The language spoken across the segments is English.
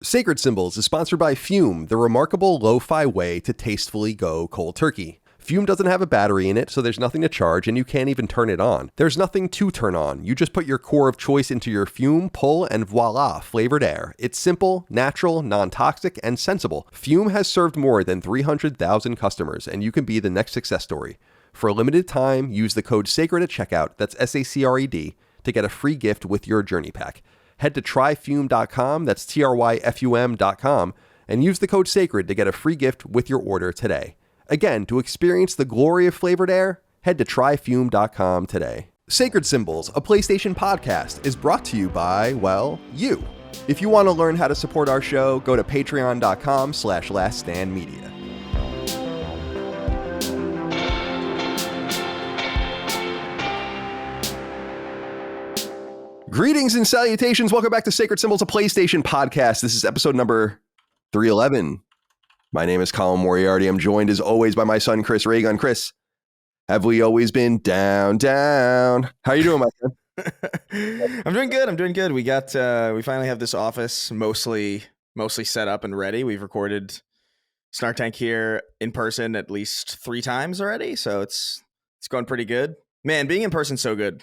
Sacred Symbols is sponsored by Fume, the remarkable lo-fi way to tastefully go cold turkey. Fume doesn't have a battery in it, so there's nothing to charge and you can't even turn it on. There's nothing to turn on. You just put your core of choice into your Fume, pull, and voila, flavored air. It's simple, natural, non-toxic, and sensible. Fume has served more than 300,000 customers, and you can be the next success story. For a limited time, use the code SACRED at checkout, that's SACRED, to get a free gift with your journey pack. Head to tryfume.com, that's TRYFUM.com, and use the code SACRED to get a free gift with your order today. Again, to experience the glory of flavored air, head to tryfume.com today. Sacred Symbols, a PlayStation podcast, is brought to you by, well, you. If you want to learn how to support our show, go to patreon.com/laststandmedia. Greetings and salutations. Welcome back to Sacred Symbols, a PlayStation podcast. This is episode number 311. My name is Colin Moriarty. I'm joined as always by my son, Chris Raygun. Chris, have we always been down? How you doing, my friend? I'm doing good. We finally have this office mostly set up and ready. We've recorded Snark Tank here in person at least 3 times already, so it's going pretty good. Man, being in person's so good.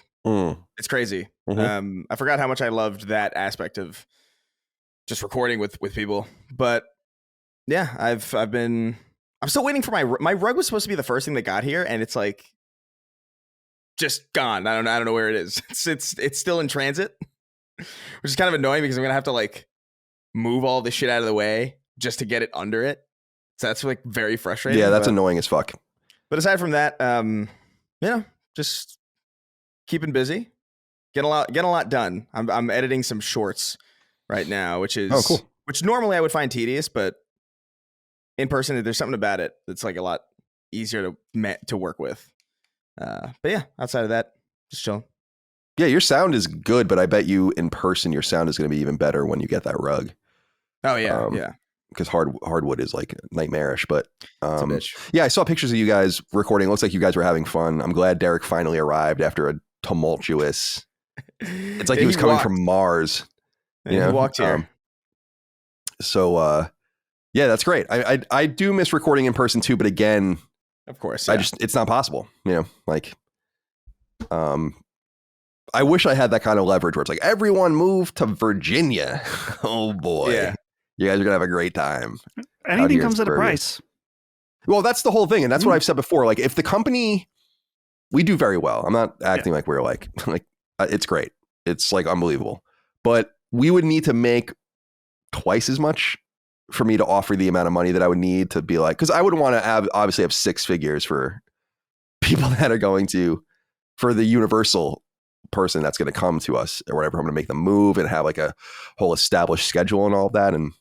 It's crazy. Mm-hmm. I forgot how much I loved that aspect of just recording with people. But yeah, I'm still waiting for my rug was supposed to be the first thing that got here, and it's like just gone. I don't know where it is. It's still in transit, which is kind of annoying because I'm gonna have to like move all this shit out of the way just to get it under it. So that's like very frustrating. Yeah, that's annoying as fuck. But aside from that, just keeping busy, getting a lot done. I'm editing some shorts right now, which is cool. Which normally I would find tedious, but in person there's something about it that's like a lot easier to work with. But yeah, outside of that, just chilling. Yeah, your sound is good, but I bet you in person your sound is going to be even better when you get that rug. Oh yeah, yeah. Because hardwood is like nightmarish, but It's a bitch. yeah, I saw pictures of you guys recording. It looks like you guys were having fun. I'm glad Derek finally arrived after a tumultuous. It's like he was coming from Mars. He walked here. Yeah, that's great. I do miss recording in person too, but again, of course, yeah. It's not possible. Like, I wish I had that kind of leverage where it's like everyone move to Virginia. Oh boy, yeah. You guys are gonna have a great time. Anything comes at a price. Well, that's the whole thing, and that's what I've said before. Like, if the company, we do very well. I'm not acting like we're like it's great. It's like unbelievable, but we would need to make twice as much for me to offer the amount of money that I would need to be like, because I would want to obviously have 6 figures for people that are going to, for the universal person that's going to come to us or whatever. I'm going to make them move and have like a whole established schedule and all of that. And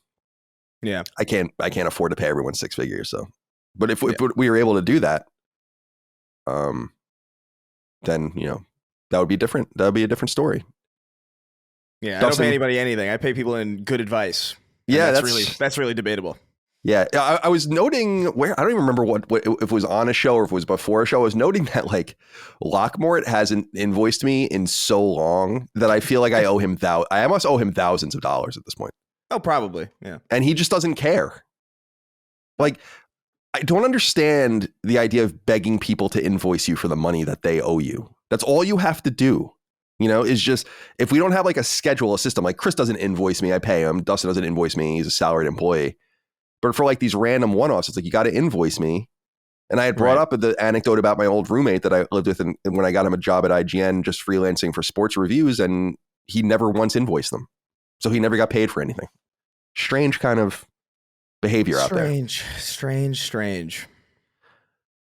yeah, I can't afford to pay everyone 6 figures. So, but if we were able to do that, then, that would be different. That would be a different story. Yeah. I don't pay anybody anything. I pay people in good advice. Yeah. That's really debatable. Yeah. I was noting where, I don't even remember what if it was on a show or if it was before a show. I was noting that like Lockmort hasn't invoiced me in so long that I feel like I owe him I must owe him thousands of dollars at this point. Oh, probably. Yeah. And he just doesn't care. Like, I don't understand the idea of begging people to invoice you for the money that they owe you. That's all you have to do, is just, if we don't have like a schedule, a system, like Chris doesn't invoice me, I pay him. Dustin doesn't invoice me. He's a salaried employee. But for like these random one-offs, it's like, you got to invoice me. And I had brought up the anecdote about my old roommate that I lived with and when I got him a job at IGN, just freelancing for sports reviews, and he never once invoiced them. So he never got paid for anything. Strange kind of behavior out there. Strange.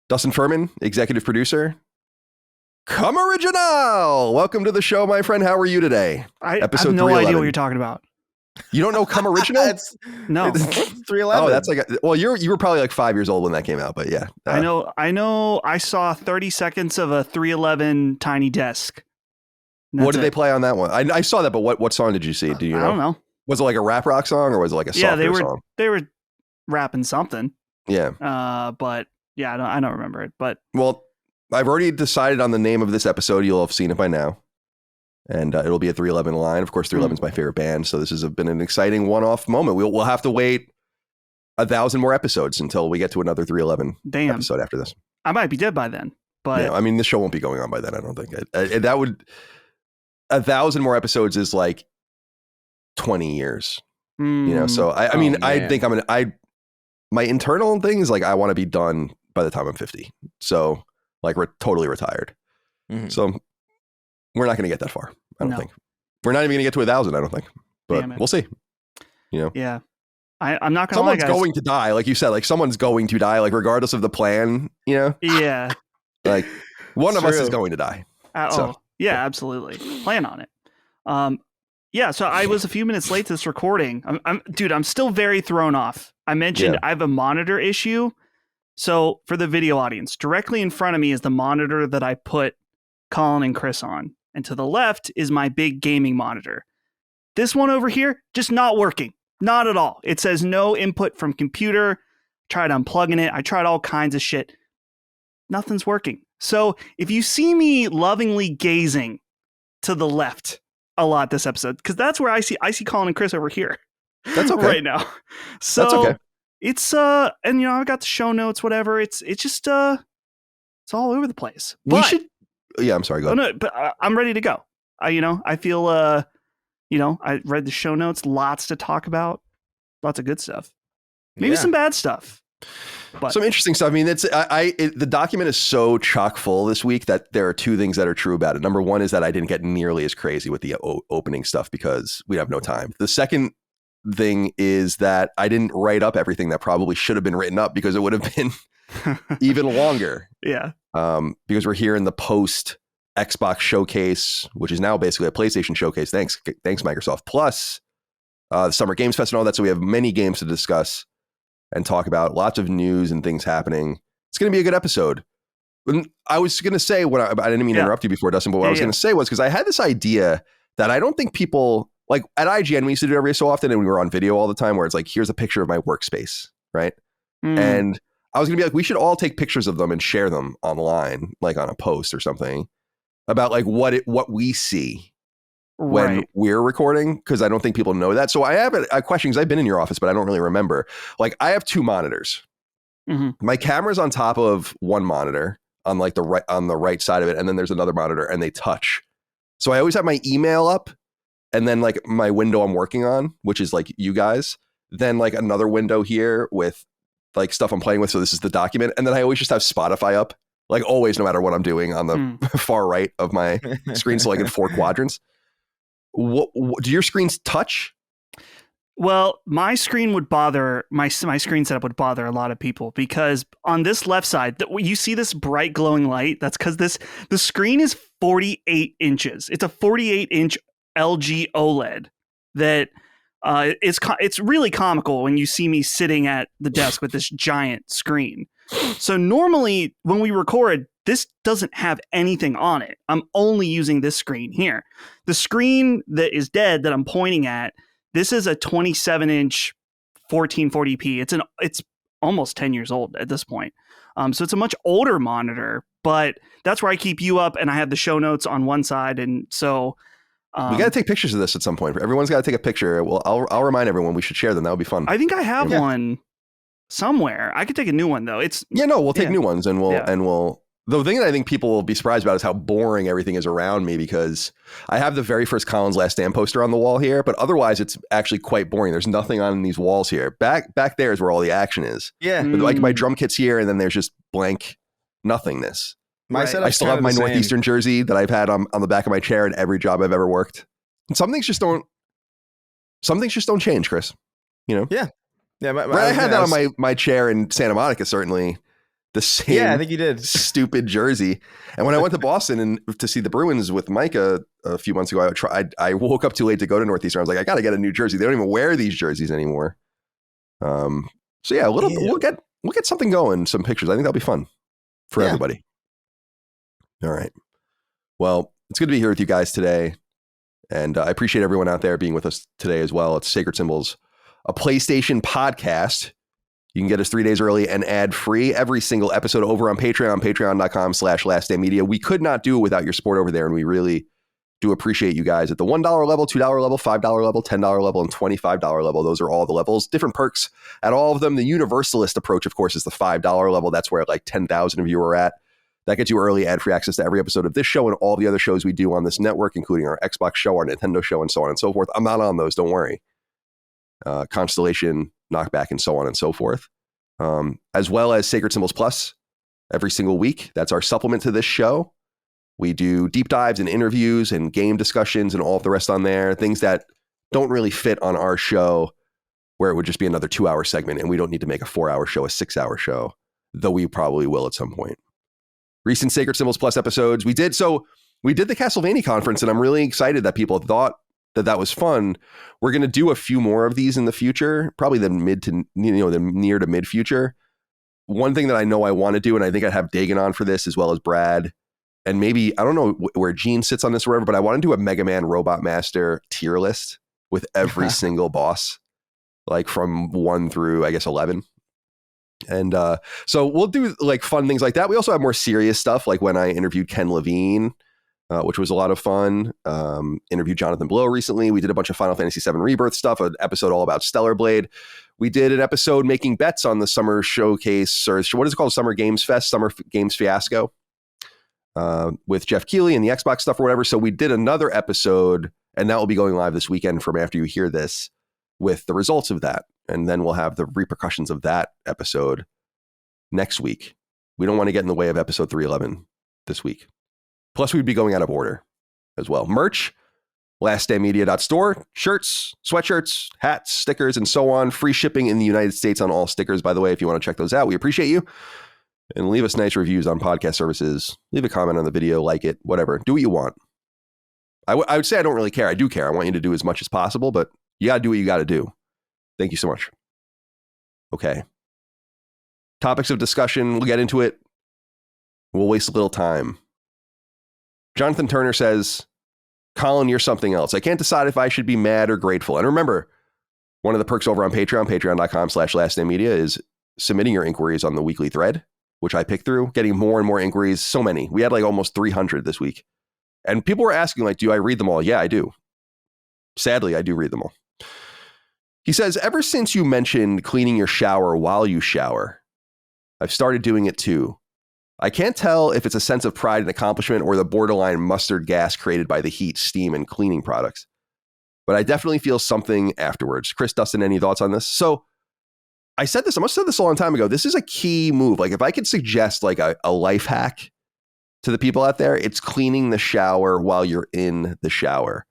Dustin Furman, executive producer. Come Original! Welcome to the show, my friend. How are you today? I have no idea what you're talking about. You don't know Come Original? No. It's 311. Oh, that's like you were probably like 5 years old when that came out, but yeah. I know. I saw 30 seconds of a 311 Tiny Desk. What did they play on that one? I saw that, but what song did you see? Do you know? I don't know. Was it like a rap rock song or was it like a softer song? They were rapping something. Yeah. But yeah, I don't remember it. But well, I've already decided on the name of this episode. You'll have seen it by now. And it'll be at 311 line. Of course, 311 is my favorite band. So this has been an exciting one-off moment. We'll have to wait 1,000 more episodes until we get to another 311 episode after this. I might be dead by then. But yeah, I mean, the show won't be going on by then, I don't think. That would... 1,000 more episodes is like 20 years. So I mean, I think my internal thing is like, I want to be done by the time I'm 50. So like, we're totally retired. Mm-hmm. So we're not going to get that far. I don't think. We're not even going to get to 1,000. I don't think, but we'll see. Yeah. I'm not going to Someone's going to die. Like you said, like someone's going to die, like regardless of the plan, Yeah. Like one of us is going to die. Yeah, absolutely. Plan on it. Yeah, so I was a few minutes late to this recording. I'm still very thrown off. I mentioned I have a monitor issue. So for the video audience, directly in front of me is the monitor that I put Colin and Chris on. And to the left is my big gaming monitor. This one over here, just not working. Not at all. It says no input from computer. Tried unplugging it. I tried all kinds of shit. Nothing's working. So if you see me lovingly gazing to the left a lot this episode, because that's where I see Colin and Chris over here. That's okay. Right now. So that's okay. It's and I got the show notes, whatever. It's just it's all over the place. We should. Yeah, I'm sorry. Go ahead. No, but I'm ready to go. I feel I read the show notes, lots to talk about, lots of good stuff, maybe some bad stuff. But some interesting stuff. I mean, the document is so chock full this week that there are two things that are true about it. Number one is that I didn't get nearly as crazy with the opening stuff because we have no time. The second thing is that I didn't write up everything that probably should have been written up because it would have been even longer. Yeah. Because we're here in the post Xbox showcase, which is now basically a PlayStation showcase. Thanks Microsoft. Plus the Summer Games Fest and all that. So we have many games to discuss and talk about, lots of news and things happening. It's going to be a good episode. I was going to say I didn't mean to interrupt you before, Dustin, but what I was going to say was because I had this idea that I don't think people like at IGN, we used to do it every so often and we were on video all the time where it's like, here's a picture of my workspace. Right. And I was going to be like, we should all take pictures of them and share them online, like on a post or something about like what we see when we're recording, because I don't think people know that. So I have a question, because I've been in your office, but I don't really remember. Like I have two monitors. Mm-hmm. My camera's on top of one monitor on like on the right side of it, and then there's another monitor, and they touch. So I always have my email up, and then like my window I'm working on, which is like you guys, then like another window here with like stuff I'm playing with. So this is the document, and then I always just have Spotify up, like always, no matter what I'm doing, on the far right of my screen, so like in 4 quadrants. What do your screens touch? Well, my screen would bother my screen setup would bother a lot of people because on this left side, you see this bright glowing light. That's because the screen is 48 inches. It's a 48-inch LG OLED that it's really comical when you see me sitting at the desk with this giant screen. So normally when we record, this doesn't have anything on it. I'm only using this screen here. The screen that is dead that I'm pointing at, this is a 27-inch 1440p. It's almost 10 years old at this point. So it's a much older monitor, but that's where I keep you up, and I have the show notes on one side, and so we got to take pictures of this at some point. Everyone's got to take a picture. Well, I'll remind everyone we should share them. That would be fun. I think I have one somewhere. I could take a new one though. We'll take new ones, and we'll. The thing that I think people will be surprised about is how boring everything is around me, because I have the very first Colin's Last Stand poster on the wall here, but otherwise it's actually quite boring. There's nothing on these walls here. Back there is where all the action is. Yeah. But like my drum kit's here, and then there's just blank nothingness. I still have my Northeastern jersey that I've had on the back of my chair in every job I've ever worked. And some things just don't change, Chris. Yeah. Yeah. I had that on my chair in Santa Monica, certainly. The same, I think you did. Stupid jersey. And when I went to Boston and to see the Bruins with Micah a few months ago, I woke up too late to go to Northeastern. I was like, I got to get a new jersey. They don't even wear these jerseys anymore. So yeah, we'll get something going, some pictures. I think that'll be fun for everybody. All right. Well, it's good to be here with you guys today, and I appreciate everyone out there being with us today as well. It's Sacred Symbols, a PlayStation podcast. You can get us 3 days early and ad-free every single episode over on Patreon, patreon.com/lastdaymedia. We could not do it without your support over there, and we really Do appreciate you guys at the $1 level, $2 level, $5 level, $10 level, and $25 level. Those are all the levels. Different perks at all of them. The universalist approach, of course, is the $5 level. That's where like 10,000 of you are at. That gets you early ad-free access to every episode of this show and all the other shows we do on this network, including our Xbox show, our Nintendo show, and so on and so forth. I'm not on those, don't worry. Constellation, Knockback, and so on and so forth. As well as Sacred Symbols Plus every single week. That's our supplement to this show. We do deep dives and interviews and game discussions and all of the rest on there. Things that don't really fit on our show, where it would just be another 2-hour segment, and we don't need to make a 4-hour show a 6-hour show, though we probably will at some point. Recent Sacred Symbols Plus episodes. We did the Castlevania conference, and I'm really excited that people thought that was fun. We're going to do a few more of these in the future, probably the near to mid future. One thing that I know I want to do, and I think I'd have Dagan on for this as well as Brad, and maybe, I don't know where Gene sits on this or whatever, but I want to do a Mega Man Robot Master tier list with every single boss, like from 1 through, I guess, 11. And so we'll do like fun things like that. We also have more serious stuff, like when I interviewed Ken Levine, which was a lot of fun. Interviewed Jonathan Blow recently. We did a bunch of Final Fantasy VII Rebirth stuff, an episode all about Stellar Blade. We did an episode making bets on the summer showcase, or what is it called? Summer Games Fest, Summer Games Fiasco, with Jeff Keighley and the Xbox stuff or whatever. So we did another episode, and that will be going live this weekend from after you hear this, with the results of that. And then we'll have the repercussions of that episode next week. We don't want to get in the way of episode 311 this week. Plus, we'd be going out of order as well. Merch, laststandmedia.store, shirts, sweatshirts, hats, stickers, and so on. Free shipping in the United States on all stickers, by the way, if you want to check those out. We appreciate you. And leave us nice reviews on podcast services. Leave a comment on the video, like it, whatever. Do what you want. I would say I don't really care. I do care. I want you to do as much as possible, but you got to do what you got to do. Thank you so much. Okay. Topics of discussion. We'll get into it. We'll waste a little time. Jonathan Turner says, Colin, you're something else. I can't decide if I should be mad or grateful. And remember, one of the perks over on Patreon, patreon.com/lastnamemedia, is submitting your inquiries on the weekly thread, which I pick through, getting more and more inquiries. So many. We had like almost 300 this week. And people were asking, like, do I read them all? Yeah, I do. Sadly, I do read them all. He says, ever since you mentioned cleaning your shower while you shower, I've started doing it too. I can't tell if it's a sense of pride and accomplishment or the borderline mustard gas created by the heat, steam, and cleaning products. But I definitely feel something afterwards. Chris, Dustin, any thoughts on this? So I must have said this a long time ago. This is a key move. Like if I could suggest like a life hack to the people out there, it's cleaning the shower while you're in the shower.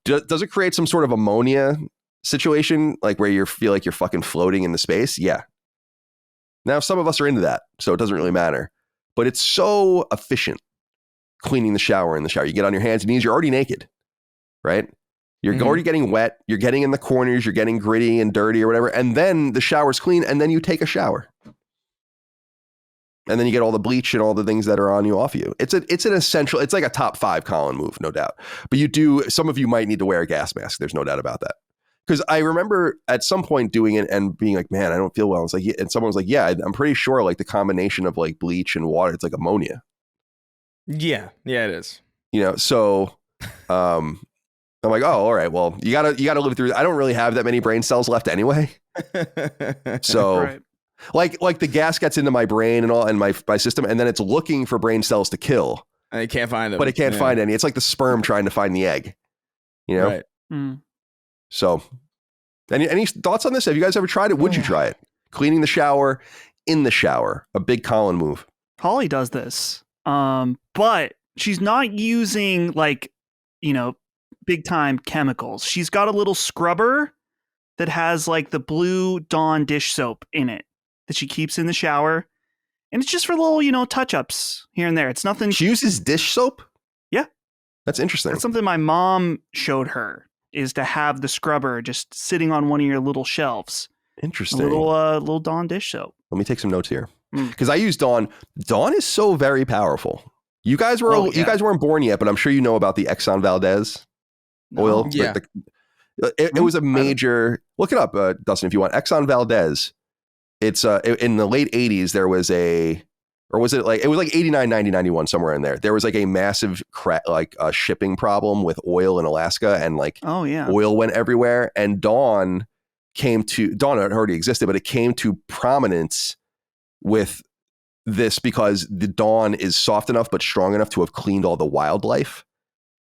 Does it create some sort of ammonia situation, like where you feel like you're fucking floating in the space? Yeah. Now, some of us are into that, so it doesn't really matter. But it's so efficient cleaning the shower in the shower. You get on your hands and knees, you're already naked, right? You're already getting wet. You're getting in the corners. You're getting gritty and dirty or whatever. And then the shower's clean, and then you take a shower. And then you get all the bleach and all the things that are on you off you. It's an essential, it's like a top 5 Colin move, no doubt. But some of you might need to wear a gas mask. There's no doubt about that. Because I remember at some point doing it and being like, man, I don't feel well. I was like, yeah. And someone was like, yeah, I'm pretty sure like the combination of like bleach and water, it's like ammonia. Yeah, it is. So I'm like, oh, all right. Well, you gotta live through. I don't really have that many brain cells left anyway. So right. like the gas gets into my brain and all and my system, and then it's looking for brain cells to kill. And it can't find them. But it can't find any. It's like the sperm trying to find the egg. Right. Mm. So any thoughts on this? Have you guys ever tried it? Would you try it? Cleaning the shower in the shower. A big Colin move. Holly does this. But she's not using like, big time chemicals. She's got a little scrubber that has like the blue Dawn dish soap in it that she keeps in the shower. And it's just for little, touch-ups here and there. It's nothing. She uses dish soap? Yeah. That's interesting. That's something my mom showed her, is to have the scrubber just sitting on one of your little shelves. Interesting. A little Dawn dish soap. Let me take some notes here. Because I use Dawn. Dawn is so very powerful. You guys weren't born yet, but I'm sure you know about the Exxon Valdez oil. Yeah. It was a major, look it up, Dustin, if you want. Exxon Valdez. It's in the late 80s, there was a or was it like, it was like 89, 90, 91, somewhere in there. There was like a massive shipping problem with oil in Alaska, and like oil went everywhere. And Dawn had already existed, but it came to prominence with this because the Dawn is soft enough but strong enough to have cleaned all the wildlife.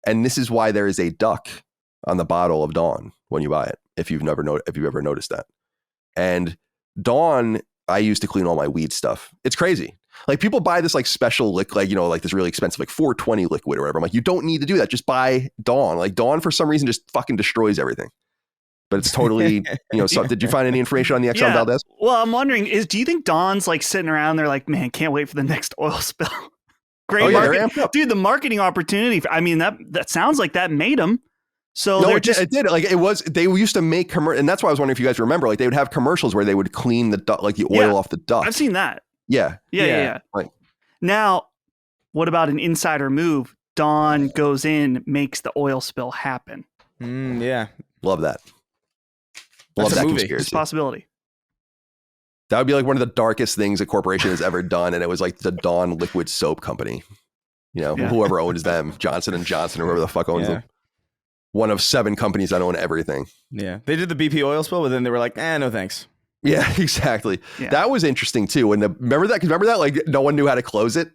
And this is why there is a duck on the bottle of Dawn when you buy it, if you've ever noticed that. And Dawn, I use to clean all my weed stuff. It's crazy. Like, people buy this like special liquid, like, you know, like this really expensive, like 420 liquid or whatever. I'm like, you don't need to do that. Just buy Dawn. Like, Dawn for some reason just fucking destroys everything. But it's totally, you know, so did you find any information on the Exxon Valdez? Well, I'm wondering, do you think Dawn's like sitting around there like, man, can't wait for the next oil spill? Great marketing. Dude, the marketing opportunity. I mean, that sounds like that made them. So no, it did. Like, it was, they used to make and that's why I was wondering if you guys remember, like, they would have commercials where they would clean the oil off the duck. I've seen that. Yeah. Like, now, what about an insider move? Dawn goes in, makes the oil spill happen. Yeah. Love that. Love that conspiracy. It's a possibility. That would be like one of the darkest things a corporation has ever done, and it was like the Dawn Liquid Soap Company. You know, whoever owns them, Johnson & Johnson, or whoever the fuck owns them. One of 7 companies that own everything. Yeah. They did the BP oil spill, but then they were like, no thanks. Yeah, exactly. Yeah. That was interesting too. And remember that? Like, no one knew how to close it.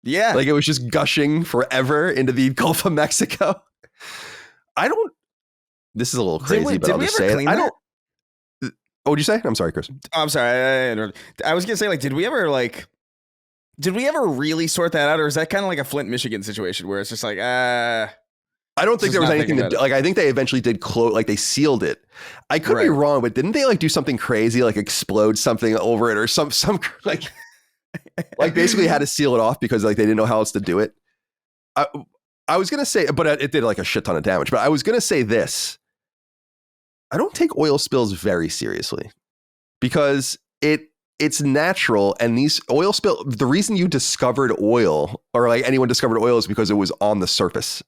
Yeah. Like, it was just gushing forever into the Gulf of Mexico. This is a little crazy, but I'll just say it. What would you say? I'm sorry, Chris. Oh, I'm sorry. I was going to say, like, did we ever really sort that out? Or is that kind of like a Flint, Michigan situation where it's just like, I don't think there was anything to do. Like, I think they eventually did close, like, they sealed it. I could be wrong, but didn't they like do something crazy, like explode something over it or some like, like basically had to seal it off because like they didn't know how else to do it. I was going to say, but it did like a shit ton of damage, but I was going to say this. I don't take oil spills very seriously because it's natural. And these oil spill, the reason you discovered oil or like anyone discovered oil is because it was on the surface.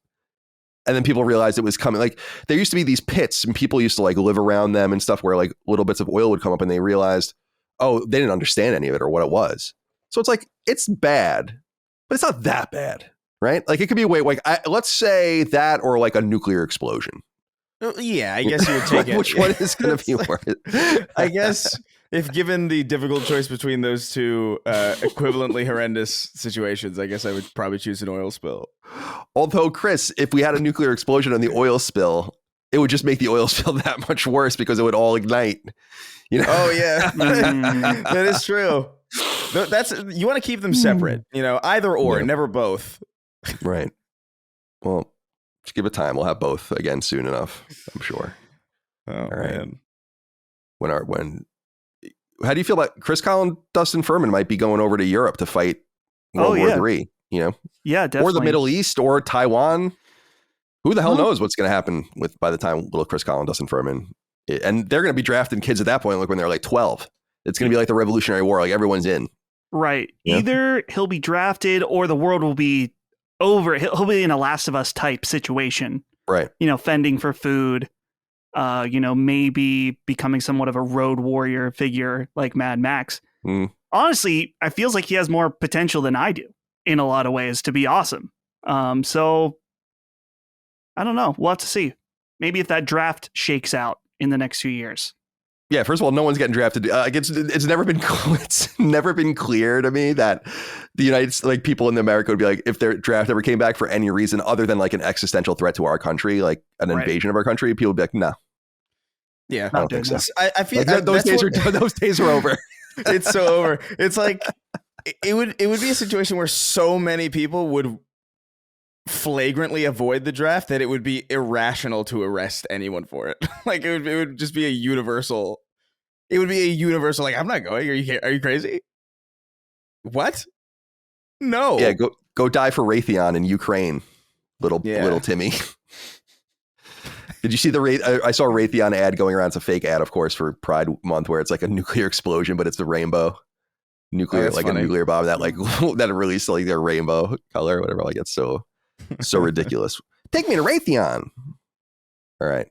And then people realized it was coming. Like, there used to be these pits and people used to like live around them and stuff where like little bits of oil would come up, and they realized, oh, they didn't understand any of it or what it was. So it's like, it's bad, but it's not that bad, right? Like, it could be let's say that or like a nuclear explosion. Yeah, I guess you would take it. Which one is going to be worse? I guess if given the difficult choice between those two equivalently horrendous situations, I guess I would probably choose an oil spill. Although, Chris, if we had a nuclear explosion on the oil spill, it would just make the oil spill that much worse because it would all ignite. You know? Oh, yeah. That is true. You want to keep them separate, you know, either or, never both. Right. Well, just give it time. We'll have both again soon enough, I'm sure. Oh, all right. Man. How do you feel about Chris Kyle and Dustin Furman might be going over to Europe to fight World War III, you know? Yeah, definitely. Or the Middle East or Taiwan. Who the hell knows what's going to happen by the time little Chris Kyle and Dustin Furman. And they're going to be drafting kids at that point, like when they're like 12. It's going to be like the Revolutionary War. Like, everyone's in. Right. Yeah. Either he'll be drafted or the world will be over. He'll be in a Last of Us type situation. Right. You know, fending for food. You know, maybe becoming somewhat of a road warrior figure like Mad Max. Honestly, I feels like he has more potential than I do in a lot of ways to be awesome. So I don't know. We'll have to see. Maybe if that draft shakes out in the next few years. Yeah, first of all, no one's getting drafted. It's never been clear to me that the United States, like people in America would be like, if their draft ever came back for any reason other than like an existential threat to our country, like an invasion of our country, people would be like, no. Yeah, I don't think so. I feel like those days are over. It's so over. It's like it would be a situation where so many people would flagrantly avoid the draft that it would be irrational to arrest anyone for it. Like it would just be a universal. It would be a universal. Like, I'm not going. Are you crazy? What? No. Yeah, go die for Raytheon in Ukraine, little Timmy. Did you see I saw a Raytheon ad going around. It's a fake ad, of course, for Pride Month, where it's like a nuclear explosion, but it's the rainbow nuclear, like funny. A nuclear bomb that like that released like their rainbow color, or whatever. Like, it's so ridiculous. Take me to Raytheon. All right.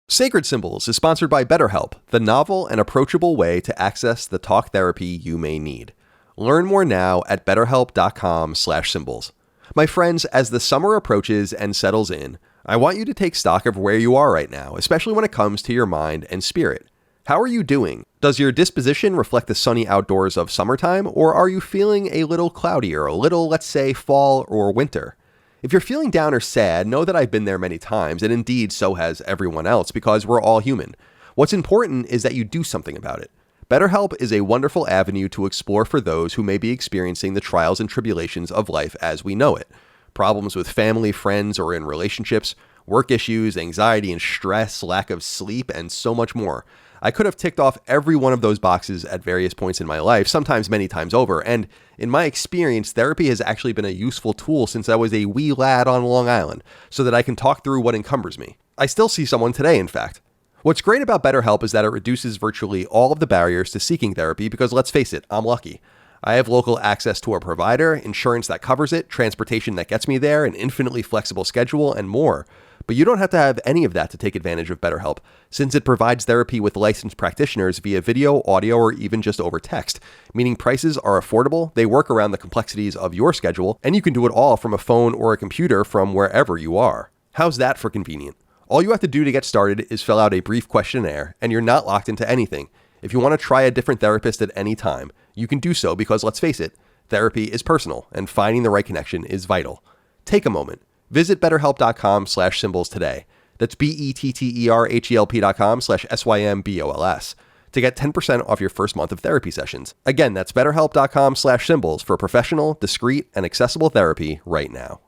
Sacred Symbols is sponsored by BetterHelp, the novel and approachable way to access the talk therapy you may need. Learn more now at betterhelp.com/symbols. My friends, as the summer approaches and settles in, I want you to take stock of where you are right now, especially when it comes to your mind and spirit. How are you doing? Does your disposition reflect the sunny outdoors of summertime, or are you feeling a little cloudier, a little, let's say, fall or winter? If you're feeling down or sad, know that I've been there many times, and indeed so has everyone else, because we're all human. What's important is that you do something about it. BetterHelp is a wonderful avenue to explore for those who may be experiencing the trials and tribulations of life as we know it. Problems with family, friends, or in relationships, work issues, anxiety and stress, lack of sleep, and so much more. I could have ticked off every one of those boxes at various points in my life, sometimes many times over, and in my experience, therapy has actually been a useful tool since I was a wee lad on Long Island, so that I can talk through what encumbers me. I still see someone today, in fact. What's great about BetterHelp is that it reduces virtually all of the barriers to seeking therapy because, let's face it, I'm lucky. I have local access to a provider, insurance that covers it, transportation that gets me there, an infinitely flexible schedule, and more. But you don't have to have any of that to take advantage of BetterHelp, since it provides therapy with licensed practitioners via video, audio, or even just over text, meaning prices are affordable, they work around the complexities of your schedule, and you can do it all from a phone or a computer from wherever you are. How's that for convenient? All you have to do to get started is fill out a brief questionnaire, and you're not locked into anything. If you want to try a different therapist at any time, you can do so because, let's face it, therapy is personal, and finding the right connection is vital. Take a moment. Visit betterhelp.com/symbols today. That's betterhelp.com/SYMBOLS to get 10% off your first month of therapy sessions. Again, that's betterhelp.com/symbols for professional, discreet, and accessible therapy right now.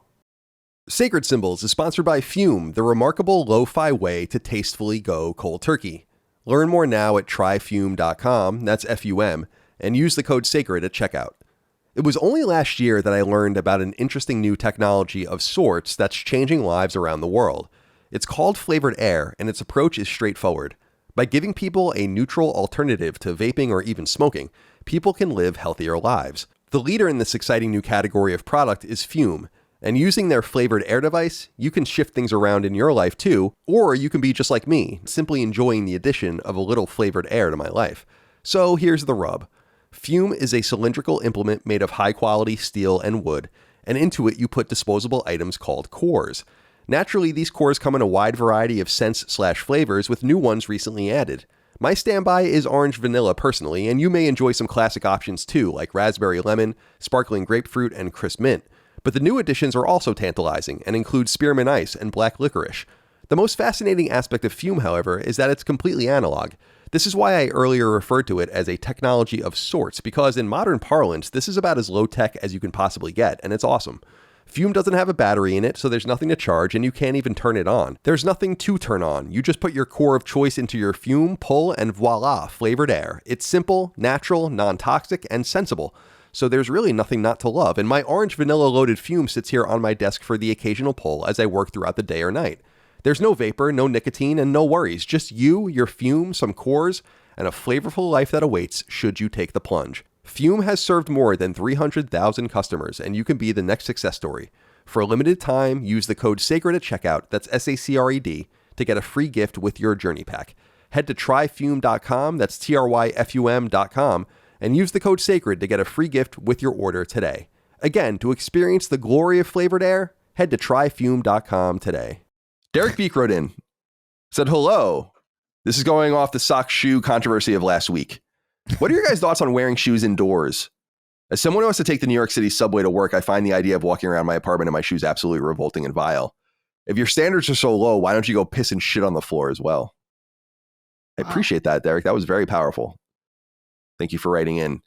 Sacred Symbols is sponsored by Fume, the remarkable lo-fi way to tastefully go cold turkey. Learn more now at tryfume.com, that's F-U-M, and use the code SACRED at checkout. It was only last year that I learned about an interesting new technology of sorts that's changing lives around the world. It's called flavored air, and its approach is straightforward. By giving people a neutral alternative to vaping or even smoking, people can live healthier lives. The leader in this exciting new category of product is Fume, and using their flavored air device, you can shift things around in your life too, or you can be just like me, simply enjoying the addition of a little flavored air to my life. So here's the rub. Fume is a cylindrical implement made of high-quality steel and wood, and into it you put disposable items called cores. Naturally, these cores come in a wide variety of scents/flavors, with new ones recently added. My standby is orange vanilla personally, and you may enjoy some classic options too, like raspberry lemon, sparkling grapefruit, and crisp mint. But the new additions are also tantalizing and include spearmint ice and black licorice. The most fascinating aspect of Fume, however, is that it's completely analog. This is why I earlier referred to it as a technology of sorts, because in modern parlance, this is about as low-tech as you can possibly get, and it's awesome. Fume doesn't have a battery in it, so there's nothing to charge, and you can't even turn it on. There's nothing to turn on. You just put your core of choice into your Fume, pull, and voila, flavored air. It's simple, natural, non-toxic, and sensible. So there's really nothing not to love, and my orange vanilla loaded Fume sits here on my desk for the occasional pull as I work throughout the day or night. There's no vapor, no nicotine, and no worries. Just you, your Fume, some cores, and a flavorful life that awaits should you take the plunge. Fume has served more than 300,000 customers, and you can be the next success story. For a limited time, use the code SACRED at checkout, that's SACRED, to get a free gift with your journey pack. Head to tryfume.com, that's TRYFUM.com, and use the code SACRED to get a free gift with your order today. Again, to experience the glory of flavored air, head to tryfume.com today. Derek Beek wrote in, said, hello. This is going off the sock shoe controversy of last week. What are your guys' thoughts on wearing shoes indoors? As someone who has to take the New York City subway to work, I find the idea of walking around my apartment in my shoes absolutely revolting and vile. If your standards are so low, why don't you go piss and shit on the floor as well? I appreciate that, Derek. That was very powerful. Thank you for writing in.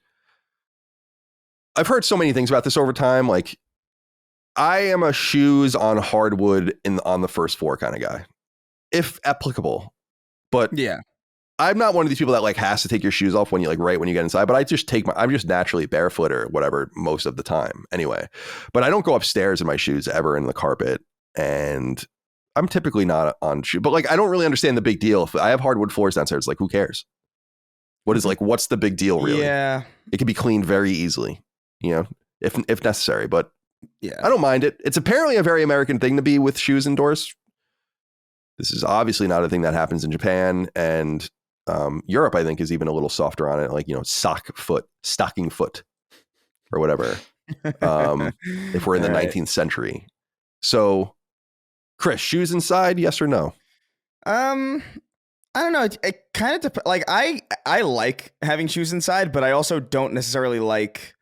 I've heard so many things about this over time. Like, I am a shoes on hardwood on the first floor kind of guy, if applicable. But yeah, I'm not one of these people that like has to take your shoes off when you right when you get inside. But I just I'm just naturally barefoot or whatever most of the time anyway. But I don't go upstairs in my shoes ever in the carpet, and I'm typically not on shoe. But like, I don't really understand the big deal. If I have hardwood floors downstairs, like, who cares? What's the big deal really? Yeah, it can be cleaned very easily, if necessary. But yeah, I don't mind it. It's apparently a very American thing to be with shoes indoors. This is obviously not a thing that happens in Japan, and Europe, I think, is even a little softer on it. Like, stocking foot. or whatever. If we're in the 19th century. So, Chris, shoes inside, yes or no? I don't know. It kind of depends. Like I like having shoes inside, but I also don't necessarily like.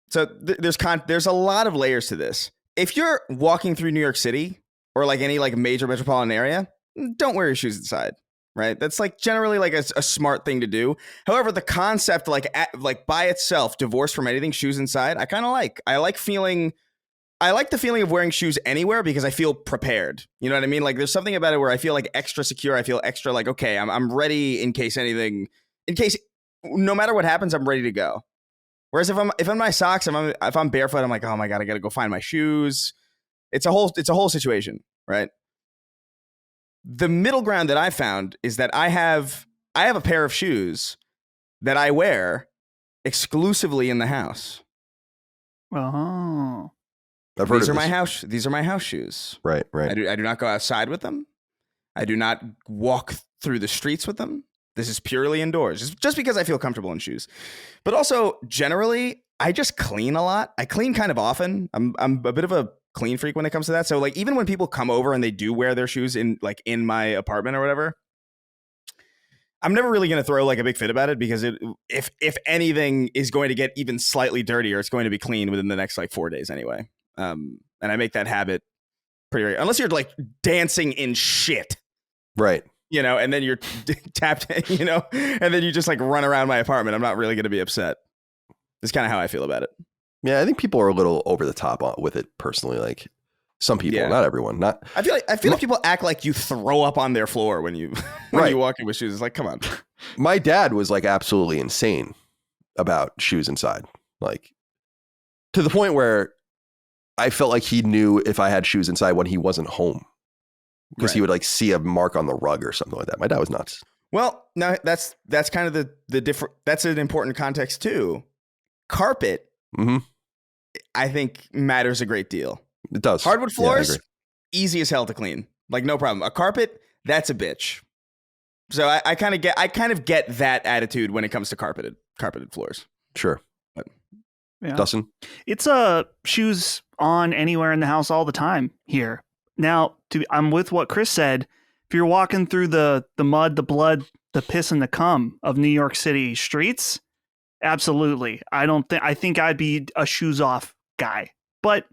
So there's a lot of layers to this. If you're walking through New York City or like any like major metropolitan area, don't wear your shoes inside. Right. That's like generally like a smart thing to do. However, the concept like by itself, divorced from anything, shoes inside, I kind of like. I like the feeling of wearing shoes anywhere because I feel prepared. You know what I mean? Like there's something about it where I feel like extra secure. I feel extra like, okay, I'm ready in case no matter what happens, I'm ready to go. Whereas if I'm in my socks, if I'm barefoot, I'm like, oh my God, I got to go find my shoes. It's a whole situation, right? The middle ground that I found is that I have a pair of shoes that I wear exclusively in the house. Oh. These are my house shoes. Right. I do not go outside with them. I do not walk through the streets with them. This is purely indoors, just because I feel comfortable in shoes. But also, generally, I just clean a lot. I clean kind of often. I'm a bit of a clean freak when it comes to that. So like even when people come over and they do wear their shoes in my apartment or whatever, I'm never really going to throw like a big fit about it because if anything is going to get even slightly dirtier, it's going to be clean within the next like 4 days anyway. And I make that habit pretty unless you're like dancing in shit. Right. You know, and then you're tapped, you know, and then you just like run around my apartment. I'm not really going to be upset. That's kind of how I feel about it. Yeah, I think people are a little over the top with it personally. Like some people, not everyone. I feel like people act like you throw up on their floor when you you walk in with shoes. It's like, come on. My dad was like absolutely insane about shoes inside, like to the point where I felt like he knew if I had shoes inside when he wasn't home because he would like see a mark on the rug or something like that. My dad was nuts. Well, no, that's kind of the different. That's an important context too. Carpet. Mm-hmm. I think matters a great deal. It does. Hardwood floors, easy as hell to clean. Like no problem. A carpet, that's a bitch. So I kind of get that attitude when it comes to carpeted floors. Sure. But, yeah. Dustin? It's shoes on anywhere in the house all the time here. Now, I'm with what Chris said. If you're walking through the mud, the blood, the piss and the cum of New York City streets, absolutely. I think I'd be a shoes off guy. But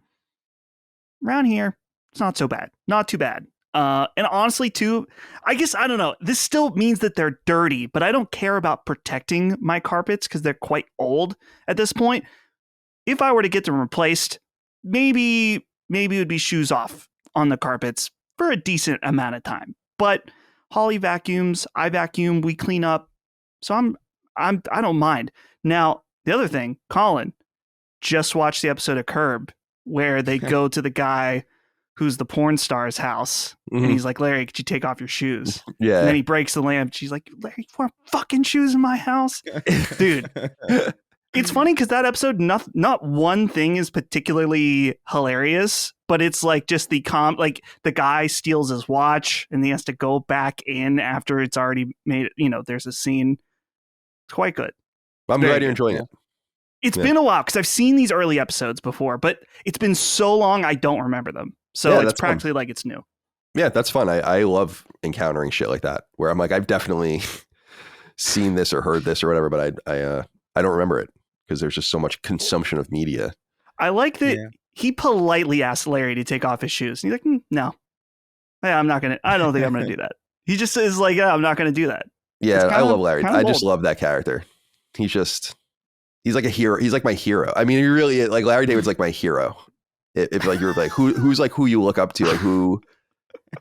around here, it's not so bad. Not too bad. And honestly, too, I guess, I don't know. This still means that they're dirty, but I don't care about protecting my carpets because they're quite old at this point. If I were to get them replaced, maybe it would be shoes off on the carpets for a decent amount of time. But Holly vacuums, I vacuum, we clean up. So I don't mind. Now, the other thing, Colin just watched the episode of Curb where they go to the guy who's the porn star's house. Mm-hmm. And he's like, Larry, could you take off your shoes? Yeah. And then he breaks the lamp. She's like, Larry, you wear fucking shoes in my house? Dude. It's funny because that episode, not one thing is particularly hilarious, but it's like just the guy steals his watch and he has to go back in after it's already made, there's a scene. It's quite good. I'm glad you're enjoying it. It's been a while because I've seen these early episodes before, but it's been so long I don't remember them. So it's practically like it's new. Yeah, that's fun. I love encountering shit like that where I'm like, I've definitely seen this or heard this or whatever, but I don't remember it because there's just so much consumption of media. I like that he politely asked Larry to take off his shoes. And he's like, no, I don't think I'm going to do that. He just is like, I'm not going to do that. Yeah, I love Larry. I just love that character. He's like a hero. He's like my hero. I mean, he really like Larry David's like my hero. If like you're like who's like who you look up to, like who.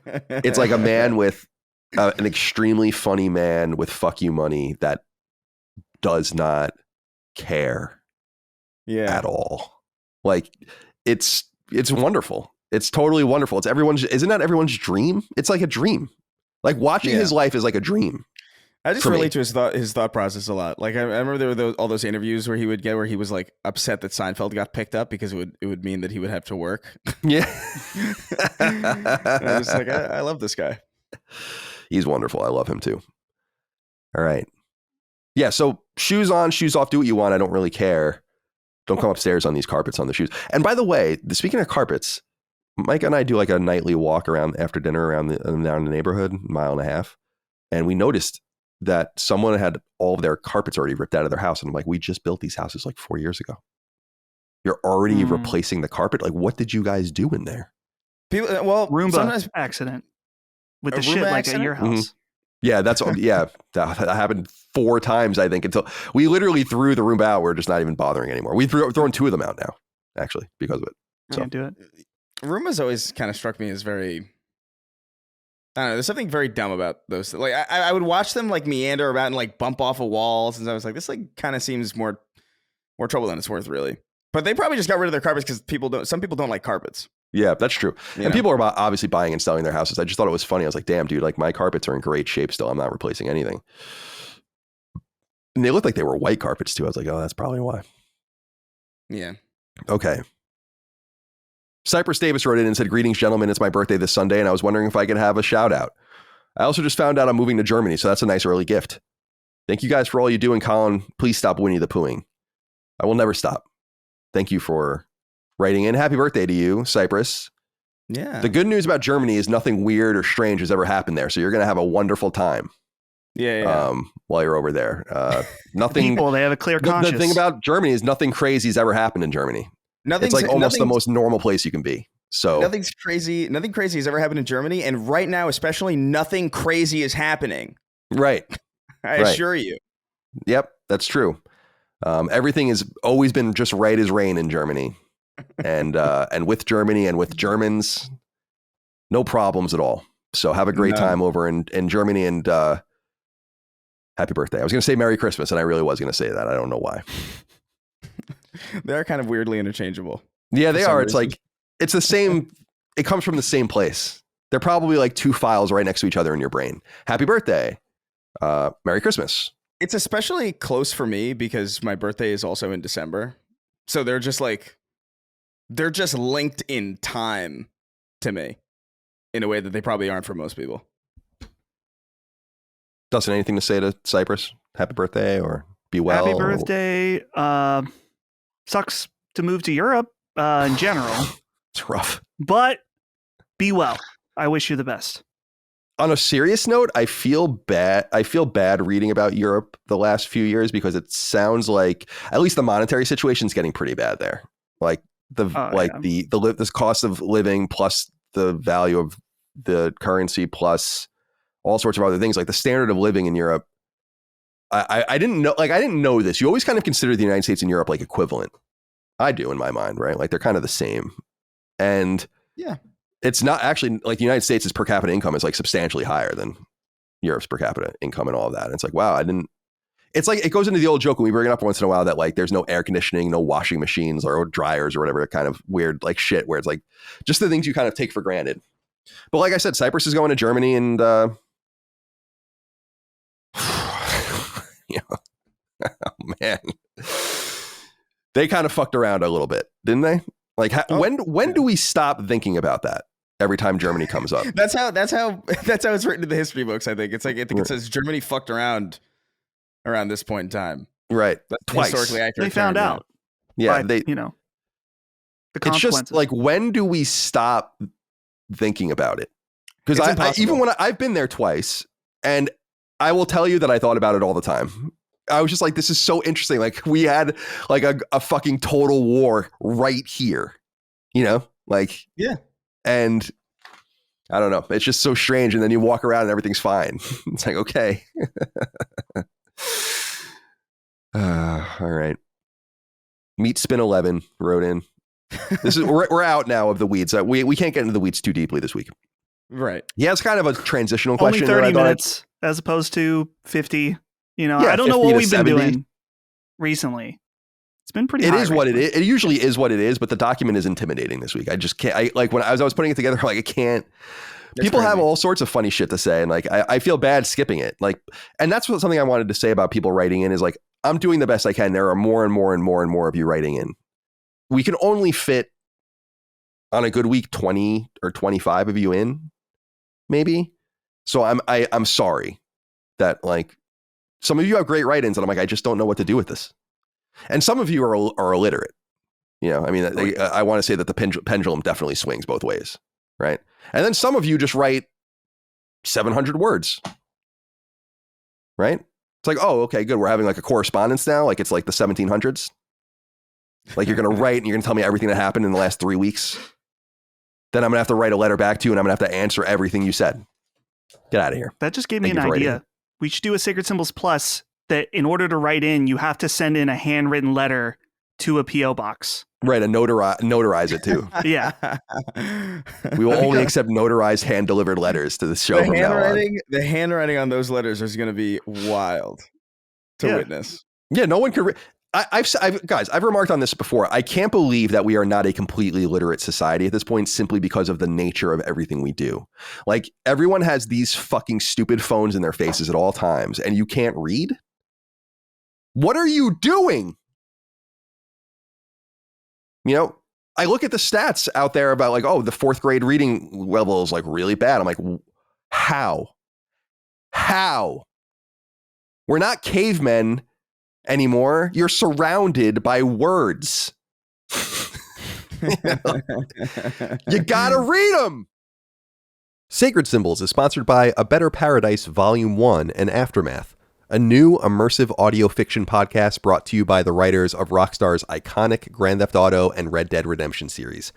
It's like a man with an extremely funny man with fuck you money that does not care at all. Like it's wonderful. It's totally wonderful. Isn't that everyone's dream? It's like a dream. Like watching his life is like a dream. I just relate to his thought process a lot. Like I remember there were all those interviews where he was like upset that Seinfeld got picked up because it would mean that he would have to work. Yeah. I was like, I love this guy. He's wonderful. I love him too. All right. Yeah. So shoes on, shoes off, do what you want. I don't really care. Don't come upstairs on these carpets on the shoes. And by the way, speaking of carpets, Mike and I do like a nightly walk around after dinner around the neighborhood, 1.5 miles. And we noticed that someone had all of their carpets already ripped out of their house. And I'm like, we just built these houses like 4 years ago. You're already replacing the carpet. Like, what did you guys do in there? People, Roomba accident with the shit like at your house. Yeah, that happened 4 times, I think, until we literally threw the Roomba out. We're just not even bothering anymore. We've thrown 2 of them out now, actually, because of it. So Can't do it. Roomba's always kind of struck me as very, I don't know, there's something very dumb about those. Like, I would watch them like meander about and like bump off of walls, and I was like, this like kind of seems more trouble than it's worth, really. But they probably just got rid of their carpets because some people don't like carpets. Yeah, that's true. And people are obviously buying and selling their houses. I just thought it was funny. I was like, damn, dude, like my carpets are in great shape still. I'm not replacing anything. And they looked like they were white carpets too. I was like, oh, that's probably why. Yeah. Okay. Cyprus Davis wrote in and said, greetings, gentlemen. It's my birthday this Sunday, and I was wondering if I could have a shout out. I also just found out I'm moving to Germany, so that's a nice early gift. Thank you guys for all you do, and Colin, please stop Winnie the Poohing. I will never stop. Thank you for writing in. Happy birthday to you, Cyprus. Yeah. The good news about Germany is nothing weird or strange has ever happened there, so you're going to have a wonderful time. Yeah. While you're over there. Nothing. People, they have a clear conscience. The thing about Germany is nothing crazy has ever happened in Germany. It's like almost the most normal place you can be. So nothing crazy has ever happened in Germany, and right now, especially, nothing crazy is happening. Right. I assure you. Yep, that's true. Everything has always been just right as rain in Germany, and with Germany and with Germans, no problems at all. So have a great time over in Germany, and happy birthday. I was going to say Merry Christmas, and I really was going to say that. I don't know why. They're kind of weirdly interchangeable. Yeah, they are. It's like, it's the same. It comes from the same place. They're probably like 2 files right next to each other in your brain. Happy birthday. Merry Christmas. It's especially close for me because my birthday is also in December. So they're just linked in time to me in a way that they probably aren't for most people. Dustin, anything to say to Cyprus? Happy birthday or be well? Happy birthday. Sucks to move to Europe in general. It's rough. But be well. I wish you the best. On a serious note, I feel bad. I feel bad reading about Europe the last few years because it sounds like at least the monetary situation is getting pretty bad there. Like this cost of living plus the value of the currency plus all sorts of other things, like the standard of living in Europe. I didn't know. Like I didn't know this. You always kind of consider the United States and Europe like equivalent. I do in my mind, right? Like they're kind of the same, and yeah. It's not actually like the United States' per capita income is like substantially higher than Europe's per capita income and all of that. And it's like, wow, it's like, it goes into the old joke when we bring it up once in a while that like, there's no air conditioning, no washing machines or dryers or whatever kind of weird like shit where it's like just the things you kind of take for granted. But like I said, Cyprus is going to Germany and, oh man, they kind of fucked around a little bit, didn't they? Like when do we stop thinking about that every time Germany comes up? That's how it's written in the history books. I think it's like it says Germany fucked around this point in time. Right, that's twice. Historically accurate. They found out. Yeah, the it's just like when do we stop thinking about it? Because even when I've been there twice, and I will tell you that I thought about it all the time. I was just like, this is so interesting. Like we had like a fucking total war right here, like, yeah. And I don't know. It's just so strange. And then you walk around and everything's fine. It's like, okay. All right. Meat Spin 11 wrote in. This is we're out now of the weeds. We can't get into the weeds too deeply this week. Right. Yeah, it's kind of a transitional question. Only 30 minutes as opposed to 50. I don't know what we've been doing recently. It's been pretty. It is what it is. It usually is what it is, but the document is intimidating this week. I just can't. When I was putting it together, like I can't. People have all sorts of funny shit to say, and like I feel bad skipping it. Like, and that's something I wanted to say about people writing in is like I'm doing the best I can. There are more and more and more and more of you writing in. We can only fit on a good week 20 or 25 of you in, maybe. So I'm sorry that like. Some of you have great write-ins, and I'm like, I just don't know what to do with this. And some of you are illiterate. You know, I mean, I want to say that the pendulum definitely swings both ways, right? And then some of you just write 700 words, right? It's like, oh, okay, good. We're having like a correspondence now. Like it's like the 1700s. Like you're going to write and you're going to tell me everything that happened in the last 3 weeks. Then I'm going to have to write a letter back to you and I'm going to have to answer everything you said. Get out of here. That just gave me an idea. We should do a Sacred Symbols Plus that in order to write in, you have to send in a handwritten letter to a P.O. box. Right, and notarize it too. Yeah. We will only accept notarized hand-delivered letters to the show from now on. The handwriting on those letters is going to be wild to witness. Yeah, no one could... I've remarked on this before. I can't believe that we are not a completely literate society at this point simply because of the nature of everything we do. Like, everyone has these fucking stupid phones in their faces at all times, and you can't read? What are you doing? You know, I look at the stats out there about like, oh, the 4th grade reading level is like really bad. I'm like, how? We're not cavemen anymore. You're surrounded by words. You gotta read them. Sacred Symbols is sponsored by A Better Paradise Volume 1 and Aftermath, a new immersive audio fiction podcast brought to you by the writers of Rockstar's iconic Grand Theft Auto and Red Dead Redemption series.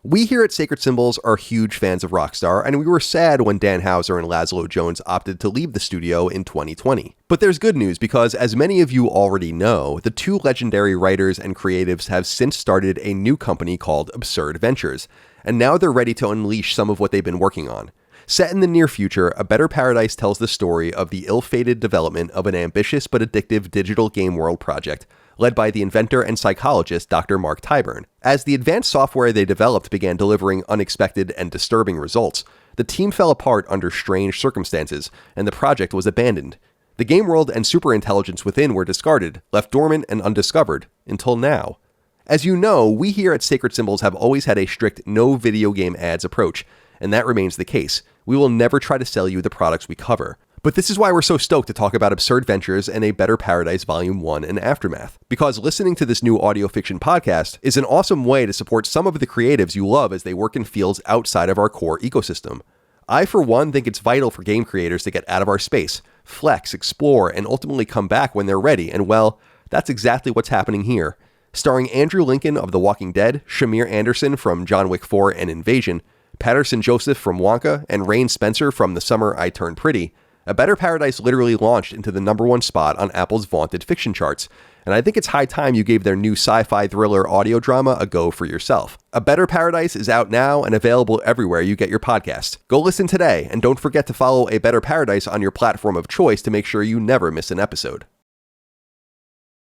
We here at Sacred Symbols are huge fans of Rockstar, and we were sad when Dan Houser and Laszlo Jones opted to leave the studio in 2020. But there's good news because, as many of you already know, the 2 legendary writers and creatives have since started a new company called Absurd Ventures, and now they're ready to unleash some of what they've been working on. Set in the near future, A Better Paradise tells the story of the ill-fated development of an ambitious but addictive digital game world project led by the inventor and psychologist Dr. Mark Tyburn. As the advanced software they developed began delivering unexpected and disturbing results, the team fell apart under strange circumstances, and the project was abandoned. The game world and superintelligence within were discarded, left dormant and undiscovered, until now. As you know, we here at Sacred Symbols have always had a strict no video game ads approach, and that remains the case. We will never try to sell you the products we cover. But this is why we're so stoked to talk about Absurd Ventures and A Better Paradise Volume 1 and Aftermath. Because listening to this new audio fiction podcast is an awesome way to support some of the creatives you love as they work in fields outside of our core ecosystem. I, for one, think it's vital for game creators to get out of our space, flex, explore, and ultimately come back when they're ready. And well, that's exactly what's happening here. Starring Andrew Lincoln of The Walking Dead, Shamir Anderson from John Wick 4 and Invasion, Patterson Joseph from Wonka, and Rain Spencer from The Summer I Turned Pretty, A Better Paradise literally launched into the #1 spot on Apple's vaunted fiction charts, and I think it's high time you gave their new sci-fi thriller audio drama a go for yourself. A Better Paradise is out now and available everywhere you get your podcast. Go listen today, and don't forget to follow A Better Paradise on your platform of choice to make sure you never miss an episode.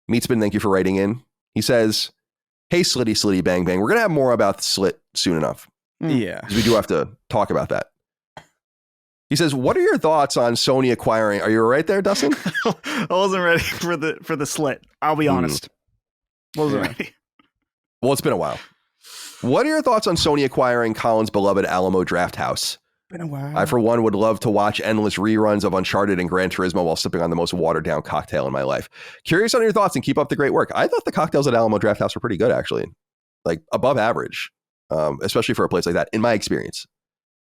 Meatspin, thank you for writing in. He says, hey, Slitty Bang Bang, we're going to have more about Slit soon enough. Yeah. We do have to talk about that. He says, what are your thoughts on Sony acquiring... Are you right there, Dustin? I wasn't ready for the Slit. I'll be honest. Wasn't ready. Well, it's been a while. What are your thoughts on Sony acquiring Colin's beloved Alamo Draft House? Been a while. I, for one, would love to watch endless reruns of Uncharted and Gran Turismo while sipping on the most watered-down cocktail in my life. Curious on your thoughts and keep up the great work. I thought the cocktails at Alamo Draft House were pretty good, actually. Like, above average. Especially for a place like that, in my experience.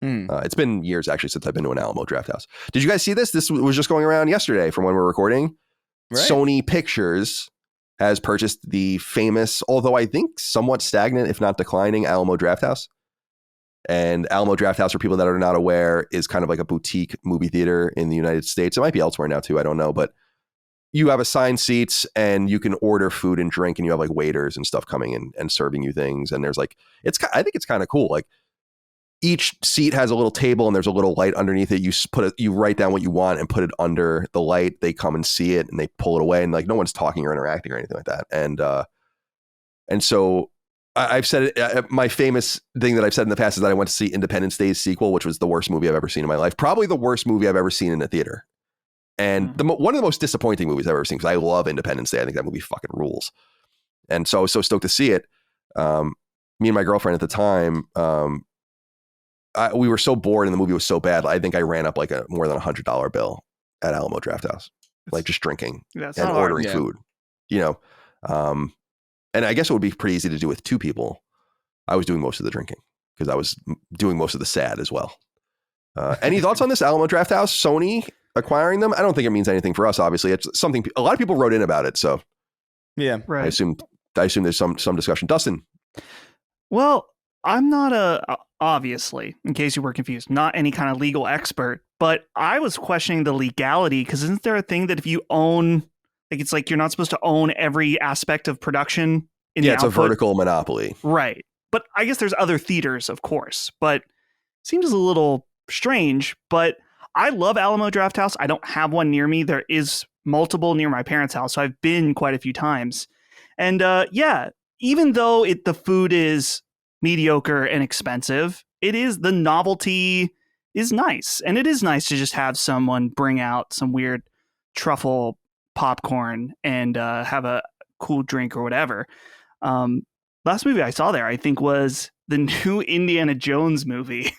It's been years, actually, since I've been to an Alamo Draft House. Did you guys see this? This was just going around yesterday from when we're recording. Right. Sony Pictures has purchased the famous, although I think somewhat stagnant, if not declining, Alamo Draft House. And Alamo Draft House, for people that are not aware, is kind of like a boutique movie theater in the United States. It might be elsewhere now, too. I don't know. But you have assigned seats and you can order food and drink, and you have like waiters and stuff coming in and serving you things. And there's like, I think it's kind of cool. Like each seat has a little table and there's a little light underneath it. You write down what you want and put it under the light. They come and see it and they pull it away, and like no one's talking or interacting or anything like that. And so I've said it, my famous thing that I've said in the past is that I went to see Independence Day's sequel, which was the worst movie I've ever seen in my life. Probably the worst movie I've ever seen in a theater. And one of the most disappointing movies I've ever seen, because I love Independence Day. I think that movie fucking rules. And so I was so stoked to see it. Me and my girlfriend at the time, we were so bored and the movie was so bad. I think I ran up like a more than $100 bill at Alamo Draft House, like just drinking and ordering food, you know. And I guess it would be pretty easy to do with 2 people. I was doing most of the drinking because I was doing most of the sad as well. Any thoughts on this Alamo Drafthouse? Sony acquiring them? I don't think it means anything for us. Obviously, it's something a lot of people wrote in about it. So yeah, right. I assume there's some discussion. Dustin. Well, I'm not obviously, in case you were confused, not any kind of legal expert, but I was questioning the legality because isn't there a thing that if you own, like it's like you're not supposed to own every aspect of production in the it's output? A vertical monopoly. Right. But I guess there's other theaters, of course, but seems a little strange, but I love Alamo Drafthouse. I don't have one near me. There is multiple near my parents' house, so I've been quite a few times. And even though the food is mediocre and expensive, the novelty is nice. And it is nice to just have someone bring out some weird truffle popcorn and have a cool drink or whatever. Last movie I saw there, I think, was the new Indiana Jones movie.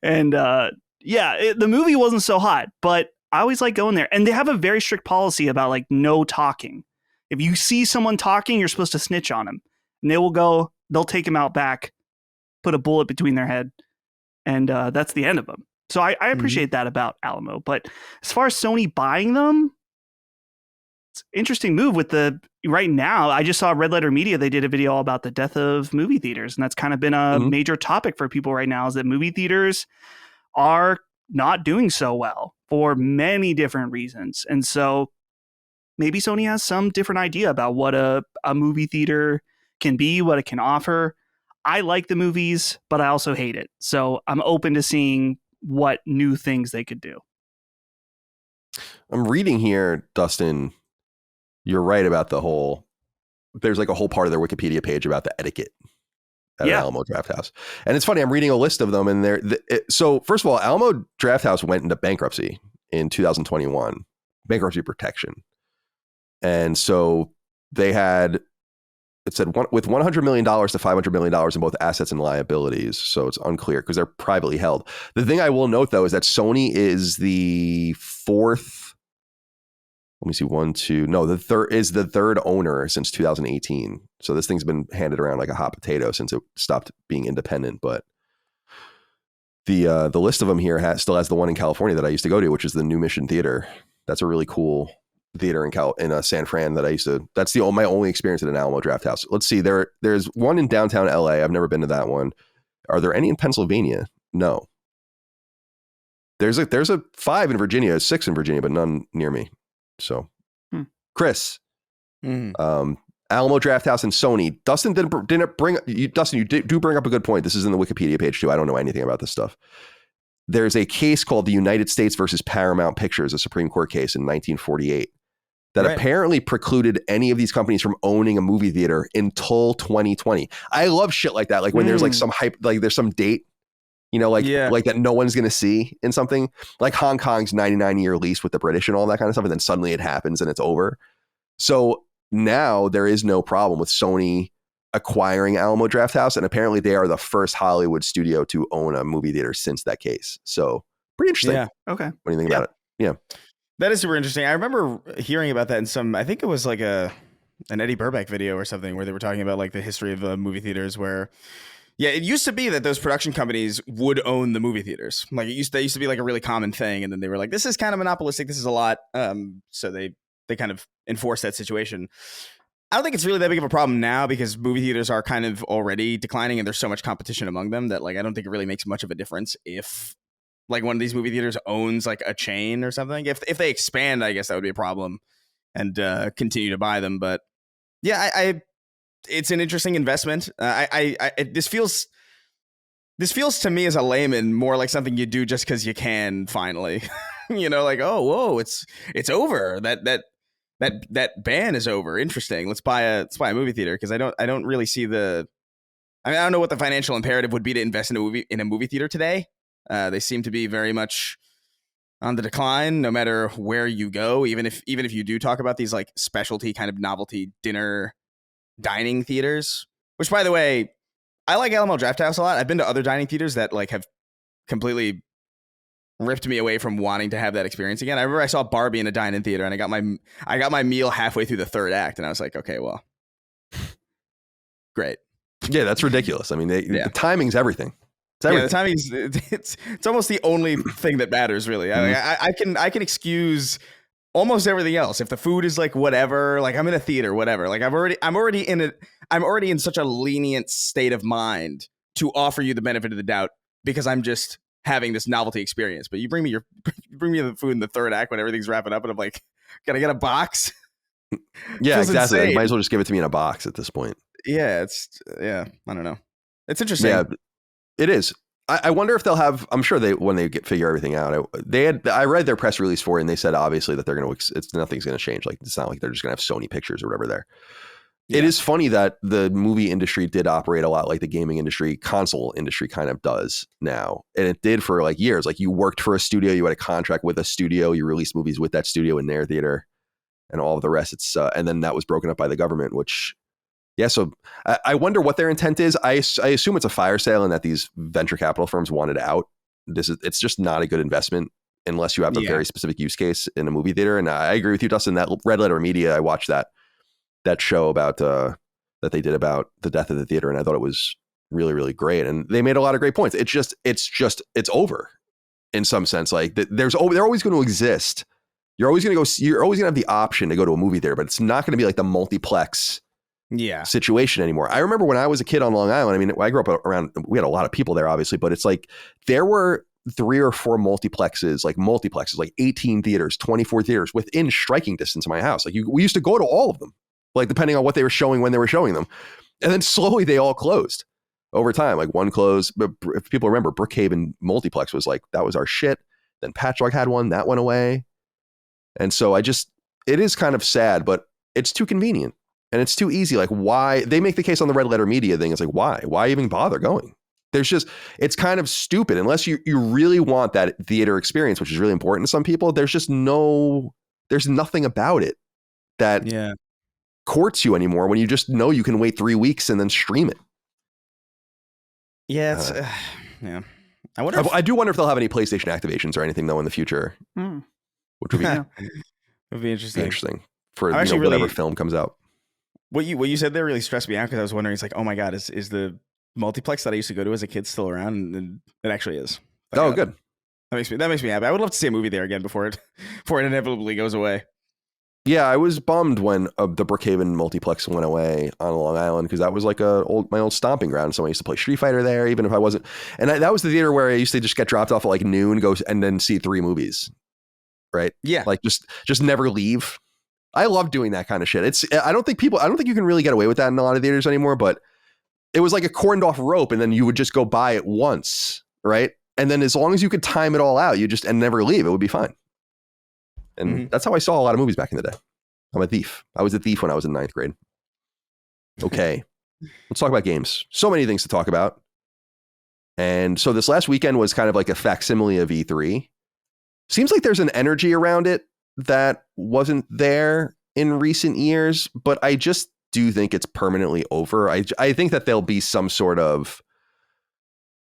And the movie wasn't so hot, but I always like going there. And they have a very strict policy about like no talking. If you see someone talking, you're supposed to snitch on them. And they'll take them out back, put a bullet between their head, and that's the end of them. So I appreciate that about Alamo. But as far as Sony buying them, it's an interesting move right now. I just saw Red Letter Media. They did a video all about the death of movie theaters. And that's kind of been a major topic for people right now, is that movie theaters are not doing so well for many different reasons. And so maybe Sony has some different idea about what a movie theater can be, what it can offer. I like the movies, but I also hate it. So I'm open to seeing what new things they could do. I'm reading here, Dustin. You're right about there's like a whole part of their Wikipedia page about the etiquette at Alamo Drafthouse. And it's funny, I'm reading a list of them, and so first of all, Alamo Drafthouse went into bankruptcy in 2021, bankruptcy protection. And so they had, it said with $100 million to $500 million in both assets and liabilities. So it's unclear because they're privately held. The thing I will note, though, is that Sony is the fourth. Let me see, the third owner since 2018. So this thing's been handed around like a hot potato since it stopped being independent. But the list of them here still has the one in California that I used to go to, which is the New Mission Theater. That's a really cool theater in San Fran that I used to. That's my only experience at an Alamo Drafthouse. Let's see, there's one in downtown LA. I've never been to that one. Are there any in Pennsylvania? No. There's a 5 in Virginia, 6 in Virginia, but none near me. So, Chris, Alamo Drafthouse and Sony. Dustin didn't bring you. Dustin, you do bring up a good point. This is in the Wikipedia page too. I don't know anything about this stuff. There's a case called the United States versus Paramount Pictures, a Supreme Court case in 1948 that apparently precluded any of these companies from owning a movie theater until 2020. I love shit like that. Like when there's like some hype, like there's some date, like that no one's going to see in something, like Hong Kong's 99-year lease with the British and all that kind of stuff. And then suddenly it happens and it's over. So now there is no problem with Sony acquiring Alamo Drafthouse. And apparently they are the first Hollywood studio to own a movie theater since that case. So pretty interesting. Yeah. Okay. What do you think about it? Yeah. That is super interesting. I remember hearing about that in I think it was like an Eddie Burback video or something where they were talking about like the history of movie theaters where, it used to be that those production companies would own the movie theaters. Like they used to be like a really common thing. And then they were like, this is kind of monopolistic. This is a lot. So they kind of enforced that situation. I don't think it's really that big of a problem now because movie theaters are kind of already declining and there's so much competition among them that like I don't think it really makes much of a difference if like one of these movie theaters owns like a chain or something. If they expand, I guess that would be a problem and continue to buy them. But yeah, it's an interesting investment. This feels to me as a layman more like something you do just because you can finally, like, oh, whoa, it's over. That ban is over. Interesting. Let's buy a movie theater because I don't really see I don't know what the financial imperative would be to invest in a movie theater today. They seem to be very much on the decline no matter where you go. Even if you do talk about these like specialty kind of novelty dining theaters, which by the way, I like Alamo Drafthouse a lot. I've been to other dining theaters that like have completely ripped me away from wanting to have that experience again. I remember I saw Barbie in a dine-in theater and I got my meal halfway through the third act and I was like, okay, well, great. Yeah, that's ridiculous. I mean, the timing's everything. Yeah, the timing's it's almost the only thing that matters, really. I can excuse almost everything else if the food is like whatever. Like I'm in a theater, whatever. Like I'm already in such a lenient state of mind to offer you the benefit of the doubt because I'm just having this novelty experience. But you bring me the food in the third act when everything's wrapping up, and I'm like, can I get a box? Yeah, exactly. Insane. You might as well just give it to me in a box at this point. Yeah, I don't know. It's interesting. Yeah, it is. I wonder if they'll have. I'm sure when they figure everything out. I read their press release for it, and they said obviously that they're going to. Nothing's going to change. Like it's not like they're just going to have Sony pictures or whatever there. Yeah. It is funny that the movie industry did operate a lot like the gaming industry, console industry kind of does now, and it did for like years. Like you worked for a studio, you had a contract with a studio, you released movies with that studio in their theater, and all of the rest. And then that was broken up by the government, which. Yeah, so I wonder what their intent is. I assume it's a fire sale and that these venture capital firms wanted out. It's just not a good investment unless you have a very specific use case in a movie theater. And I agree with you, Dustin. That Red Letter Media, I watched that show about that they did about the death of the theater, and I thought it was really, really great. And they made a lot of great points. It's over in some sense. Like they're always going to exist. You're always going to have the option to go to a movie theater, but it's not going to be like the multiplex. Situation anymore. I remember when I was a kid on Long Island. I mean, I grew up around. We had a lot of people there, obviously, but it's like there were 3 or 4 multiplexes, like 18 theaters, 24 theaters within striking distance of my house. Like we used to go to all of them, like depending on what they were showing when they were showing them, and then slowly they all closed over time. Like one closed, but if people remember, Brookhaven Multiplex was like that was our shit. Then Patchogue had one that went away, and so it is kind of sad, but it's too convenient. And it's too easy. Like why they make the case on the Red Letter Media thing. It's like, why even bother going? It's kind of stupid unless you really want that theater experience, which is really important to some people. There's nothing about it that courts you anymore when you just know you can wait 3 weeks and then stream it. Yeah. I do wonder if they'll have any PlayStation activations or anything though in the future, which would be, would be interesting for whatever film comes out. What you said there really stressed me out because I was wondering, it's like, oh my God, is the multiplex that I used to go to as a kid still around? And it actually is. Good. That makes me happy. I would love to see a movie there again before it inevitably goes away. Yeah, I was bummed when the Brookhaven multiplex went away on Long Island because that was like my old stomping ground. So I used to play Street Fighter there, even if I wasn't. And that was the theater where I used to just get dropped off at like noon, go and then see 3 movies. Right? Yeah. Like just never leave. I love doing that kind of shit. I don't think you can really get away with that in a lot of theaters anymore, but it was like a cordoned off rope and then you would just go by it once, right? And then as long as you could time it all out, and never leave, it would be fine. And that's how I saw a lot of movies back in the day. I'm a thief. I was a thief when I was in 9th grade. Okay. Let's talk about games. So many things to talk about. And so this last weekend was kind of like a facsimile of E3. Seems like there's an energy around it that wasn't there in recent years, but I just do think it's permanently over. I think that there'll be some sort of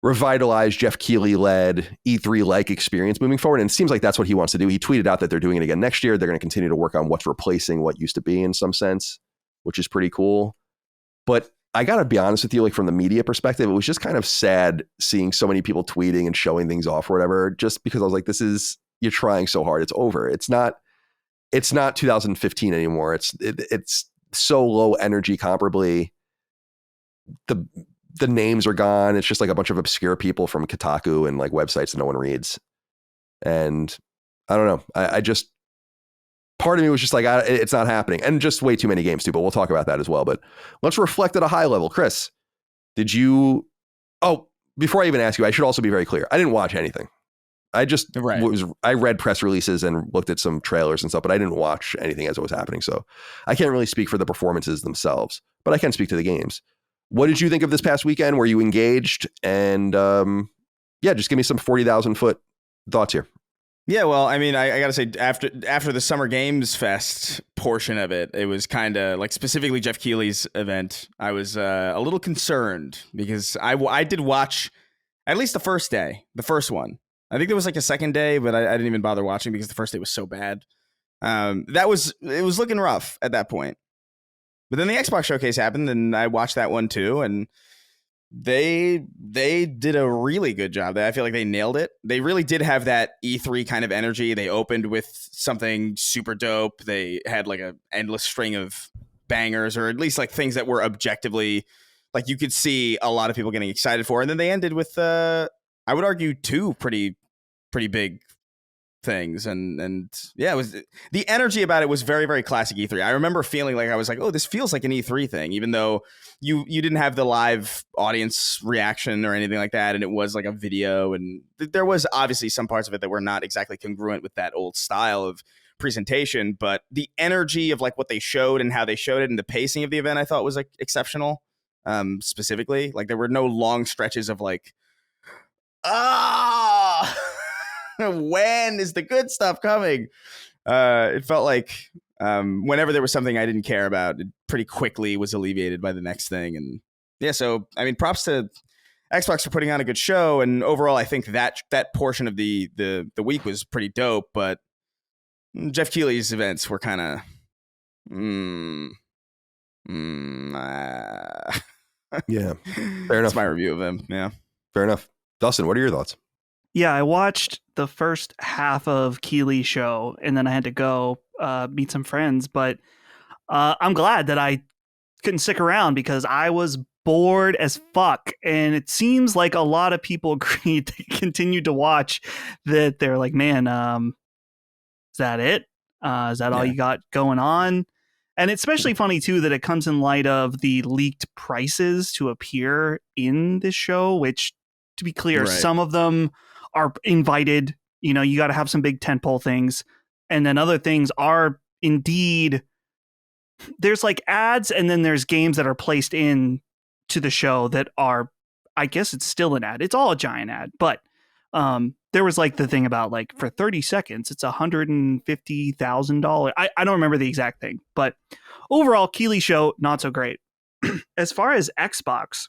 revitalized Jeff Keighley-led E3-like experience moving forward, and it seems like that's what he wants to do. He tweeted out that they're doing it again next year. They're going to continue to work on what's replacing what used to be in some sense, which is pretty cool. But I got to be honest with you, like from the media perspective, it was just kind of sad seeing so many people tweeting and showing things off or whatever, just because I was like, you're trying so hard. It's over. It's not 2015 anymore. It's so low energy comparably. The names are gone. It's just like a bunch of obscure people from Kotaku and like websites that no one reads. And I don't know. I just, part of me was just like, it's not happening. And just way too many games too, but we'll talk about that as well. But let's reflect at a high level. Chris, before I even ask you, I should also be very clear. I didn't watch anything. I read press releases and looked at some trailers and stuff, but I didn't watch anything as it was happening. So I can't really speak for the performances themselves, but I can speak to the games. What did you think of this past weekend? Were you engaged? And just give me some 40,000 foot thoughts here. Yeah, well, I mean, I got to say, after the Summer Games Fest portion of it, it was kind of like specifically Jeff Keighley's event. I was a little concerned because I did watch at least the first day, the first one. I think there was like a second day, but I didn't even bother watching because the first day was so bad. It was looking rough at that point. But then the Xbox showcase happened, and I watched that one too, and they did a really good job. I feel like they nailed it. They really did have that E3 kind of energy. They opened with something super dope. They had like an endless string of bangers, or at least like things that were objectively like you could see a lot of people getting excited for. And then they ended with I would argue two pretty big things, and yeah, it was, the energy about it was very, very classic E3. I remember feeling like I was like, oh, this feels like an E3 thing, even though you didn't have the live audience reaction or anything like that, and it was like a video, and there was obviously some parts of it that were not exactly congruent with that old style of presentation, but the energy of like what they showed and how they showed it and the pacing of the event I thought was like exceptional. Specifically, like there were no long stretches of like when is the good stuff coming? It felt like whenever there was something I didn't care about, it pretty quickly was alleviated by the next thing. And yeah, so I mean, props to Xbox for putting on a good show. And overall, I think that portion of the week was pretty dope. But Jeff Keighley's events were kind of Yeah, fair enough. That's my review of them. Yeah, fair enough. Dustin, what are your thoughts? Yeah, I watched the first half of Keighley's show, and then I had to go meet some friends. But I'm glad that I couldn't stick around because I was bored as fuck. And it seems like a lot of people agreed to continue to watch that. They're like, man, is that it? Is that all you got going on? And it's especially funny, too, that it comes in light of the leaked prices to appear in this show, which, to be clear, some of them are invited. You know, you got to have some big tentpole things. And then other things are indeed, there's like ads, and then there's games that are placed in to the show that are, I guess it's still an ad. It's all a giant ad. But there was like the thing about like for 30 seconds, it's $150,000. I don't remember the exact thing, but overall, Keighley show, not so great. As far as Xbox,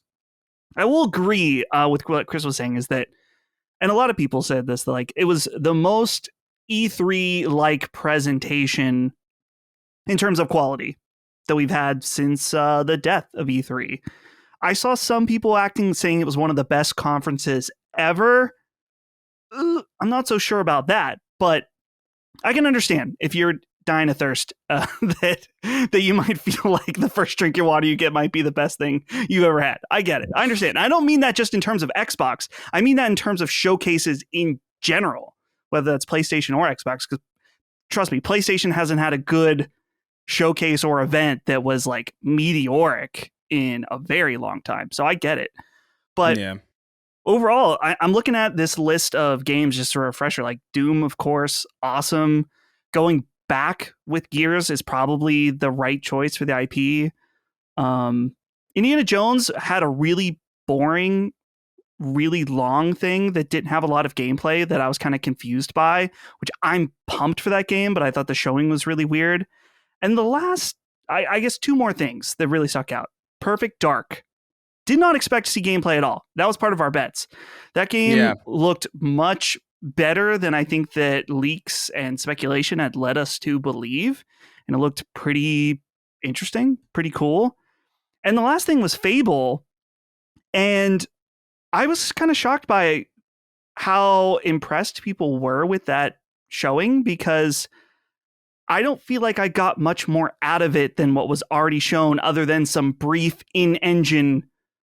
I will agree with what Chris was saying is that, and a lot of people said this, like it was the most E3-like presentation in terms of quality that we've had since the death of E3. I saw some people saying it was one of the best conferences ever. I'm not so sure about that, but I can understand if you're dying of thirst that you might feel like the first drink of water you get might be the best thing you ever had. I get it. I understand. I don't mean that just in terms of Xbox. I mean that in terms of showcases in general, whether that's PlayStation or Xbox, because trust me, PlayStation hasn't had a good showcase or event that was like meteoric in a very long time. So I get it. But yeah. Overall, I'm looking at this list of games just a refresher, like Doom, of course, awesome. Going back with Gears is probably the right choice for the IP. Indiana Jones had a really boring, really long thing that didn't have a lot of gameplay that I was kind of confused by, which I'm pumped for that game, but I thought the showing was really weird. And the last, I guess, two more things that really stuck out. Perfect Dark. Did not expect to see gameplay at all. That was part of our bets. That game looked much better than I think that leaks and speculation had led us to believe. And it looked pretty interesting, pretty cool. And the last thing was Fable. And I was kind of shocked by how impressed people were with that showing, because I don't feel like I got much more out of it than what was already shown, other than some brief in-engine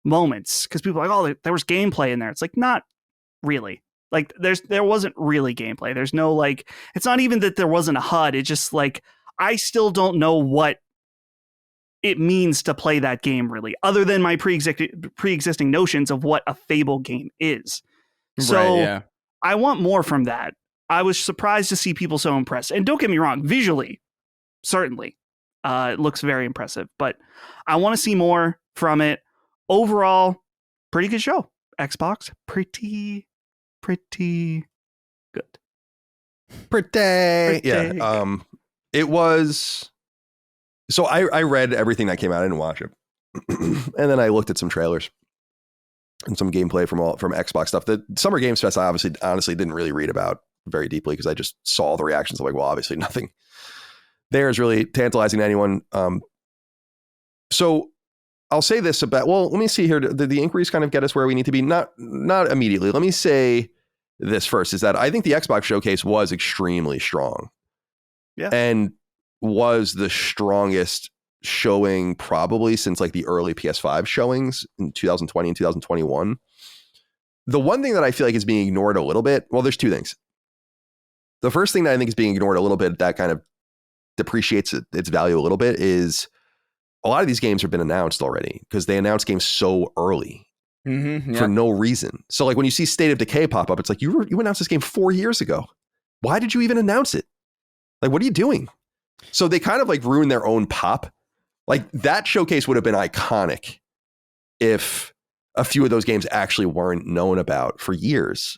moments, because people are like, oh, there was gameplay in there. It's like, not really. Like there wasn't really gameplay. There's no like, it's not even that there wasn't a HUD. It's just like, I still don't know what it means to play that game really, other than my pre-existing notions of what a Fable game is. So I want more from that. I was surprised to see people so impressed. And don't get me wrong, visually, certainly, it looks very impressive, but I want to see more from it. Overall, pretty good show. Xbox, pretty good. Pretty. Yeah. It was. So I read everything that came out. I didn't watch it, and then I looked at some trailers and some gameplay from Xbox stuff. The Summer Games Fest, I honestly didn't really read about very deeply, because I just saw the reactions. I'm like, well, obviously nothing there is really tantalizing to anyone. So I'll say this about, well, let me see here. Did the inquiries kind of get us where we need to be? Not immediately. Let me say this first, is that I think the Xbox showcase was extremely strong. Yeah. And was the strongest showing probably since like the early PS5 showings in 2020 and 2021. The one thing that I feel like is being ignored a little bit, well, there's two things. The first thing that I think is being ignored a little bit that kind of depreciates its value a little bit is a lot of these games have been announced already because they announced games so early for no reason. So like when you see State of Decay pop up, it's like you announced this game 4 years ago. Why did you even announce it? Like, what are you doing? So they kind of like ruined their own pop. Like that showcase would have been iconic if a few of those games actually weren't known about for years.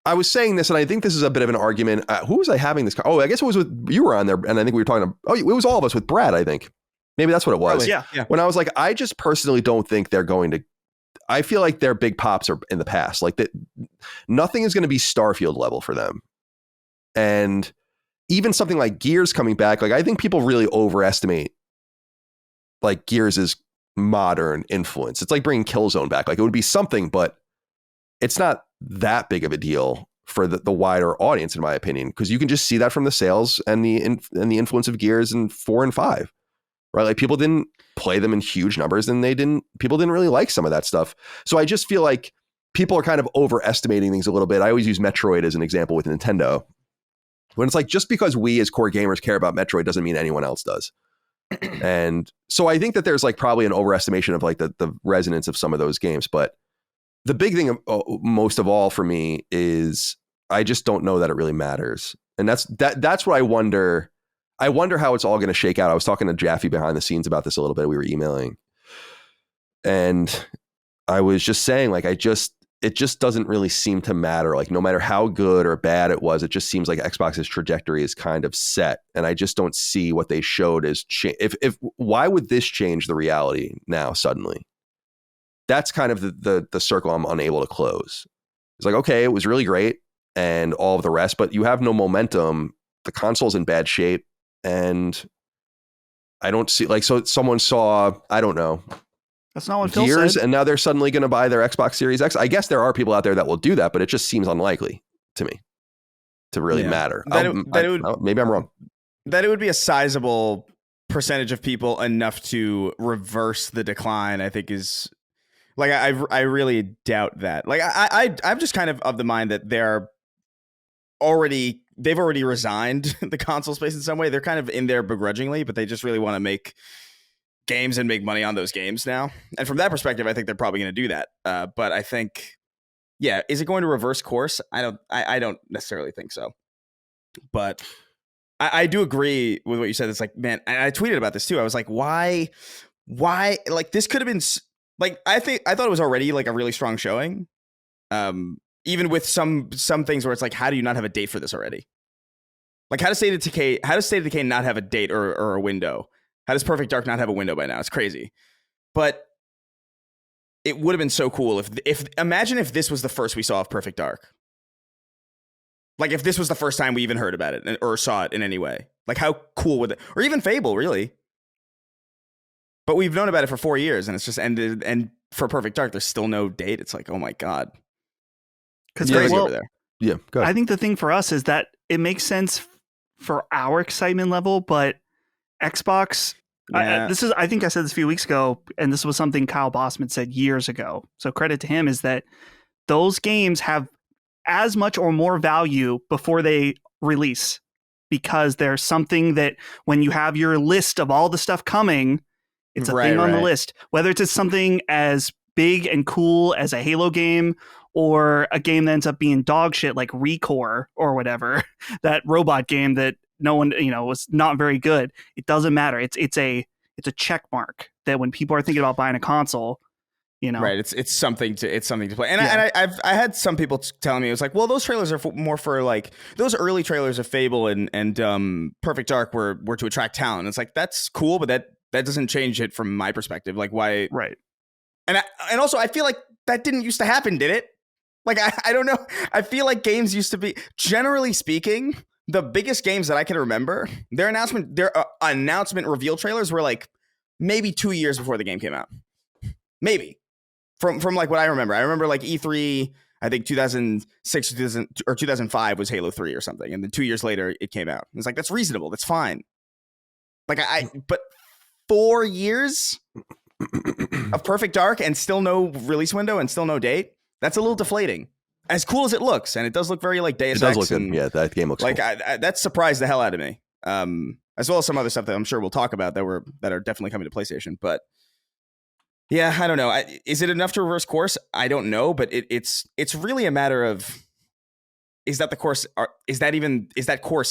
I was saying this, and I think this is a bit of an argument. Who was I having this? I guess it was with, you were on there, and I think we were talking, it was all of us with Brad, I think. Maybe that's what it was. Yeah. When I was like, I just personally don't think they're going to, I feel like their big pops are in the past. Like that, nothing is going to be Starfield level for them. And even something like Gears coming back, like I think people really overestimate like Gears' modern influence. It's like bringing Killzone back. Like it would be something, but it's not that big of a deal for the wider audience, in my opinion, because you can just see that from the sales and the influence of Gears in 4 and 5, right? Like people didn't play them in huge numbers, and people didn't really like some of that stuff. So I just feel like people are kind of overestimating things a little bit. I always use Metroid as an example with Nintendo. When it's like, just because we as core gamers care about Metroid doesn't mean anyone else does. And so I think that there's like probably an overestimation of like the resonance of some of those games. But the big thing most of all for me is I just don't know that it really matters. And that's what I wonder. I wonder how it's all going to shake out. I was talking to Jaffe behind the scenes about this a little bit. We were emailing. And I was just saying, like, it just doesn't really seem to matter. Like no matter how good or bad it was, it just seems like Xbox's trajectory is kind of set. And I just don't see what they showed as why would this change the reality now suddenly? That's kind of the circle I'm unable to close. It's like, okay, it was really great and all of the rest, but you have no momentum. The console's in bad shape, and I don't see, like, so someone saw, I don't know, that's not what Phil Gears, said. and now they're suddenly going to buy their Xbox Series X. I guess there are people out there that will do that, but it just seems unlikely to me to really matter. Maybe I'm wrong. That it would be a sizable percentage of people enough to reverse the decline, I think is like, I really doubt that. Like I'm just kind of the mind that they've already resigned the console space in some way. They're kind of in there begrudgingly, but they just really want to make games and make money on those games now. And from that perspective, I think they're probably going to do that. But I think, is it going to reverse course? I don't necessarily think so. But I do agree with what you said. It's like, man, and I tweeted about this too. I was like, why, like this could have been like, I thought it was already like a really strong showing. Even with some things where it's like, how do you not have a date for this already? Like how does State of Decay not have a date or a window? How does Perfect Dark not have a window by now? It's crazy. But it would have been so cool if imagine if this was the first we saw of Perfect Dark. Like if this was the first time we even heard about it or saw it in any way. Like how cool would it, or even Fable, really. But we've known about it for 4 years, and it's just ended. And for Perfect Dark, there's still no date. It's like, oh my God. Because over there. Yeah, go ahead. I think the thing for us is that it makes sense for our excitement level, but Xbox, I think I said this a few weeks ago, and this was something Kyle Bossman said years ago. So credit to him, is that those games have as much or more value before they release, because there's something that when you have your list of all the stuff coming, it's a thing on the list, whether it's something as big and cool as a Halo game or a game that ends up being dog shit like Recore or whatever, that robot game that no one, was not very good. It doesn't matter. It's a check mark that when people are thinking about buying a console, right. It's something to play. And I had some people telling me, it was like, well, those trailers are more for like those early trailers of Fable and Perfect Dark were to attract talent. It's like, that's cool, but that doesn't change it from my perspective. Like why? Right. And also I feel like that didn't used to happen, did it? Like, I don't know. I feel like games used to be, generally speaking, the biggest games that I can remember, their announcement reveal trailers were like maybe 2 years before the game came out. Maybe from like what I remember. I remember like E3, I think 2006 or 2005 was Halo 3 or something. And then 2 years later it came out. It's like, that's reasonable. That's fine. Like but 4 years of Perfect Dark and still no release window and still no date. That's a little deflating. As cool as it looks, and it does look very like Deus Ex. It does look good. Yeah, that game looks like cool. That surprised the hell out of me. As well as some other stuff that I'm sure we'll talk about that are definitely coming to PlayStation. But yeah, I don't know. Is it enough to reverse course? I don't know, but it's really a matter of, is that course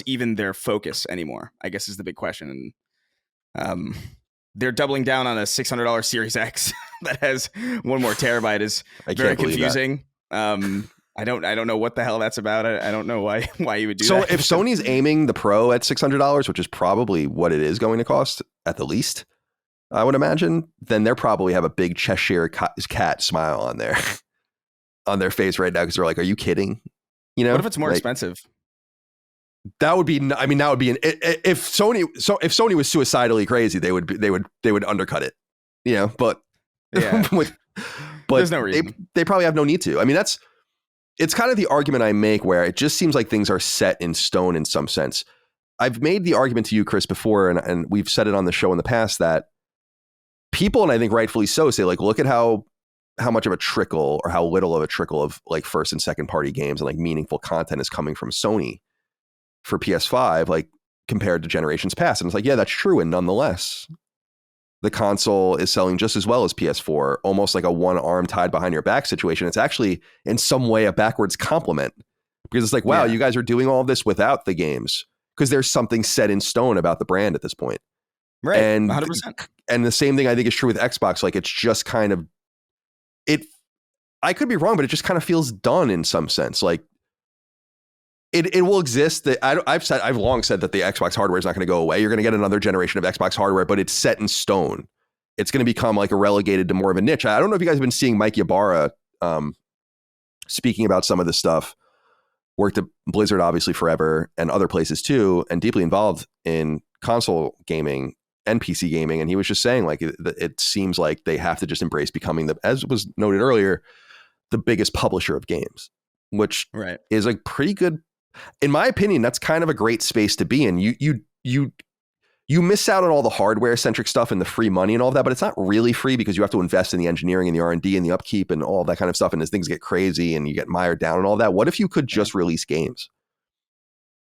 even their focus anymore? I guess is the big question. And they're doubling down on a $600 Series X that has 1 more terabyte is very confusing. I don't know what the hell that's about. I don't know why you would do that. So if Sony's aiming the Pro at $600, which is probably what it is going to cost at the least, I would imagine, then they'll probably have a big Cheshire cat smile on their face right now because they're like, "Are you kidding?" You know, what if it's more expensive? That would be. I mean, that would be if Sony was suicidally crazy, they would undercut it. You know, but yeah, but there's no reason. They probably have no need to. I mean, it's kind of the argument I make where it just seems like things are set in stone in some sense. I've made the argument to you, Chris, before, and we've said it on the show in the past that people, and I think rightfully so, say like, look at how much of a trickle or how little of a trickle of like first and second party games and like meaningful content is coming from Sony for PS5, like compared to generations past. And it's like, yeah, that's true. And nonetheless, the console is selling just as well as PS4, almost like a one arm tied behind your back situation. It's actually in some way a backwards compliment because it's like, wow, you guys are doing all of this without the games because there's something set in stone about the brand at this point. Right. And 100%. And the same thing I think is true with Xbox. Like it's just kind of I could be wrong, but it just kind of feels done in some sense. Like it will exist. That I've long said that the Xbox hardware is not going to go away. You're going to get another generation of Xbox hardware, but it's set in stone. It's going to become like relegated to more of a niche. I don't know if you guys have been seeing Mike Ybarra speaking about some of this stuff. Worked at Blizzard obviously forever and other places too, and deeply involved in console gaming and PC gaming. And he was just saying like it seems like they have to just embrace becoming as was noted earlier, the biggest publisher of games, which is like pretty good. In my opinion, that's kind of a great space to be in. You miss out on all the hardware centric stuff and the free money and all of that, but it's not really free because you have to invest in the engineering and the R&D and the upkeep and all that kind of stuff. And as things get crazy and you get mired down and all that, what if you could just release games?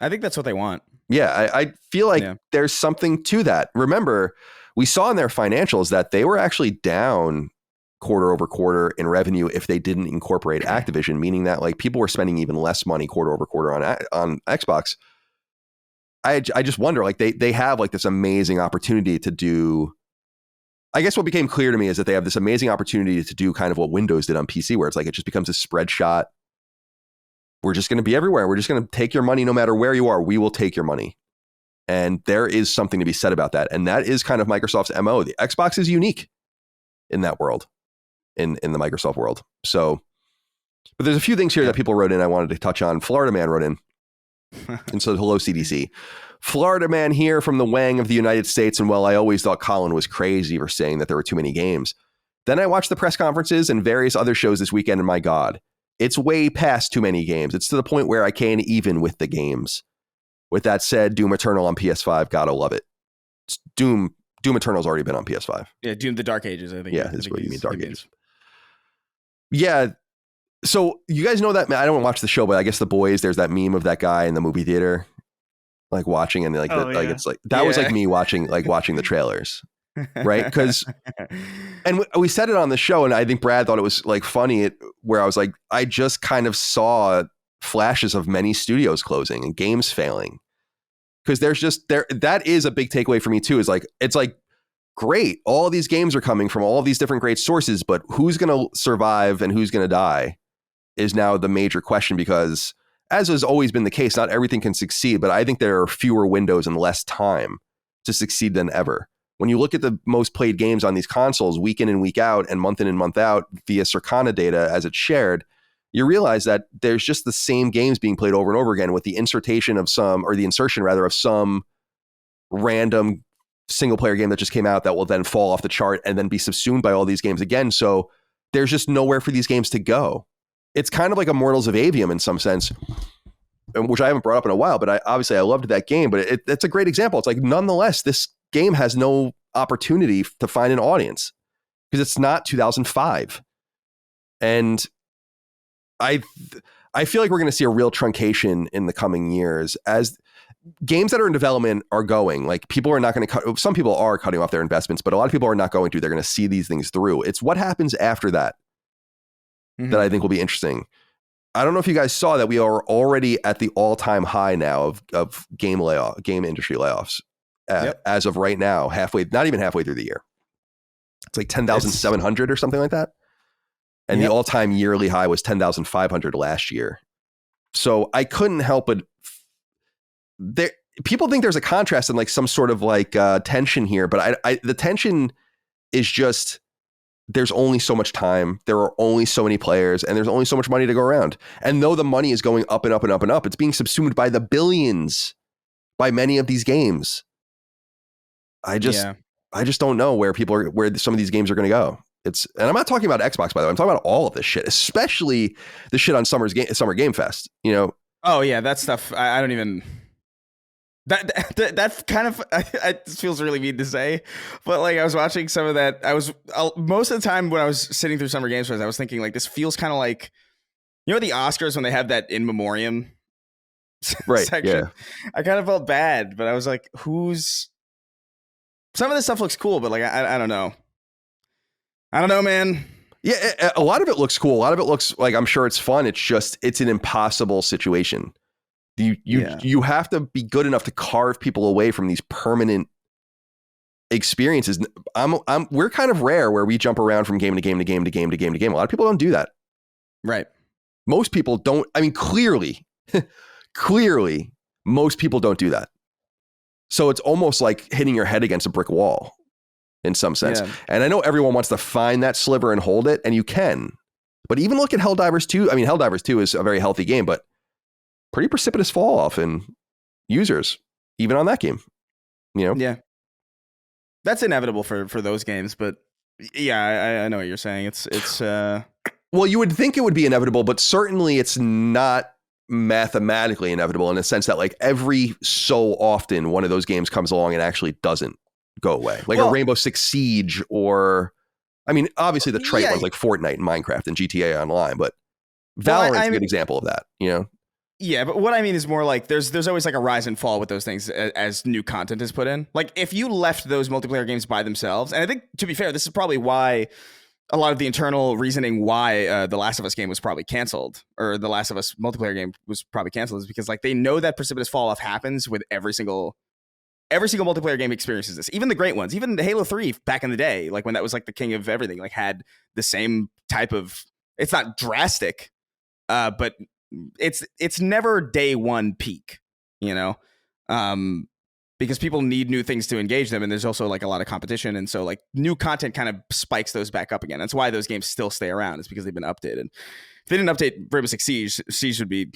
I think that's what they want. Yeah, I feel like there's something to that. Remember, we saw in their financials that they were actually down quarter over quarter in revenue if they didn't incorporate Activision, meaning that like people were spending even less money quarter over quarter on Xbox. I just wonder, like they have like this amazing opportunity to do. I guess what became clear to me is that they have this amazing opportunity to do kind of what Windows did on PC, where it's like it just becomes a spread shot. We're just going to be everywhere. We're just going to take your money no matter where you are. We will take your money. And there is something to be said about that. And that is kind of Microsoft's MO. The Xbox is unique in that world, in the Microsoft world. So, but there's a few things here that people wrote in I wanted to touch on. Florida Man wrote in and said, hello, CDC. Florida Man here from the Wang of the United States. And while I always thought Colin was crazy for saying that there were too many games, then I watched the press conferences and various other shows this weekend. And my God, it's way past too many games. It's to the point where I can't even with the games. With that said, Doom Eternal on PS5, gotta love it. Doom Eternal's already been on PS5. Yeah, Doom the Dark Ages, I think. Yeah, is what you mean, Dark Ages. Yeah. So you guys know that, I don't watch the show, but I guess The Boys, there's that meme of that guy in the movie theater, like watching and like, like it's like, that was like me watching the trailers. Right. Because, and we said it on the show, and I think Brad thought it was like funny where I was like, I just kind of saw flashes of many studios closing and games failing. Because that is a big takeaway for me too, is like, it's like, great, all these games are coming from all these different great sources, but who's going to survive and who's going to die is now the major question, because as has always been the case, not everything can succeed, but I think there are fewer windows and less time to succeed than ever. When you look at the most played games on these consoles week in and week out and month in and month out via Circana data as it's shared, you realize that there's just the same games being played over and over again with the insertion of some random single player game that just came out that will then fall off the chart and then be subsumed by all these games again. So there's just nowhere for these games to go. It's kind of like Immortals of Avium in some sense, which I haven't brought up in a while, but I loved that game, but it's a great example. It's like, nonetheless, this game has no opportunity to find an audience because it's not 2005. And I feel like we're going to see a real truncation in the coming years as games that are in development are going. Like, people are not going to cut. Some people are cutting off their investments, but a lot of people are not going to. They're going to see these things through. It's what happens after that that I think will be interesting. I don't know if you guys saw that we are already at the all-time high now of game industry layoffs as of right now, not even halfway through the year. It's like 10,700 or something like that. And the all-time yearly high was 10,500 last year. So I couldn't help but people think there's a contrast and like some sort of like tension here, but the tension is just, there's only so much time, there are only so many players, and there's only so much money to go around. And though the money is going up and up and up and up, it's being subsumed by the billions by many of these games. I just don't know where some of these games are going to go. And I'm not talking about Xbox, by the way. I'm talking about all of this shit, especially the shit on Summer Game Fest. You know? Oh yeah, that stuff. I don't even. That kind of it feels really mean to say, but like I was watching some of that. Most of the time when I was sitting through Summer Games Fest, I was thinking like, this feels kind of like, you know, the Oscars when they have that in memoriam section. Yeah. I kind of felt bad, but I was like, some of this stuff looks cool, but like I don't know. I don't know, man. Yeah, a lot of it looks cool. A lot of it looks like, I'm sure it's fun. It's just, it's an impossible situation. You have to be good enough to carve people away from these permanent experiences. We're kind of rare where we jump around from game to game to game to game to game to game. A lot of people don't do that. Right. Most people don't. I mean, clearly, most people don't do that. So it's almost like hitting your head against a brick wall in some sense. Yeah. And I know everyone wants to find that sliver and hold it, and you can. But even look at Helldivers 2. I mean, Helldivers 2 is a very healthy game, but pretty precipitous fall off in users, even on that game, you know? Yeah. That's inevitable for those games, but yeah, I know what you're saying. It's well, you would think it would be inevitable, but certainly it's not mathematically inevitable in the sense that like every so often one of those games comes along and actually doesn't go away. Like a Rainbow Six Siege, or, I mean, obviously the trite ones like Fortnite and Minecraft and GTA Online, but Valorant's a good example of that, you know? Yeah, but what I mean is more like there's always like a rise and fall with those things as new content is put in. Like if you left those multiplayer games by themselves, and I think, to be fair, this is probably why a lot of the internal reasoning why the Last of Us game was probably canceled, or the Last of Us multiplayer game was probably canceled, is because like they know that precipitous fall off happens with every single multiplayer game experiences this. Even the great ones, even the Halo 3 back in the day, like when that was like the king of everything, like had the same type of, it's not drastic, but it's never day one peak, you know, because people need new things to engage them, and there's also like a lot of competition, and so like new content kind of spikes those back up again. That's why those games still stay around. It's because they've been updated. If they didn't update Rainbow Six Siege would be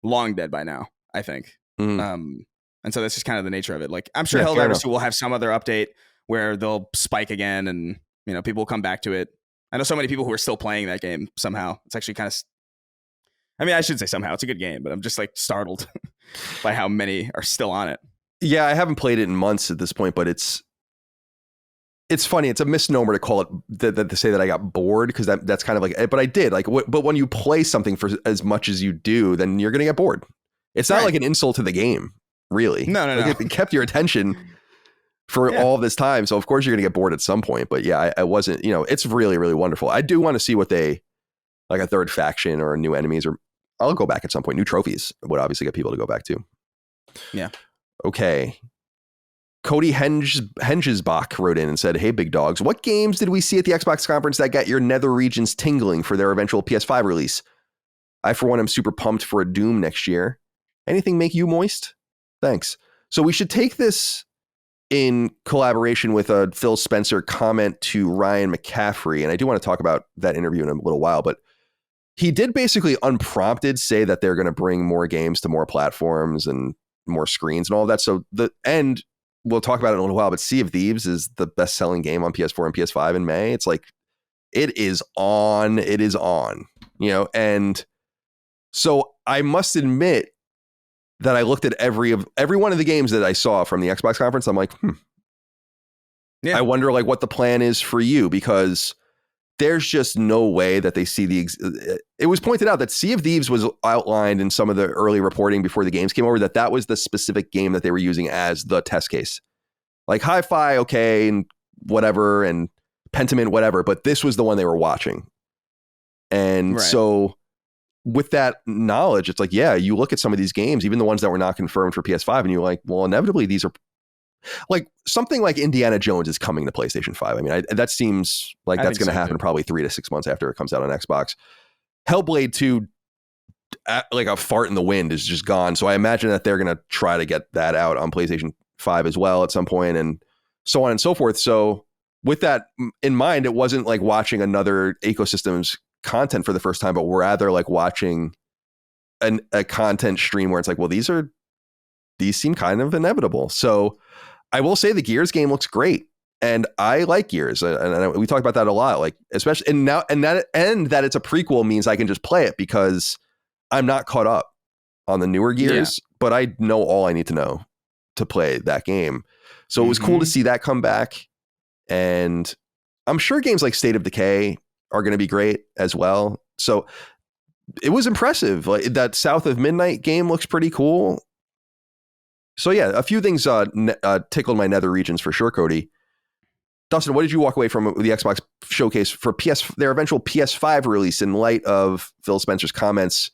long dead by now, I think. And so that's just kind of the nature of it. Like I'm sure Helldivers 2 will have some other update where they'll spike again, and you know people will come back to it. I know so many people who are still playing that game somehow. It's actually kind of, I mean, I should say somehow, it's a good game, but I'm just like startled by how many are still on it. Yeah, I haven't played it in months at this point, but it's funny. It's a misnomer to call it to say that I got bored, because that's kind of like, but I did like. But when you play something for as much as you do, then you're gonna get bored. It's not like an insult to the game, really. No. It kept your attention for all this time, so of course you're gonna get bored at some point. But yeah, I wasn't. You know, it's really, really wonderful. I do want to see what they, like a third faction or new enemies, or I'll go back at some point. New trophies would obviously get people to go back to. Yeah. Okay. Cody Hengesbach wrote in and said, "Hey, big dogs, what games did we see at the Xbox conference that got your nether regions tingling for their eventual PS5 release? I, for one, am super pumped for a Doom next year. Anything make you moist? Thanks." So we should take this in collaboration with a Phil Spencer comment to Ryan McCaffrey. And I do want to talk about that interview in a little while, but he did basically unprompted say that they're going to bring more games to more platforms and more screens and all of that. So we'll talk about it in a little while, but Sea of Thieves is the best selling game on PS4 and PS5 in May. It's like, it is on, and so I must admit that I looked at every one of the games that I saw from the Xbox conference. I'm like, I wonder like what the plan is for you, because there's just no way that they see it was pointed out that Sea of Thieves was outlined in some of the early reporting before the games came over, that was the specific game that they were using as the test case. Like Hi-Fi, okay, and whatever, and Pentiment, whatever, but this was the one they were watching. And so with that knowledge, it's like, yeah, you look at some of these games, even the ones that were not confirmed for PS5, and you're like, well, inevitably these are like something like Indiana Jones is coming to PlayStation 5. I mean, that seems like that's going to happen probably 3 to 6 months after it comes out on Xbox. Hellblade 2, like a fart in the wind, is just gone. So I imagine that they're going to try to get that out on PlayStation 5 as well at some point, and so on and so forth. So with that in mind, it wasn't like watching another ecosystem's content for the first time, but rather like watching a content stream where it's like, well, these seem kind of inevitable. So I will say the Gears game looks great, and I like Gears, and we talked about that a lot. Like, especially that it's a prequel means I can just play it because I'm not caught up on the newer Gears, but I know all I need to know to play that game. So it was cool to see that come back, and I'm sure games like State of Decay are going to be great as well. So it was impressive. Like, that South of Midnight game looks pretty cool. So yeah, a few things tickled my nether regions for sure, Cody. Dustin, what did you walk away from the Xbox showcase for their eventual PS5 release in light of Phil Spencer's comments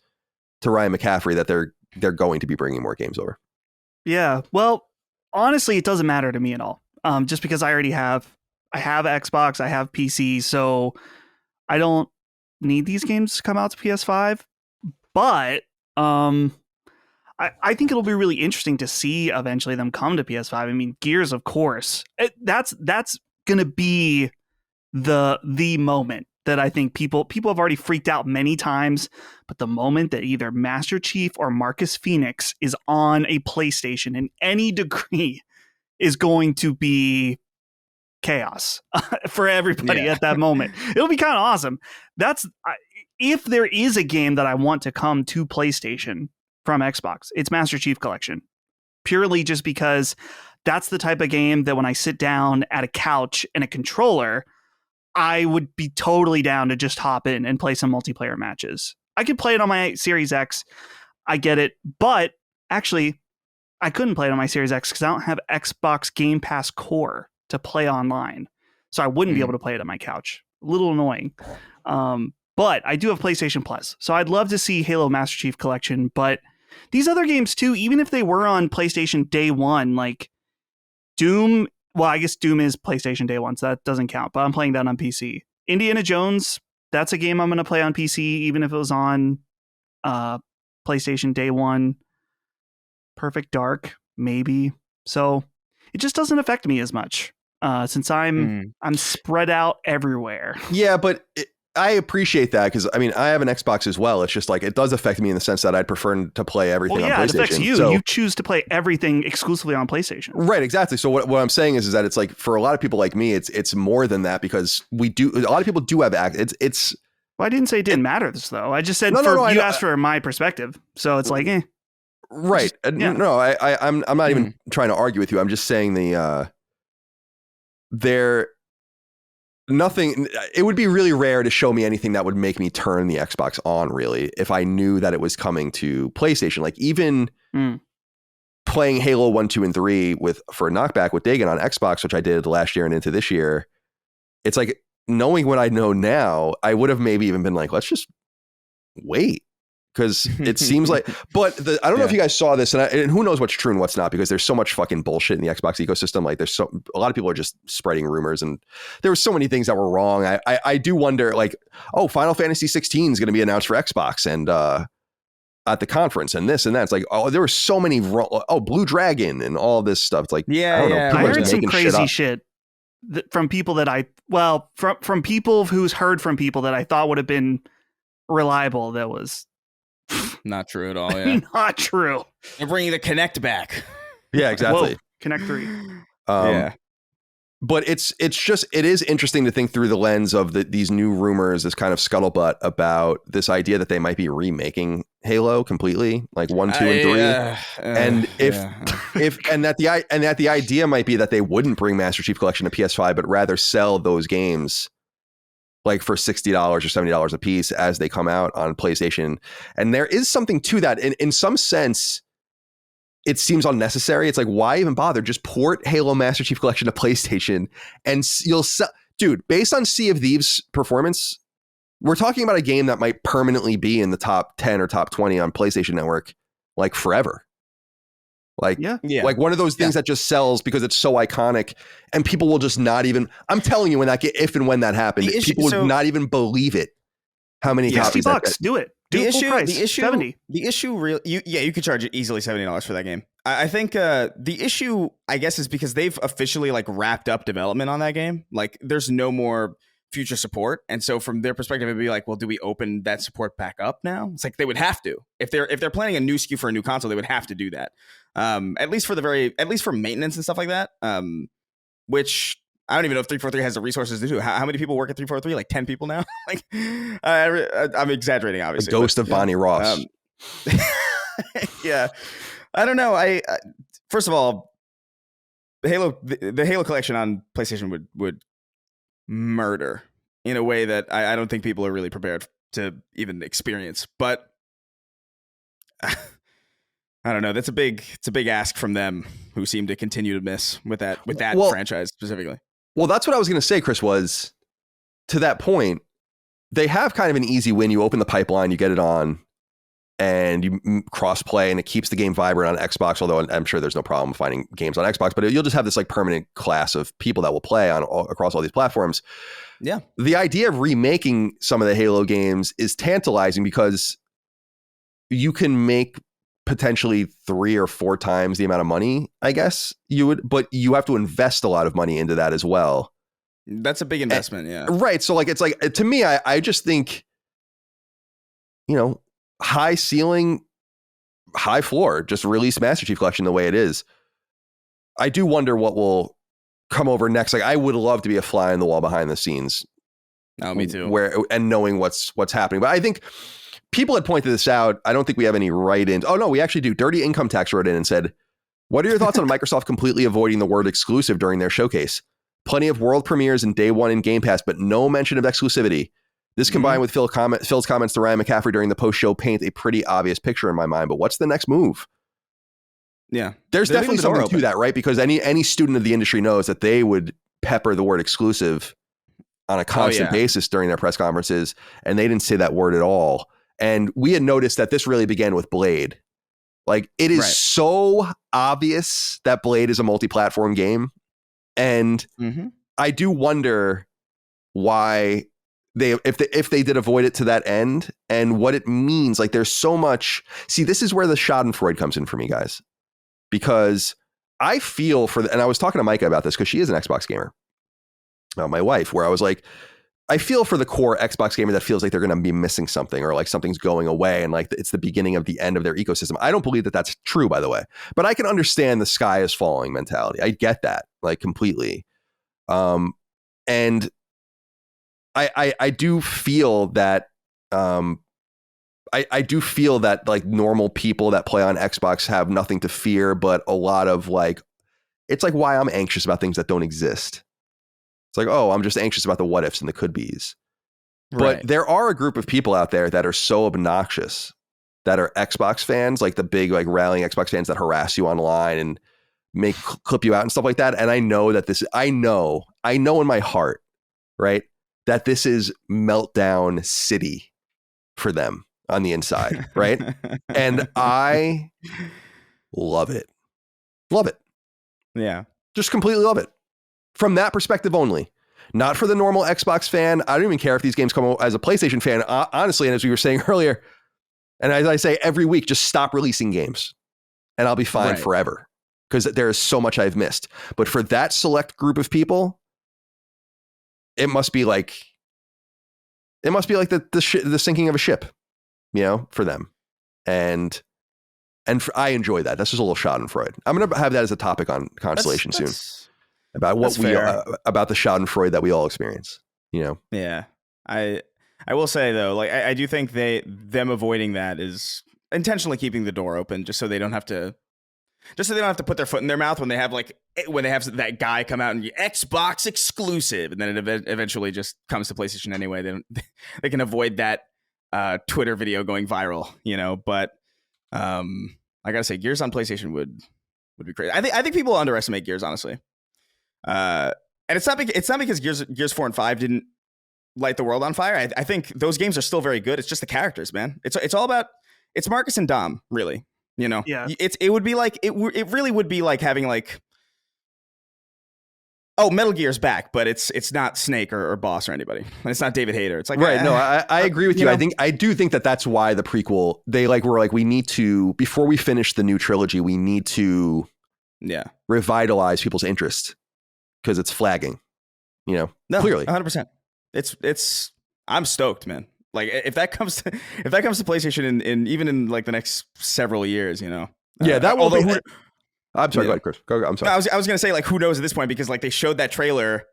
to Ryan McCaffrey that they're going to be bringing more games over? Yeah, well, honestly, it doesn't matter to me at all. Just because I have Xbox, I have PC, so I don't need these games to come out to PS5. But I think it'll be really interesting to see eventually them come to PS5. I mean, Gears, of course, that's gonna be the moment that I think people have already freaked out many times. But the moment that either Master Chief or Marcus Phoenix is on a PlayStation in any degree is going to be chaos for everybody at that moment. It'll be kind of awesome. If there is a game that I want to come to PlayStation from Xbox, it's Master Chief Collection, purely just because that's the type of game that when I sit down at a couch and a controller, I would be totally down to just hop in and play some multiplayer matches. I could play it on my Series X. I get it. But actually, I couldn't play it on my Series X because I don't have Xbox Game Pass Core to play online. So I wouldn't be able to play it on my couch. A little annoying. But I do have PlayStation Plus. So I'd love to see Halo Master Chief Collection. But these other games too, even if they were on PlayStation Day 1, like Doom, well, I guess Doom is PlayStation Day 1, so that doesn't count, but I'm playing that on PC. Indiana Jones, that's a game I'm going to play on PC, even if it was on PlayStation Day 1. Perfect Dark, maybe. So it just doesn't affect me as much since I'm spread out everywhere. Yeah, but I appreciate that because, I mean, I have an Xbox as well. It's just like, it does affect me in the sense that I'd prefer to play everything on PlayStation. It affects you. So, you choose to play everything exclusively on PlayStation. Right, exactly. So what I'm saying is that it's like, for a lot of people like me, it's more than that, because a lot of people do have it's well, I didn't say it didn't matter this though. I just said you asked for my perspective. So it's like, right. I'm not even trying to argue with you. I'm just saying it would be really rare to show me anything that would make me turn the Xbox on, really, if I knew that it was coming to PlayStation. Like, even playing Halo 1, 2, and 3 for Knockback with Dagon on Xbox, which I did last year and into this year, it's like, knowing what I know now, I would have maybe even been like, let's just wait. Because it seems like, but I don't know if you guys saw this, and who knows what's true and what's not, because there's so much fucking bullshit in the Xbox ecosystem. Like, a lot of people are just spreading rumors, and there were so many things that were wrong. I do wonder, like, Final Fantasy 16 is going to be announced for Xbox and at the conference, and this and that. It's like, there were so many Blue Dragon and all this stuff. It's like, I don't know. I heard some crazy shit from people that from people who's heard from people that I thought would have been reliable that was Not true at all. Yeah. not true. They're bringing the Kinect back. Yeah, exactly. Whoa, Connect 3. Yeah. But it is interesting to think through the lens of these new rumors, this kind of scuttlebutt about this idea that they might be remaking Halo completely, like 1, 2, and 3. And that the idea might be that they wouldn't bring Master Chief Collection to PS5, but rather sell those games like for $60 or $70 a piece as they come out on PlayStation. And there is something to that. In some sense, it seems unnecessary. It's like, why even bother? Just port Halo Master Chief Collection to PlayStation and you'll sell. Dude, based on Sea of Thieves performance, we're talking about a game that might permanently be in the top 10 or top 20 on PlayStation Network, like forever. Like, like one of those things that just sells because it's so iconic and people will just not even, I'm telling you, if and when that happened, people would not even believe it. How many copies? $60, do it. The issue, you could charge easily $70 for that game. I think the issue, I guess, is because they've officially like wrapped up development on that game. Like, there's no more future support, and so from their perspective, it'd be like, well, do we open that support back up now? It's like they would have to if they're planning a new SKU for a new console, they would have to do that. At least for maintenance and stuff like that. Which I don't even know if 343 has the resources to do. How many people work at 343? Like 10 people now? Like, I'm exaggerating, obviously. The ghost of Bonnie Ross. Yeah. I don't know. I first of all, the Halo collection on PlayStation would murder in a way that I don't think people are really prepared to even experience. But I don't know. It's a big ask from them, who seem to continue to miss with that franchise specifically. Well, that's what I was going to say, Chris, was to that point, they have kind of an easy win. You open the pipeline, you get it on, and you cross play, and it keeps the game vibrant on Xbox, although I'm sure there's no problem finding games on Xbox, but you'll just have this like permanent class of people that will play across all these platforms. Yeah. The idea of remaking some of the Halo games is tantalizing because you can make potentially 3 or 4 times the amount of money, I guess you would, but you have to invest a lot of money into that as well. That's a big investment. Yeah. Right. So like, it's like, to me, I just think, high ceiling, high floor, just release Master Chief Collection the way it is. I do wonder what will come over next. Like, I would love to be a fly on the wall behind the scenes. Oh, me too. And knowing what's happening. But I think people had pointed this out. I don't think we have any write-ins. Oh, no, we actually do. Dirty Income Tax wrote in and said, what are your thoughts on Microsoft completely avoiding the word exclusive during their showcase? Plenty of world premieres and day one in Game Pass, but no mention of exclusivity. This combined with Phil's comments to Ryan McCaffrey during the post-show paint a pretty obvious picture in my mind. But what's the next move? Yeah. There's definitely something to that, right? Because any student of the industry knows that they would pepper the word exclusive on a constant basis during their press conferences, and they didn't say that word at all. And we had noticed that this really began with Blade. Like, it is so obvious that Blade is a multi-platform game. And I do wonder why if they did avoid it to that end and what it means. Like, there's so much. See, this is where the Schadenfreude comes in for me, guys, because I feel and I was talking to Micah about this because she is an Xbox gamer, my wife, where I was like, I feel for the core Xbox gamer that feels like they're going to be missing something, or like something's going away and like it's the beginning of the end of their ecosystem. I don't believe that that's true, by the way, but I can understand the sky is falling mentality. I get that, like, completely. And I do feel that I do feel that like normal people that play on Xbox have nothing to fear, but a lot of like, it's like why I'm anxious about things that don't exist. It's like, oh, I'm just anxious about the what ifs and the could be's. Right. But there are a group of people out there that are so obnoxious that are Xbox fans, like the big like rallying Xbox fans that harass you online and clip you out and stuff like that. And I know that I know in my heart, right, that this is meltdown city for them on the inside, right? And I love it. Love it. Yeah. Just completely love it. From that perspective only. Not for the normal Xbox fan. I don't even care if these games come out as a PlayStation fan, honestly. And as we were saying earlier, and as I say every week, just stop releasing games and I'll be fine forever, because there is so much I've missed. But for that select group of people, it must be like It must be like the sinking of a ship, for them. And I enjoy that. That's just a little Schadenfreude. I'm going to have that as a topic on Constellation soon. About what about the Schadenfreude that we all experience, Yeah. I will say though, like I do think them avoiding that is intentionally keeping the door open just so they don't have to put their foot in their mouth when they have that guy come out and Xbox exclusive, and then it eventually just comes to PlayStation anyway. They can avoid that Twitter video going viral, but I gotta say Gears on PlayStation would be crazy. I think people underestimate Gears, honestly. And it's not because Gears 4 and 5 didn't light the world on fire. I think those games are still very good. It's just the characters, man. It's all about Marcus and Dom, really. Yeah. It would be like it really would be like having like, Metal Gear's back, but it's not Snake or Boss or anybody. And it's not David Hayter. It's like, right. No, I agree with you. I do think that's why the prequel, they were like, we need to, before we finish the new trilogy, we need to revitalize people's interest because it's flagging, clearly 100%. It's I'm stoked, man. Like if that comes to PlayStation in even in like the next several years, that will be. I'm sorry, go ahead, Chris. Go, I'm sorry. No, I was gonna say, like, who knows at this point, because like they showed that trailer.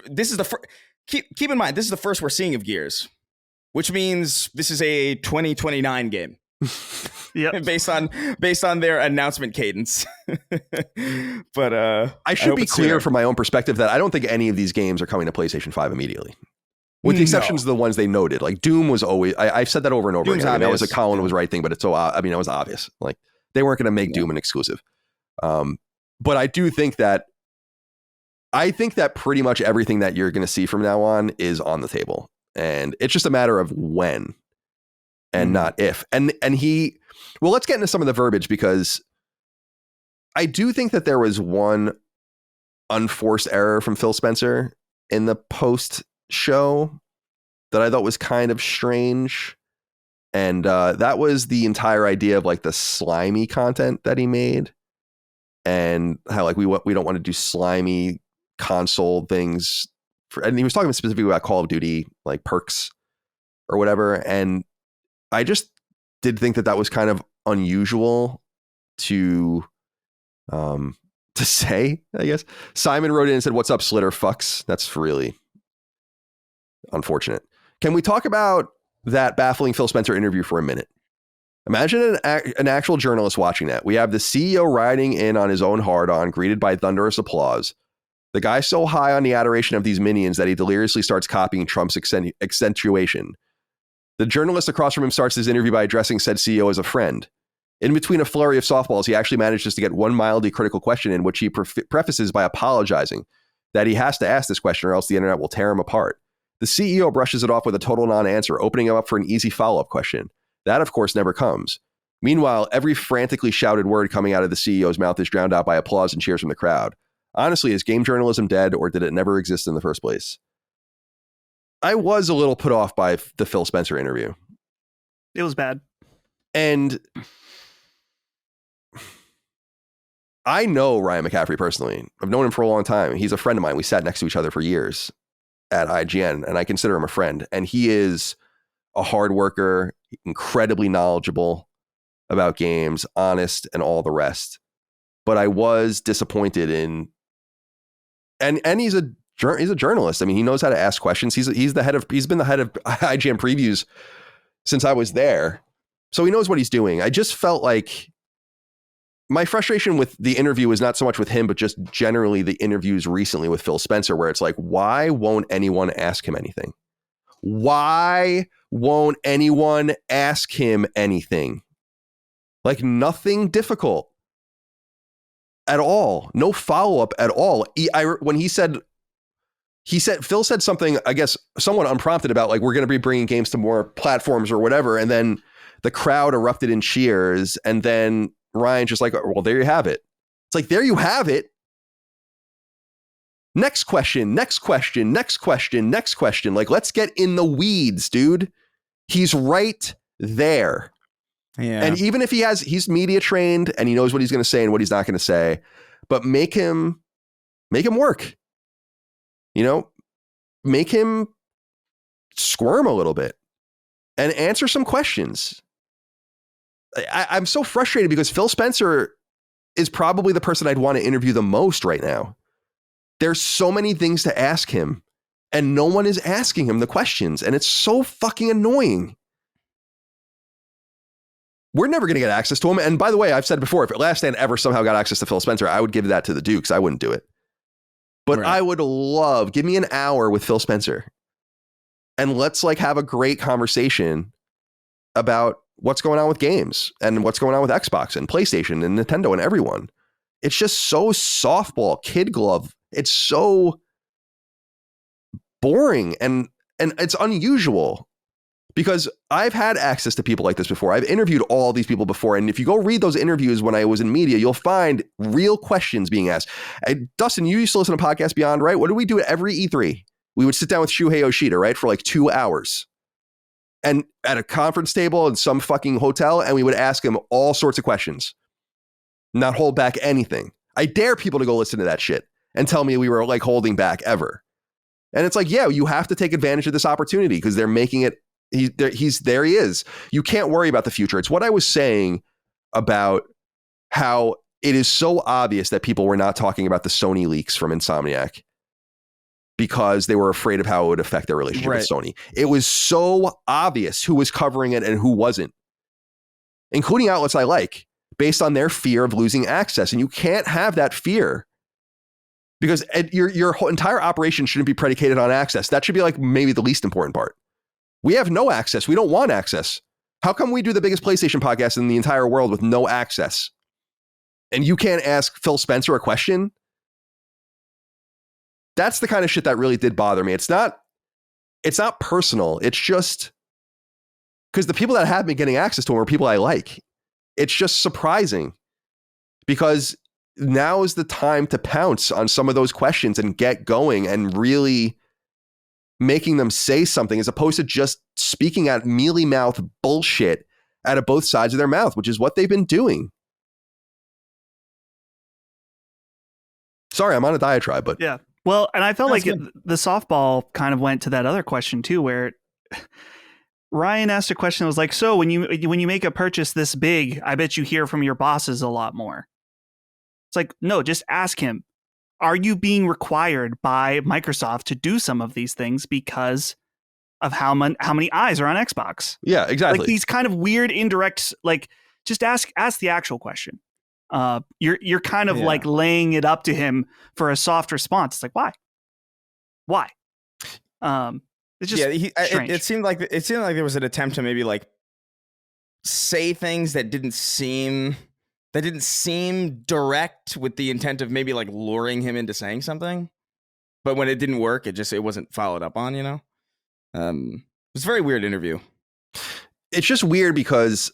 This is the first. Keep in mind, this is the first we're seeing of Gears, which means this is a 2029 game. Yeah, based on their announcement cadence. But I should be clear from my own perspective that I don't think any of these games are coming to PlayStation 5 immediately. With the exceptions of the ones they noted, like Doom was always, I've said that over and over Doom's again. I mean, that was obvious. a Colin was right thing, but it's so, it was obvious. Like they weren't going to make Doom an exclusive. But I do think that, pretty much everything that you're going to see from now on is on the table, and it's just a matter of when and not if. And let's get into some of the verbiage, because I do think that there was one unforced error from Phil Spencer in the post show that I thought was kind of strange, and that was the entire idea of like the slimy content that he made, and how like we don't want to do slimy console things and he was talking specifically about Call of Duty like perks or whatever, and I just did think that was kind of unusual to say, I guess. Simon wrote in and said, "What's up, Slitter fucks?" That's really unfortunate. Can we talk about that baffling Phil Spencer interview for a minute? Imagine an actual journalist watching that. We have the CEO riding in on his own hard-on, greeted by thunderous applause. The guy's so high on the adoration of these minions that he deliriously starts copying Trump's accentuation. The journalist across from him starts his interview by addressing said CEO as a friend. In between a flurry of softballs, he actually manages to get one mildly critical question in, which he prefaces by apologizing that he has to ask this question or else the internet will tear him apart. The CEO brushes it off with a total non-answer, opening him up for an easy follow-up question. That, of course, never comes. Meanwhile, every frantically shouted word coming out of the CEO's mouth is drowned out by applause and cheers from the crowd. Honestly, is game journalism dead, or did it never exist in the first place? I was a little put off by the Phil Spencer interview. It was bad. And I know Ryan McCaffrey personally. I've known him for a long time. He's a friend of mine. We sat next to each other for years at IGN, and I consider him a friend. And he is a hard worker, incredibly knowledgeable about games, honest, and all the rest. But I was disappointed in, and he's a journalist. I mean, he knows how to ask questions. He's been the head of IGN previews since I was there, so he knows what he's doing. I just felt like my frustration with the interview is not so much with him, but just generally the interviews recently with Phil Spencer, where it's like, why won't anyone ask him anything? Why won't anyone ask him anything? Like nothing difficult at all. No follow-up at all. Phil said something, I guess, somewhat unprompted about like, we're going to be bringing games to more platforms or whatever. And then the crowd erupted in cheers. And then Ryan just like, well, there you have it. It's like, there you have it. Next question, next question, next question, next question. Like, let's get in the weeds, dude. He's right there. Yeah. And even if he's media trained and he knows what he's going to say and what he's not going to say, but make him work. Make him squirm a little bit and answer some questions. I'm so frustrated because Phil Spencer is probably the person I'd want to interview the most right now. There's so many things to ask him and no one is asking him the questions. And it's so fucking annoying. We're never going to get access to him. And by the way, I've said before, if Last Stand ever somehow got access to Phil Spencer, I would give that to the Dukes. I wouldn't do it. But Right. I would give me an hour with Phil Spencer and let's like have a great conversation about what's going on with games and what's going on with Xbox and PlayStation and Nintendo and everyone. It's just so softball, kid glove. It's so boring and it's unusual because I've had access to people like this before. I've interviewed all these people before. And if you go read those interviews when I was in media, you'll find real questions being asked. Dustin, you used to listen to Podcast Beyond, right? What did we do at every E3? We would sit down with Shuhei Yoshida, right? For like 2 hours. And at a conference table in some fucking hotel, and we would ask him all sorts of questions. Not hold back anything. I dare people to go listen to that shit and tell me we were like holding back ever. And it's like, yeah, you have to take advantage of this opportunity because they're making it. There he is. You can't worry about the future. It's what I was saying about how it is so obvious that people were not talking about the Sony leaks from Insomniac because they were afraid of how it would affect their relationship with Sony. It was so obvious who was covering it and who wasn't, including outlets I like, based on their fear of losing access. And you can't have that fear because your whole entire operation shouldn't be predicated on access. That should be like maybe the least important part. We have no access. We don't want access. How come we do the biggest PlayStation podcast in the entire world with no access? And you can't ask Phil Spencer a question? That's the kind of shit that really did bother me. It's not personal. It's just because the people that have been getting access to him are people I like. It's just surprising because now is the time to pounce on some of those questions and get going and really making them say something as opposed to just speaking out mealy mouth bullshit out of both sides of their mouth, which is what they've been doing. Sorry, I'm on a diatribe, but yeah. Well, and I felt That's like good. the softball kind of went to that other question too, where Ryan asked a question that was like, so when you make a purchase this big, I bet you hear from your bosses a lot more. It's like, no, just ask him. Are you being required by Microsoft to do some of these things because of how many eyes are on Xbox? yeah, exactly. Like these kind of weird indirect, like just ask the actual question. You're kind of like laying it up to him for a soft response. It's like, why? It's just strange. It seemed like there was an attempt to maybe like say things that didn't seem direct with the intent of maybe like luring him into saying something. But when it didn't work, it wasn't followed up on, you know? It was a very weird interview. It's just weird because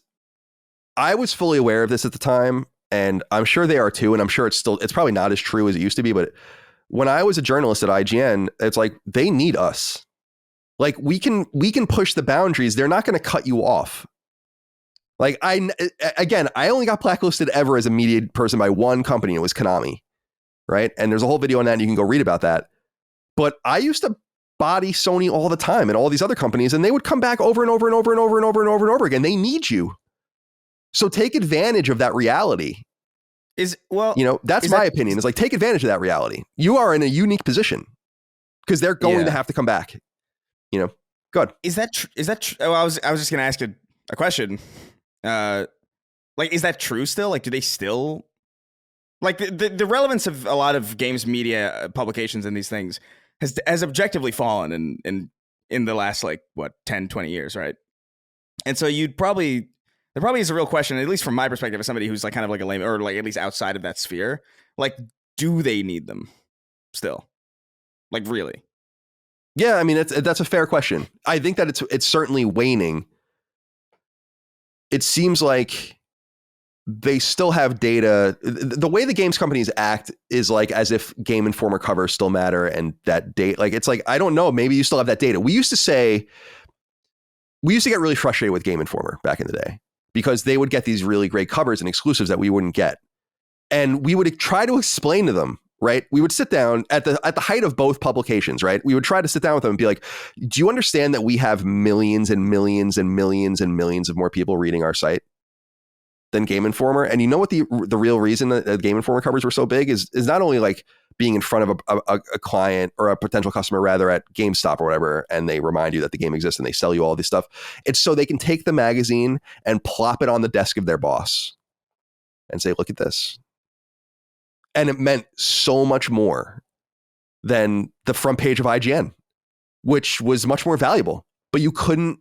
I was fully aware of this at the time, and I'm sure they are too, and I'm sure it's probably not as true as it used to be, but when I was a journalist at IGN, it's like they need us. Like we can push the boundaries. They're not going to cut you off. Like I only got blacklisted ever as a media person by one company. It was Konami, right? And there's a whole video on that and you can go read about that. But I used to body Sony all the time and all these other companies, and they would come back over and over and over and over and over and over and over again. They need you. So take advantage of that reality. That's my opinion. Is like, take advantage of that reality. You are in a unique position because they're going to have to come back. Good. Is that well, I was just going to ask a question. Like, is that true still? Like, do they still like the relevance of a lot of games media publications and these things has objectively fallen in the last 10, 20 years, right? And so there probably is a real question, at least from my perspective as somebody who's like kind of like a lame, or like at least outside of that sphere, like, do they need them still? Like, really? Yeah, I mean, that's a fair question. I think that it's certainly waning. It seems like they still have data. The way the games companies act is like as if Game Informer covers still matter, and that date, like, it's like, I don't know, maybe you still have that data. We used to get really frustrated with Game Informer back in the day because they would get these really great covers and exclusives that we wouldn't get. And we would try to explain to them right? We would sit down at the height of both publications, right? We would try to sit down with them and be like, do you understand that we have millions and millions and millions and millions of more people reading our site than Game Informer? And you know what the real reason that Game Informer covers were so big is not only like being in front of a client or a potential customer rather at GameStop or whatever, and they remind you that the game exists and they sell you all this stuff. It's so they can take the magazine and plop it on the desk of their boss and say, look at this. And it meant so much more than the front page of IGN, which was much more valuable, but you couldn't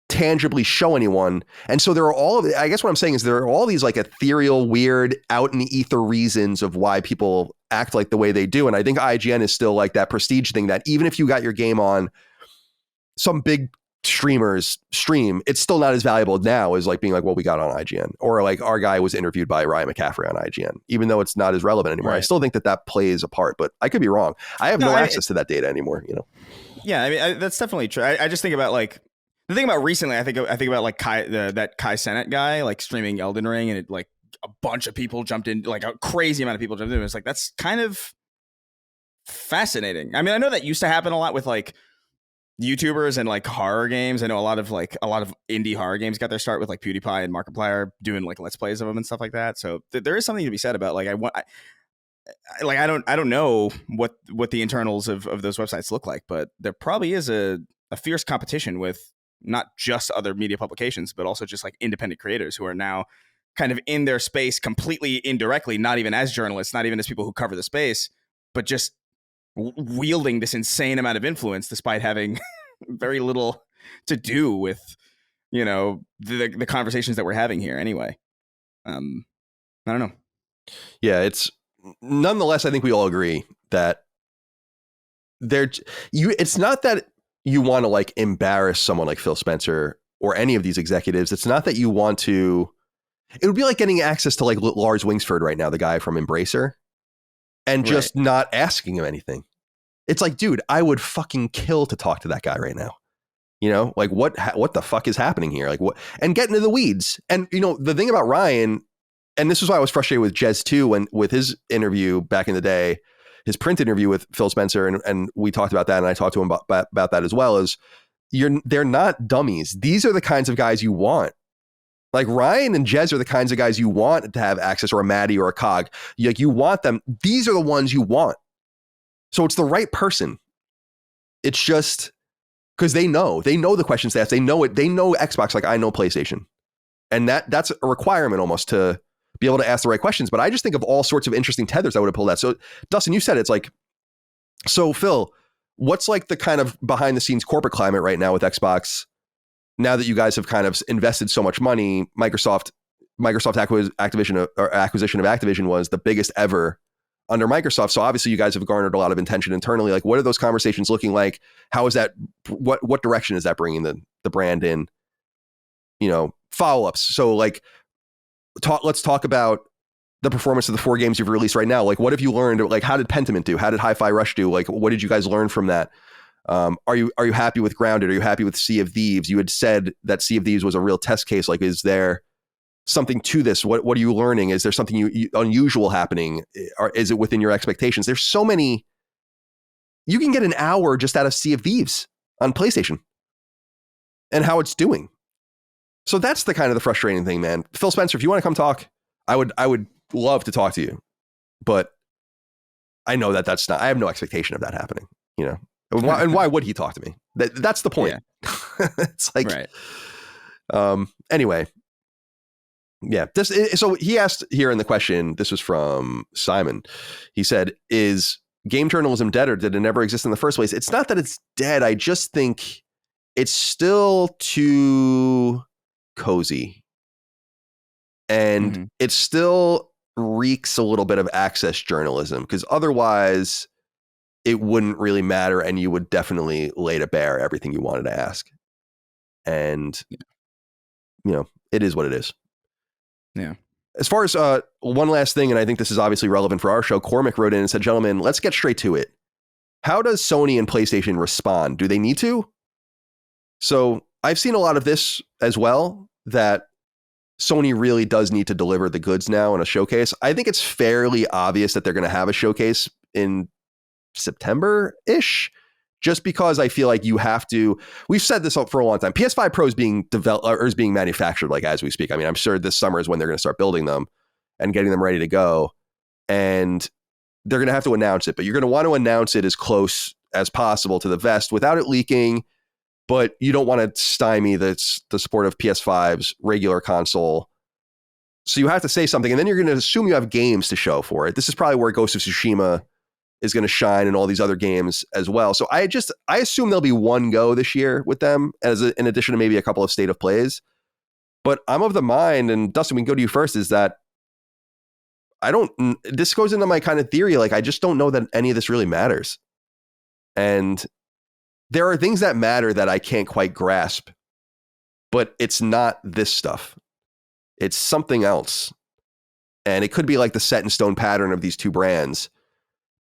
tangibly show anyone. And so there are I guess what I'm saying is there are all these like ethereal, weird, out in the ether reasons of why people act like the way they do. And I think IGN is still like that prestige thing that even if you got your game on some big streamers stream, it's still not as valuable now as like being like, well, we got on IGN, or like our guy was interviewed by Ryan McCaffrey on IGN, even though it's not as relevant anymore. Right. I still think that plays a part, but I could be wrong. I have no access to that data anymore, you know? Yeah. I mean, that's definitely true. I just think about like, the thing about recently, I think about like that Kai Cenat guy, like streaming Elden Ring, and it like a bunch of people jumped in, like a crazy amount of people jumped in. It's like, that's kind of fascinating. I mean, I know that used to happen a lot with like YouTubers and like horror games. I know a lot of indie horror games got their start with like PewDiePie and Markiplier doing like Let's Plays of them and stuff like that. So there is something to be said about like, I don't know what the internals of those websites look like, but there probably is a fierce competition with not just other media publications, but also just like independent creators who are now kind of in their space completely indirectly, not even as journalists, not even as people who cover the space, but just wielding this insane amount of influence despite having very little to do with, you know, the conversations that we're having here anyway. I don't know. Yeah, it's nonetheless, I think we all agree that it's not that you want to like embarrass someone like Phil Spencer or any of these executives. It's not that you want to, it would be like getting access to like Lars Wingsford right now, the guy from Embracer, and just not asking him anything. It's like, dude, I would fucking kill to talk to that guy right now. You know, like what the fuck is happening here? Like what, and get into the weeds. And you know, the thing about Ryan, and this is why I was frustrated with Jez too, when with his interview back in the day, his print interview with Phil Spencer, and we talked about that, and I talked to him about that as well, is they're not dummies. These are the kinds of guys you want. Like Ryan and Jez are the kinds of guys you want to have access, or a Maddie or a Cog. You want them. These are the ones you want. So it's the right person. It's just because they know the questions they ask. They know it. They know Xbox like I know PlayStation, and that's a requirement almost to be able to ask the right questions. But I just think of all sorts of interesting tethers I would have pulled that. So Dustin, you said it's like, so Phil, what's like the kind of behind the scenes corporate climate right now with Xbox? Now that you guys have kind of invested so much money, Microsoft acquisition of Activision was the biggest ever under Microsoft. So obviously you guys have garnered a lot of attention internally. Like, what are those conversations looking like? How is that? What direction is that bringing the brand in? You know, follow-ups. So like, let's talk about the performance of the 4 games you've released right now. Like, what have you learned? Like, how did Pentiment do? How did Hi-Fi Rush do? Like, what did you guys learn from that? Are you happy with Grounded? Are you happy with Sea of Thieves? You had said that Sea of Thieves was a real test case. Like, is there something to this? What are you learning? Is there something unusual happening? Or is it within your expectations? There's so many. You can get an hour just out of Sea of Thieves on PlayStation and how it's doing. So that's the kind of the frustrating thing, man. Phil Spencer, if you want to come talk, I would love to talk to you, but I know that's not. I have no expectation of that happening. You know. And why would he talk to me? That's the point. Yeah. It's like, right. Anyway, yeah. So he asked here in the question, this was from Simon. He said, is game journalism dead, or did it never exist in the first place? It's not that it's dead. I just think it's still too cozy. And it still reeks a little bit of access journalism, because otherwise it wouldn't really matter, and you would definitely lay to bear everything you wanted to ask. And, you know, it is what it is. Yeah. As far as one last thing, and I think this is obviously relevant for our show, Cormac wrote in and said, gentlemen, let's get straight to it. How does Sony and PlayStation respond? Do they need to? So I've seen a lot of this as well, that Sony really does need to deliver the goods now in a showcase. I think it's fairly obvious that they're going to have a showcase in September-ish, just because I feel like you have to. We've said this for a long time. PS5 Pro is being developed or is being manufactured like as we speak. I mean, I'm sure this summer is when they're going to start building them and getting them ready to go. And they're going to have to announce it, but you're going to want to announce it as close as possible to the vest without it leaking. But you don't want to stymie the support of PS5's regular console. So you have to say something, and then you're going to assume you have games to show for it. This is probably where Ghost of Tsushima is going to shine and all these other games as well. So I assume there'll be one go this year with them in addition to maybe a couple of state of plays. But I'm of the mind, and Dustin, we can go to you first, is that this goes into my kind of theory. Like, I just don't know that any of this really matters. And there are things that matter that I can't quite grasp, but it's not this stuff. It's something else. And it could be like the set in stone pattern of these two brands.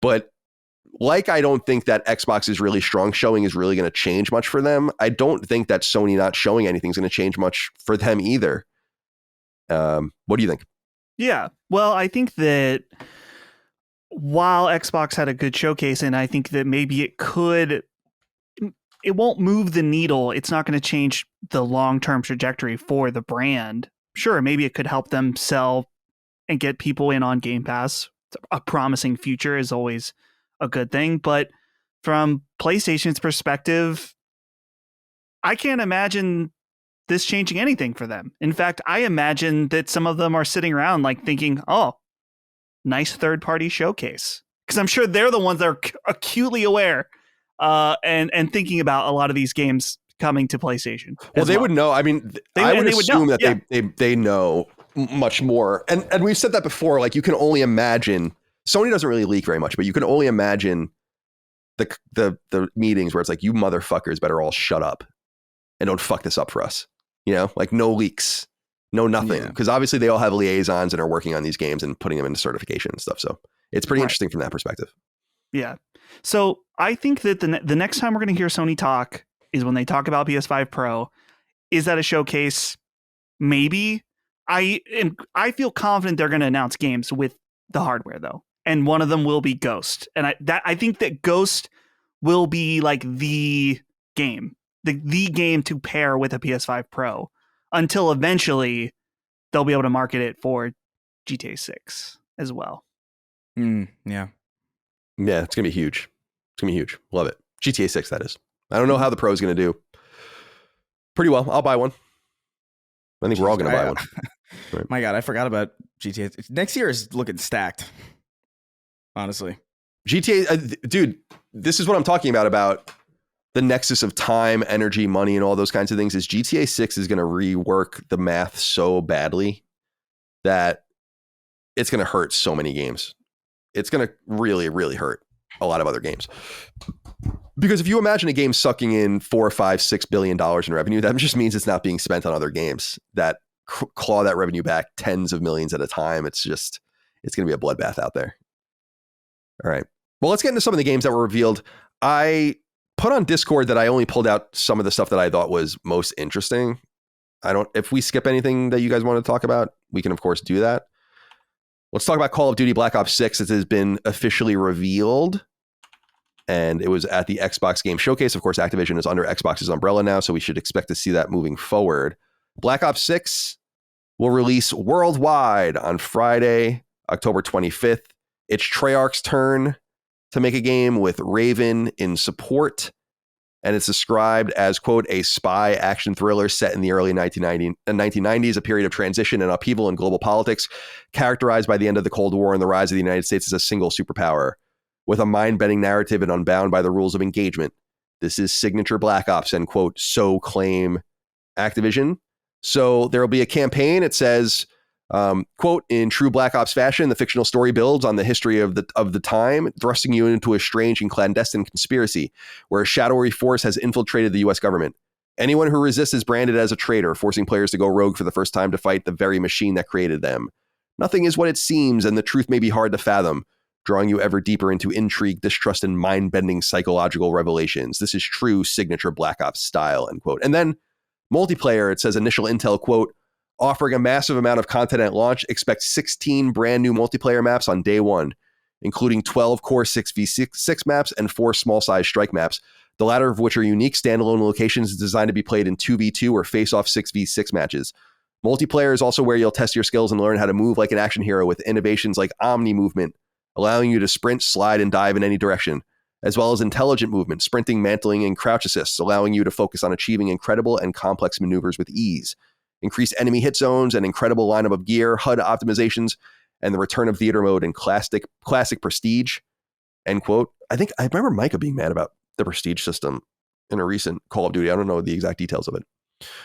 But like, I don't think that Xbox's really strong showing is really going to change much for them. I don't think that Sony not showing anything is going to change much for them either. What do you think? Yeah. Well, I think that while Xbox had a good showcase, and I think that maybe it won't move the needle. It's not going to change the long-term trajectory for the brand. Sure, maybe it could help them sell and get people in on Game Pass. A promising future is always a good thing. But from PlayStation's perspective, I can't imagine this changing anything for them. In fact, I imagine that some of them are sitting around like thinking, oh, nice third-party showcase. Because I'm sure they're the ones that are acutely aware and thinking about a lot of these games coming to PlayStation. Well, they would know. I mean, I would assume that they know much more. And we've said that before. Like, you can only imagine. Sony doesn't really leak very much, but you can only imagine the meetings where it's like, you motherfuckers better all shut up and don't fuck this up for us. You know, like, no leaks, no nothing. Because obviously they all have liaisons and are working on these games and putting them into certification and stuff. So it's pretty interesting from that perspective. Yeah. So I think that the next time we're going to hear Sony talk is when they talk about PS5 Pro. Is that a showcase? Maybe. I feel confident they're going to announce games with the hardware, though. And one of them will be Ghost. And I think that Ghost will be like the game. The game to pair with a PS5 Pro until eventually they'll be able to market it for GTA 6 as well. Yeah, it's going to be huge. It's going to be huge. Love it. GTA 6, that is. I don't know how the Pro is going to do. Pretty well. I'll buy one. I think we're all going to buy one. Right. My God, I forgot about GTA. Next year is looking stacked, honestly. GTA, dude, this is what I'm talking about the nexus of time, energy, money, and all those kinds of things. Is GTA 6 is going to rework the math so badly that it's going to hurt so many games. It's going to really, really hurt a lot of other games. Because if you imagine a game sucking in $4, $5, $6 billion in revenue, that just means it's not being spent on other games that claw that revenue back tens of millions at a time. It's going to be a bloodbath out there. All right. Well, let's get into some of the games that were revealed. I put on Discord that I only pulled out some of the stuff that I thought was most interesting. If we skip anything that you guys want to talk about, we can of course do that. Let's talk about Call of Duty Black Ops 6. It has been officially revealed. And it was at the Xbox Game Showcase. Of course, Activision is under Xbox's umbrella now, so we should expect to see that moving forward. Black Ops 6 will release worldwide on Friday, October 25th. It's Treyarch's turn to make a game with Raven in support. And it's described as, quote, a spy action thriller set in the early 1990s, a period of transition and upheaval in global politics, characterized by the end of the Cold War and the rise of the United States as a single superpower. With a mind-bending narrative and unbound by the rules of engagement. This is signature Black Ops, and quote, so claim Activision. So there will be a campaign. It says, quote, in true Black Ops fashion, the fictional story builds on the history of the time, thrusting you into a strange and clandestine conspiracy where a shadowy force has infiltrated the U.S. government. Anyone who resists is branded as a traitor, forcing players to go rogue for the first time to fight the very machine that created them. Nothing is what it seems, and the truth may be hard to fathom, drawing you ever deeper into intrigue, distrust, and mind-bending psychological revelations. This is true signature Black Ops style, end quote. And then multiplayer, it says initial intel, quote, Offering a massive amount of content at launch, expect 16 brand new multiplayer maps on day one, including 12 core 6v6 maps and 4 small-size strike maps, the latter of which are unique standalone locations designed to be played in 2v2 or face-off 6v6 matches. Multiplayer is also where you'll test your skills and learn how to move like an action hero with innovations like Omni movement, allowing you to sprint, slide, and dive in any direction, as well as intelligent movement, sprinting, mantling, and crouch assists, allowing you to focus on achieving incredible and complex maneuvers with ease. Increased enemy hit zones, an incredible lineup of gear, HUD optimizations, and the return of theater mode and classic prestige, end quote. I remember Micah being mad about the prestige system in a recent Call of Duty. I don't know the exact details of it.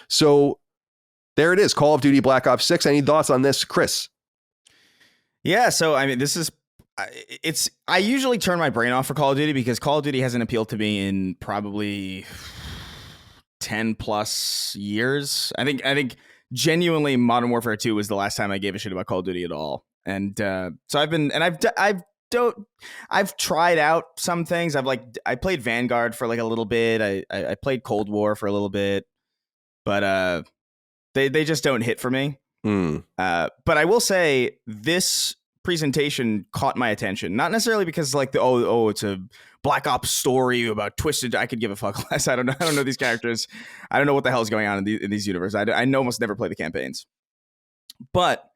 So there it is, Call of Duty Black Ops 6. Any thoughts on this, Chris? Yeah, so I mean, I usually turn my brain off for Call of Duty because Call of Duty hasn't appealed to me in probably 10 plus years. I think genuinely Modern Warfare 2 was the last time I gave a shit about Call of Duty at all. And so I've tried out some things. I played Vanguard for like a little bit. I played Cold War for a little bit, but they just don't hit for me. But I will say this presentation caught my attention, not necessarily because like it's a Black Ops story about Twisted. I could give a fuck less. I don't know these characters. I don't know what the hell is going on in these universes. I almost never play the campaigns. But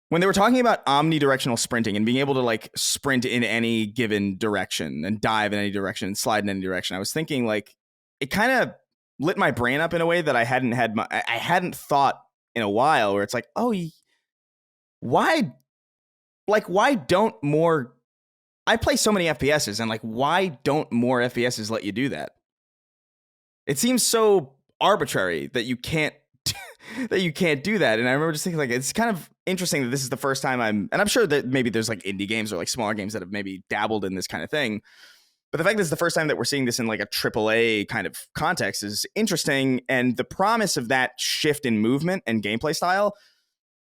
when they were talking about omnidirectional sprinting and being able to like sprint in any given direction and dive in any direction and slide in any direction, I was thinking like it kind of lit my brain up in a way that I hadn't thought in a while. Where it's like, why don't more? I play so many FPSs, and like, why don't more FPSs let you do that? It seems so arbitrary that you can't do that. And I remember just thinking like, it's kind of interesting that this is the first time and I'm sure that maybe there's like indie games or like smaller games that have maybe dabbled in this kind of thing. But the fact that it's the first time that we're seeing this in like a AAA kind of context is interesting. And the promise of that shift in movement and gameplay style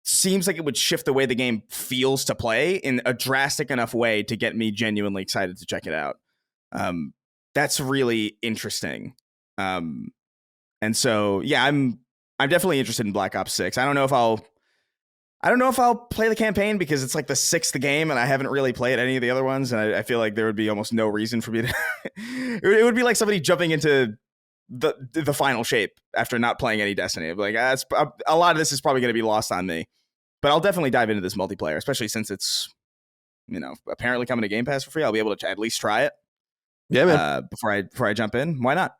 seems like it would shift the way the game feels to play in a drastic enough way to get me genuinely excited to check it out. That's really interesting. And so, yeah, I'm definitely interested in Black Ops 6. I don't know if I'll play the campaign because it's like the 6th game and I haven't really played any of the other ones. And I feel like there would be almost no reason for me to, it would be like somebody jumping into the final shape after not playing any Destiny. Like a lot of this is probably going to be lost on me, but I'll definitely dive into this multiplayer, especially since it's, apparently coming to Game Pass for free. I'll be able to at least try it. Yeah, man. Before I jump in. Why not?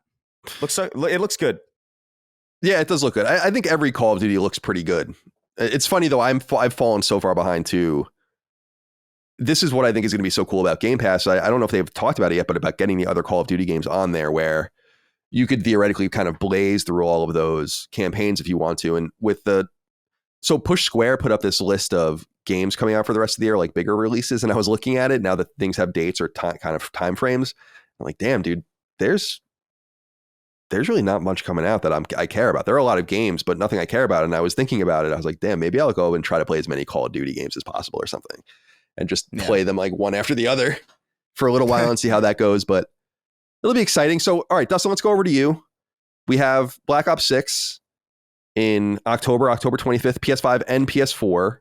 It looks good. Yeah, it does look good. I think every Call of Duty looks pretty good. It's funny though. I've fallen so far behind too. This is what I think is going to be so cool about Game Pass. I don't know if they've talked about it yet, but about getting the other Call of Duty games on there where you could theoretically kind of blaze through all of those campaigns if you want to. And so Push Square put up this list of games coming out for the rest of the year, like bigger releases. And I was looking at it now that things have dates or kind of time frames. I'm like, damn, dude, there's really not much coming out that I care about. There are a lot of games, but nothing I care about. And I was thinking about it. I was like, damn, maybe I'll go and try to play as many Call of Duty games as possible or something and just play them like one after the other for a little while and see how that goes. But it'll be exciting. So, all right, Dustin, let's go over to you. We have Black Ops 6 in October 25th, PS5 and PS4.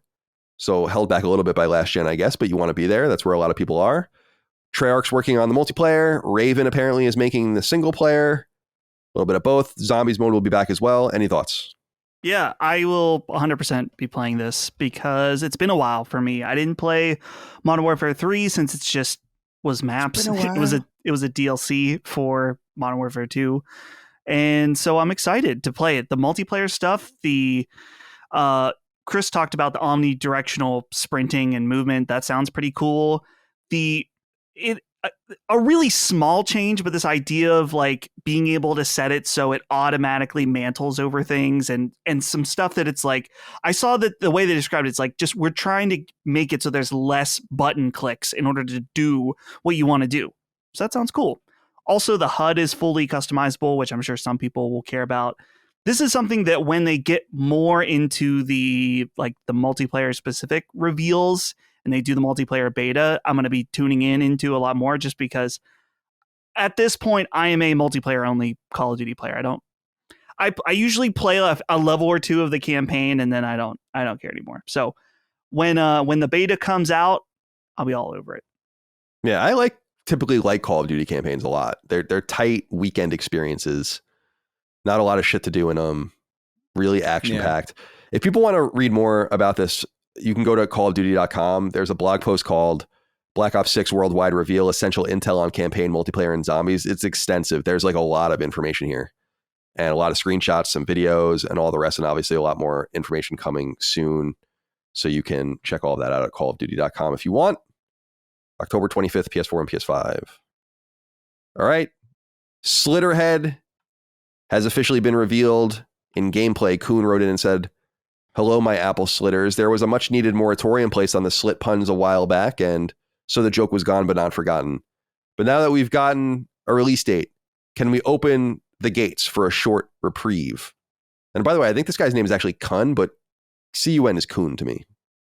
So held back a little bit by last gen, I guess, but you want to be there. That's where a lot of people are. Treyarch's working on the multiplayer. Raven apparently is making the single player. A little bit of both. Zombies mode will be back as well. Any thoughts? Yeah, I will 100% be playing this because it's been a while for me. I didn't play Modern Warfare 3 since it's just was maps. It was a DLC for Modern Warfare 2. And so I'm excited to play it. The multiplayer stuff, Chris talked about the omnidirectional sprinting and movement. That sounds pretty cool. A really small change, but this idea of like being able to set it so it automatically mantles over things and some stuff that it's like, I saw that the way they described it's like just we're trying to make it so there's less button clicks in order to do what you want to do. So that sounds cool. Also, the HUD is fully customizable, which I'm sure some people will care about. This is something that when they get more into the multiplayer specific reveals and they do the multiplayer beta, I'm going to be tuning into a lot more just because at this point I am a multiplayer only Call of Duty player. I usually play a level or two of the campaign, and then I don't care anymore. So when the beta comes out, I'll be all over it. Yeah, I typically like Call of Duty campaigns a lot. They're tight weekend experiences. Not a lot of shit to do in them. Really action packed. Yeah. If people want to read more about this, you can go to callofduty.com. There's a blog post called Black Ops 6 Worldwide Reveal, Essential Intel on Campaign, Multiplayer, and Zombies. It's extensive. There's like a lot of information here and a lot of screenshots, some videos, and all the rest. And obviously a lot more information coming soon. So you can check all of that out at callofduty.com if you want. October 25th, PS4 and PS5. All right. Slitterhead has officially been revealed in gameplay. Kuhn wrote in and said, "Hello, my Apple Slitters. There was a much needed moratorium placed on the slit puns a while back, and so the joke was gone but not forgotten. But now that we've gotten a release date, can we open the gates for a short reprieve?" And by the way, I think this guy's name is actually Kun, but C-U-N is Kuhn to me.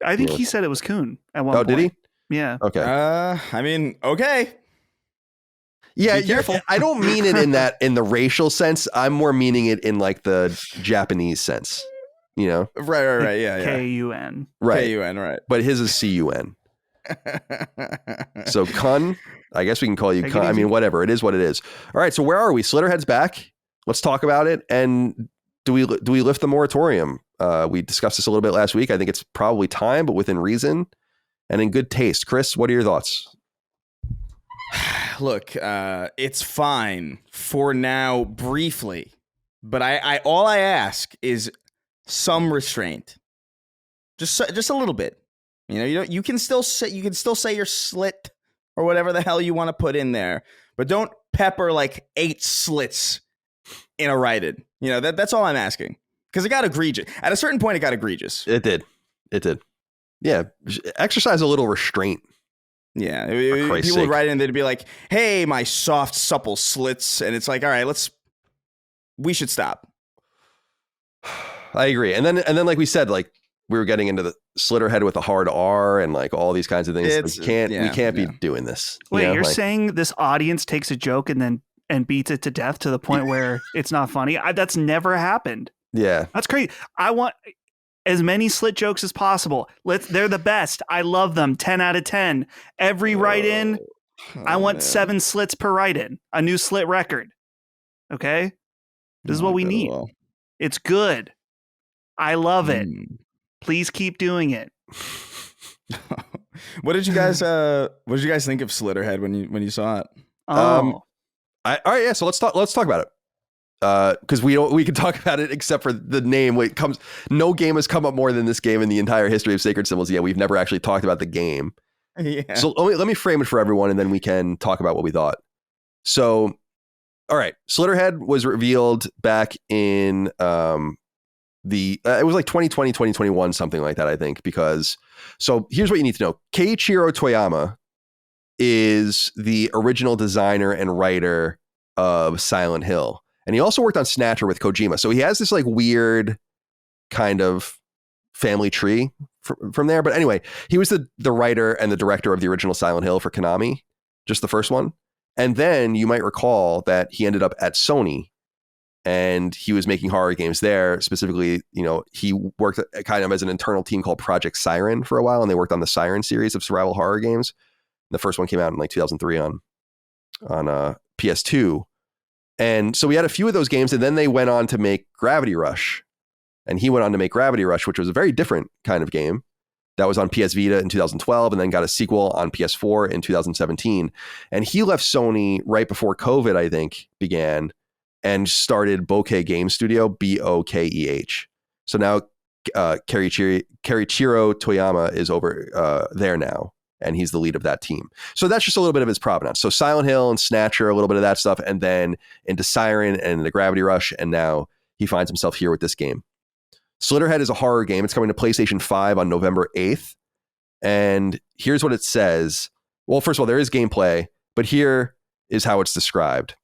I think he said it was Kuhn at one point. Oh, did he? Yeah. Okay. I mean, okay. Yeah, I don't mean it in the racial sense. I'm more meaning it in like the Japanese sense. You know? Right. Yeah. K-U-N. Right. K-U-N, right. But his is C-U-N. So Kun, I guess we can call you Kun. I mean, whatever. It is what it is. All right. So where are we? Slitterhead's back. Let's talk about it. And do we lift the moratorium? We discussed this a little bit last week. I think it's probably time, but within reason and in good taste. Chris, what are your thoughts? Look, it's fine for now, briefly, but I all I ask is some restraint, just a little bit. You can still say your slit or whatever the hell you want to put in there, but don't pepper like 8 slits in a write-in. That's all I'm asking, because it got egregious. At a certain point, it got egregious. It did. Yeah, exercise a little restraint. Yeah, people would write in, they'd be like, "Hey, my soft, supple slits," and it's like, all right, we should stop. I agree, and then like we said, like we were getting into the Slitterhead with a hard R and like all these kinds of things. We can't be doing this. Wait, you're saying this audience takes a joke and beats it to death to the point where it's not funny? That's never happened. Yeah, that's crazy. I want as many slit jokes as possible. They're the best. I love them. 10 out of 10. Every write-in, I want 7 slits per write-in. A new slit record. Okay? This is what we need. It's good. I love it. Please keep doing it. What did you guys think of Slitterhead when you saw it? Oh. All right, yeah, so let's talk about it. Because we can talk about it except for the name. No game has come up more than this game in the entire history of Sacred Symbols. Yeah, we've never actually talked about the game. Yeah. So let me frame it for everyone, and then we can talk about what we thought. So, all right, Slitterhead was revealed back in it was like 2020, 2021, something like that, I think. So here's what you need to know: Keiichiro Toyama is the original designer and writer of Silent Hill. And he also worked on Snatcher with Kojima. So he has this like weird kind of family tree from there. But anyway, he was the writer and the director of the original Silent Hill for Konami, just the first one. And then you might recall that he ended up at Sony and he was making horror games there. Specifically, he worked kind of as an internal team called Project Siren for a while. And they worked on the Siren series of survival horror games. The first one came out in like 2003 on PS2. And so we had a few of those games, and then they went on to make Gravity Rush. And he went on to make Gravity Rush, which was a very different kind of game. That was on PS Vita in 2012, and then got a sequel on PS4 in 2017. And he left Sony right before COVID, I think, began, and started Bokeh Game Studio, Bokeh. So now Keiichiro Toyama is over there now. And he's the lead of that team. So that's just a little bit of his provenance. So Silent Hill and Snatcher, a little bit of that stuff, and then into Siren and into Gravity Rush, and now he finds himself here with this game. Slitterhead is a horror game. It's coming to PlayStation 5 on November 8th. And here's what it says. Well, first of all, there is gameplay, but here is how it's described.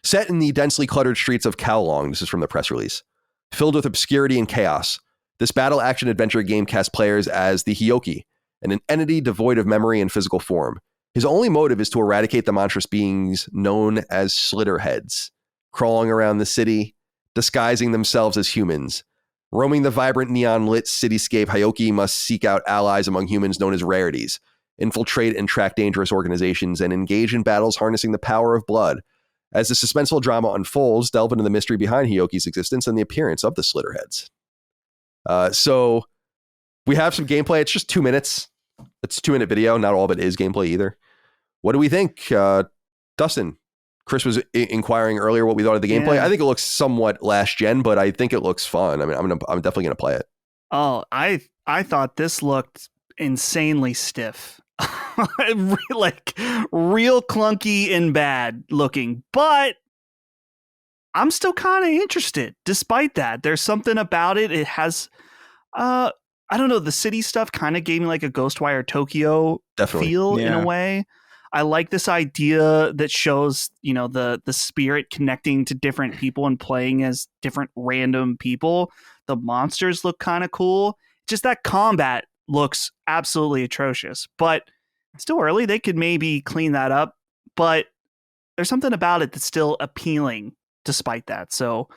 Set in the densely cluttered streets of Kowloon, this is from the press release, filled with obscurity and chaos, this battle action adventure game casts players as the Hyoki, an entity devoid of memory and physical form. His only motive is to eradicate the monstrous beings known as Slitterheads, crawling around the city disguising themselves as humans. Roaming the vibrant neon-lit cityscape, Hyoki must seek out allies among humans known as rarities, infiltrate and track dangerous organizations, and engage in battles harnessing the power of blood. As the suspenseful drama unfolds, delve into the mystery behind Hyoki's existence and the appearance of the Slitterheads. So we have some gameplay. It's just 2 minutes. It's a 2-minute video. Not all of it is gameplay either. What do we think? Dustin, Chris was inquiring earlier what we thought of the gameplay. Yeah. I think it looks somewhat last gen, but I think it looks fun. I mean, I'm definitely going to play it. Oh, I thought this looked insanely stiff. Like real clunky and bad looking, but I'm still kind of interested despite that. There's something about it. It has I don't know, the city stuff kind of gave me like a Ghostwire Tokyo feel in a way. I like this idea that shows, the spirit connecting to different people and playing as different random people. The monsters look kind of cool. Just that combat looks absolutely atrocious, but still early. They could maybe clean that up, but there's something about it that's still appealing despite that. So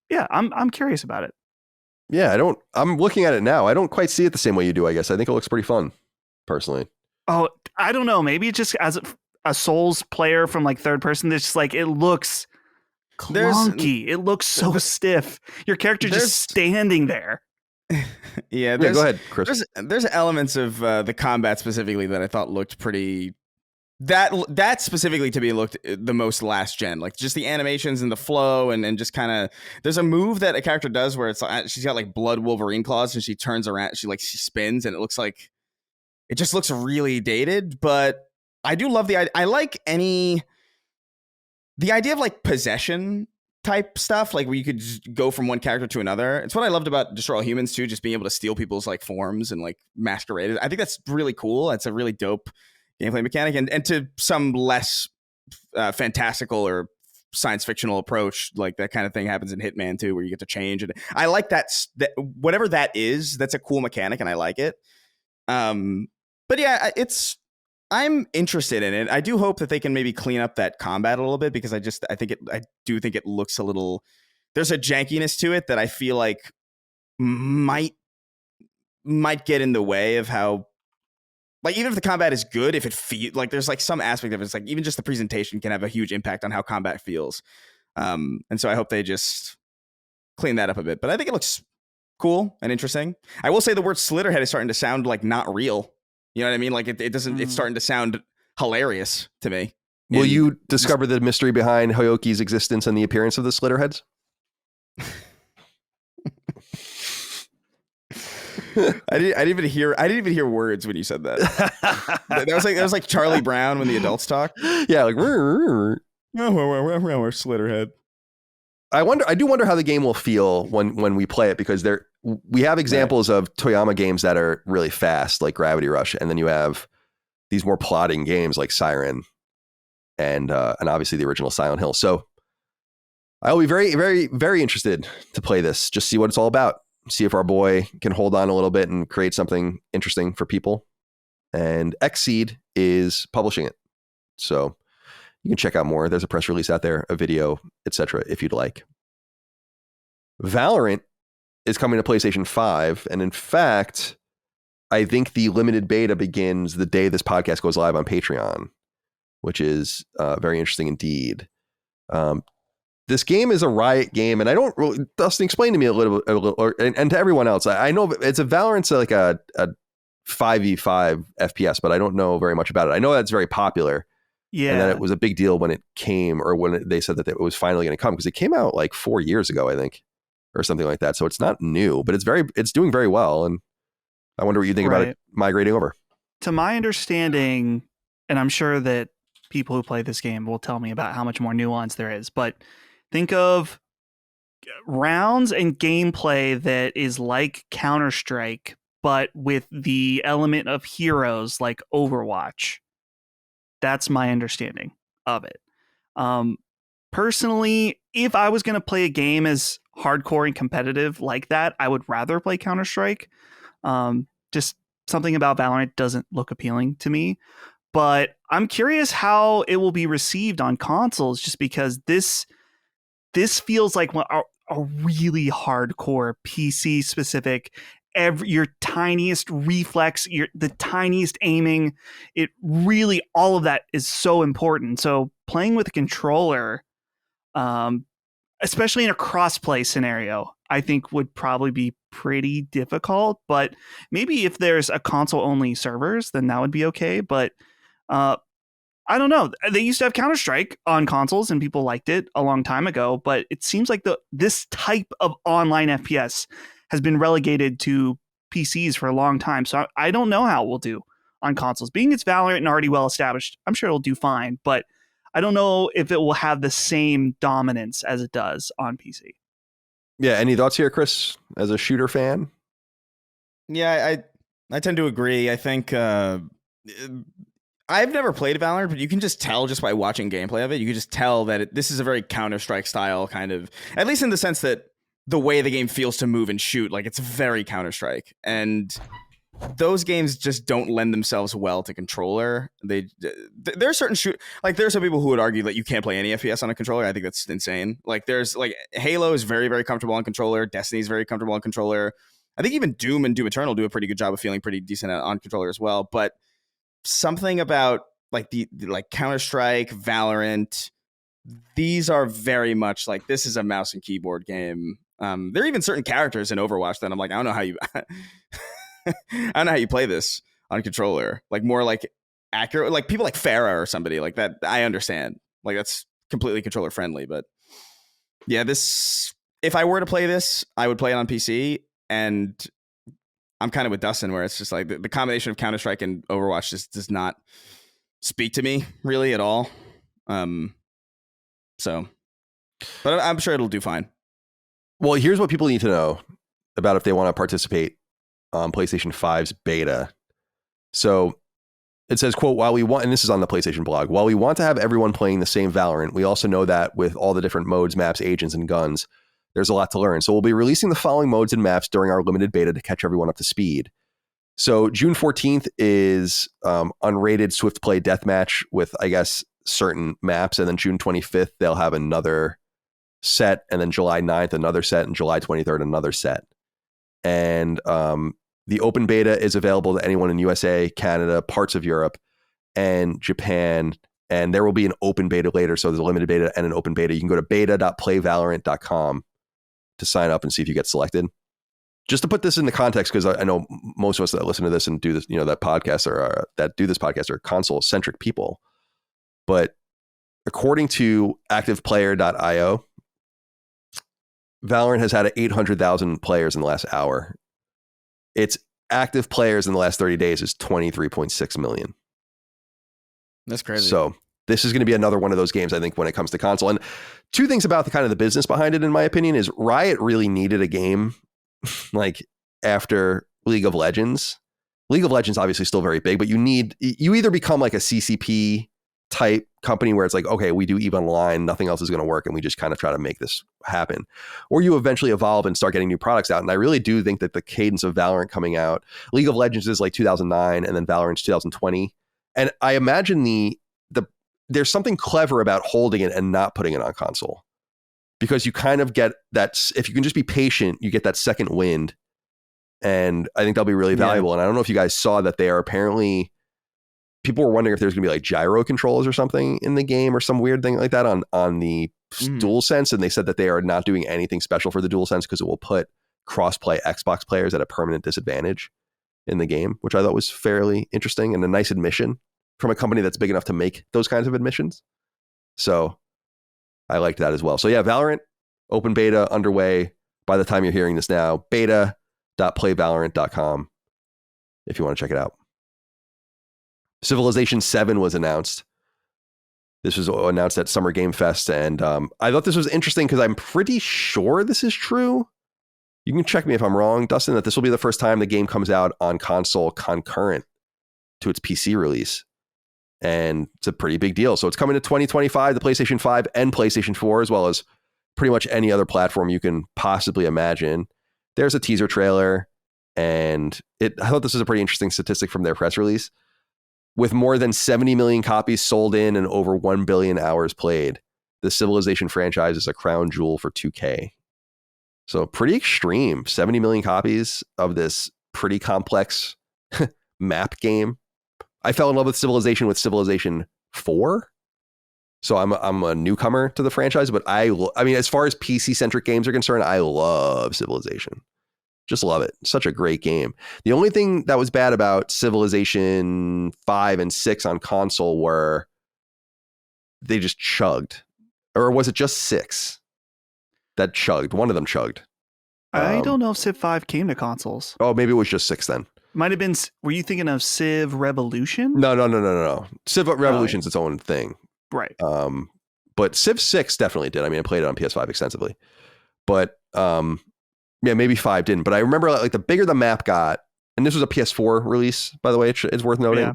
yeah, I'm curious about it. Yeah, I'm looking at it now. I don't quite see it the same way you do, I guess. I think it looks pretty fun, personally. Oh, I don't know. Maybe just as a Souls player from like third person, it's just like, it looks clunky. It looks so stiff. Your character just standing there. Yeah, go ahead, Chris. There's elements of the combat specifically that I thought looked pretty. That specifically to me looked the most last gen, like just the animations and the flow and just kind of. There's a move that a character does where it's like she's got like blood Wolverine claws and she turns around, she spins and it looks like it just looks really dated. But I do love I like the idea of like possession type stuff, like where you could just go from one character to another. It's what I loved about Destroy All Humans too, just being able to steal people's like forms and like masquerade it. I think that's really cool. It's a really dope gameplay mechanic, and to some less fantastical or science fictional approach, like that kind of thing happens in Hitman too, where you get to change. And I like that whatever that is, that's a cool mechanic, and I like it. But yeah, I'm interested in it. I do hope that they can maybe clean up that combat a little bit, because I do think it looks a little. There's a jankiness to it that I feel like might get in the way of how. Like, even if the combat is good, if it feels like there's like some aspect of it, it's like even just the presentation can have a huge impact on how combat feels. And so I hope they just clean that up a bit. But I think it looks cool and interesting. I will say the word Slitterhead is starting to sound like not real. You know what I mean? Like it doesn't. It's starting to sound hilarious to me. Will you discover the mystery behind Hyoki's existence and the appearance of the Slitterheads? I didn't even hear words when you said that. that was like Charlie Brown when the adults talk. Yeah, like we're Slitterhead. I do wonder how the game will feel when we play it, because we have examples of Toyama games that are really fast, like Gravity Rush, and then you have these more plotting games like Siren and obviously the original Silent Hill. So I'll be very, very, very interested to play this, just see what it's all about. See if our boy can hold on a little bit and create something interesting for people. And Xseed is publishing it, so you can check out more. There's a press release out there, a video, etc. if you'd like. Valorant is coming to PlayStation 5, and in fact, I think the limited beta begins the day this podcast goes live on Patreon, which is very interesting indeed. This game is a Riot game, and I don't really, Dustin, explain to me a little, and to everyone else. I know it's Valorant's like a 5v5 FPS, but I don't know very much about it. I know that's very popular. Yeah. And that it was a big deal when it came, or when they said that it was finally going to come, because it came out like 4 years ago, I think, or something like that. So it's not new, but it's doing very well. And I wonder what you think about it migrating over. To my understanding, and I'm sure that people who play this game will tell me about how much more nuance there is, but think of rounds and gameplay that is like Counter-Strike, but with the element of heroes like Overwatch. That's my understanding of it. Personally, if I was going to play a game as hardcore and competitive like that, I would rather play Counter-Strike. Just something about Valorant doesn't look appealing to me. But I'm curious how it will be received on consoles, just because this feels like a really hardcore PC specific. Your tiniest reflex, the tiniest aiming, it really, all of that is so important. So playing with a controller, especially in a crossplay scenario, I think would probably be pretty difficult. But maybe if there's a console only servers, then that would be okay. But I don't know. They used to have Counter-Strike on consoles and people liked it a long time ago, but it seems like this type of online FPS has been relegated to PCs for a long time. So I don't know how it will do on consoles. Being it's Valorant and already well established, I'm sure it'll do fine, but I don't know if it will have the same dominance as it does on PC. Yeah, any thoughts here, Chris, as a shooter fan? Yeah, I tend to agree. I think I've never played Valorant, but you can just tell just by watching gameplay of it. You can just tell that this is a very Counter-Strike style kind of, at least in the sense that the way the game feels to move and shoot, like it's very Counter-Strike. And those games just don't lend themselves well to controller. There are certain there are some people who would argue that you can't play any FPS on a controller. I think that's insane. Like there's like Halo is very, very comfortable on controller. Destiny is very comfortable on controller. I think even Doom and Doom Eternal do a pretty good job of feeling pretty decent on controller as well. But something about like the Counter-Strike, Valorant, these are very much like this is a mouse and keyboard game. There are even certain characters in Overwatch that I'm like, I don't know how you I don't know how you play this on controller. Like more like accurate, like people like Farah or somebody like that. I understand. Like that's completely controller friendly. But yeah, if I were to play this, I would play it on PC. And I'm kind of with Dustin where it's just like the combination of Counter-Strike and Overwatch just does not speak to me really at all. So, but I'm sure it'll do fine. Well, here's what people need to know about if they want to participate on PlayStation 5's beta. So it says, quote, while we want, and this is on the PlayStation blog, while we want to have everyone playing the same Valorant, we also know that with all the different modes, maps, agents, and guns, there's a lot to learn. So we'll be releasing the following modes and maps during our limited beta to catch everyone up to speed. So June 14th is unrated Swift Play Deathmatch with, I guess, certain maps. And then June 25th, they'll have another set. And then July 9th, another set. And July 23rd, another set. And the open beta is available to anyone in USA, Canada, parts of Europe, and Japan. And there will be an open beta later. So there's a limited beta and an open beta. You can go to beta.playvalorant.com to sign up and see if you get selected. Just to put this into context, because I know most of us that listen to this and do this, that podcast or that do this podcast are console-centric people. But according to activeplayer.io, Valorant has had 800,000 players in the last hour. Its active players in the last 30 days is 23.6 million. That's crazy. So this is going to be another one of those games, I think, when it comes to console. And two things about the kind of the business behind it, in my opinion, is Riot really needed a game like after League of Legends. League of Legends obviously still very big, but you either become like a CCP type company where it's like, okay, we do EVE Online, nothing else is going to work, and we just kind of try to make this happen. Or you eventually evolve and start getting new products out. And I really do think that the cadence of Valorant coming out, League of Legends is like 2009, and then Valorant's 2020. And I imagine there's something clever about holding it and not putting it on console, because you kind of get that, if you can just be patient, you get that second wind. And I think that'll be really valuable. Yeah. And I don't know if you guys saw that they are apparently, people were wondering if there's going to be like gyro controls or something in the game or some weird thing like that on the DualSense. And they said that they are not doing anything special for the DualSense because it will put cross-play Xbox players at a permanent disadvantage in the game, which I thought was fairly interesting and a nice admission from a company that's big enough to make those kinds of admissions. So I liked that as well. So yeah, Valorant open beta underway by the time you're hearing this now. Beta.playvalorant.com if you want to check it out. Civilization 7 was announced. This was announced at Summer Game Fest, and I thought this was interesting because I'm pretty sure this is true. You can check me if I'm wrong, Dustin, that this will be the first time the game comes out on console concurrent to its PC release. And it's a pretty big deal. So it's coming to 2025, the PlayStation 5 and PlayStation 4, as well as pretty much any other platform you can possibly imagine. There's a teaser trailer, and I thought this was a pretty interesting statistic from their press release. With more than 70 million copies sold in and over 1 billion hours played, the Civilization franchise is a crown jewel for 2K. So pretty extreme. 70 million copies of this pretty complex map game. I fell in love with Civilization 4. So I'm a newcomer to the franchise, but I mean, as far as PC centric games are concerned, I love Civilization. Just love it. Such a great game. The only thing that was bad about Civilization 5 and 6 on console were they just chugged. Or was it just 6 that chugged? One of them chugged. I don't know if Civ 5 came to consoles. Oh, maybe it was just 6 then. Might have been. Were you thinking of Civ Revolution? No. Civ Revolution's its own thing. Right. But Civ 6 definitely did. I mean, I played it on PS5 extensively. But yeah, maybe 5 didn't. But I remember like the bigger the map got, and this was a PS4 release, by the way, it's worth noting. Yeah.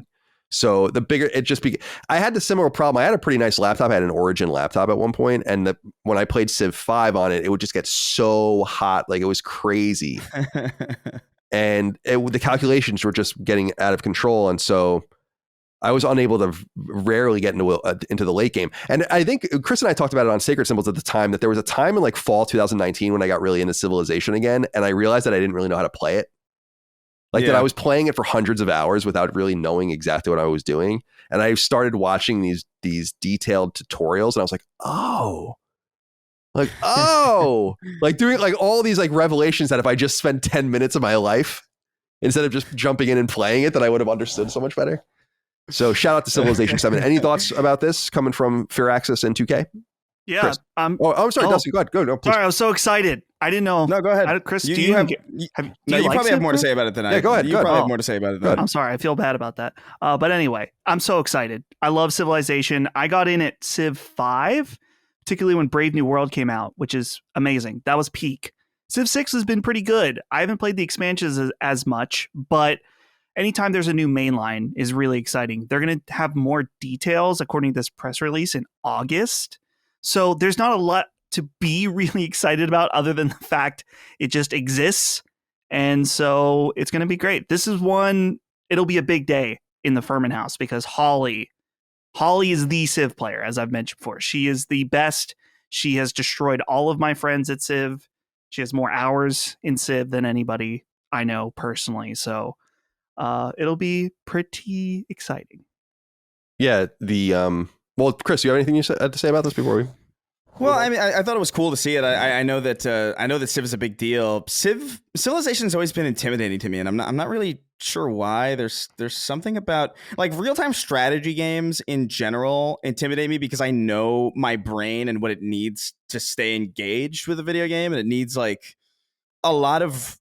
So the bigger it just I had the similar problem. I had a pretty nice laptop. I had an Origin laptop at one point, and when I played Civ 5 on it, it would just get so hot, like it was crazy. And the calculations were just getting out of control, and so I was unable to rarely get into the late game. And I think Chris and I talked about it on Sacred Symbols at the time, that there was a time in like fall 2019 when I got really into Civilization again, and I realized that I didn't really know how to play it. Like that I was playing it for hundreds of hours without really knowing exactly what I was doing. And I started watching these detailed tutorials, and I was like, like doing like all these like revelations that if I just spent 10 minutes of my life instead of just jumping in and playing it, that I would have understood so much better. So shout out to Civilization 7. Any thoughts about this coming from Firaxis and 2K? Yeah. I'm sorry, Dustin. Go ahead. Go. No, please. Sorry, I was so excited. I didn't know. No, go ahead. Chris, you probably have more to say about it than I. Yeah, go ahead. You probably have more to say about it than I. I'm sorry. I feel bad about that. But anyway, I'm so excited. I love Civilization. I got in at Civ 5, particularly when Brave New World came out, which is amazing. That was peak. Civ 6 has been pretty good. I haven't played the expansions as much, but anytime there's a new mainline is really exciting. They're going to have more details according to this press release in August. So there's not a lot to be really excited about other than the fact it just exists. And so it's going to be great. This is it'll be a big day in the Furman house because Holly is the Civ player, as I've mentioned before. She is the best. She has destroyed all of my friends at Civ. She has more hours in Civ than anybody I know personally. So it'll be pretty exciting. Yeah. Well, Chris, do you have anything you had to say about this before we? Well, I mean, I thought it was cool to see it. I know that Civ is a big deal. Civilization's always been intimidating to me, and I'm not really sure why. There's something about like real-time strategy games in general intimidate me because I know my brain and what it needs to stay engaged with a video game, and it needs like a lot of.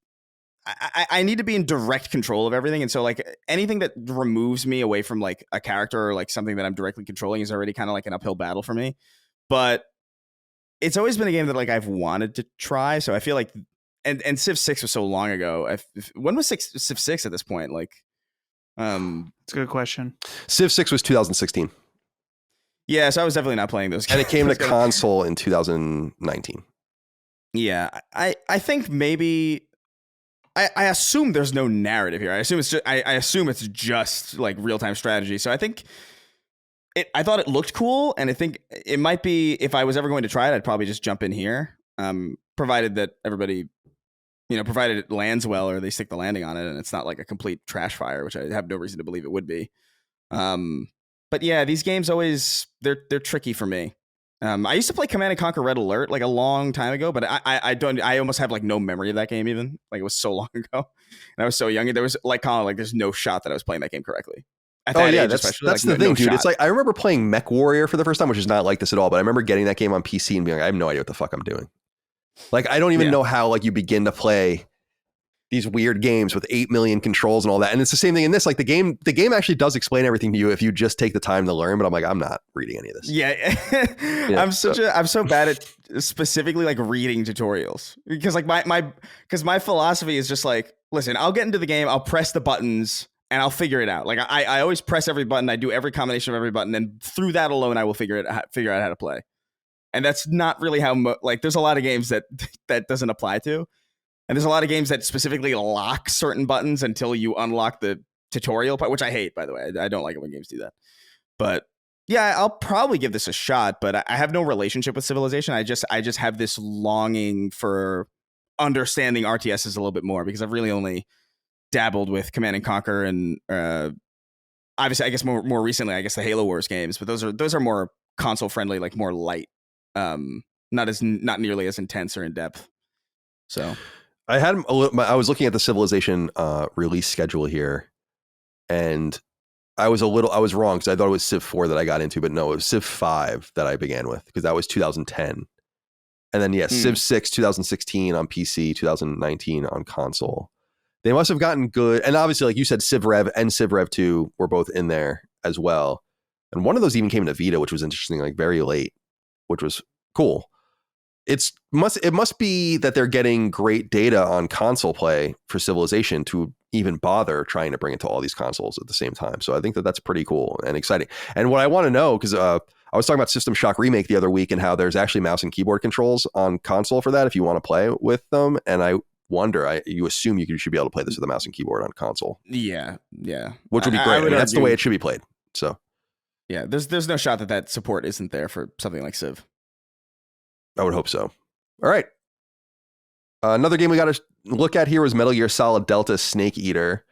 I need to be in direct control of everything. And so like anything that removes me away from like a character or like something that I'm directly controlling is already kind of like an uphill battle for me. But it's always been a game that like I've wanted to try. So I feel like, and Civ 6 was so long ago. When was Civ 6 at this point? Like, it's a good question. Civ 6 was 2016. Yeah. So I was definitely not playing those games. And it came to console in 2019. Yeah. I think maybe, I assume there's no narrative here. I assume it's just like real-time strategy. So I think I thought it looked cool, and I think it might be, if I was ever going to try it, I'd probably just jump in here, provided that everybody, provided it lands well or they stick the landing on it and it's not like a complete trash fire, which I have no reason to believe it would be. But yeah, these games always they're tricky for me. I used to play Command & Conquer Red Alert like a long time ago, but I almost have like no memory of that game even. Like it was so long ago and I was so young. There was like Colin, like there's no shot that I was playing that game correctly. At that age, that's like, the thing, dude. Shot. It's like I remember playing Mech Warrior for the first time, which is not like this at all. But I remember getting that game on PC and being like, I have no idea what the fuck I'm doing. Like I don't even know how like you begin to play these weird games with 8 million controls and all that. And it's the same thing in this. Like the game actually does explain everything to you if you just take the time to learn. But I'm like, I'm not reading any of this. Yeah, I'm so bad at specifically like reading tutorials because like my philosophy is just like, listen, I'll get into the game, I'll press the buttons and I'll figure it out. Like I always press every button, I do every combination of every button, and through that alone, I will figure out how to play. And that's not really how like there's a lot of games that doesn't apply to. And there's a lot of games that specifically lock certain buttons until you unlock the tutorial part, which I hate, by the way. I don't like it when games do that. But yeah, I'll probably give this a shot, but I have no relationship with Civilization. I just have this longing for understanding RTSs a little bit more, because I've really only dabbled with Command and Conquer and obviously I guess more recently I guess the Halo Wars games, but those are more console friendly, like more light, not nearly as intense or in depth. So I was looking at the Civilization release schedule here, and I was wrong because I thought it was Civ 4 that I got into, but no, it was Civ 5 that I began with, because that was 2010. And then Civ 6 2016 on PC, 2019 on console. They must have gotten good, and obviously, like you said, Civ Rev and Civ Rev 2 were both in there as well. And one of those even came to Vita, which was interesting, like very late, which was cool. It must be that they're getting great data on console play for Civilization to even bother trying to bring it to all these consoles at the same time. So I think that's pretty cool and exciting. And what I want to know, because I was talking about System Shock Remake the other week and how there's actually mouse and keyboard controls on console for that if you want to play with them. And I wonder, you assume you should be able to play this with a mouse and keyboard on console. Yeah. Which would be great. I mean, that's the way it should be played. So yeah, there's no shot that support isn't there for something like Civ. I would hope so. All right. Another game we got to look at here was Metal Gear Solid Delta Snake Eater.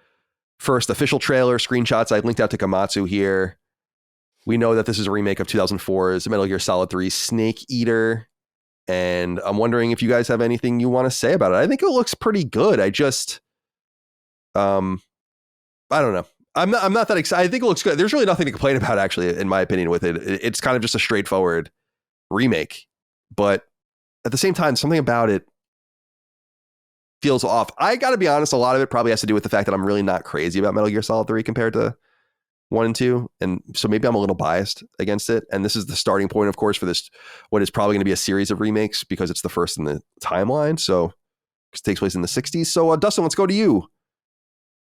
First official trailer, screenshots. I linked out to Gamatsu here. We know that this is a remake of 2004's Metal Gear Solid 3 Snake Eater. And I'm wondering if you guys have anything you want to say about it. I think it looks pretty good. I just, I don't know. I'm not that excited. I think it looks good. There's really nothing to complain about, actually, in my opinion, with it. It's kind of just a straightforward remake. But at the same time, something about it feels off. I got to be honest, a lot of it probably has to do with the fact that I'm really not crazy about Metal Gear Solid 3 compared to 1 and 2. And so maybe I'm a little biased against it. And this is the starting point, of course, for this, what is probably going to be a series of remakes, because it's the first in the timeline. So it takes place in the 60s. So Dustin, let's go to you.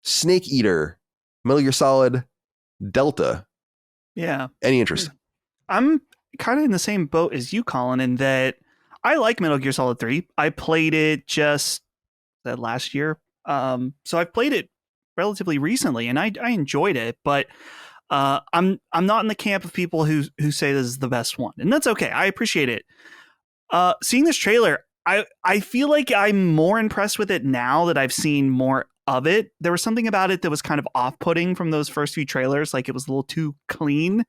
Snake Eater, Metal Gear Solid Delta. Yeah. Any interest? I'm kind of in the same boat as you, Colin, in that I like Metal Gear Solid 3. I played it just last year. So I've played it relatively recently, and I enjoyed it, but I'm not in the camp of people who say this is the best one, and that's okay. I appreciate it. Seeing this trailer, I feel like I'm more impressed with it now that I've seen more of it. There was something about it that was kind of off-putting from those first few trailers, like it was a little too clean.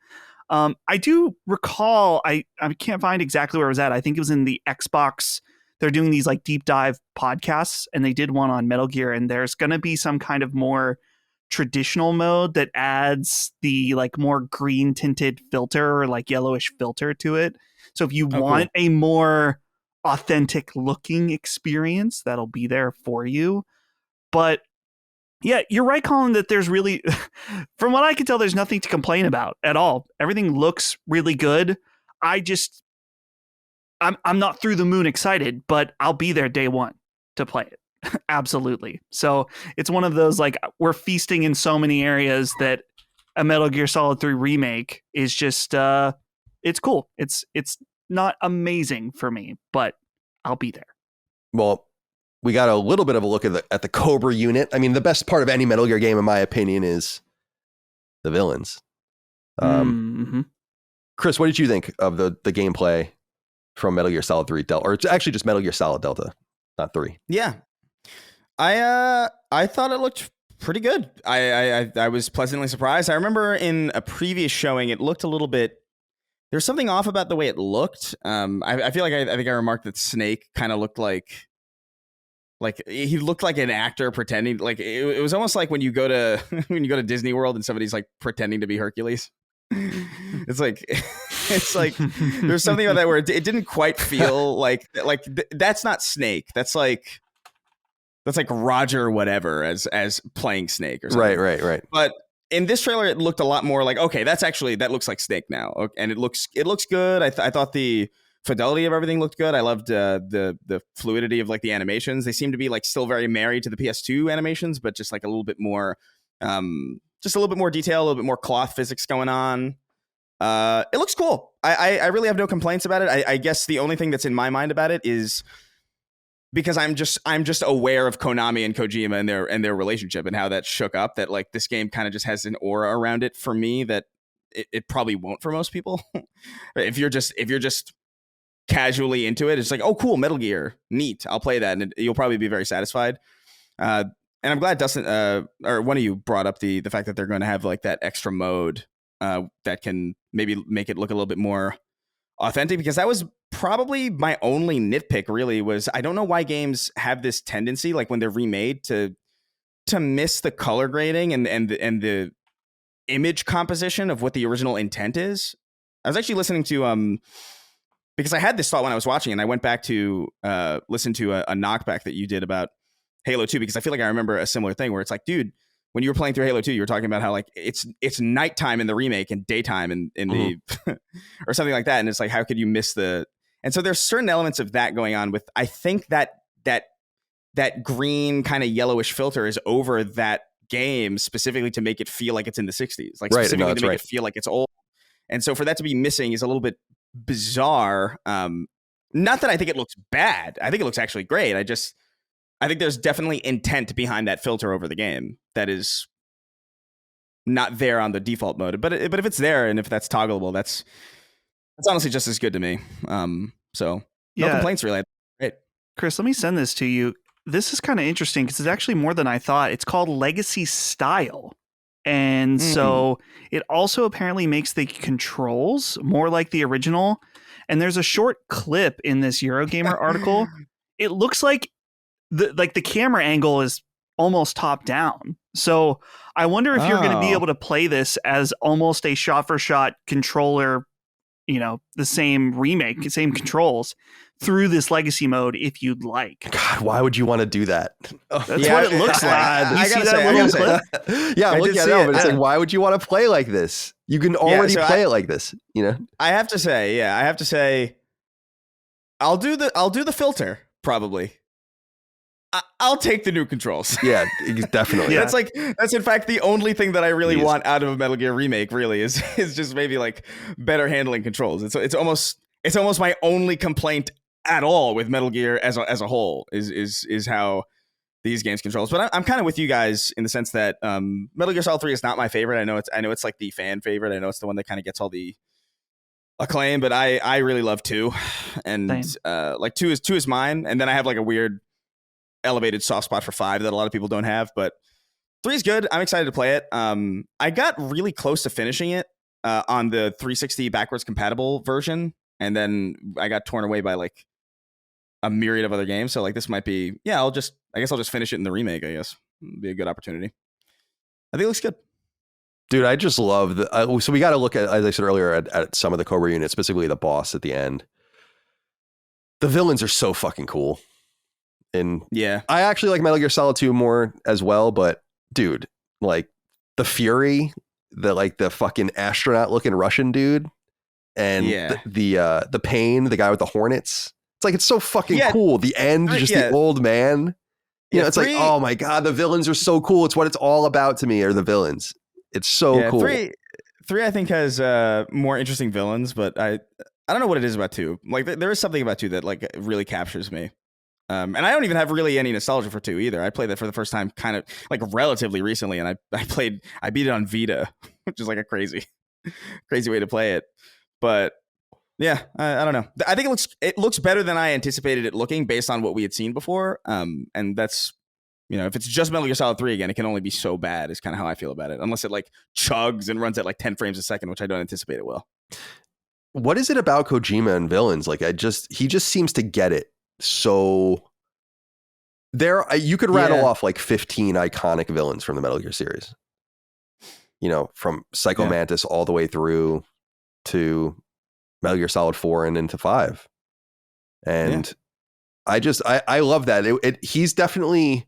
I do recall, I can't find exactly where it was at. I think it was in the Xbox. They're doing these like deep dive podcasts, and they did one on Metal Gear, and there's going to be some kind of more traditional mode that adds the like more green tinted filter or like yellowish filter to it. So if you want a more authentic looking experience, that'll be there for you. But yeah, you're right, Colin, that there's really, from what I can tell, there's nothing to complain about at all. Everything looks really good. I'm not through the moon excited, but I'll be there day one to play it. Absolutely. So it's one of those, like, we're feasting in so many areas that a Metal Gear Solid 3 remake is just, it's cool. It's not amazing for me, but I'll be there. Well, we got a little bit of a look at the Cobra unit. I mean, the best part of any Metal Gear game, in my opinion, is the villains. Chris, what did you think of the gameplay from Metal Gear Solid 3 Delta, or it's actually just Metal Gear Solid Delta, not 3? Yeah, I thought it looked pretty good. I was pleasantly surprised. I remember in a previous showing, it looked a little bit. There's something off about the way it looked. I feel like I think I remarked that Snake kind of looked like he looked like an actor pretending. Like it was almost like when you go to Disney World and somebody's like pretending to be Hercules. It's like there's something about that where it didn't quite feel like that's not Snake. That's like Roger whatever as playing Snake or something. Right. But in this trailer, it looked a lot more like, okay, that looks like Snake now, and it looks good. I thought the fidelity of everything looked good. I loved the fluidity of like the animations. They seem to be like still very married to the PS2 animations, but just like a little bit more, just a little bit more detail, a little bit more cloth physics going on. It looks cool. I really have no complaints about it. I guess the only thing that's in my mind about it is because I'm just aware of Konami and Kojima and their relationship and how that shook up, that like this game kind of just has an aura around it for me that it probably won't for most people. if you're just casually into it. It's like, oh, cool, Metal Gear, neat. I'll play that, and you'll probably be very satisfied. And I'm glad Dustin or one of you brought up the fact that they're going to have like that extra mode that can maybe make it look a little bit more authentic, because that was probably my only nitpick. Really, was I don't know why games have this tendency, like when they're remade, to miss the color grading and the image composition of what the original intent is. I was actually listening to because I had this thought when I was watching, and I went back to listen to a knockback that you did about Halo 2, because I feel like I remember a similar thing where it's like, dude, when you were playing through Halo 2, you were talking about how like it's nighttime in the remake and daytime in the or something like that, and it's like, how could you miss the? And so there's certain elements of that going on with, I think that green kind of yellowish filter is over that game specifically to make it feel like it's in the 60s, like specifically to make it feel like it's old. And so for that to be missing is a little bit bizarre. Not that I think it looks bad. I think it looks actually great. I think there's definitely intent behind that filter over the game that is not there on the default mode. But if it's there and if that's toggleable, that's honestly just as good to me. So no complaints really. Great. Chris, let me send this to you. This is kind of interesting because it's actually more than I thought. It's called Legacy Style. And so it also apparently makes the controls more like the original. And there's a short clip in this Eurogamer article. It looks like the camera angle is almost top down. So I wonder if you're going to be able to play this as almost a shot for shot controller, the same remake, same controls through this legacy mode if you'd like. God, why would you want to do that? That's what it looks like. You see that little clip? Yeah, I'm looking at it, but it's like, why would you want to play like this? You can already play it like this, I have to say, I'll do the filter probably. I'll take the new controls. Yeah, definitely. Yeah. That's in fact the only thing that I really want out of a Metal Gear remake. Really is just maybe like better handling controls. It's almost my only complaint at all with Metal Gear as a whole is how these games controls. But I'm kind of with you guys in the sense that Metal Gear Solid 3 is not my favorite. I know it's like the fan favorite. I know it's the one that kind of gets all the acclaim. But I really love 2, and like 2 is mine. And then I have like a weird elevated soft spot for 5 that a lot of people don't have, but 3 is good. I'm excited to play it. I got really close to finishing it on the 360 backwards compatible version, and then I got torn away by like a myriad of other games. So like this might be, I guess I'll just finish it in the remake. I guess it'd be a good opportunity. I think it looks good. Dude, I just love so we got to look at, as I said earlier, at some of the Cobra units, specifically the boss at the end. The villains are so fucking cool. And I actually like Metal Gear Solid 2 more as well, but dude, like the Fury, the fucking astronaut looking Russian dude, and the Pain, the guy with the Hornets. It's like, it's so fucking cool. The end, just the old man. It's 3, like, oh my God, the villains are so cool. It's what it's all about to me, are the villains. It's so cool. 3 I think has more interesting villains, but I don't know what it is about 2. Like there is something about 2 that like really captures me. And I don't even have really any nostalgia for 2 either. I played that for the first time kind of like relatively recently, and I beat it on Vita, which is like a crazy way to play it. But yeah, I don't know. I think it looks better than I anticipated it looking based on what we had seen before. And that's, if it's just Metal Gear Solid 3 again, it can only be so bad is kind of how I feel about it. Unless it like chugs and runs at like 10 frames a second, which I don't anticipate it will. What is it about Kojima and villains? Like he just seems to get it. So you could rattle off like 15 iconic villains from the Metal Gear series, from Psycho Mantis all the way through to Metal Gear Solid 4 and into 5. And I love that. He's definitely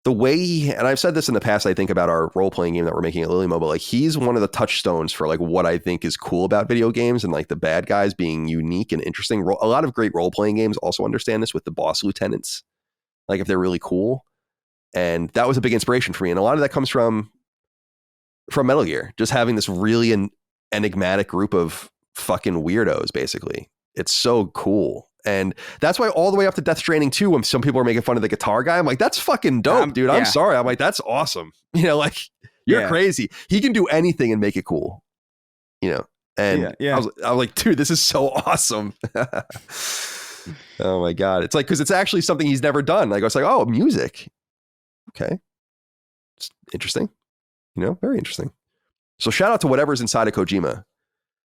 the way and I've said this in the past, I think about our role-playing game that we're making at Lilymo, but like he's one of the touchstones for like what I think is cool about video games and like the bad guys being unique and interesting. A lot of great role-playing games also understand this with the boss lieutenants, like if they're really cool. And that was a big inspiration for me. And a lot of that comes from Metal Gear, just having this really enigmatic group of fucking weirdos, basically. It's so cool. And that's why all the way up to Death Stranding 2, when some people are making fun of the guitar guy, I'm like, that's fucking dope, dude. I'm sorry. I'm like, that's awesome. Like, you're crazy. He can do anything and make it cool. And I was like, dude, this is so awesome. Oh my God. It's like, because it's actually something he's never done. Like I was like, oh, music. Okay. It's interesting. Very interesting. So shout out to whatever's inside of Kojima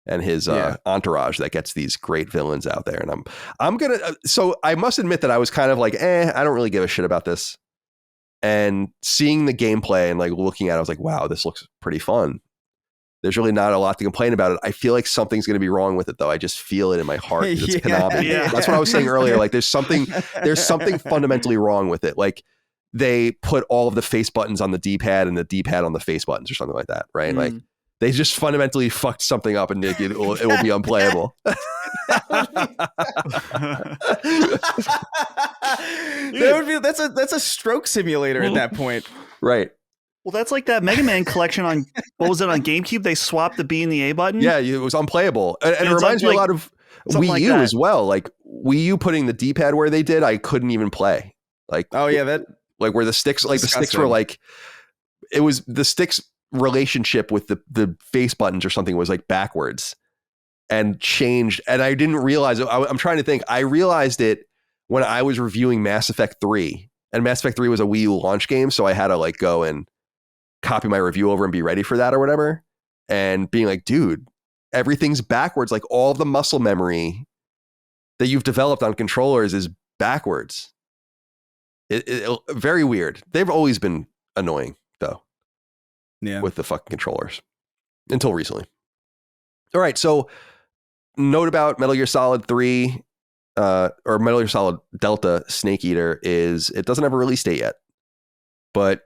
and his entourage that gets these great villains out there. And I'm going to, so I must admit that I was kind of like, I don't really give a shit about this. And seeing the gameplay and like looking at it, I was like, wow, this looks pretty fun. There's really not a lot to complain about it. I feel like something's going to be wrong with it, though. I just feel it in my heart. It's Konami. Yeah. That's what I was saying earlier. Like there's something fundamentally wrong with it. Like they put all of the face buttons on the D-pad and the D-pad on the face buttons or something like that, right? Like they just fundamentally fucked something up and it will be unplayable. That's a stroke simulator at that point. Right. Well, that's like that Mega Man collection on, what was it, on GameCube? They swapped the B and the A button. Yeah, it was unplayable. And it reminds me a lot of Wii U as well. Like Wii U putting the D-pad where they did, I couldn't even play. Like, oh yeah, that like where the sticks, like disgusting. The sticks were like, it was the sticks relationship with the face buttons or something was like backwards and changed. And I didn't realize it. I'm trying to think. I realized it when I was reviewing Mass Effect 3, and Mass Effect 3 was a Wii U launch game. So I had to like go and copy my review over and be ready for that or whatever. And being like, dude, everything's backwards. Like all the muscle memory that you've developed on controllers is backwards. It very weird. They've always been annoying though. Yeah. With the fucking controllers until recently. All right. So note about Metal Gear Solid 3 or Metal Gear Solid Delta Snake Eater is it doesn't have a release date yet, but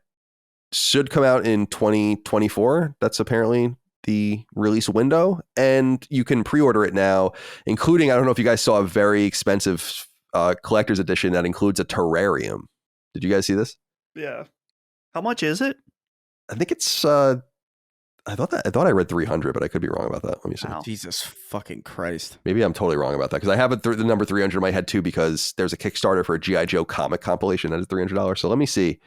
should come out in 2024. That's apparently the release window, and you can pre-order it now, including, I don't know if you guys saw a very expensive collector's edition that includes a terrarium. Did you guys see this? Yeah. How much is it? I think it's I thought I read 300, but I could be wrong about that. Let me see. Wow. Jesus fucking Christ. Maybe I'm totally wrong about that, because I have the number 300 in my head too, because there's a Kickstarter for a G.I. Joe comic compilation that is $300. So let me see.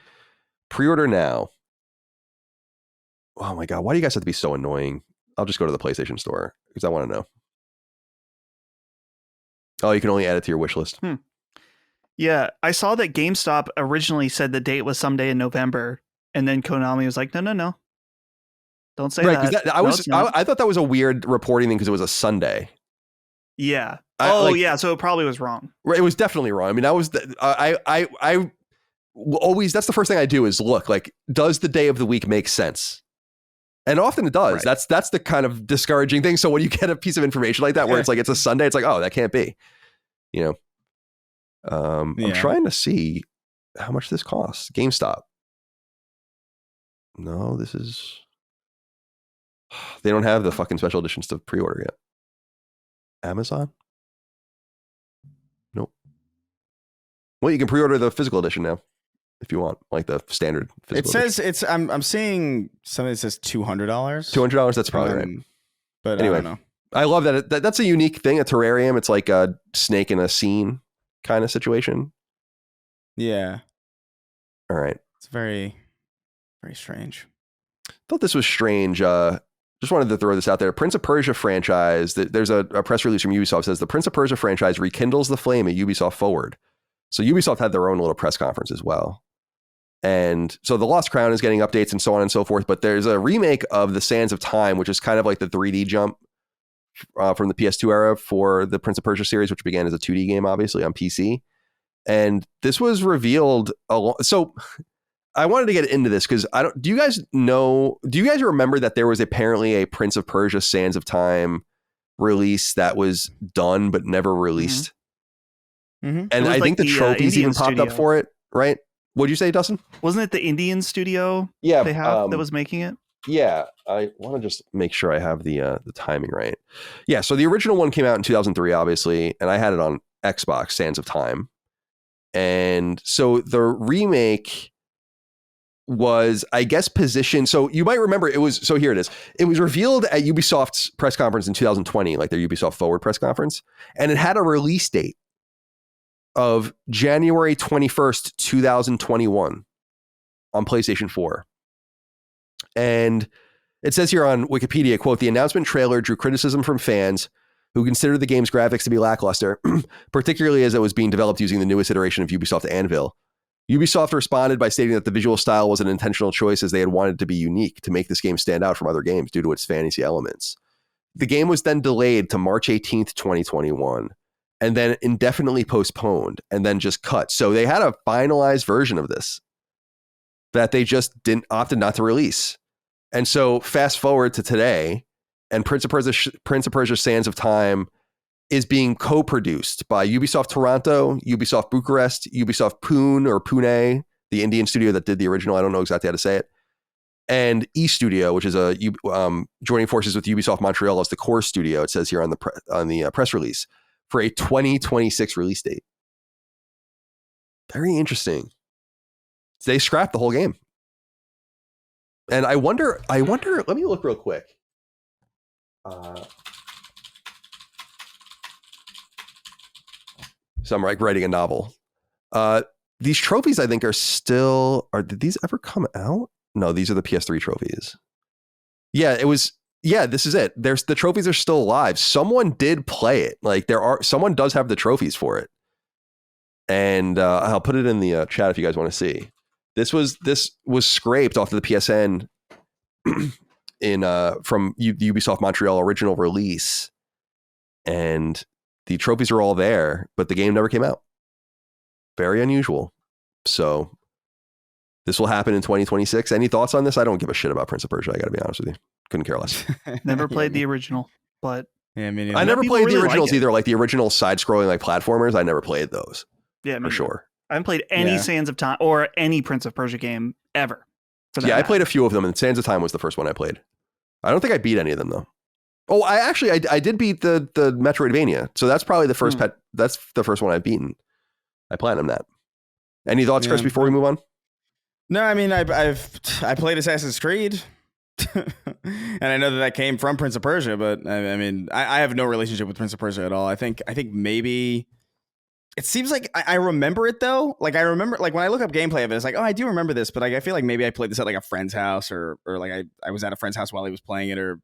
Pre-order now. Oh my God, why do you guys have to be so annoying? I'll just go to the PlayStation Store because I want to know. Oh, you can only add it to your wish list. Yeah, I saw that GameStop originally said the date was someday in November, and then Konami was like, no. Don't say that. I thought that was a weird reporting thing because it was a Sunday. Yeah. Yeah. So it probably was wrong. It was definitely wrong. I mean, I always, that's the first thing I do is look, like, does the day of the week make sense? And often it does. Right. That's the kind of discouraging thing. So when you get a piece of information like that, where it's like, it's a Sunday, it's like, oh, that can't be, I'm trying to see how much this costs. GameStop. No, they don't have the fucking special editions to pre-order yet. Amazon? Nope. Well, you can pre-order the physical edition now if you want, like the standard physical edition. I'm seeing something that says $200. $200, that's probably right. But anyway, I don't know. I love that. That's a unique thing, a terrarium. It's like a snake in a scene kind of situation. Yeah. All right. It's very, very strange. Thought this was strange. Just wanted to throw this out there. Prince of Persia franchise. There's a press release from Ubisoft says the Prince of Persia franchise rekindles the flame at Ubisoft Forward. So Ubisoft had their own little press conference as well. And so the Lost Crown is getting updates and so on and so forth. But there's a remake of the Sands of Time, which is kind of like the 3D jump from the PS2 era for the Prince of Persia series, which began as a 2D game, obviously on PC. And this was revealed. So I wanted to get into this because do you guys remember that there was apparently a Prince of Persia Sands of Time release that was done but never released? Mm-hmm. And I think the trophies even popped up for it, right? What'd you say, Dustin? Wasn't it the Indian studio? Yeah, they have that was making it. Yeah, I want to just make sure I have the timing right. Yeah, so the original one came out in 2003, obviously, and I had it on Xbox, Sands of Time. And so the remake was, I guess, positioned. So you might remember it was. So here it is. It was revealed at Ubisoft's press conference in 2020, like their Ubisoft Forward press conference, and it had a release date of January 21st, 2021 on PlayStation 4. And It says here on Wikipedia, quote, the announcement trailer drew criticism from fans who considered the game's graphics to be lackluster, particularly as it was being developed using the newest iteration of Ubisoft Anvil. Ubisoft responded by stating that the visual style was an intentional choice as they had wanted to be unique to make this game stand out from other games due to its fantasy elements. The game was then delayed to March 18th, 2021, and then indefinitely postponed and then just cut. So they had a finalized version of this that they just opted not to release. And so fast forward to today, and Prince of Persia Sands of Time is being co-produced by Ubisoft Toronto, Ubisoft Bucharest, Ubisoft Pune, the Indian studio that did the original. I don't know exactly how to say it. And E-Studio, which is joining forces with Ubisoft Montreal as the core studio, it says here on the press release, for a 2026 release date. Very interesting. So they scrapped the whole game. And I wonder, let me look real quick. So I'm like writing a novel. These trophies, I think, did these ever come out? No, these are the PS3 trophies. Yeah, this is it. The trophies are still alive. Someone did play it. Like someone does have the trophies for it. And I'll put it in the chat if you guys want to see. This was scraped off of the PSN from the Ubisoft Montreal original release. And the trophies are all there, but the game never came out. Very unusual. So this will happen in 2026. Any thoughts on this? I don't give a shit about Prince of Persia. I got to be honest with you. Couldn't care less. Never played the original, but yeah, I never played the originals either. Like the original side-scrolling like platformers, I never played those. Yeah, for sure. I haven't played any Sands of Time or any Prince of Persia game ever. I played a few of them, and Sands of Time was the first one I played. I don't think I beat any of them though. Oh, I did beat the Metroidvania, so that's probably the first That's the first one I've beaten. I platinum that. Any thoughts, Chris? Before we move on? No, I mean I played Assassin's Creed, and I know that came from Prince of Persia, but I mean I have no relationship with Prince of Persia at all. I think maybe it seems like I remember it though. Like I remember, like when I look up gameplay of it, it's like, oh, I do remember this, but I feel like maybe I played this at like a friend's house or like I was at a friend's house while he was playing it or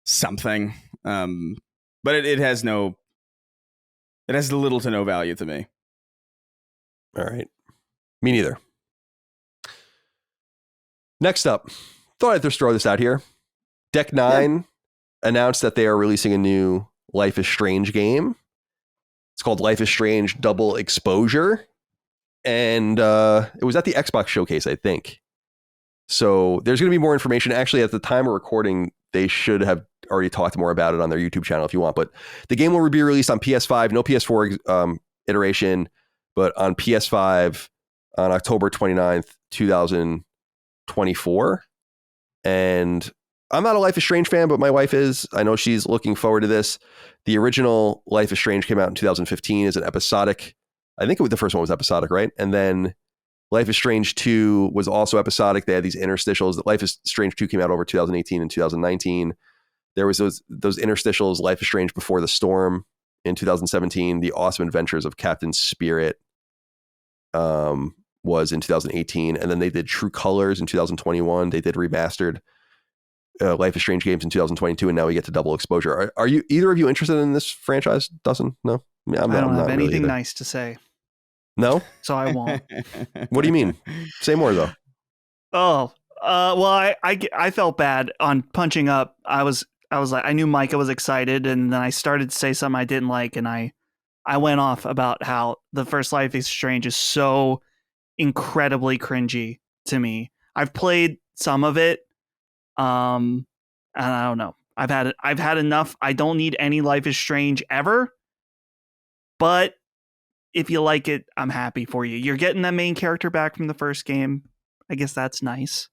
something. But it has little to no value to me. All right. Me neither. Next up, thought I'd just throw this out here. Deck 9 announced that they are releasing a new Life is Strange game. It's called Life is Strange Double Exposure. And it was at the Xbox showcase, I think. So there's going to be more information. Actually, at the time of recording, they should have already talked more about it on their YouTube channel if you want. But the game will be released on PS5, no PS4 iteration, but on PS5 on October 29th, 2024. And I'm not a Life is Strange fan, but my wife is. I know she's looking forward to this. The original Life is Strange came out in 2015 as an episodic. I think the first one was episodic, right? And then Life is Strange 2 was also episodic. They had these interstitials. Life is Strange 2 came out over 2018 and 2019. There was those interstitials, Life is Strange Before the Storm in 2017. The Awesome Adventures of Captain Spirit was in 2018. And then they did True Colors in 2021. They did remastered Life is Strange games in 2022. And now we get to Double Exposure. Are you either of you interested in this franchise? Dustin? No? I don't have anything nice to say. No? So I won't. What do you mean? Say more though. Oh, well, I felt bad on punching up. I was like, I knew Micah was excited, and then I started to say something I didn't like, and I went off about how the first Life is Strange is so incredibly cringy to me. I've played some of it, and I don't know. I've had enough. I don't need any Life is Strange ever, but if you like it, I'm happy for you. You're getting that main character back from the first game. I guess that's nice.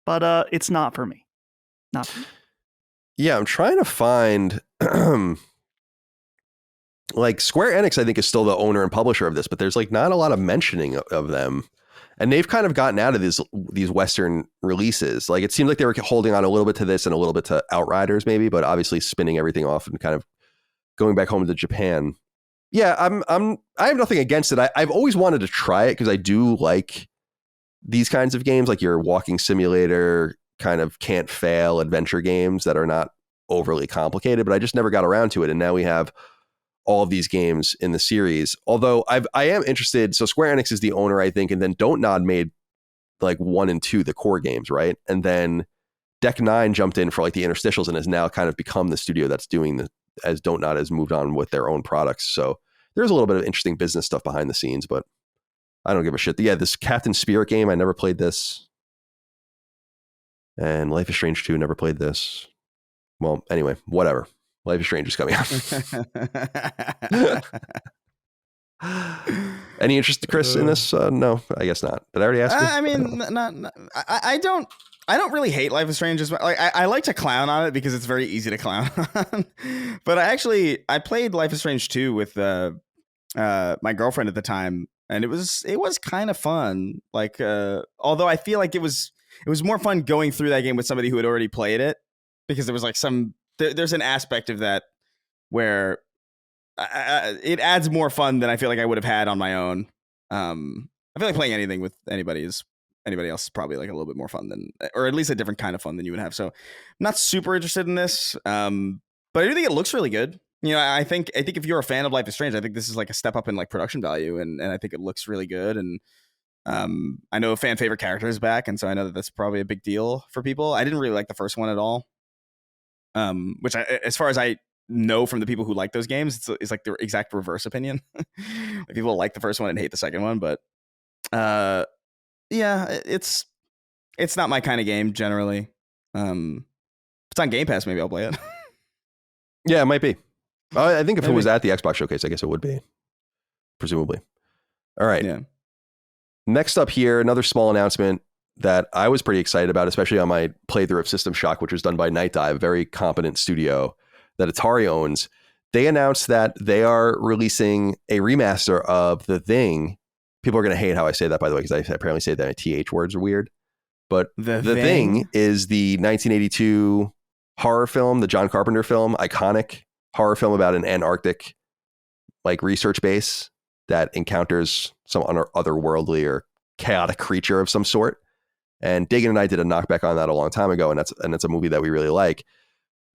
But it's not for me. Not for me. Yeah, I'm trying to find like Square Enix, I think, is still the owner and publisher of this, but there's like not a lot of mentioning of them. And they've kind of gotten out of these Western releases. Like it seemed like they were holding on a little bit to this and a little bit to Outriders maybe, but obviously spinning everything off and kind of going back home to Japan. Yeah, I have nothing against it. I've always wanted to try it because I do like these kinds of games, like your walking simulator, kind of can't fail adventure games that are not overly complicated, but I just never got around to it. And now we have all of these games in the series. Although I am interested. So Square Enix is the owner, I think, and then Don't Nod made like 1 and 2, the core games, right? And then Deck 9 jumped in for like the interstitials and has now kind of become the studio that's doing the, as Don't Nod has moved on with their own products. So there's a little bit of interesting business stuff behind the scenes, but I don't give a shit. Yeah, this Captain Spirit game, I never played this. And Life is Strange 2, never played this. Well, anyway, whatever. Life is Strange is coming out. Any interest, Chris, in this? No, I guess not. Did I already ask you? I mean, I don't really hate Life is Strange as well. Like, I like to clown on it because it's very easy to clown on. But I played Life is Strange 2 with my girlfriend at the time, and it was kind of fun. Like, although I feel like it was more fun going through that game with somebody who had already played it, because there was like there's an aspect of that where it adds more fun than I feel like I would have had on my own. I feel like playing anything with anybody else is probably like a little bit more fun than, or at least a different kind of fun than you would have. So I'm not super interested in this. But I do think it looks really good. You know, I think if you're a fan of Life is Strange, I think this is like a step up in like production value, and I think it looks really good. And I know a fan favorite character is back, and so I know that that's probably a big deal for people. I didn't really like the first one at all. Which as far as I know from the people who like those games, it's like the exact reverse opinion. Like, people like the first one and hate the second one, but yeah, it's not my kind of game generally. If it's on Game Pass, maybe I'll play it. Yeah, it might be. I think if it was at the Xbox showcase, I guess it would be, presumably. All right. Yeah. Next up here, another small announcement that I was pretty excited about, especially on my playthrough of System Shock, which was done by Night Dive, a very competent studio that Atari owns. They announced that they are releasing a remaster of The Thing. People are going to hate how I say that, by the way, because I apparently say that my TH words are weird. But The Thing is the 1982 horror film, the John Carpenter film, iconic horror film about an Antarctic like research base that encounters some otherworldly or chaotic creature of some sort. And Dagan and I did a knockback on that a long time ago, and that's a movie that we really like.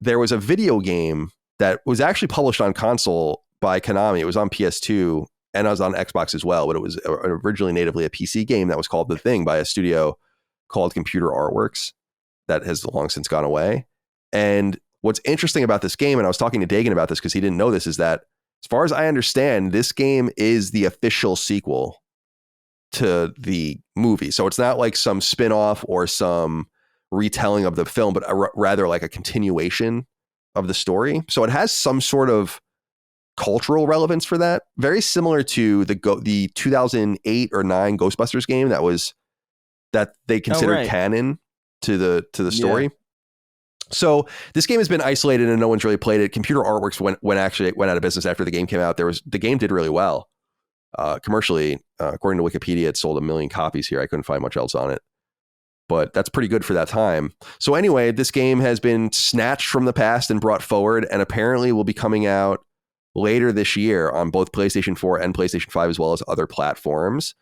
There was a video game that was actually published on console by Konami. It was on PS2 and it was on Xbox as well, but it was originally natively a PC game that was called The Thing by a studio called Computer Artworks that has long since gone away. And what's interesting about this game, and I was talking to Dagan about this because he didn't know this, is that as far as I understand, this game is the official sequel to the movie. So it's not like some spin-off or some retelling of the film, but rather like a continuation of the story. So it has some sort of cultural relevance for that. Very similar to the 2008 or 9 Ghostbusters game that they considered canon to the story. Yeah. So this game has been isolated and no one's really played it. Computer Artworks went out of business after the game came out. The game did really well. Commercially, according to Wikipedia, it sold 1 million copies here. I couldn't find much else on it, but that's pretty good for that time. So anyway, this game has been snatched from the past and brought forward, and apparently will be coming out later this year on both PlayStation 4 and PlayStation 5, as well as other platforms.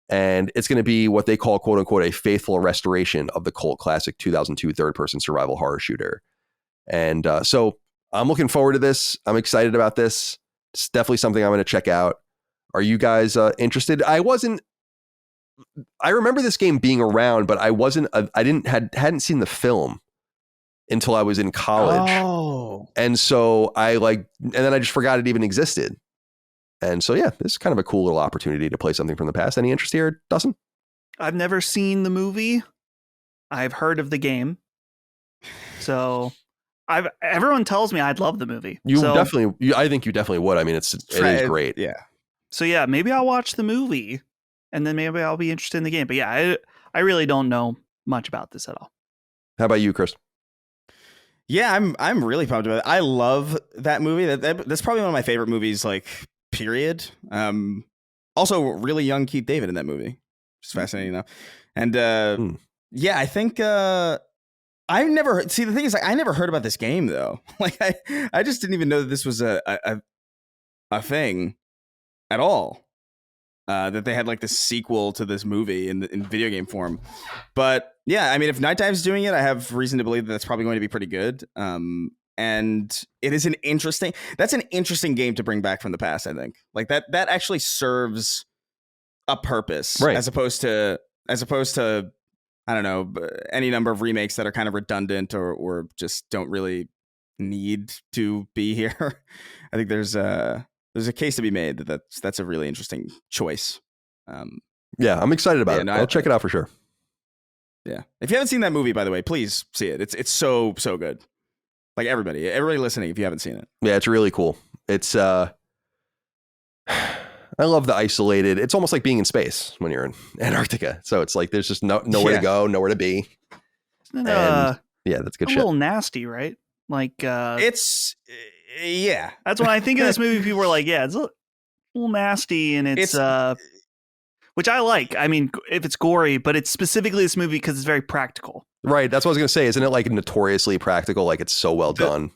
And it's going to be what they call, quote unquote, a faithful restoration of the cult classic 2002 third-person survival horror shooter. And so I'm looking forward to this. I'm excited about this. It's definitely something I'm going to check out. Are you guys interested? I remember this game being around, but I hadn't seen the film until I was in college. Oh. And so and then I just forgot it even existed. And so, yeah, this is kind of a cool little opportunity to play something from the past. Any interest here, Dustin? I've never seen the movie. I've heard of the game. So everyone tells me I'd love the movie. I think you definitely would. I mean, it is great. Yeah. So yeah, maybe I'll watch the movie and then maybe I'll be interested in the game. But yeah, I really don't know much about this at all. How about you, Chris? Yeah, I'm really pumped about it. I love that movie. That's probably one of my favorite movies, like, period. Also, really young Keith David in that movie, which is fascinating enough. And yeah, I think I've never see the thing is, like, I never heard about this game though. Like, I just didn't even know that this was a thing at all. that they had like this sequel to this movie in video game form. But yeah, I mean, if Nightdive's doing it, I have reason to believe that that's probably going to be pretty good. And it is an interesting game to bring back from the past. I think like that actually serves a purpose, Right. as opposed to I don't know, any number of remakes that are kind of redundant or just don't really need to be here. I think there's a case to be made that's a really interesting choice. Yeah, I'm excited about it. no, I'll check it out for sure. Yeah, if you haven't seen that movie, by the way, please see it. It's so good. Like everybody listening, if you haven't seen it. Yeah, it's really cool. It's I love the isolated. It's almost like being in space when you're in Antarctica. So it's like there's just nowhere to go, nowhere to be. Isn't it, yeah, that's good a shit. little nasty, right? Like it's yeah. That's when I think of this movie. People are like, yeah, it's a little nasty, and it's which I like. I mean, if it's gory, but it's specifically this movie because it's very practical. Right. That's what I was gonna say. Isn't it like notoriously practical? Like it's so well done.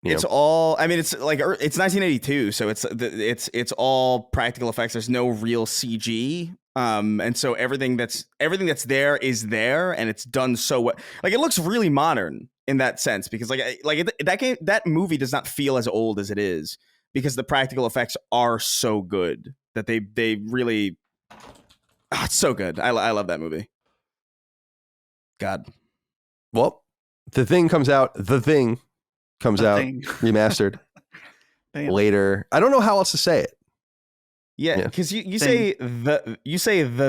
It's all. I mean, it's like it's 1982, so it's all practical effects. There's no real CG, and so everything that's there is there, and it's done so well. Like it looks really modern in that sense because that movie does not feel as old as it is because the practical effects are so good that they really. Oh, it's so good. I love that movie. God. Well, The Thing comes out remastered later. I don't know how else to say it. Yeah, because you say the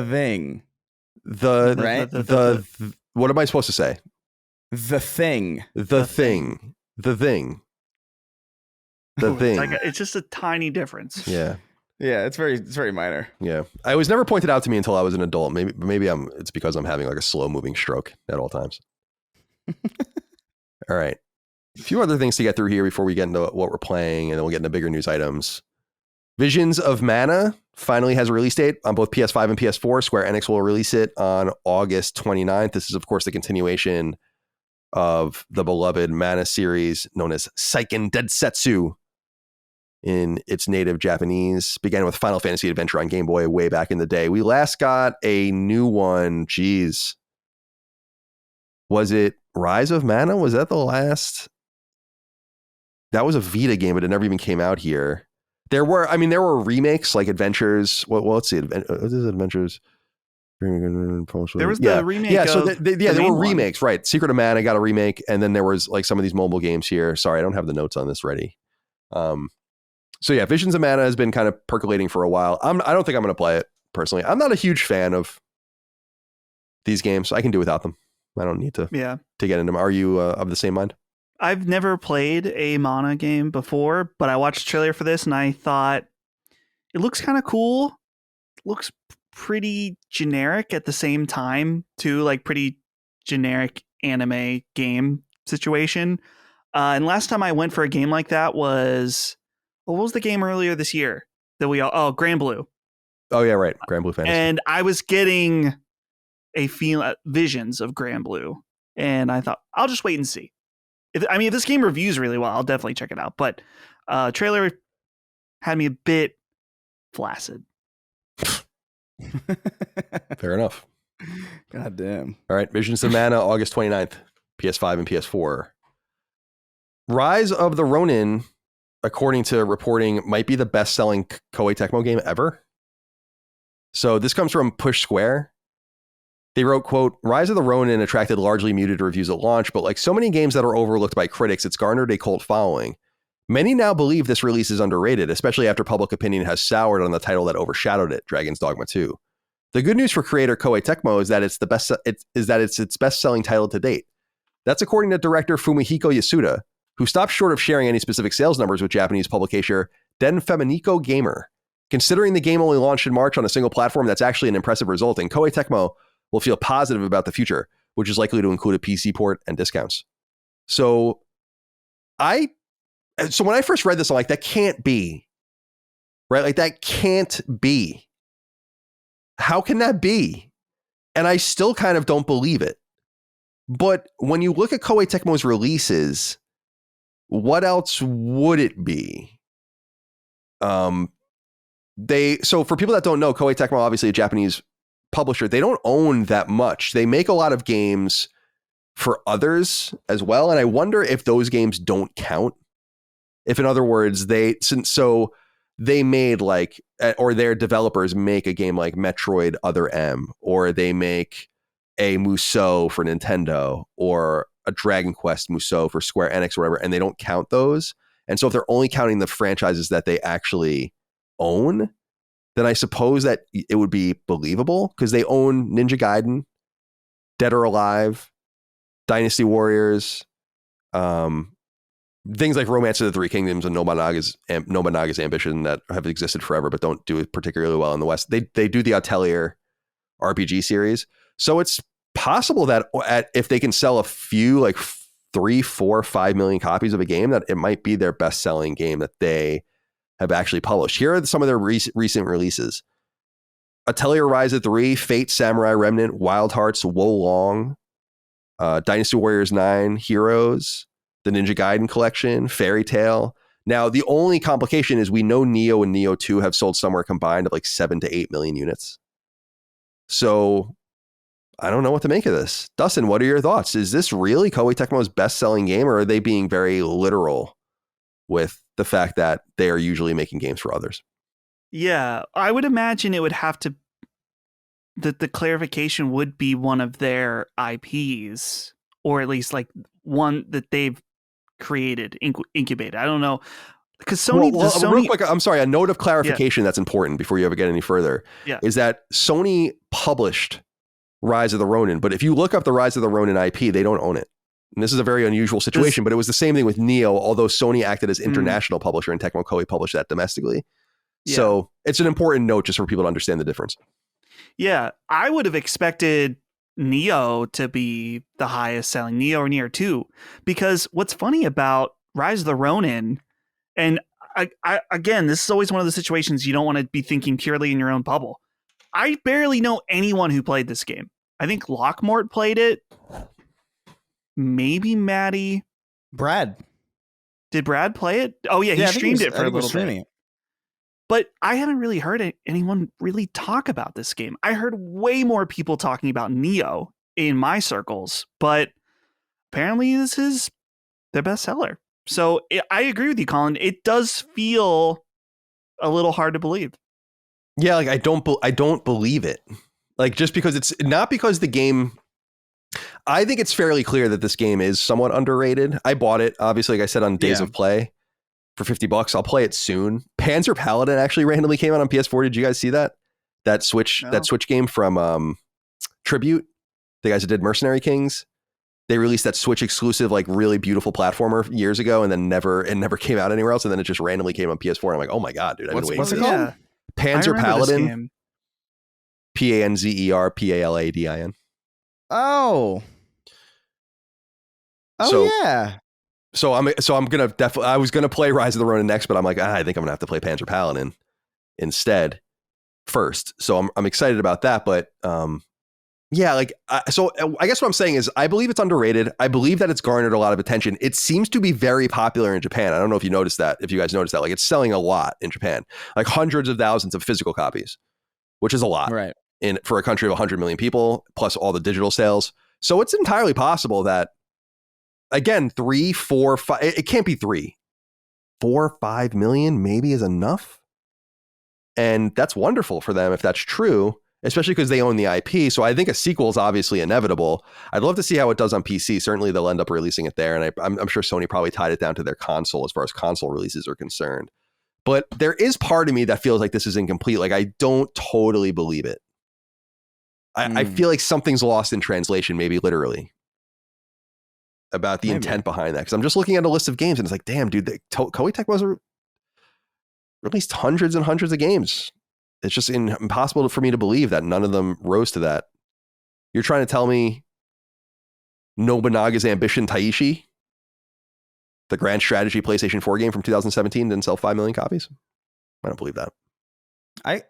thing. The what am I supposed to say? The thing. The thing. It's just a tiny difference. Yeah. Yeah, it's very minor. Yeah. I was never pointed out to me until I was an adult. Maybe it's because I'm having like a slow moving stroke at all times. All right. A few other things to get through here before we get into what we're playing, and then we'll get into bigger news items. Visions of Mana finally has a release date on both PS5 and PS4. Square Enix will release it on August 29th. This is, of course, the continuation of the beloved Mana series known as Seiken Densetsu in its native Japanese. Began with Final Fantasy Adventure on Game Boy way back in the day. We last got a new one. Jeez. Was it Rise of Mana? Was that the last? That was a Vita game, but it never even came out here. There were remakes like Adventures. Well, let's see. What is it? Adventures. There was the remake. Yeah, so there were remakes, right? Secret of Mana got a remake, and then there was like some of these mobile games here. Sorry, I don't have the notes on this ready. So yeah, Visions of Mana has been kind of percolating for a while. I don't think I'm going to play it personally. I'm not a huge fan of these games. I can do without them. I don't need to get into them. Are you of the same mind? I've never played a Mana game before, but I watched a trailer for this and I thought it looks kind of cool. It looks pretty generic at the same time too, like pretty generic anime game situation. And last time I went for a game like that was, what was the game earlier this year that Grand Blue. Oh yeah, right. Grand Blue Fantasy. And I was getting visions of Grand Blue, and I thought I'll just wait and see. If this game reviews really well, I'll definitely check it out. But trailer had me a bit flaccid. Fair enough. God damn. All right, Visions of Mana, August 29th, PS5 and PS4. Rise of the Ronin, according to reporting, might be the best-selling Koei Tecmo game ever. So this comes from Push Square. They wrote, quote, Rise of the Ronin attracted largely muted reviews at launch, but like so many games that are overlooked by critics, it's garnered a cult following. Many now believe this release is underrated, especially after public opinion has soured on the title that overshadowed it, Dragon's Dogma 2. The good news for creator Koei Tecmo is that it's its best-selling title to date. That's according to director Fumihiko Yasuda, who stopped short of sharing any specific sales numbers with Japanese publisher Den Feminico Gamer. Considering the game only launched in March on a single platform, that's actually an impressive result, and Koei Tecmo will feel positive about the future, which is likely to include a PC port and discounts. So when I first read this, I'm like, that can't be, right? Like that can't be. How can that be? And I still kind of don't believe it. But when you look at Koei Tecmo's releases, what else would it be? So for people that don't know, Koei Tecmo, obviously a Japanese publisher, they don't own that much. They make a lot of games for others as well. And I wonder if those games don't count. If in other words, they made like, or their developers make a game like Metroid Other M, or they make a Musou for Nintendo, or a Dragon Quest Musou for Square Enix or whatever, and they don't count those. And so if they're only counting the franchises that they actually own, then I suppose that it would be believable because they own Ninja Gaiden, Dead or Alive, Dynasty Warriors, things like Romance of the Three Kingdoms and Nobunaga's Ambition that have existed forever but don't do it particularly well in the West. They do the Atelier RPG series. So it's possible that if they can sell a few, like 3, 4, 5 million copies of a game, that it might be their best-selling game that they have actually published. Here are some of their recent releases. Atelier Ryza 3, Fate, Samurai Remnant, Wild Hearts, Wo Long, Dynasty Warriors 9, Heroes, the Ninja Gaiden collection, Fairy Tail. Now, the only complication is we know Neo and Neo 2 have sold somewhere combined of like 7 to 8 million units. So I don't know what to make of this. Dustin, what are your thoughts? Is this really Koei Tecmo's best-selling game, or are they being very literal with the fact that they are usually making games for others? Yeah, I would imagine it would have to, that the clarification would be one of their IPs, or at least like one that they've created, incubated. I don't know. Because Sony, real quick, I'm sorry, a note of clarification that's important before you ever get any further is that Sony published Rise of the Ronin, but if you look up the Rise of the Ronin IP, they don't own it. And this is a very unusual situation, but it was the same thing with Neo, although Sony acted as international publisher and Tecmo Koei published that domestically. Yeah. So it's an important note just for people to understand the difference. Yeah, I would have expected Neo to be the highest selling, Neo or Neo 2, because what's funny about Rise of the Ronin, and I again, this is always one of the situations you don't want to be thinking purely in your own bubble. I barely know anyone who played this game. I think Lockmort played it. Maybe Maddie. Brad. Did Brad play it? Oh, yeah, he streamed it for a little bit. But I haven't really heard anyone really talk about this game. I heard way more people talking about Neo in my circles, but apparently this is their bestseller. So I agree with you, Colin. It does feel a little hard to believe. Yeah, like I don't believe it. Like just because it's not because the game. I think it's fairly clear that this game is somewhat underrated. I bought it, obviously, like I said, on Days of Play for $50. I'll play it soon. Panzer Paladin actually randomly came out on PS4. Did you guys see that? That Switch game from Tribute, the guys that did Mercenary Kings. They released that Switch exclusive, like really beautiful platformer years ago, and then never came out anywhere else. And then it just randomly came on PS4. And I'm like, oh my god, dude! I've been waiting for this. Yeah. Panzer Paladin. Panzer Paladin. Oh. Yeah. So I'm gonna definitely. I was gonna play Rise of the Ronin next, but I'm like, I think I'm gonna have to play Panzer Paladin instead first. So I'm excited about that. But yeah, like so I guess what I'm saying is I believe it's underrated. I believe that it's garnered a lot of attention. It seems to be very popular in Japan. I don't know if you noticed that. If you guys noticed that, like it's selling a lot in Japan, like hundreds of thousands of physical copies, which is a lot, right? For a country of 100 million people, plus all the digital sales. So it's entirely possible that, again, 3, 4, 5, it can't be 3, 4, 5 million maybe is enough. And that's wonderful for them if that's true, especially because they own the IP. So I think a sequel is obviously inevitable. I'd love to see how it does on PC. Certainly they'll end up releasing it there. And I'm sure Sony probably tied it down to their console as far as console releases are concerned. But there is part of me that feels like this is incomplete. Like I don't totally believe it. I feel like something's lost in translation, maybe literally, about the intent behind that. Because I'm just looking at a list of games and it's like, damn, dude, Koei Tecmo released hundreds and hundreds of games. It's just impossible for me to believe that none of them rose to that. You're trying to tell me Nobunaga's Ambition Taishi, the grand strategy PlayStation 4 game from 2017, didn't sell 5 million copies? I don't believe that. I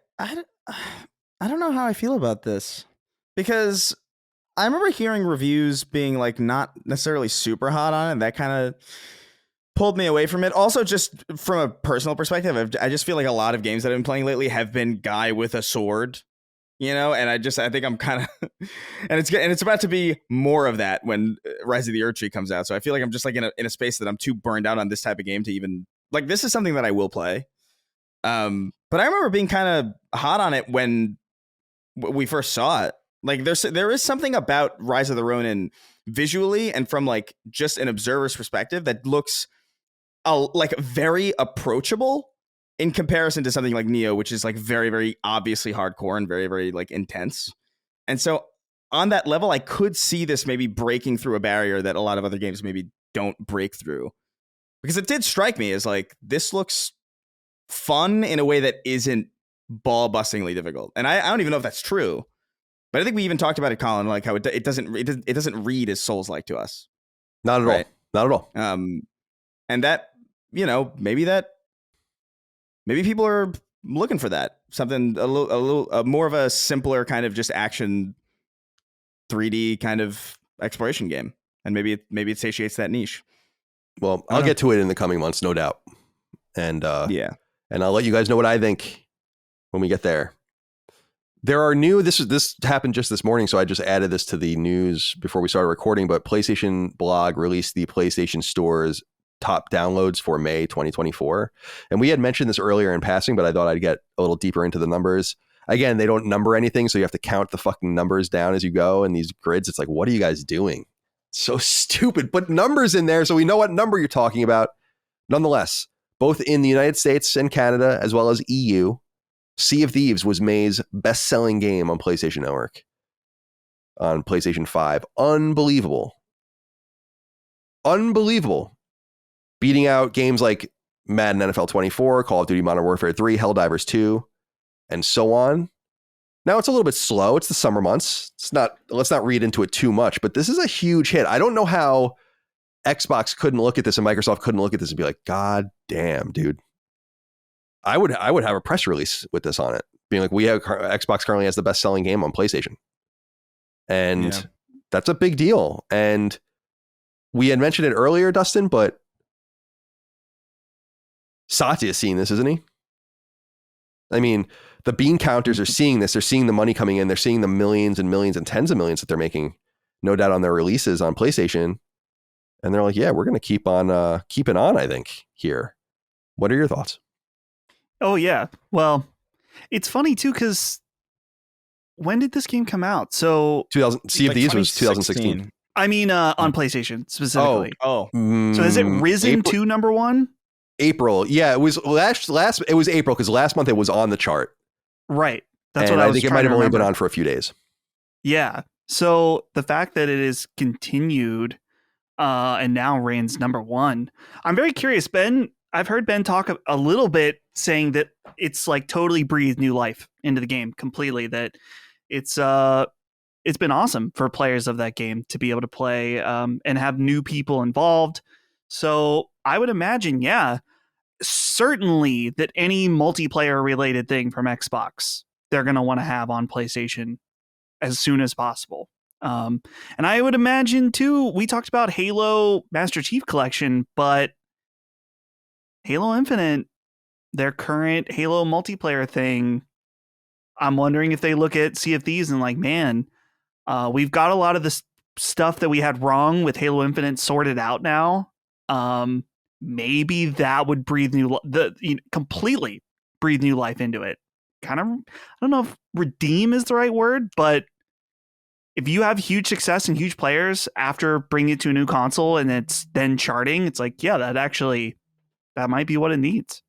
don't know how I feel about this. Because I remember hearing reviews being like not necessarily super hot on it. That kind of pulled me away from it. Also, just from a personal perspective, I just feel like a lot of games that I've been playing lately have been guy with a sword, and I think I'm kind of, and it's about to be more of that when Rise of the Earth Tree comes out. So I feel like I'm just like in a space that I'm too burned out on this type of game to even like. This is something that I will play. But I remember being kind of hot on it when we first saw it. Like there is something about Rise of the Ronin visually and from like just an observer's perspective that looks like very approachable in comparison to something like Neo, which is like very, very obviously hardcore and very, very like intense. And so on that level, I could see this maybe breaking through a barrier that a lot of other games maybe don't break through, because it did strike me as like, this looks fun in a way that isn't ball bustingly difficult. And I don't even know if that's true, but I think we even talked about it, Colin, like how it doesn't read as Souls-like to us. Not at all. Not at all. And that, maybe people are looking for that, something a little more of a simpler kind of just action 3D kind of exploration game, and maybe it satiates that niche. Well, I'll get to it in the coming months, no doubt. And and I'll let you guys know what I think when we get there. There are new, this happened just this morning, so I just added this to the news before we started recording, but PlayStation Blog released the PlayStation Store's top downloads for May 2024. And we had mentioned this earlier in passing, but I thought I'd get a little deeper into the numbers. Again, they don't number anything, so you have to count the fucking numbers down as you go. And these grids, it's like, what are you guys doing? So stupid. Put numbers in there so we know what number you're talking about. Nonetheless, both in the United States and Canada, as well as EU, Sea of Thieves was May's best-selling game on PlayStation Network, on PlayStation 5. Unbelievable. Beating out games like Madden NFL 24, Call of Duty Modern Warfare 3, Helldivers 2, and so on. Now, it's a little bit slow. It's the summer months. Let's not read into it too much, but this is a huge hit. I don't know how Xbox couldn't look at this and Microsoft couldn't look at this and be like, God damn, dude. I would have a press release with this on it, being like, Xbox currently has the best selling game on PlayStation. And that's a big deal. And we had mentioned it earlier, Dustin, but Satya is seeing this, isn't he? I mean, the bean counters are seeing this. They're seeing the money coming in. They're seeing the millions and millions and tens of millions that they're making, no doubt, on their releases on PlayStation. And they're like, yeah, we're going to keep on keeping on, I think, here. What are your thoughts? Oh, yeah. Well, it's funny, too, because when did this game come out? So Sea of Thieves was 2016. I mean, on PlayStation specifically. Oh. So has it risen to number one? April. Yeah, it was it was April, because last month it was on the chart. Right. That's and what I was think it might have only been on for a few days. Yeah. So the fact that it is continued and now reigns number one. I'm very curious, Ben. I've heard Ben talk a little bit saying that it's like totally breathed new life into the game completely, that it's been awesome for players of that game to be able to play and have new people involved. So I would imagine, certainly that any multiplayer related thing from Xbox, they're going to want to have on PlayStation as soon as possible. And I would imagine too, we talked about Halo Master Chief Collection, but Halo Infinite, their current Halo multiplayer thing, I'm wondering if they look at Sea of Thieves and like, man, we've got a lot of this stuff that we had wrong with Halo Infinite sorted out now. Maybe that would breathe completely breathe new life into it. Kind of, I don't know if redeem is the right word, but if you have huge success and huge players after bringing it to a new console and it's then charting, it's like, yeah, that might be what it needs.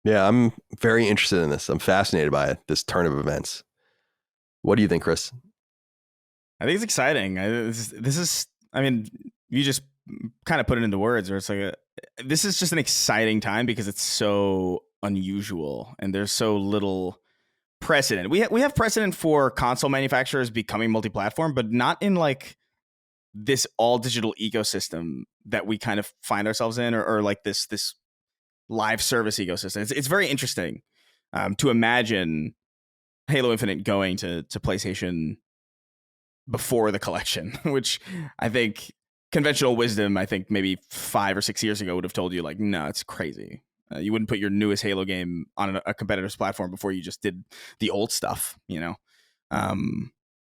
Yeah, I'm very interested in this. I'm fascinated by it, this turn of events. What do you think, Chris? I think it's exciting. This is, I mean, you just kind of put it into words, where it's like this is just an exciting time because it's so unusual and there's so little precedent. We have precedent for console manufacturers becoming multi-platform, but not in like this all digital ecosystem that we kind of find ourselves in, or like this live service ecosystem. It's very interesting to imagine Halo Infinite going to PlayStation before the collection, which I think conventional wisdom, I think maybe 5 or 6 years ago would have told you like, no, it's crazy. You wouldn't put your newest Halo game on a competitor's platform before you just did the old stuff, you know?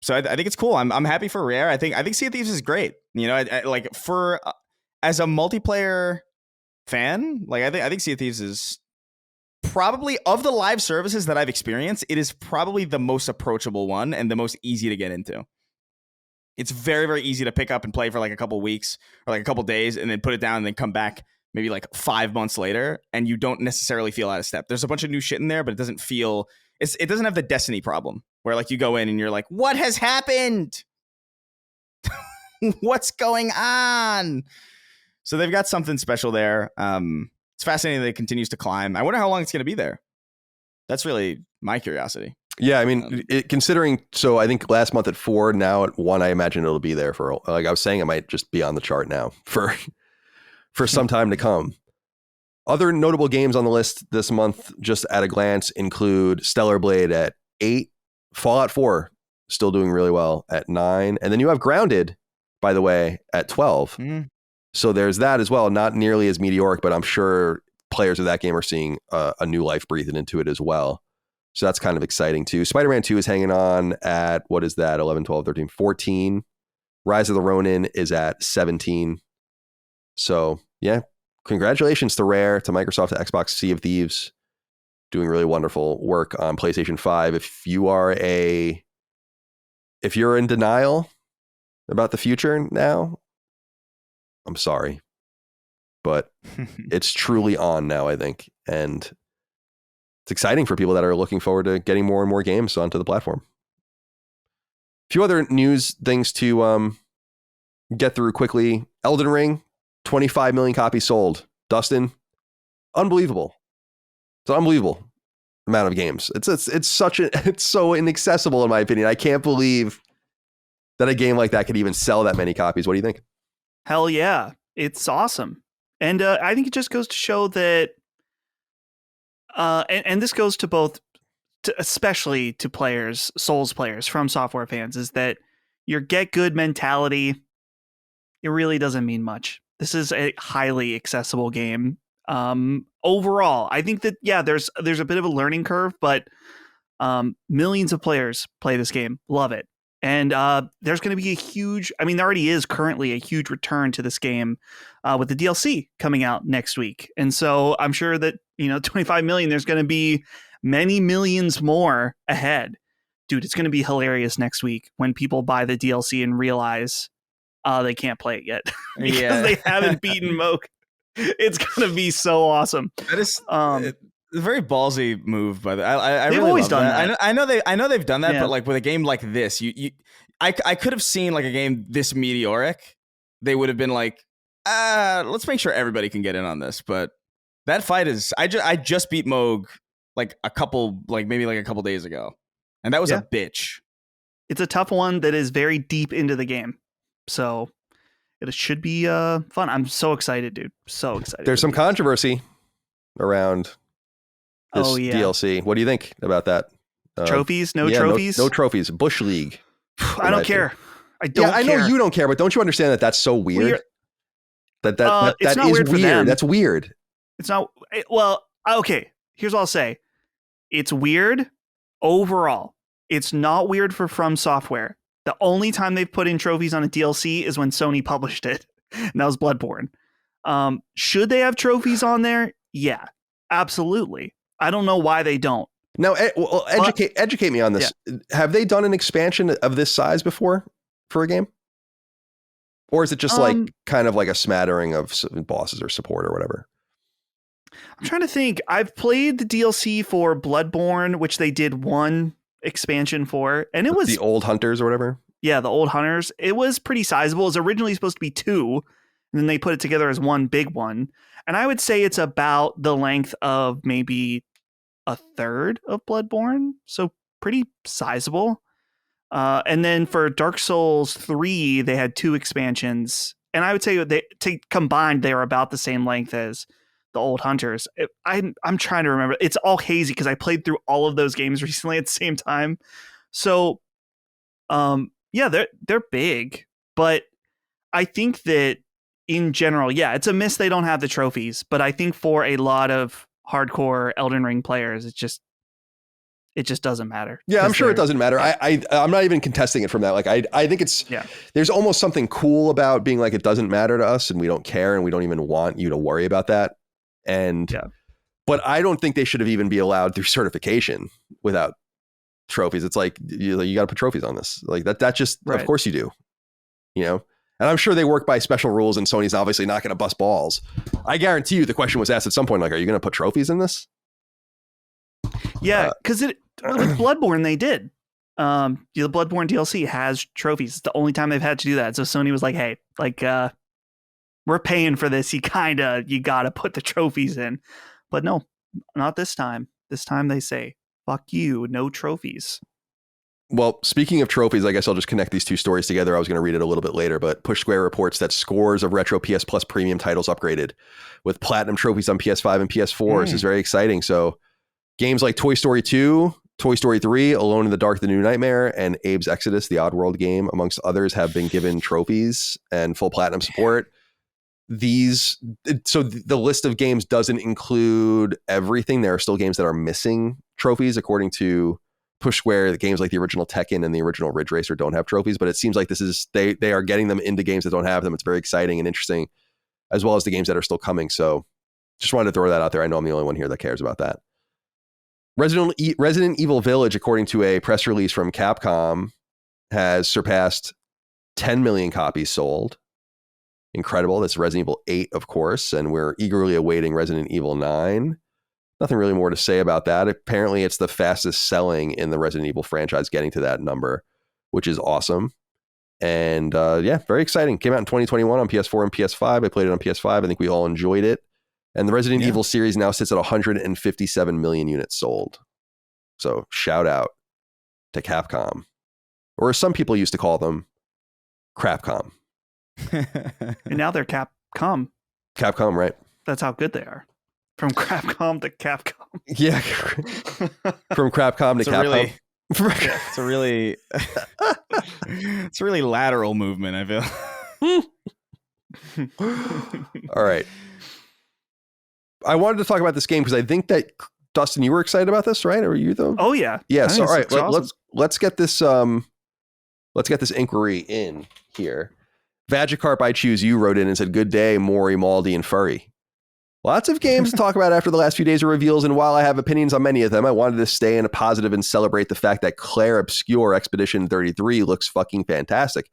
So I think it's cool. I'm happy for Rare. I think Sea of Thieves is great. You know, like for as a multiplayer fan, like I think Sea of Thieves is probably, of the live services that I've experienced, it is probably the most approachable one and the most easy to get into. It's very, very easy to pick up and play for like a couple weeks or like a couple days and then put it down and then come back maybe like 5 months later, and you don't necessarily feel out of step. There's a bunch of new shit in there, but it doesn't feel, it doesn't have the Destiny problem where like you go in and you're like, what has happened? What's going on? So they've got something special there. It's fascinating that it continues to climb. I wonder how long it's going to be there. That's really my curiosity. Yeah, I mean, considering, so I think last month at 4, now at 1, I imagine it'll be there for, like I was saying, it might just be on the chart now for some time to come. Other notable games on the list this month, just at a glance, include Stellar Blade at 8, Fallout 4 still doing really well at 9, and then you have Grounded, by the way, at 12. So there's that as well. Not nearly as meteoric, but I'm sure players of that game are seeing a new life breathed into it as well. So that's kind of exciting too. Spider-Man 2 is hanging on at, what is that, 11, 12, 13, 14. Rise of the Ronin is at 17. So yeah, congratulations to Rare, to Microsoft, to Xbox, Sea of Thieves, doing really wonderful work on PlayStation 5. If you're in denial about the future now, I'm sorry, but it's truly on now, I think. And it's exciting for people that are looking forward to getting more and more games onto the platform. A few other news things to get through quickly. Elden Ring, 25 million copies sold. Dustin, unbelievable. It's an unbelievable amount of games. It's so inaccessible in my opinion. I can't believe that a game like that could even sell that many copies. What do you think? Hell yeah. It's awesome. And I think it just goes to show that, and this goes to both, especially to players, Souls players, From Software fans, is that your get good mentality, it really doesn't mean much. This is a highly accessible game. Overall, I think that, yeah, there's a bit of a learning curve, but millions of players play this game, love it. And there's going to be there already is currently a huge return to this game with the DLC coming out next week. And so I'm sure that, 25 million, there's going to be many millions more ahead. Dude, it's going to be hilarious next week when people buy the DLC and realize they can't play it yet because they haven't beaten Moke. It's going to be so awesome. That is a very ballsy move, by the I they've really always love done that. that. I know they've done that, Yeah. but like with a game like this, I could have seen like a game this meteoric. They would have been like, let's make sure everybody can get in on this. But that fight is, I just beat Moog maybe a couple days ago, and that was a bitch. It's a tough one that is very deep into the game, so it should be fun. I'm so excited, dude. So excited. There's some controversy around this DLC. What do you think about that? Trophies? No trophies? No trophies. Bush League. I don't care. I don't care. I know you don't care, but don't you understand that that's so weird? That it's not is weird for them. That's weird. It's not. Well, okay. Here's what I'll say. It's weird overall. It's not weird for From Software. The only time they've put in trophies on a DLC is when Sony published it. And that was Bloodborne. Should they have trophies on there? Yeah, absolutely. I don't know why they don't. Now, educate me on this. Yeah. Have they done an expansion of this size before for a game? Or is it just like kind of like a smattering of bosses or support or whatever? I'm trying to think. I've played the DLC for Bloodborne, which they did one expansion for, and it was the Old Hunters or whatever. Yeah, the Old Hunters. It was pretty sizable. It was originally supposed to be 2, and then they put it together as one big one. And I would say it's about the length of maybe a third of Bloodborne, so pretty sizable. And then for Dark Souls 3, they had 2 expansions, and I would say combined they were about the same length as the Old Hunters. I'm trying to remember. It's all hazy because I played through all of those games recently at the same time. So, yeah, they're big, but I think that in general, yeah, it's a miss they don't have the trophies, but I think for a lot of hardcore Elden Ring players, it just doesn't matter. Yeah, I'm sure it doesn't matter. Yeah. I'm not even contesting it from that. Like, I think it's, there's almost something cool about being like, it doesn't matter to us and we don't care and we don't even want you to worry about that. And, but I don't think they should have even be allowed through certification without trophies. It's like, you got to put trophies on this. Like that just, of course you do, you know? And I'm sure they work by special rules and Sony's obviously not going to bust balls. I guarantee you the question was asked at some point, like, are you going to put trophies in this? Yeah, because with Bloodborne, they did. The Bloodborne DLC has trophies. It's the only time they've had to do that. So Sony was like, hey, like, we're paying for this. You got to put the trophies in. But no, not this time. This time they say, fuck you, no trophies. Well, speaking of trophies, I guess I'll just connect these two stories together. I was going to read it a little bit later, but Push Square reports that scores of retro PS Plus premium titles upgraded with platinum trophies on PS5 and PS4. This is very exciting. So games like Toy Story 2, Toy Story 3, Alone in the Dark, The New Nightmare, and Abe's Exodus, the Oddworld game, amongst others, have been given trophies and full platinum support. So the list of games doesn't include everything. There are still games that are missing trophies, according to Push Square. The games like the original Tekken and the original Ridge Racer don't have trophies, but it seems like they are getting them into games that don't have them. It's very exciting and interesting, as well as the games that are still coming. So just wanted to throw that out there. I know I'm the only one here that cares about that. Resident Evil Village, according to a press release from Capcom, has surpassed 10 million copies sold. Incredible. That's Resident Evil 8, of course, and we're eagerly awaiting Resident Evil 9. Nothing really more to say about that. Apparently, it's the fastest selling in the Resident Evil franchise, getting to that number, which is awesome. And very exciting. Came out in 2021 on PS4 and PS5. I played it on PS5. I think we all enjoyed it. And the Resident Evil series now sits at 157 million units sold. So shout out to Capcom, or as some people used to call them, Crapcom. And now they're Capcom. Capcom, right? That's how good they are. From Crapcom to Capcom. Yeah. From Crapcom to Capcom. It's a really lateral movement, I feel. All right. I wanted to talk about this game because I think that, Dustin, you were excited about this, right? Or were you though? Oh yeah. Yeah. So all right, awesome. let's get this inquiry in here. Vagicarp, I Choose You wrote in and said, "Good day, Maury, Maldi, and Furry. Lots of games to talk about after the last few days of reveals, and while I have opinions on many of them, I wanted to stay in a positive and celebrate the fact that Clair Obscur Expedition 33 looks fucking fantastic,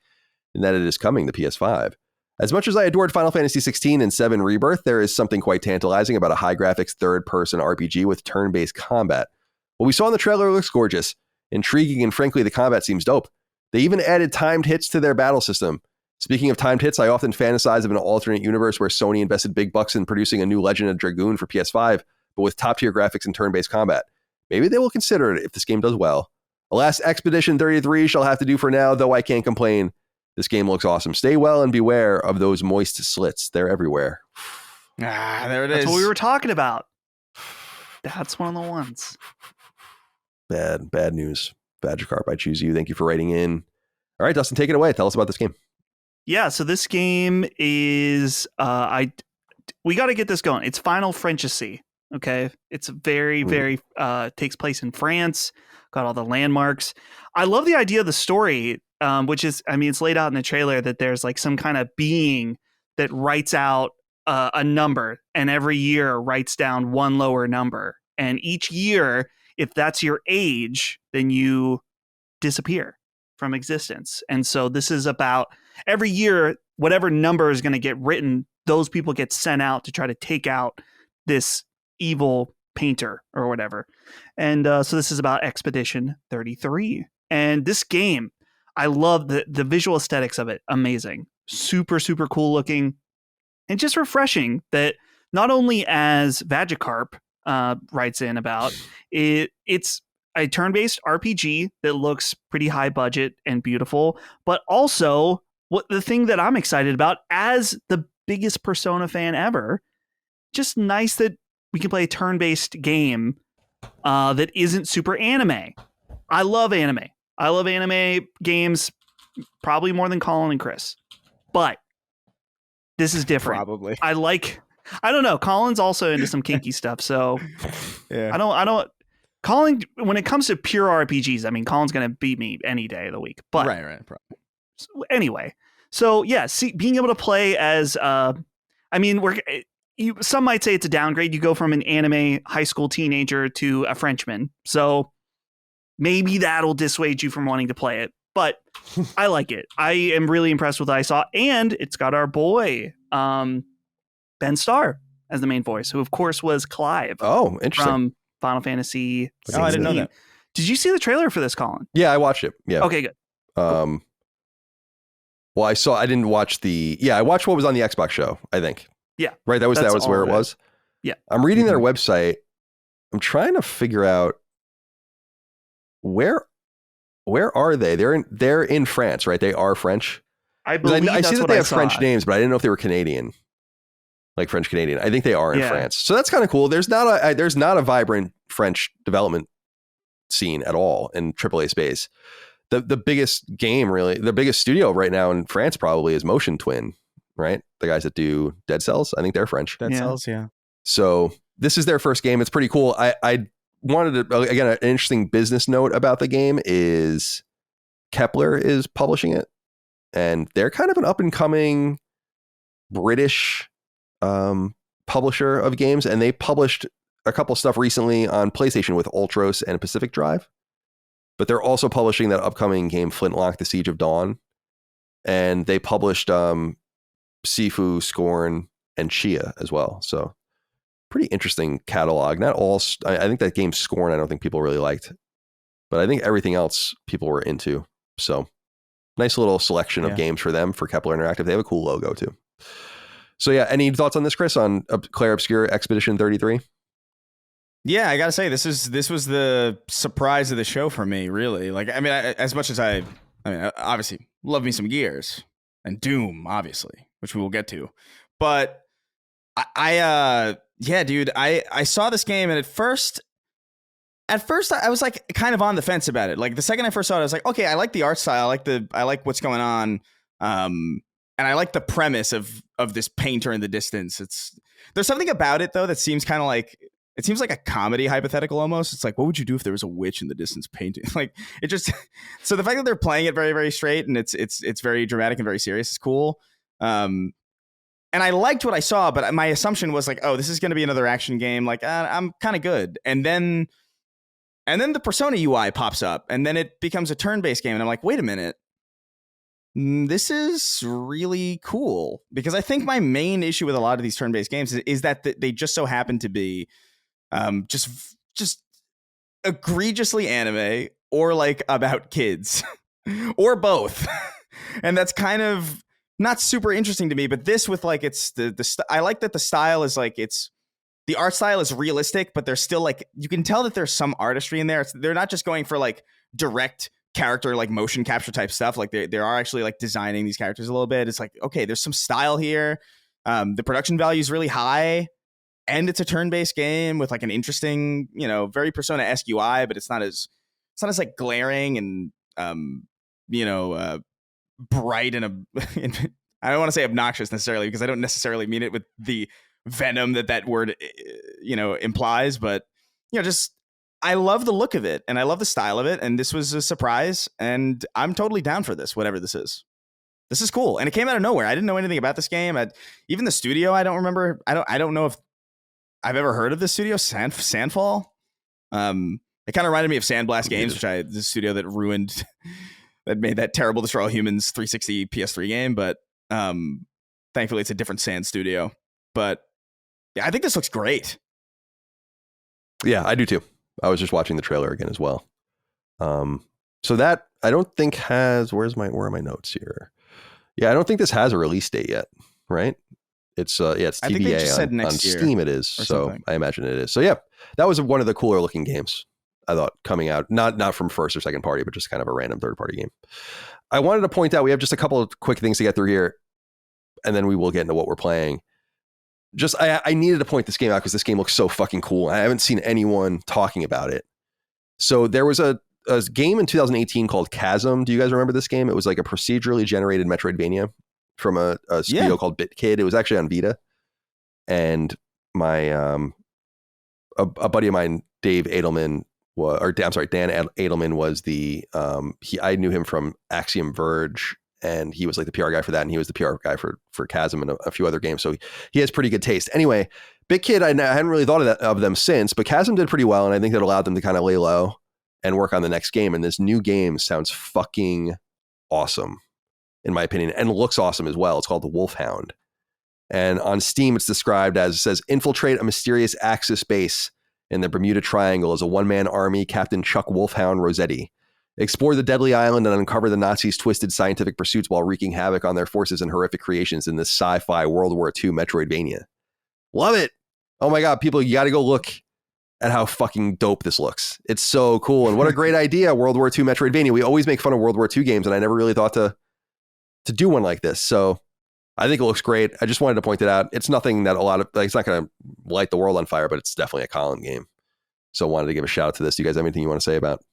and that it is coming to PS5. As much as I adored Final Fantasy 16 and 7 Rebirth, there is something quite tantalizing about a high-graphics third-person RPG with turn-based combat. What we saw in the trailer looks gorgeous, intriguing, and frankly, the combat seems dope. They even added timed hits to their battle system. Speaking of timed hits, I often fantasize of an alternate universe where Sony invested big bucks in producing a new Legend of Dragoon for PS5, but with top-tier graphics and turn-based combat. Maybe they will consider it if this game does well. Alas, Expedition 33 shall have to do for now, though I can't complain. This game looks awesome. Stay well and beware of those moist slits. They're everywhere." There it is. That's what we were talking about. That's one of the ones. Bad news. Vagicarp, I Choose You. Thank you for writing in. All right, Dustin, take it away. Tell us about this game. Yeah, so this game is we got to get this going. It's Final Fantasy. Okay, it's very takes place in France. Got all the landmarks. I love the idea of the story. Which is, I mean, it's laid out in the trailer that there's like some kind of being that writes out a number, and every year writes down one lower number. And each year, if that's your age, then you disappear from existence. And so this is about every year, whatever number is going to get written, those people get sent out to try to take out this evil painter or whatever. And so this is about Expedition 33. And this game, I love the visual aesthetics of it. Amazing. Super, super cool looking. And just refreshing that not only as Vagicarp writes in about, it's a turn-based RPG that looks pretty high budget and beautiful, but also what the thing that I'm excited about as the biggest Persona fan ever, just nice that we can play a turn-based game that isn't super anime. I love anime. I love anime games probably more than Colin and Chris. But This is different. Probably. I don't know. Colin's also into some kinky stuff, so Yeah. I don't. Colin, when it comes to pure RPGs, I mean, Colin's gonna beat me any day of the week. But right. Probably. Anyway, so yeah, being able to play as, I mean, some might say it's a downgrade. You go from an anime high school teenager to a Frenchman, so maybe that'll dissuade you from wanting to play it. But I like it. I am really impressed with what I saw, and it's got our boy Ben Starr as the main voice, who of course was Clive. Oh, interesting. From Final Fantasy 16. I didn't know that. Did you see the trailer for this, Colin? Yeah, I watched it. Yeah. Okay, good. Well, I didn't watch I watched what was on the Xbox show, I think. Yeah. Right. That was where it was. Yeah. I'm reading their website. I'm trying to figure out where are they? They're in France, right? They are French. I believe I see that they have French names. names, but I didn't know if they were Canadian. Like French Canadian. I think they are in France. So that's kind of cool. There's not a vibrant French development scene at all in AAA space. The biggest game, really, the biggest studio right now in France probably is Motion Twin, right? The guys that do Dead Cells. I think they're French. Dead Cells, yeah. So this is their first game. It's pretty cool. I wanted to, again, an interesting business note about the game is Kepler is publishing it. And they're kind of an up and coming British publisher of games. And they published a couple stuff recently on PlayStation with Ultros and Pacific Drive. But they're also publishing that upcoming game, Flintlock, The Siege of Dawn. And they published Sifu, Scorn, and Chia as well. So pretty interesting catalog. Not all, I think that game Scorn, I don't think people really liked. But I think everything else people were into. So nice little selection of games for them, for Kepler Interactive. They have a cool logo too. So yeah, any thoughts on this, Chris, on Clair Obscur Expedition 33? Yeah, I gotta say this was the surprise of the show for me, really. Like, I mean, as much as I mean, obviously love me some Gears and Doom, obviously, which we will get to, but yeah, dude, I saw this game and at first I was like kind of on the fence about it. Like the second I first saw it, I was like, okay, I like the art style, I like what's going on, and I like the premise of this painter in the distance. There's something about it though that seems kind of like. It seems like a comedy hypothetical almost. It's like, what would you do if there was a witch in the distance painting? Like it just, so the fact that they're playing it very, very straight and it's very dramatic and very serious is cool. And I liked what I saw, but my assumption was like, oh, this is going to be another action game. Like I'm kind of good. And then the Persona UI pops up and then it becomes a turn-based game. And I'm like, wait a minute. This is really cool because I think my main issue with a lot of these turn-based games is that they just so happen to be just egregiously anime or like about kids or both. And that's kind of not super interesting to me, but this with like, it's I like that the style is like, the art style is realistic, but there's still like, you can tell that there's some artistry in there. They're not just going for like direct character, like motion capture type stuff. Like they are actually like designing these characters a little bit. It's like, okay, there's some style here. The production value is really high. And it's a turn-based game with like an interesting, very Persona-esque UI, but it's not as like glaring and bright and I don't want to say obnoxious necessarily because I don't necessarily mean it with the venom that word implies, but just I love the look of it and I love the style of it, and this was a surprise, and I'm totally down for this, whatever this is. This is cool, and it came out of nowhere. I didn't know anything about this game. Even the studio, I don't remember. I don't know if I've ever heard of this studio, Sandfall. It kind of reminded me of Sandblast Games, which the studio that made that terrible Destroy All Humans 360 PS3 game. But thankfully, it's a different Sand studio. But yeah, I think this looks great. Yeah, I do too. I was just watching the trailer again as well. So that I don't think has. Where are my notes here? Yeah, I don't think this has a release date yet, right? It's it's I think they just TBA said on next year Steam. It is, so something. I imagine it is. So yeah, that was one of the cooler looking games I thought coming out. Not from first or second party, but just kind of a random third party game. I wanted to point out we have just a couple of quick things to get through here, and then we will get into what we're playing. Just I needed to point this game out because this game looks so fucking cool. I haven't seen anyone talking about it. So there was a game in 2018 called Chasm. Do you guys remember this game? It was like a procedurally generated Metroidvania. from a studio called BitKid. It was actually on Vita, and my a buddy of mine, Dave Edelman, Dan Edelman was the I knew him from Axiom Verge, and he was like the PR guy for that, and he was the PR guy for Chasm and a few other games. So he has pretty good taste. Anyway, BitKid, I hadn't really thought of them since, but Chasm did pretty well, and I think that allowed them to kind of lay low and work on the next game. And this new game sounds fucking awesome, in my opinion, and looks awesome as well. It's called the Wolfhound. And on Steam, it's described as, it says, infiltrate a mysterious Axis base in the Bermuda Triangle as a one-man army, Captain Chuck Wolfhound Rossetti. Explore the deadly island and uncover the Nazis' twisted scientific pursuits while wreaking havoc on their forces and horrific creations in this sci-fi World War II Metroidvania. Love it. Oh my God, people, you got to go look at how fucking dope this looks. It's so cool. And what a great idea, World War II Metroidvania. We always make fun of World War II games, and I never really thought to do one like this. So I think it looks great. I just wanted to point it out. It's nothing that it's not going to light the world on fire, but it's definitely a Colin game. So I wanted to give a shout out to this. Do you guys have anything you want to say about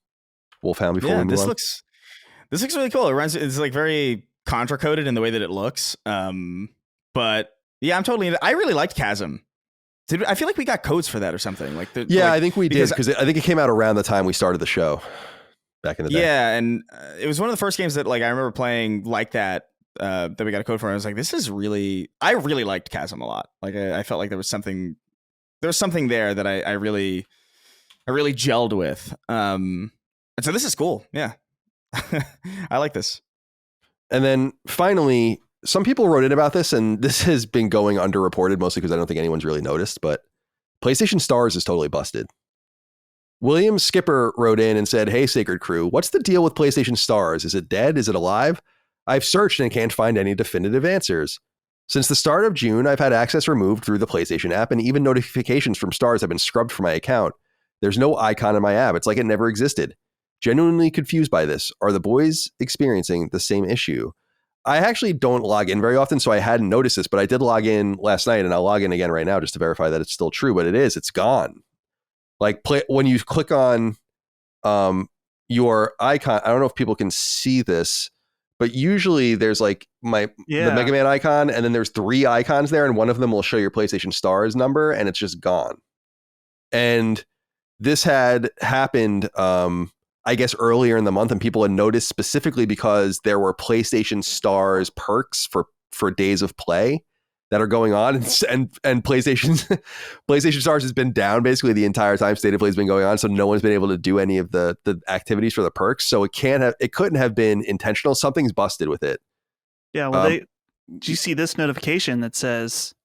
Wolfhound before we move on? This looks really cool. It's like very contra coded in the way that it looks. But yeah, I really liked Chasm. I feel like we got codes for that or something. I think we did, because I think it came out around the time we started the show back in the day. Yeah, and it was one of the first games that I remember playing like that we got a code for. And I was like, I really liked Chasm a lot. I felt like there was something there that I really gelled with. And so this is cool. Yeah. I like this. And then finally, some people wrote in about this, and this has been going underreported, mostly because I don't think anyone's really noticed, but PlayStation Stars is totally busted. William Skipper wrote in and said, hey, Sacred Crew, what's the deal with PlayStation Stars? Is it dead? Is it alive? I've searched and can't find any definitive answers. Since the start of June, I've had access removed through the PlayStation app, and even notifications from Stars have been scrubbed from my account. There's no icon in my app. It's like it never existed. Genuinely confused by this. Are the boys experiencing the same issue? I actually don't log in very often, so I hadn't noticed this, but I did log in last night, and I'll log in again right now just to verify that it's still true, but it's gone. When you click on your icon, I don't know if people can see this, but usually there's the Mega Man icon, and then there's 3 icons there, and one of them will show your PlayStation Stars number, and it's just gone. And this had happened, I guess, earlier in the month, and people had noticed specifically because there were PlayStation Stars perks for days of play that are going on, and PlayStation Stars has been down basically the entire time State of Play has been going on, so no one's been able to do any of the activities for the perks. So it couldn't have been intentional. Something's busted with it. Yeah. Well, do you see this notification that says,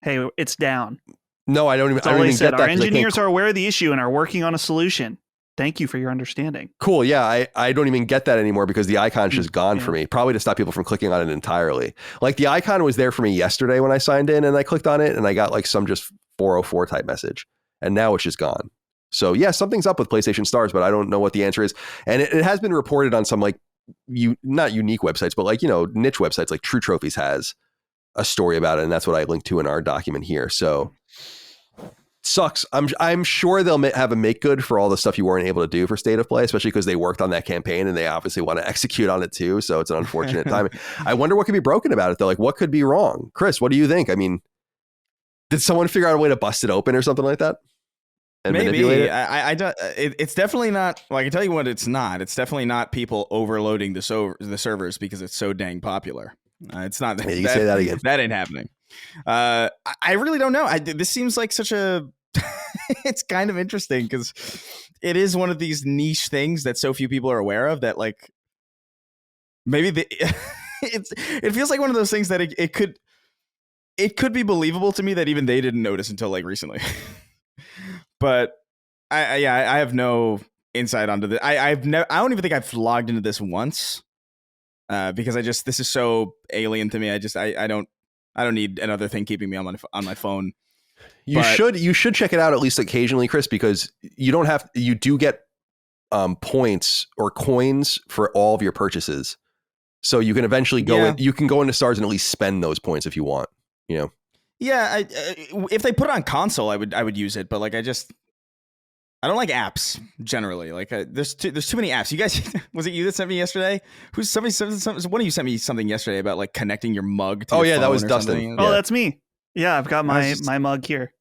"Hey, it's down"? No, I don't even. That's all they said. Our engineers are aware of the issue and are working on a solution. Thank you for your understanding. Cool. Yeah, I don't even get that anymore because the icon's just gone for me, probably to stop people from clicking on it entirely. The icon was there for me yesterday when I signed in and I clicked on it, and I got some just 404 type message, and now it's just gone. So yeah, something's up with PlayStation Stars, but I don't know what the answer is. And it has been reported on some not unique websites, but niche websites like True Trophies has a story about it, and that's what I linked to in our document here. So sucks. I'm sure they'll have a make good for all the stuff you weren't able to do for State of Play, especially because they worked on that campaign and they obviously want to execute on it too. So it's an unfortunate time. I wonder what could be broken about it though. What could be wrong? Chris, what do you think? I mean, did someone figure out a way to bust it open or something like that? And maybe manipulate it? I don't. It's definitely not. Well, I can tell you what it's not. It's definitely not people overloading the servers because it's so dang popular. It's not. Yeah, you can say that again. That ain't happening. I really don't know. This seems like such a. It's kind of interesting because it is one of these niche things that so few people are aware of. That maybe it feels like one of those things that it could be believable to me that even they didn't notice until recently. But I have no insight onto this. I don't even think I've logged into this once because this is so alien to me. I don't need another thing keeping me on my phone. You should check it out at least occasionally, Chris, because you do get points or coins for all of your purchases. So you can eventually you can go into Stars and at least spend those points if you want, Yeah, if they put it on console, I would use it, but I don't like apps generally. Like there's too many apps. You guys, was it you that sent me yesterday? One of you sent me something yesterday about like connecting your mug to your phone that was or Dustin. something. Oh, that's me. Yeah, I've got my mug here.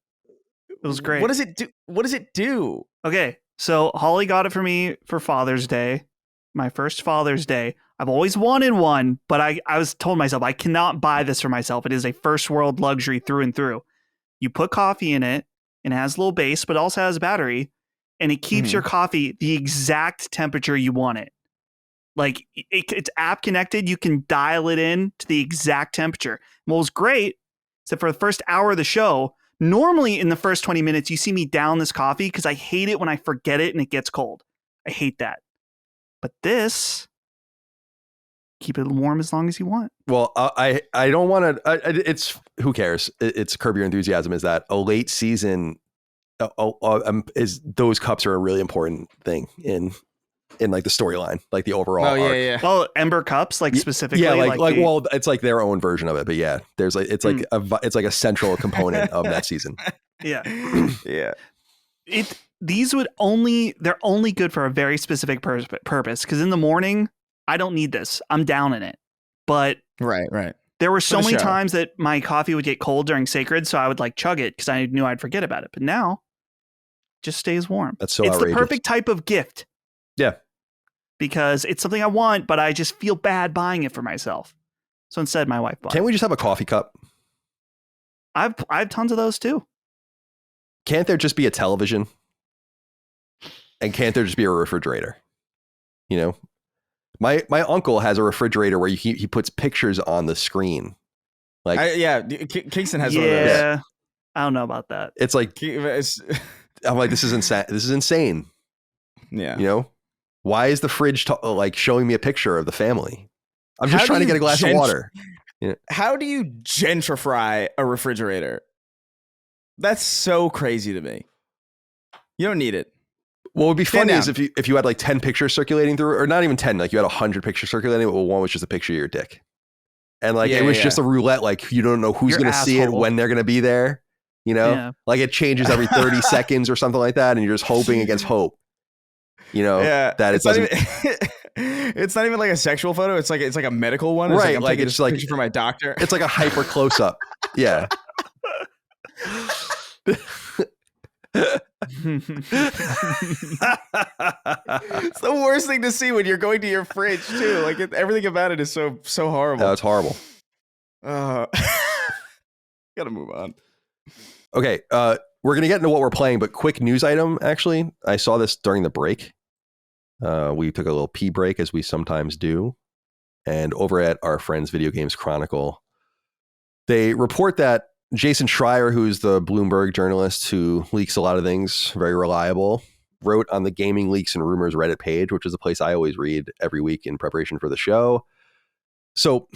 It was great. What does it do? Okay, so Holly got it for me for Father's Day, my first Father's Day. I've always wanted one, but I was told myself I cannot buy this for myself. It is a first world luxury through and through. You put coffee in it, and it has a little base, but also has a battery, and it keeps your coffee the exact temperature you want it. Like, it's app connected. You can dial it in to the exact temperature. And what was great is that for the first hour of the show, normally in the first 20 minutes, you see me down this coffee because I hate it when I forget it and it gets cold. I hate that. But this, keep it warm as long as you want. Well, I don't want to. It's who cares? It's Curb Your Enthusiasm. Is that a late season? Is those cups are a really important thing in like the storyline, like the overall. Oh arc. yeah. Oh, Ember cups, like specifically. Yeah, well, it's like their own version of it, but yeah, there's like it's like a central component of that season. Yeah, yeah. They're only good for a very specific purpose. Because in the morning, I don't need this. I'm down in it. But right. There were so many times that my coffee would get cold during Sacred, so I would like chug it because I knew I'd forget about it. But now, it just stays warm. That's so it's outrageous. The perfect type of gift. Yeah. Because it's something I want, but I just feel bad buying it for myself. So instead, my wife bought it. Can't we just have a coffee cup? I have tons of those too. Can't there just be a television? And can't there just be a refrigerator? You know, my uncle has a refrigerator where he puts pictures on the screen. Like, Kingston has one of those. Yeah, I don't know about that. It's like, I'm like, this is insane. This is insane. Yeah. You know, why is the fridge like showing me a picture of the family? I'm just trying to get a glass of water. Yeah. How do you gentrify a refrigerator? That's so crazy to me. You don't need it. What would be funny is if you had like 10 pictures circulating through, or not even 10, like you had 100 pictures circulating, but one was just a picture of your dick. And like, it was just a roulette. Like, you don't know who's going to see it, when they're going to be there. You know, like it changes every 30 seconds or something like that. And you're just hoping against hope, you know, that it doesn't. It's not even like a sexual photo. It's like a medical one. Right. It's like it's like for my doctor. It's like a hyper close up. Yeah. It's the worst thing to see when you're going to your fridge too. Like everything about it is so horrible. No, it's horrible. Gotta move on. Okay, we're gonna get into what we're playing, but quick news item. Actually, I saw this during the break. We took a little pee break, as we sometimes do, and over at our friends Video Games Chronicle, they report that Jason Schreier, who's the Bloomberg journalist who leaks a lot of things, very reliable, wrote on the Gaming Leaks and Rumors Reddit page, which is a place I always read every week in preparation for the show. So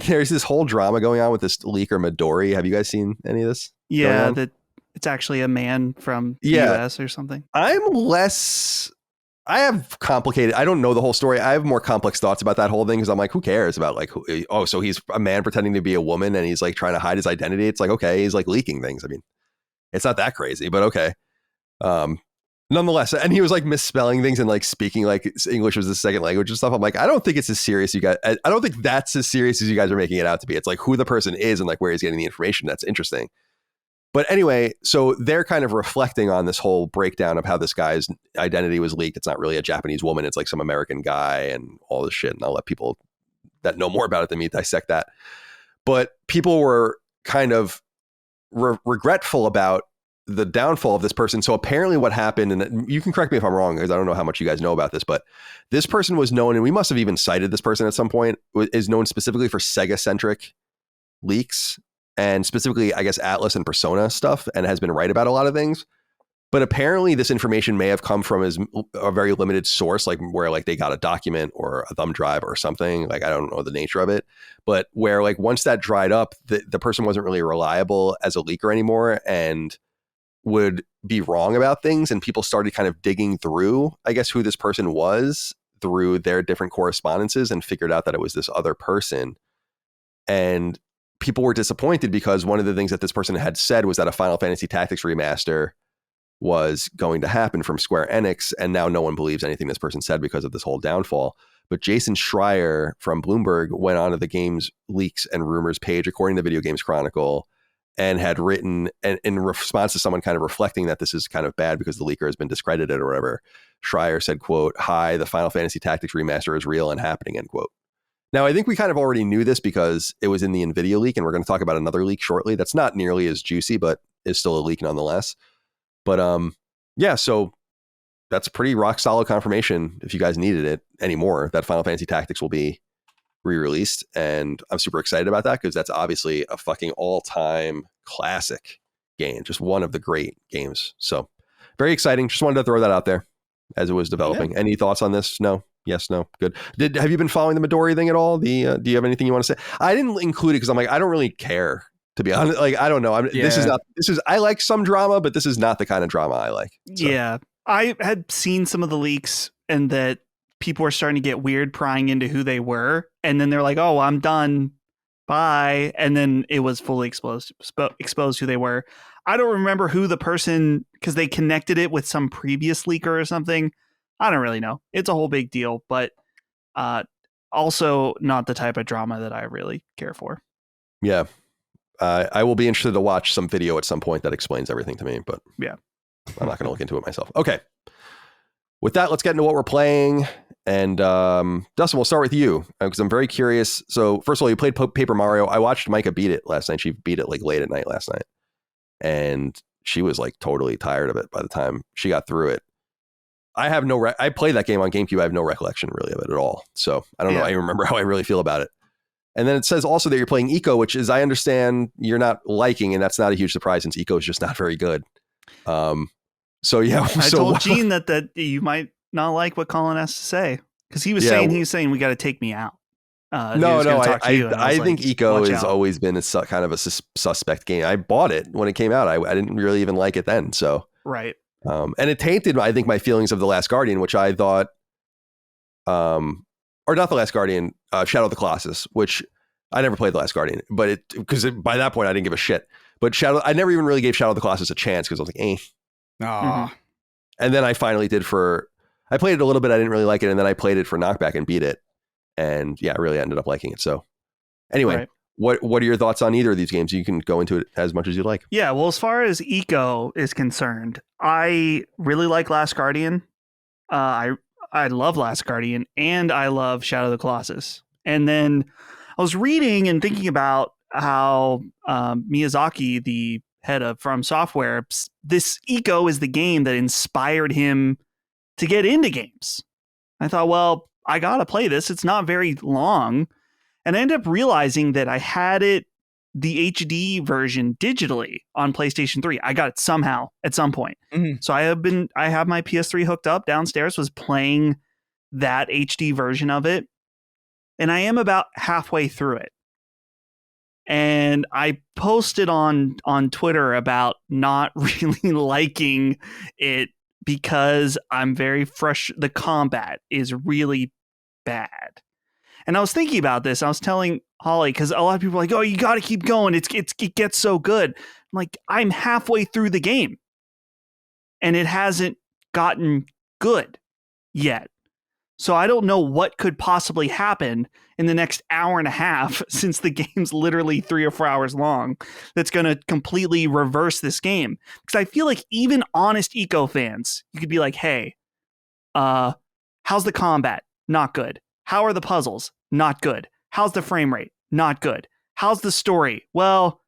there's this whole drama going on with this leaker Midori. Have you guys seen any of this? Yeah, that it's actually a man from the US or something. I have complicated. I don't know the whole story. I have more complex thoughts about that whole thing because I'm like, who cares about like, so he's a man pretending to be a woman and he's like trying to hide his identity. It's like, okay, he's like leaking things. I mean, it's not that crazy, but okay. Nonetheless, and he was like misspelling things and like speaking like English was his second language and stuff. I'm like, I don't think it's as serious. I don't think that's as serious as you guys are making it out to be. It's like who the person is and like where he's getting the information. That's interesting. But anyway, so they're kind of reflecting on this whole breakdown of how this guy's identity was leaked. It's not really a Japanese woman. It's like some American guy and all this shit. And I'll let people that know more about it than me dissect that. But people were kind of regretful about the downfall of this person. So apparently what happened, and you can correct me if I'm wrong, because I don't know how much you guys know about this, but this person was known, and we must have even cited this person at some point, is known specifically for Sega-centric leaks. And specifically, I guess, Atlas and Persona stuff, and has been right about a lot of things. But apparently this information may have come from a very limited source, like where like they got a document or a thumb drive or something. Like, I don't know the nature of it, but where like once that dried up, the person wasn't really reliable as a leaker anymore and would be wrong about things. And people started kind of digging through, I guess, who this person was through their different correspondences and figured out that it was this other person. And people were disappointed because one of the things that this person had said was that a Final Fantasy Tactics remaster was going to happen from Square Enix, and now no one believes anything this person said because of this whole downfall. But Jason Schreier from Bloomberg went onto the game's leaks and rumors page, according to Video Games Chronicle, and had written, and in response to someone kind of reflecting that this is kind of bad because the leaker has been discredited or whatever, Schreier said, quote, "Hi, the Final Fantasy Tactics remaster is real and happening," end quote. Now, I think we kind of already knew this because it was in the NVIDIA leak, and we're going to talk about another leak shortly that's not nearly as juicy, but is still a leak nonetheless. But yeah, so that's pretty rock solid confirmation, if you guys needed it anymore, that Final Fantasy Tactics will be re-released. And I'm super excited about that because that's obviously a fucking all-time classic game, just one of the great games. So very exciting. Just wanted to throw that out there as it was developing. Yeah. Any thoughts on this? No? Yes, no, good. Have you been following the Midori thing at all? Do you have anything you want to say? I didn't include it because I'm like, I don't really care, to be honest. Like, I don't know. I like some drama, but this is not the kind of drama I like. So. Yeah. I had seen some of the leaks and that people were starting to get weird prying into who they were. And then they're like, oh, I'm done. Bye. And then it was fully exposed who they were. I don't remember who the person, because they connected it with some previous leaker or something. I don't really know. It's a whole big deal, but also not the type of drama that I really care for. Yeah. I will be interested to watch some video at some point that explains everything to me, but yeah, I'm not going to look into it myself. Okay. With that, let's get into what we're playing. And Dustin, we'll start with you because I'm very curious. So first of all, you played Paper Mario. I watched Micah beat it last night. She beat it like late at night last night. And she was like totally tired of it by the time she got through it. I have I played that game on GameCube. I have no recollection really of it at all. So I don't know. I remember how I really feel about it. And then it says also that you're playing Eco, which is, I understand, you're not liking, and that's not a huge surprise since Eco is just not very good. So yeah, I told Gene that you might not like what Colin has to say because he was saying we got to take me out. No, I think Eco has always been kind of a suspect game. I bought it when it came out. I didn't really even like it then. So right. And it tainted, I think, my feelings of The Last Guardian, which I thought, or not The Last Guardian, Shadow of the Colossus, which I never played The Last Guardian, but by that point I didn't give a shit. But I never even really gave Shadow of the Colossus a chance because I was like, eh. Mm-hmm. And then I finally did I played it a little bit. I didn't really like it. And then I played it for Knockback and beat it. And yeah, I really ended up liking it. So anyway, what are your thoughts on either of these games? You can go into it as much as you like. Yeah, well, as far as Eco is concerned, I really like Last Guardian. I love Last Guardian and I love Shadow of the Colossus. And then I was reading and thinking about how Miyazaki, the head of From Software, this Eco is the game that inspired him to get into games. I thought, well, I gotta play this. It's not very long. And I ended up realizing that I had the HD version digitally on PlayStation 3. I got it somehow at some point. Mm-hmm. So I have my PS3 hooked up downstairs, was playing that HD version of it. And I am about halfway through it. And I posted on Twitter about not really liking it because I'm very frustrated. The combat is really bad. And I was thinking about this. I was telling Holly, because a lot of people are like, oh, you got to keep going. It gets so good. I'm like, I'm halfway through the game. And it hasn't gotten good yet. So I don't know what could possibly happen in the next hour and a half, since the game's literally 3 or 4 hours long, that's going to completely reverse this game. Because I feel like even honest Eco fans, you could be like, hey, how's the combat? Not good. How are the puzzles? Not good. How's the frame rate? Not good. How's the story? Well,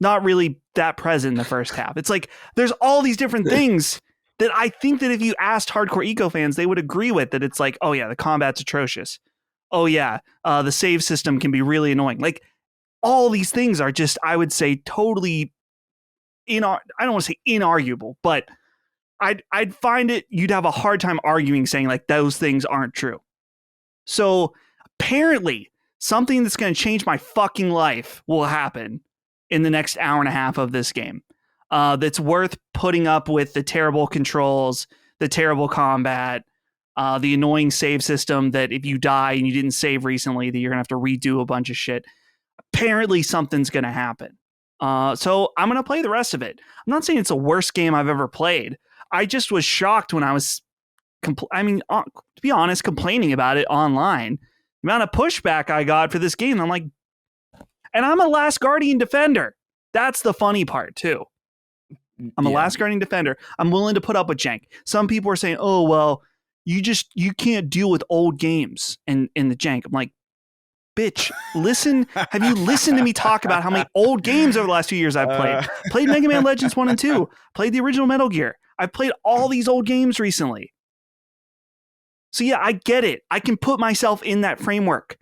not really that present in the first half. It's like there's all these different things that I think that if you asked hardcore Eco fans, they would agree with. That it's like, oh yeah, the combat's atrocious. Oh yeah, the save system can be really annoying. Like all these things are just, I would say, totally I don't want to say inarguable, but I'd find it, you'd have a hard time arguing saying like those things aren't true. So apparently something that's going to change my fucking life will happen in the next hour and a half of this game. That's worth putting up with the terrible controls, the terrible combat, the annoying save system that if you die and you didn't save recently, that you're going to have to redo a bunch of shit. Apparently something's going to happen. So I'm going to play the rest of it. I'm not saying it's the worst game I've ever played. I just was shocked when I was, to be honest, complaining about it online. The amount of pushback I got for this game, I'm like, and I'm a Last Guardian defender. That's the funny part, too. I'm a Last Guardian defender. I'm willing to put up with jank. Some people are saying, oh, well, you can't deal with old games and the jank. I'm like, bitch, listen. Have you listened to me talk about how many old games over the last few years I've played? Played Mega Man Legends 1 and 2. Played the original Metal Gear. I've played all these old games recently. So yeah, I get it. I can put myself in that framework.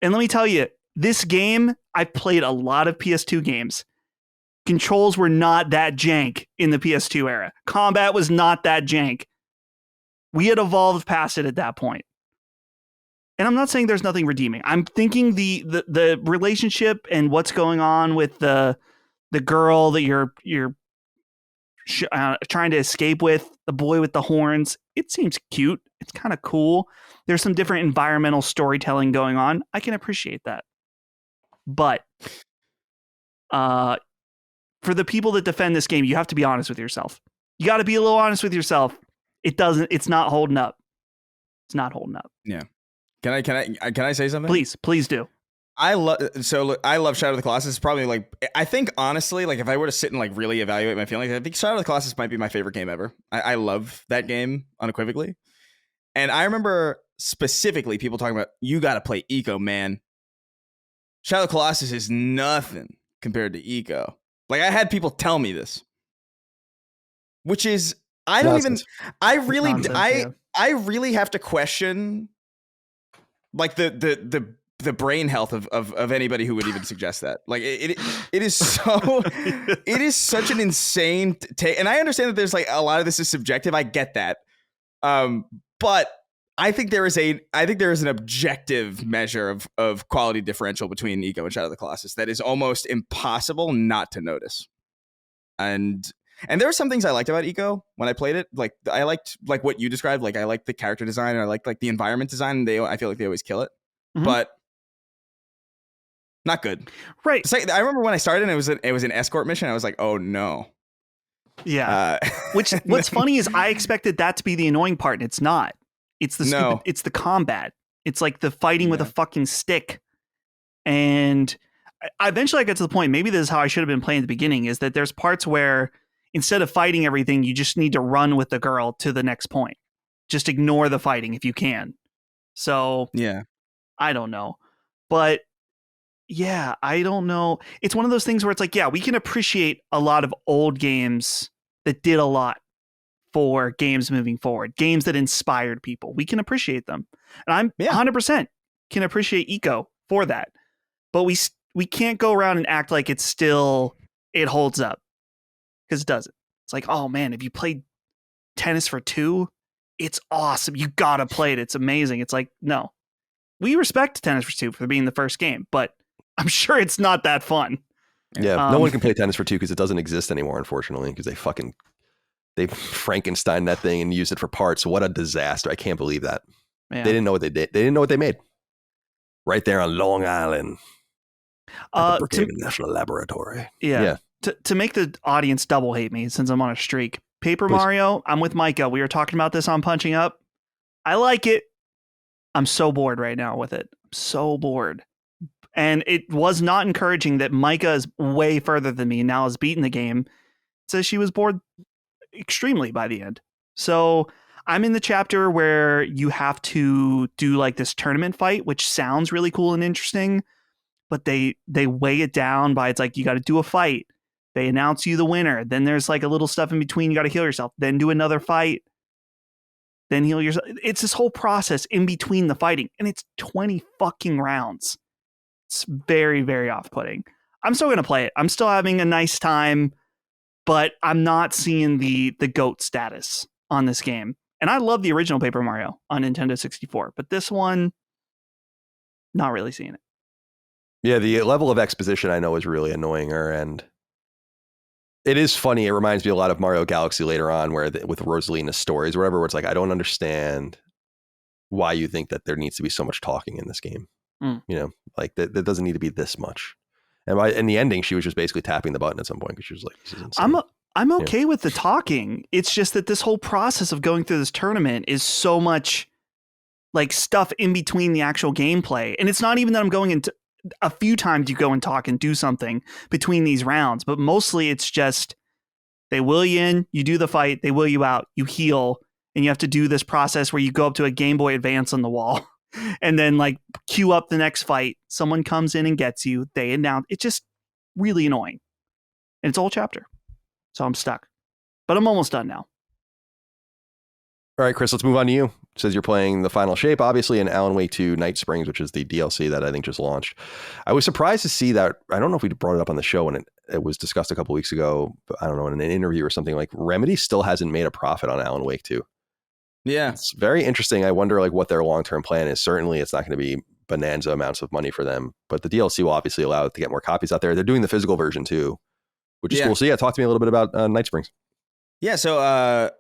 And let me tell you, this game, I've played a lot of PS2 games. Controls were not that jank in the PS2 era. Combat was not that jank. We had evolved past it at that point. And I'm not saying there's nothing redeeming. I'm thinking the relationship and what's going on with the girl that you're trying to escape with, the boy with the horns. It seems cute. It's kind of cool. There's some different environmental storytelling going on. I can appreciate that. But for the people that defend this game, you have to be honest with yourself. You got to be a little honest with yourself. It's not holding up. It's not holding up. Yeah. Can I say something? Please do. I love Shadow of the Colossus. It's probably like, I think honestly, like if I were to sit and like really evaluate my feelings, I think Shadow of the Colossus might be my favorite game ever. I love that game unequivocally. And I remember specifically people talking about, you got to play Eco, man. Shadow of the Colossus is nothing compared to Eco. Like I had people tell me this, which is, I really have to question like the brain health of anybody who would even suggest that. Like it is so it is such an insane take. And I understand that there's like a lot of this is subjective. I get that. But I think there is an objective measure of quality differential between Eco and Shadow of the Colossus that is almost impossible not to notice. And there were some things I liked about Eco when I played it. Like I liked like what you described. Like I liked the character design and I liked like the environment design. I feel like they always kill it, but not good. Right. It's like, I remember when I started and it was an escort mission. I was like, oh no. Yeah. What's funny is I expected that to be the annoying part, and it's not. It's it's the combat. It's like the fighting with a fucking stick. And eventually I got to the point, maybe this is how I should have been playing at the beginning, is that there's parts where instead of fighting everything, you just need to run with the girl to the next point. Just ignore the fighting if you can. So yeah, I don't know. But yeah, I don't know. It's one of those things where it's like, yeah, we can appreciate a lot of old games that did a lot for games moving forward, games that inspired people. We can appreciate them. And I'm 100% can appreciate Eco for that. But we can't go around and act like it holds up, because it doesn't. It's like, oh man, if you played Tennis for Two, it's awesome. You gotta play it. It's amazing. It's like, no, we respect Tennis for Two for being the first game, but I'm sure it's not that fun. Yeah, no one can play Tennis for Two because it doesn't exist anymore, unfortunately, because they Frankenstein that thing and used it for parts. What a disaster. I can't believe that. Yeah. They didn't know what they did. They didn't know what they made. Right there on Long Island. At the Brookhaven National Laboratory. Yeah. To make the audience double hate me since I'm on a streak. Paper Mario, I'm with Micah. We were talking about this on Punching Up. I like it. I'm so bored right now with it. I'm so bored. And it was not encouraging that Micah is way further than me and now has beaten the game. It says she was bored extremely by the end. So I'm in the chapter where you have to do like this tournament fight, which sounds really cool and interesting, but they weigh it down by, it's like, you got to do a fight. They announce you the winner. Then there's like a little stuff in between. You got to heal yourself, then do another fight, then heal yourself. It's this whole process in between the fighting, and it's 20 fucking rounds. It's very, very off-putting. I'm still going to play it. I'm still having a nice time, but I'm not seeing the GOAT status on this game. And I love the original Paper Mario on Nintendo 64, but this one, not really seeing it. Yeah, the level of exposition I know is really annoying her, and it is funny. It reminds me a lot of Mario Galaxy later on, where with Rosalina's stories or whatever, where it's like, I don't understand why you think that there needs to be so much talking in this game. You know, like that doesn't need to be this much. And in the ending, she was just basically tapping the button at some point because she was like, "This is insane." I'm okay with the talking. It's just that this whole process of going through this tournament is so much like stuff in between the actual gameplay. And it's not even that I'm going into a few times you go and talk and do something between these rounds, but mostly it's just they will you in, you do the fight, they will you out, you heal, and you have to do this process where you go up to a Game Boy Advance on the wall and then like queue up the next fight. Someone comes in and gets you, they announce. It's just really annoying. And it's a whole chapter. So I'm stuck. But I'm almost done now. All right, Chris, let's move on to you. It says you're playing The Final Shape, obviously, and Alan Wake 2 Night Springs, which is the DLC that I think just launched. I was surprised to see that. I don't know if we brought it up on the show when it was discussed a couple weeks ago, but I don't know, in an interview or something, like Remedy still hasn't made a profit on Alan Wake 2. Yeah. It's very interesting. I wonder like what their long-term plan is. Certainly it's not going to be bonanza amounts of money for them, but the DLC will obviously allow it to get more copies out there. They're doing the physical version too, which is cool. So yeah, talk to me a little bit about Night Springs. Yeah, so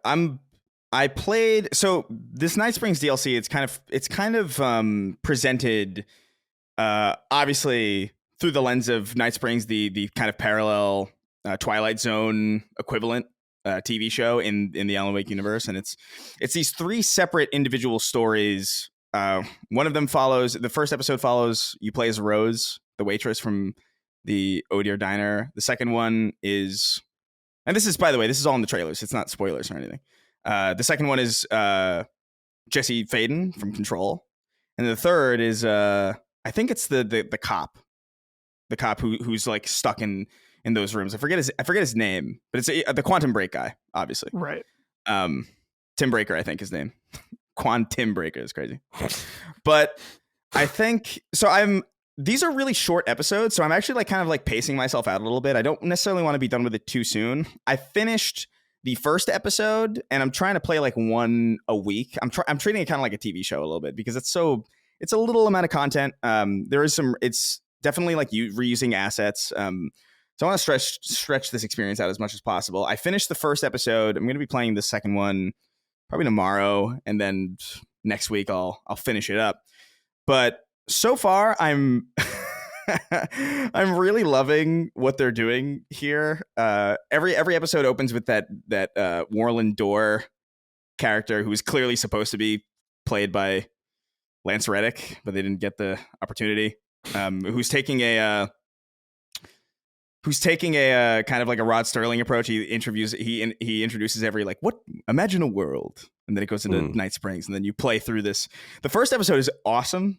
I played this Night Springs DLC. It's kind of presented obviously through the lens of Night Springs, the kind of parallel Twilight Zone equivalent TV show in the Alan Wake universe, and it's these three separate individual stories. One of them the first episode follows you play as Rose, the waitress from the Oh Dear Diner. The second one is, and this is, by the way, this is all in the trailers. It's not spoilers or anything. The second one is Jesse Faden from Control, and the third is I think it's the cop who's like stuck in those rooms. I forget his name, but it's the Quantum Break guy, obviously. Right. Tim Breaker, I think his name. Quantum Breaker is crazy. But I think so. These are really short episodes, so I'm actually like kind of like pacing myself out a little bit. I don't necessarily want to be done with it too soon. I finished the first episode, and I'm trying to play like one a week. I'm treating it kind of like a TV show a little bit because it's a little amount of content. It's definitely like you reusing assets. So I want to stretch this experience out as much as possible. I finished the first episode. I'm going to be playing the second one probably tomorrow, and then next week I'll finish it up. But so far, I'm really loving what they're doing here. Every episode opens with that Warland Dorr character who is clearly supposed to be played by Lance Reddick, but they didn't get the opportunity. Who's taking a kind of like a Rod Sterling approach. He introduces every like, what, imagine a world, and then it goes into Night Springs, and then you play through this. The first episode is awesome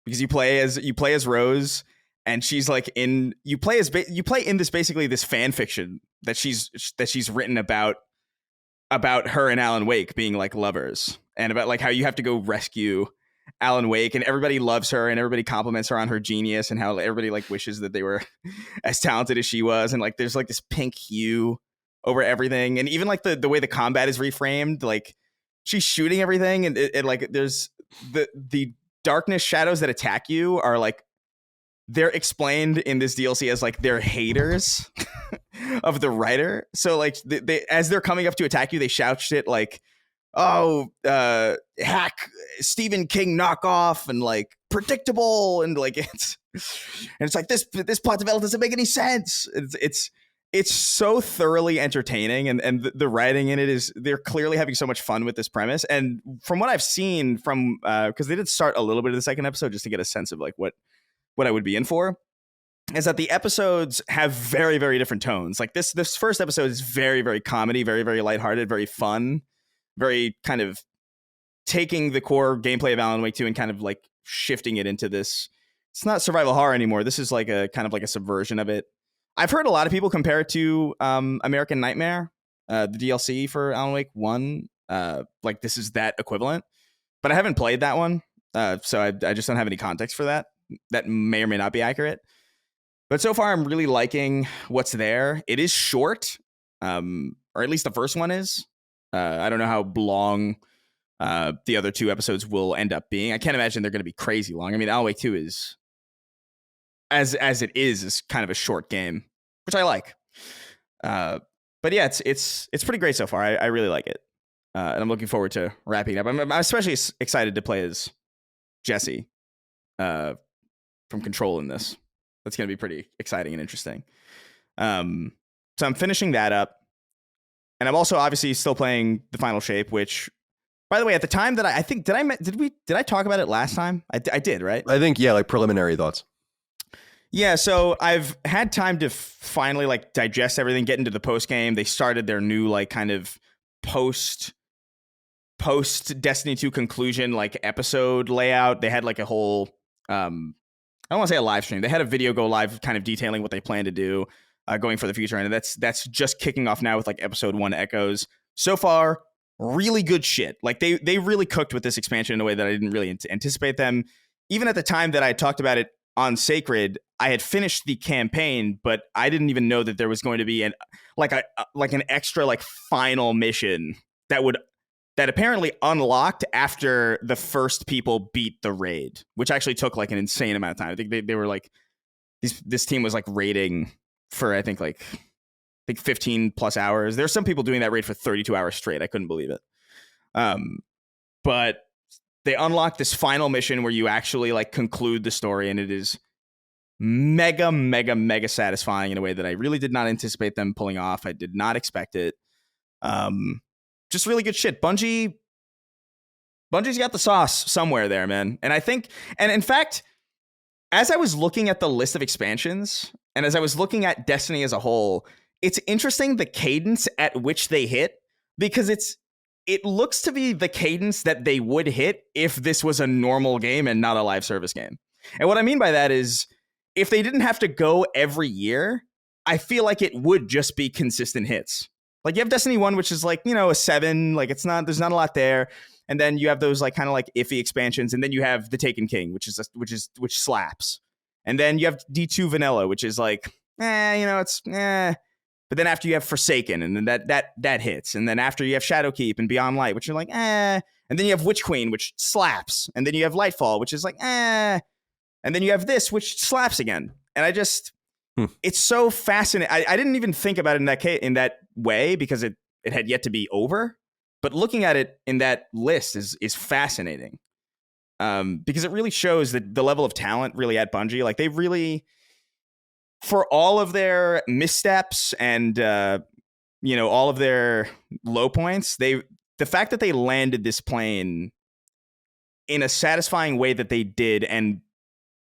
because you play as Rose, and she's like you play in this basically this fan fiction that she's written about her and Alan Wake being like lovers, and about like how you have to go rescue Alan Wake, and everybody loves her and everybody compliments her on her genius and how everybody like wishes that they were as talented as she was, and like there's like this pink hue over everything, and even like the way the combat is reframed, like she's shooting everything, and it like there's the darkness shadows that attack you are like they're explained in this DLC as like they're haters of the writer. So like they as they're coming up to attack you, they shout shit like, oh, hack Stephen King knockoff, and like predictable, and like it's like this plot development doesn't make any sense. It's so thoroughly entertaining, and the writing in it is, they're clearly having so much fun with this premise. And from what I've seen from because they did start a little bit of the second episode just to get a sense of like what I would be in for, is that the episodes have very, very different tones. Like this first episode is very, very comedy, very, very lighthearted, very fun, very kind of taking the core gameplay of Alan Wake 2 and kind of like shifting it into this. It's not survival horror anymore. This is like a kind of like a subversion of it. I've heard a lot of people compare it to American Nightmare, the DLC for Alan Wake 1. Like this is that equivalent, but I haven't played that one. So I just don't have any context for that. That may or may not be accurate. But so far, I'm really liking what's there. It is short, or at least the first one is. I don't know how long the other two episodes will end up being. I can't imagine they're going to be crazy long. I mean, Alan Wake 2 is, as it is kind of a short game, which I like. But yeah, it's pretty great so far. I really like it, and I'm looking forward to wrapping it up. I'm especially excited to play as Jesse from Control in this. That's going to be pretty exciting and interesting. So I'm finishing that up. And I'm also obviously still playing the Final Shape, which, by the way, at the time that I think, did I talk about it last time? I did, right? I think, yeah, like preliminary thoughts. Yeah, so I've had time to finally like digest everything, get into the post game. They started their new like kind of post Destiny 2 conclusion like episode layout. They had like a whole I don't want to say a live stream. They had a video go live kind of detailing what they plan to do going for the future, and that's just kicking off now with like episode 1 echoes. So far, really good shit. Like they really cooked with this expansion in a way that I didn't really anticipate them. Even at the time that I talked about it on Sacred, I had finished the campaign, but I didn't even know that there was going to be an extra like final mission that apparently unlocked after the first people beat the raid, which actually took like an insane amount of time. I think they were like this team was like raiding for I think 15 plus hours. There's some people doing that raid for 32 hours straight. I couldn't believe it. But they unlocked this final mission where you actually like conclude the story, and it is mega, mega, mega satisfying in a way that I really did not anticipate them pulling off. I did not expect it. Just really good shit. Bungie's got the sauce somewhere there, man. And I think, and in fact, as I was looking at the list of expansions, and as I was looking at Destiny as a whole, it's interesting the cadence at which they hit, because it looks to be the cadence that they would hit if this was a normal game and not a live service game. And what I mean by that is, if they didn't have to go every year, I feel like it would just be consistent hits. Like you have Destiny 1, which is like, a 7, like there's not a lot there. And then you have those like kind of like iffy expansions, and then you have the Taken King, which slaps. And then you have D2 Vanilla, which is like, it's But then after you have Forsaken, and then that hits. And then after you have Shadowkeep and Beyond Light, which are like, And then you have Witch Queen, which slaps. And then you have Lightfall, which is like, And then you have this, which slaps again. And I just, it's so fascinating. I didn't even think about it in that way because it had yet to be over. But looking at it in that list is fascinating. Because it really shows that the level of talent really at Bungie. Like they really, for all of their missteps and all of their low points, the fact that they landed this plane in a satisfying way that they did, and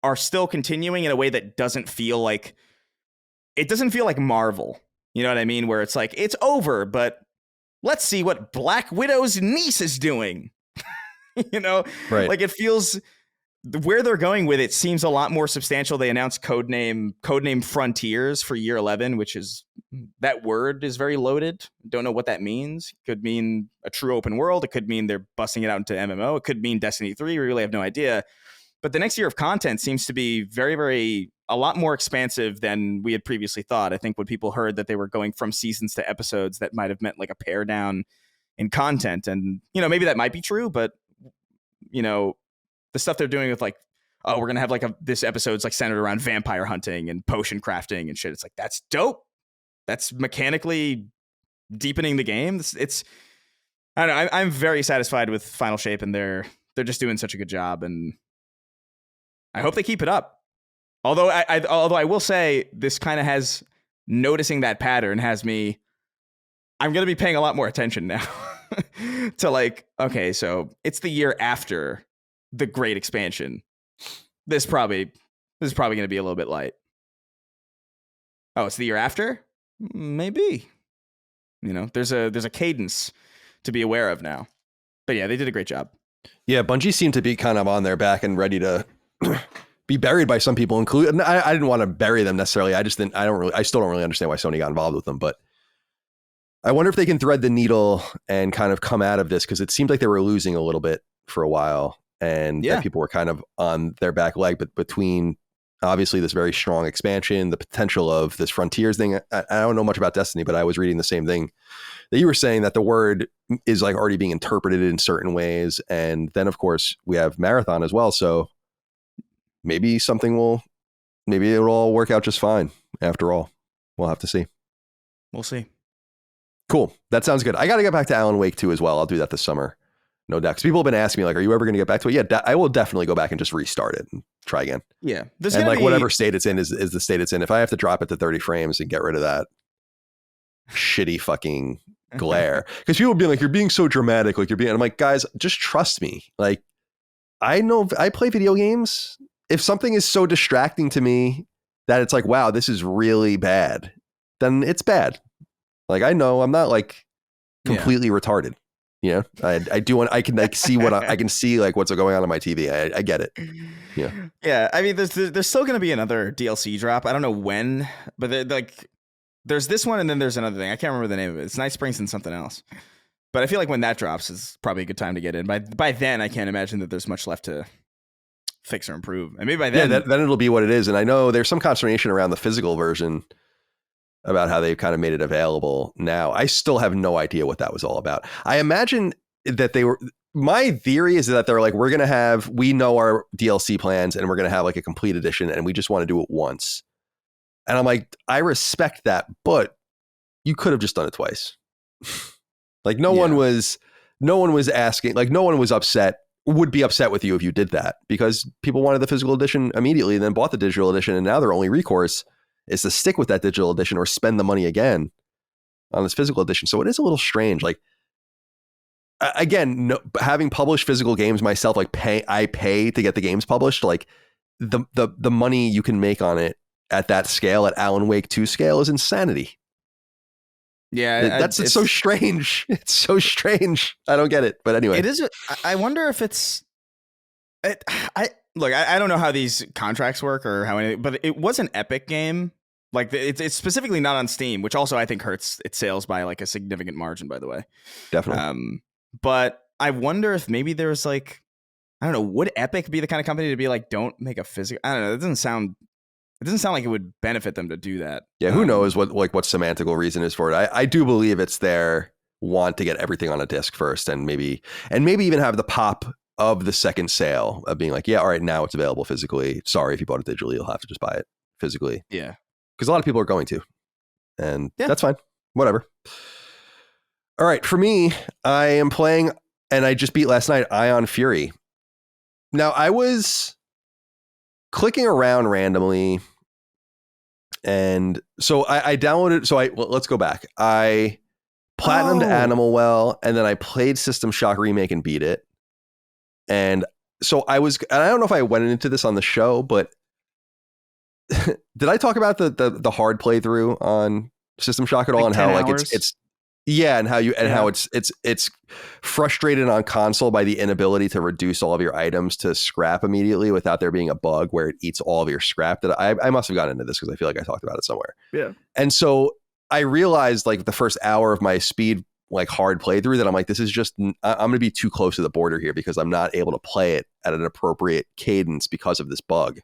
are still continuing in a way that doesn't feel like Marvel. You know what I mean? Where it's like, it's over, but let's see what Black Widow's niece is doing. Right. Like it feels, where they're going with it seems a lot more substantial. They announced codename Frontiers for year 11, which is, that word is very loaded. Don't know what that means. Could mean a true open world. It could mean they're busting it out into MMO. It could mean Destiny 3. We really have no idea. But the next year of content seems to be very, very, a lot more expansive than we had previously thought. I think when people heard that they were going from seasons to episodes, that might have meant like a pare down in content. And, maybe that might be true, but, the stuff they're doing with like, oh, we're going to have like this episode's like centered around vampire hunting and potion crafting and shit. It's like, that's dope. That's mechanically deepening the game. I don't know. I'm very satisfied with Final Shape, and they're just doing such a good job, and I hope they keep it up. Although I will say, this kind of has, noticing that pattern has me, I'm going to be paying a lot more attention now to like, okay, so it's the year after the great expansion. This is probably going to be a little bit light. Oh, it's the year after? Maybe. There's a cadence to be aware of now. But yeah, they did a great job. Yeah, Bungie seemed to be kind of on their back and ready to be buried by some people, including, I didn't want to bury them necessarily. I still don't really understand why Sony got involved with them, but I wonder if they can thread the needle and kind of come out of this, because it seemed like they were losing a little bit for a while, and that people were kind of on their back leg. But between obviously this very strong expansion, the potential of this Frontiers thing, I don't know much about Destiny, but I was reading the same thing that you were saying, that the word is like already being interpreted in certain ways. And then of course we have Marathon as well. So maybe it'll all work out just fine after all. We'll have to see. We'll see. Cool. That sounds good. I got to get back to Alan Wake 2 as well. I'll do that this summer. No doubt. Because people have been asking me, like, are you ever going to get back to it? Yeah, I will definitely go back and just restart it and try again. Yeah. And like whatever state it's in is the state it's in. If I have to drop it to 30 frames and get rid of that shitty fucking glare. Because people will be like, you're being so dramatic. Like I'm like, guys, just trust me. Like, I know I play video games. If something is so distracting to me that it's like, wow, this is really bad, then it's bad. Like, I know I'm not like completely retarded. You know, I do want, I can like see what I can see, like what's going on my TV. I get it. Yeah. Yeah. I mean, there's still going to be another DLC drop. I don't know when, but like there's this one and then there's another thing. I can't remember the name of it. It's Night Springs and something else. But I feel like when that drops is probably a good time to get in. By then, I can't imagine that there's much left to fix or improve. And maybe by then, then it'll be what it is. And I know there's some consternation around the physical version about how they've kind of made it available now. I still have no idea what that was all about. I imagine that my theory is that they're like, we know our DLC plans and we're going to have like a complete edition and we just want to do it once. And I'm like, I respect that, but you could have just done it twice. Like no one was asking, like no one was would be upset with you if you did that because people wanted the physical edition immediately and then bought the digital edition. And now their only recourse is to stick with that digital edition or spend the money again on this physical edition. So it is a little strange. Like, again, having published physical games myself, like I pay to get the games published. Like the money you can make on it at that scale, at Alan Wake 2 scale, is insanity. Yeah, it's so strange. It's so strange. I don't get it. But anyway, it is. I wonder if it's. I don't know how these contracts work or how but it was an Epic game. Like it's specifically not on Steam, which also I think hurts its sales by like a significant margin, by the way. Definitely. But I wonder if maybe there's like, I don't know, would Epic be the kind of company to be like, don't make a physical? I don't know. It doesn't sound like it would benefit them to do that. Yeah, who knows what semantical reason is for it. I do believe it's their want to get everything on a disc first and maybe even have the pop of the second sale of being like, yeah, all right, now it's available physically. Sorry, if you bought it digitally, you'll have to just buy it physically. Yeah. Because a lot of people are going to. And that's fine. Whatever. All right, for me, I am playing, and I just beat last night, Ion Fury. Now, I was clicking around randomly, and so I downloaded, let's go back. I platinumed Animal Well, and then I played System Shock Remake and beat it. And so I don't know if I went into this on the show, but did I talk about the hard playthrough on System Shock at all, and how like it's and how it's frustrated on console by the inability to reduce all of your items to scrap immediately without there being a bug where it eats all of your scrap? That I must have gotten into this because I feel like I talked about it somewhere. Yeah. And so I realized like the first hour of my speed like hard playthrough that I'm like, this is just, I'm going to be too close to the border here because I'm not able to play it at an appropriate cadence because of this bug.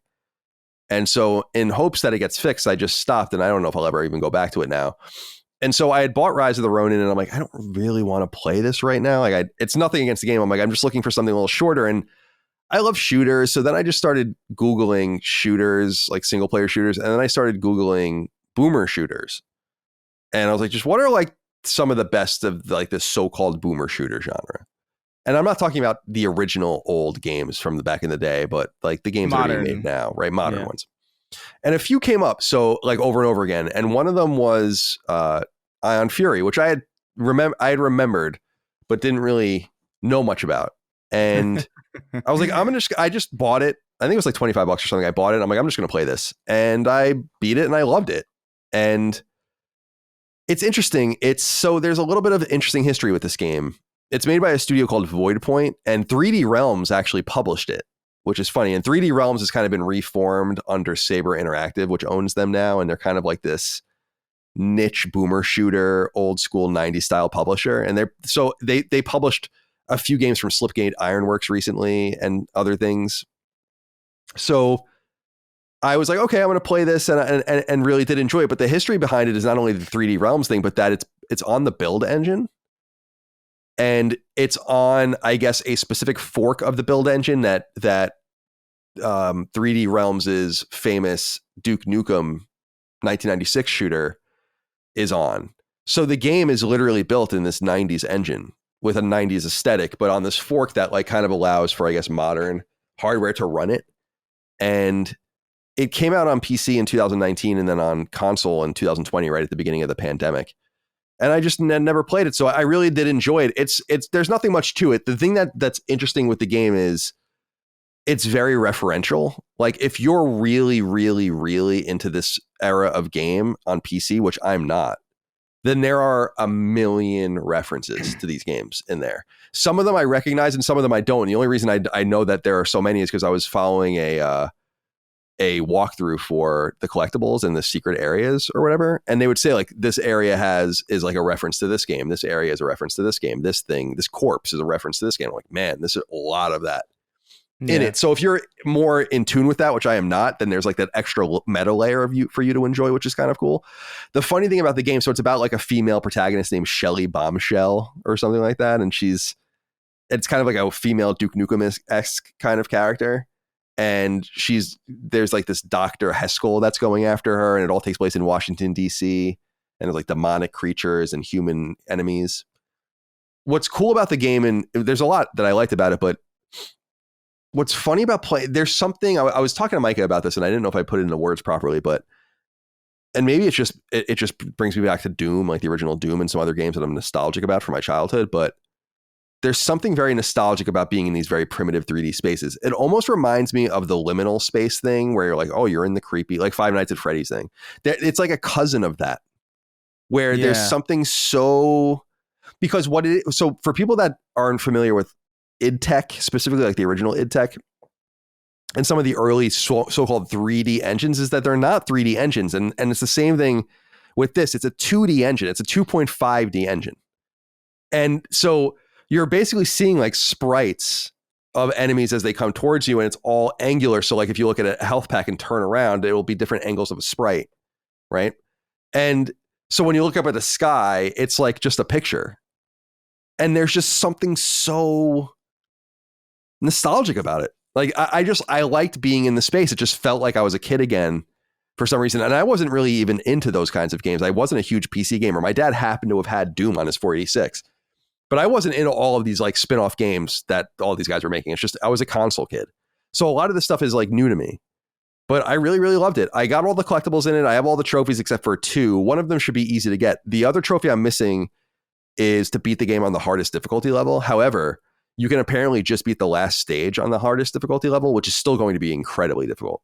And so in hopes that it gets fixed, I just stopped, and I don't know if I'll ever even go back to it now. And so I had bought Rise of the Ronin, and I'm like, I don't really want to play this right now. Like it's nothing against the game. I'm like, I'm just looking for something a little shorter, and I love shooters. So then I just started Googling shooters, like single player shooters. And then I started Googling boomer shooters. And I was like, just what are like some of the best of like this so-called boomer shooter genre? And I'm not talking about the original old games from the back in the day, but like the games that are being made now, right? Modern ones. And a few came up, so like over and over again. And one of them was Ion Fury, which I had remembered, but didn't really know much about. And I was like, I just bought it. I think it was like $25 or something. I bought it. I'm like, I'm just going to play this. And I beat it and I loved it. And it's interesting. There's a little bit of interesting history with this game. It's made by a studio called Voidpoint, and 3D Realms actually published it, which is funny. And 3D Realms has kind of been reformed under Saber Interactive, which owns them now. And they're kind of like this niche boomer shooter, old school 90s style publisher. And they published a few games from Slipgate Ironworks recently and other things. So I was like, okay, I'm going to play this, and really did enjoy it. But the history behind it is not only the 3D Realms thing, but that it's on the Build engine. And it's on, I guess, a specific fork of the Build engine that 3D Realms' famous Duke Nukem 1996 shooter is on. So the game is literally built in this 90s engine, with a 90s aesthetic, but on this fork that like kind of allows for, I guess, modern hardware to run it. And it came out on PC in 2019 and then on console in 2020, right at the beginning of the pandemic. And I just never played it. So I really did enjoy it. It's there's nothing much to it. The thing that's interesting with the game is it's very referential. Like if you're really, really, really into this era of game on PC, which I'm not, then there are a million references to these games in there. Some of them I recognize and some of them I don't. And the only reason I know that there are so many is because I was following a walkthrough for the collectibles and the secret areas or whatever. And they would say like, this area is like a reference to this game. This area is a reference to this game. This corpse is a reference to this game. I'm like, man, this is a lot of that in it. So if you're more in tune with that, which I am not, then there's like that extra meta layer of for you to enjoy, which is kind of cool. The funny thing about the game, so it's about like a female protagonist named Shelly Bombshell or something like that. And it's kind of like a female Duke Nukem-esque kind of character. And there's like this Dr. Heskel that's going after her, and it all takes place in Washington, D.C. And there's like demonic creatures and human enemies. What's cool about the game, and there's a lot that I liked about it, but what's funny about there's something, I was talking to Micah about this and I didn't know if I put it into words properly, and maybe it just brings me back to Doom, like the original Doom and some other games that I'm nostalgic about from my childhood. But there's something very nostalgic about being in these very primitive 3D spaces. It almost reminds me of the liminal space thing where you're like, oh, you're in the creepy, like Five Nights at Freddy's thing. It's like a cousin of that, where there's something so, because so for people that aren't familiar with id Tech, specifically like the original id Tech and some of the early so-called 3D engines, is that they're not 3D engines. And it's the same thing with this. It's a 2D engine. It's a 2.5D engine. And so you're basically seeing like sprites of enemies as they come towards you, and it's all angular. So like if you look at a health pack and turn around, it will be different angles of a sprite, right? And so when you look up at the sky, it's like just a picture. And there's just something so nostalgic about it. Like I liked being in the space. It just felt like I was a kid again for some reason. And I wasn't really even into those kinds of games. I wasn't a huge PC gamer. My dad happened to have had Doom on his 486, but I wasn't into all of these like spin-off games that all these guys were making. It's just, I was a console kid. So a lot of this stuff is like new to me, but I really, really loved it. I got all the collectibles in it. I have all the trophies except for 2. One of them should be easy to get. The other trophy I'm missing is to beat the game on the hardest difficulty level. However, you can apparently just beat the last stage on the hardest difficulty level, which is still going to be incredibly difficult.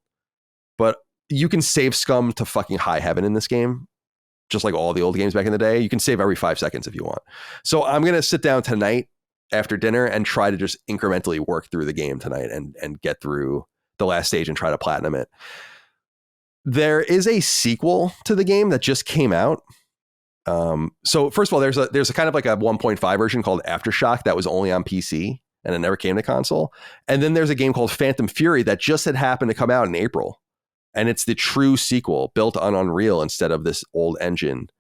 But you can save scum to fucking high heaven in this game, just like all the old games back in the day. You can save every 5 seconds if you want. So I'm going to sit down tonight after dinner and try to just incrementally work through the game tonight and get through the last stage and try to platinum it. There is a sequel to the game that just came out. So first of all, there's a kind of like a 1.5 version called Aftershock that was only on PC and it never came to console. And then there's a game called Phantom Fury that just had happened to come out in April. And it's the true sequel built on Unreal instead of this old engine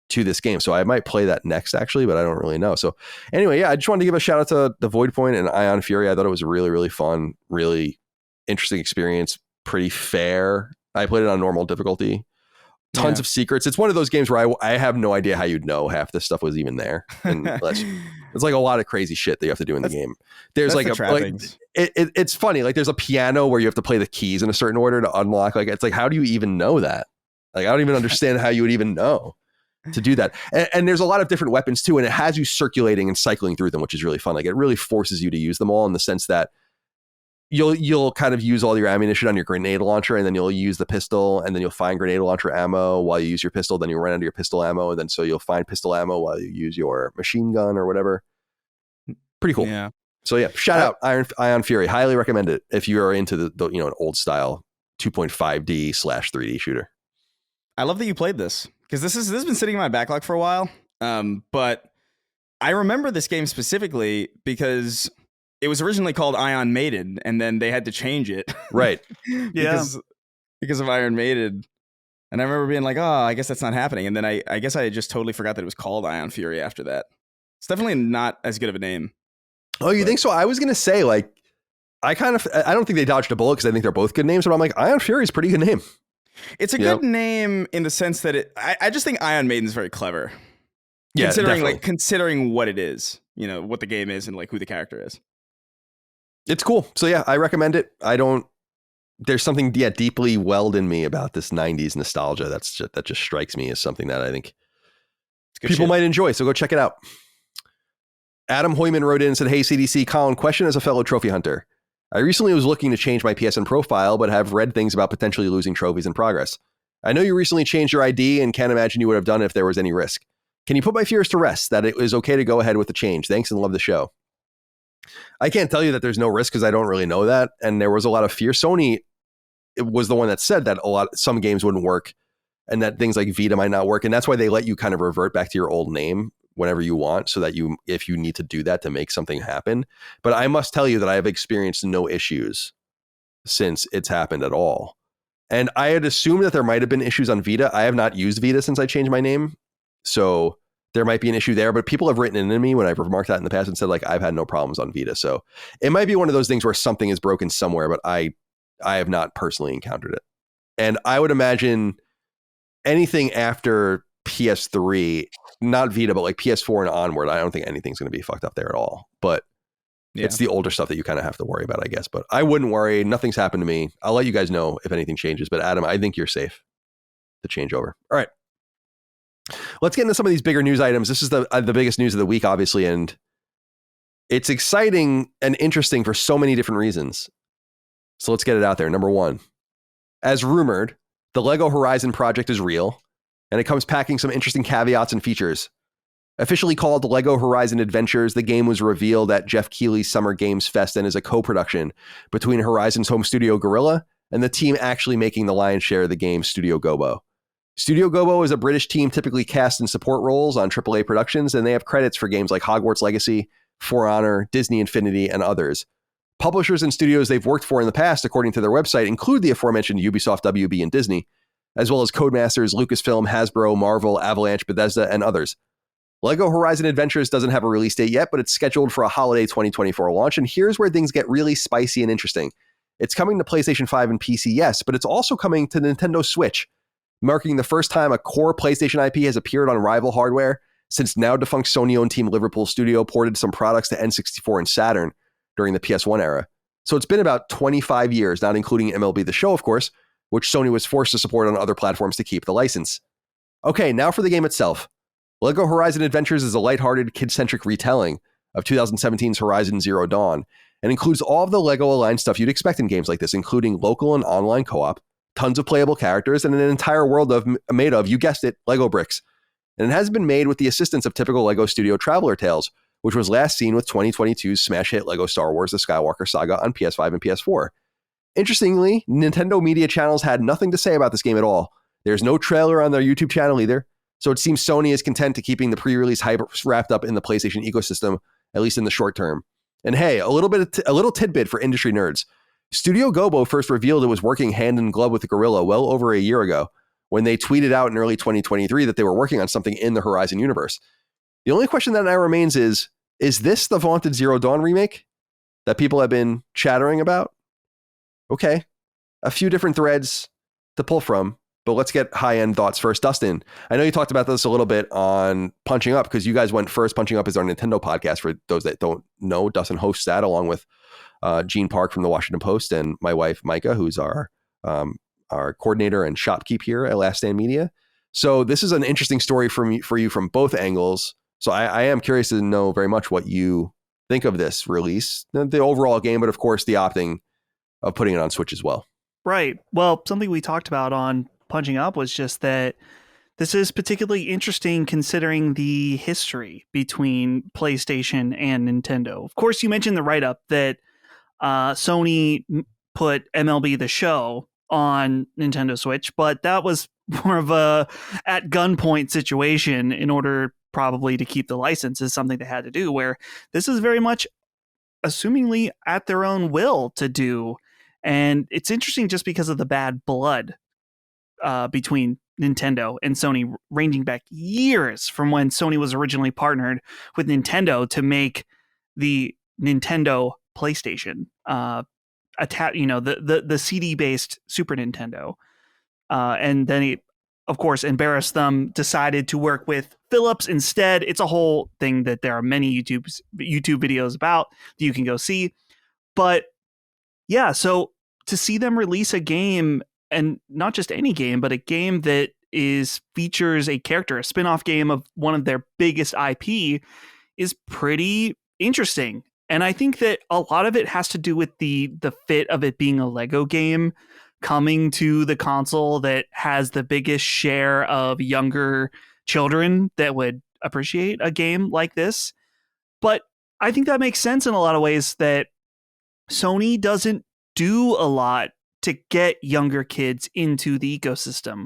to this game. So I might play that next actually, but I don't really know. So anyway, yeah, I just wanted to give a shout out to the Void Point and Ion Fury. I thought it was really, really fun, really interesting experience, pretty fair. I played it on normal difficulty. Tons of secrets. It's one of those games where I have no idea how you'd know half this stuff was even there. And it's like a lot of crazy shit that you have to do in the game. There's like it's funny. Like there's a piano where you have to play the keys in a certain order to unlock. Like it's like, how do you even know that? Like I don't even understand how you would even know to do that. And there's a lot of different weapons too, and it has you circulating and cycling through them, which is really fun. Like it really forces you to use them all in the sense that you'll kind of use all your ammunition on your grenade launcher, and then you'll use the pistol, and then you'll find grenade launcher ammo while you use your pistol. Then you'll run out of your pistol ammo, and then so you'll find pistol ammo while you use your machine gun or whatever. Pretty cool. Yeah. So yeah, shout out Ion Fury. Highly recommend it if you are into the an old style 2.5D/3D shooter. I love that you played this because this has been sitting in my backlog for a while. But I remember this game specifically because it was originally called Ion Maiden, and then they had to change it. Right. because of Iron Maiden. And I remember being like, oh, I guess that's not happening. And then I guess I just totally forgot that it was called Ion Fury after that. It's definitely not as good of a name. Oh, you think so? I was going to say, like, I don't think they dodged a bullet because I think they're both good names, but I'm like, Ion Fury is a pretty good name. It's a good name in the sense that I just think Ion Maiden is very clever. Yeah, considering what it is. what the game is and like who the character is. It's cool. So yeah, I recommend it. There's something deeply welled in me about this 90s nostalgia that just strikes me as something that I think people might enjoy. So go check it out. Adam Hoyman wrote in and said, "Hey CDC, Colin, question as a fellow trophy hunter. I recently was looking to change my PSN profile, but have read things about potentially losing trophies in progress. I know you recently changed your ID and can't imagine you would have done it if there was any risk. Can you put my fears to rest that it is okay to go ahead with the change? Thanks and love the show." I can't tell you that there's no risk because I don't really know that. And there was a lot of fear. Sony was the one that said that some games wouldn't work and that things like Vita might not work. And that's why they let you kind of revert back to your old name whenever you want, so that if you need to do that to make something happen. But I must tell you that I have experienced no issues since it's happened at all. And I had assumed that there might have been issues on Vita. I have not used Vita since I changed my name. So there might be an issue there, but people have written into me when I've remarked that in the past and said like, I've had no problems on Vita. So it might be one of those things where something is broken somewhere, but I have not personally encountered it. And I would imagine anything after PS3, not Vita, but like PS4 and onward, I don't think anything's going to be fucked up there at all. But it's the older stuff that you kind of have to worry about, I guess. But I wouldn't worry. Nothing's happened to me. I'll let you guys know if anything changes. But Adam, I think you're safe to change over. All right. Let's get into some of these bigger news items. This is the biggest news of the week, obviously. And it's exciting and interesting for so many different reasons. So let's get it out there. Number one, as rumored, the LEGO Horizon project is real, and it comes packing some interesting caveats and features. Officially called LEGO Horizon Adventures, the game was revealed at Jeff Keighley's Summer Games Fest and is a co-production between Horizon's home studio Guerrilla and the team actually making the lion's share of the game, Studio Gobo. Studio Gobo is a British team typically cast in support roles on AAA productions, and they have credits for games like Hogwarts Legacy, For Honor, Disney Infinity, and others. Publishers and studios they've worked for in the past, according to their website, include the aforementioned Ubisoft, WB, and Disney, as well as Codemasters, Lucasfilm, Hasbro, Marvel, Avalanche, Bethesda, and others. LEGO Horizon Adventures doesn't have a release date yet, but it's scheduled for a holiday 2024 launch, and here's where things get really spicy and interesting. It's coming to PlayStation 5 and PC, yes, but it's also coming to Nintendo Switch, marking the first time a core PlayStation IP has appeared on rival hardware since now-defunct Sony-owned Team Liverpool Studio ported some products to N64 and Saturn during the PS1 era. So it's been about 25 years, not including MLB The Show, of course, which Sony was forced to support on other platforms to keep the license. Okay, now for the game itself. LEGO Horizon Adventures is a lighthearted, kid-centric retelling of 2017's Horizon Zero Dawn, and includes all of the LEGO-aligned stuff you'd expect in games like this, including local and online co-op, tons of playable characters, and an entire world made of, you guessed it, LEGO bricks. And it has been made with the assistance of typical LEGO Studio Traveler Tales, which was last seen with 2022's smash hit LEGO Star Wars The Skywalker Saga on PS5 and PS4. Interestingly, Nintendo media channels had nothing to say about this game at all. There's no trailer on their YouTube channel either, so it seems Sony is content to keeping the pre-release hype wrapped up in the PlayStation ecosystem, at least in the short term. And hey, a little tidbit for industry nerds. Studio Gobo first revealed it was working hand in glove with Guerrilla well over a year ago, when they tweeted out in early 2023 that they were working on something in the Horizon universe. The only question that now remains is this the vaunted Zero Dawn remake that people have been chattering about? Okay, a few different threads to pull from, but let's get high-end thoughts first. Dustin, I know you talked about this a little bit on Punching Up, because you guys went first. Punching Up is our Nintendo podcast. For those that don't know, Dustin hosts that along with Gene Park from the Washington Post and my wife, Micah, who's our coordinator and shopkeep here at Last Stand Media. So this is an interesting story for you from both angles. So I am curious to know very much what you think of this release, the overall game, but of course the opting of putting it on Switch as well. Right. Well, something we talked about on Punching Up was just that this is particularly interesting considering the history between PlayStation and Nintendo. Of course, you mentioned the write-up that Sony put MLB The Show on Nintendo Switch, but that was more of a at gunpoint situation in order probably to keep the license, is something they had to do, where this is very much assumingly at their own will to do. And it's interesting just because of the bad blood between Nintendo and Sony, ranging back years from when Sony was originally partnered with Nintendo to make the Nintendo PlayStation, the CD-based Super Nintendo. And then of course, embarrassed them, decided to work with Philips instead. It's a whole thing that there are many YouTube videos about that you can go see. But yeah, so to see them release a game, and not just any game, but a game that features a character, a spin-off game of one of their biggest IP, is pretty interesting. And I think that a lot of it has to do with the fit of it being a Lego game coming to the console that has the biggest share of younger children that would appreciate a game like this. But I think that makes sense in a lot of ways, that Sony doesn't do a lot to get younger kids into the ecosystem.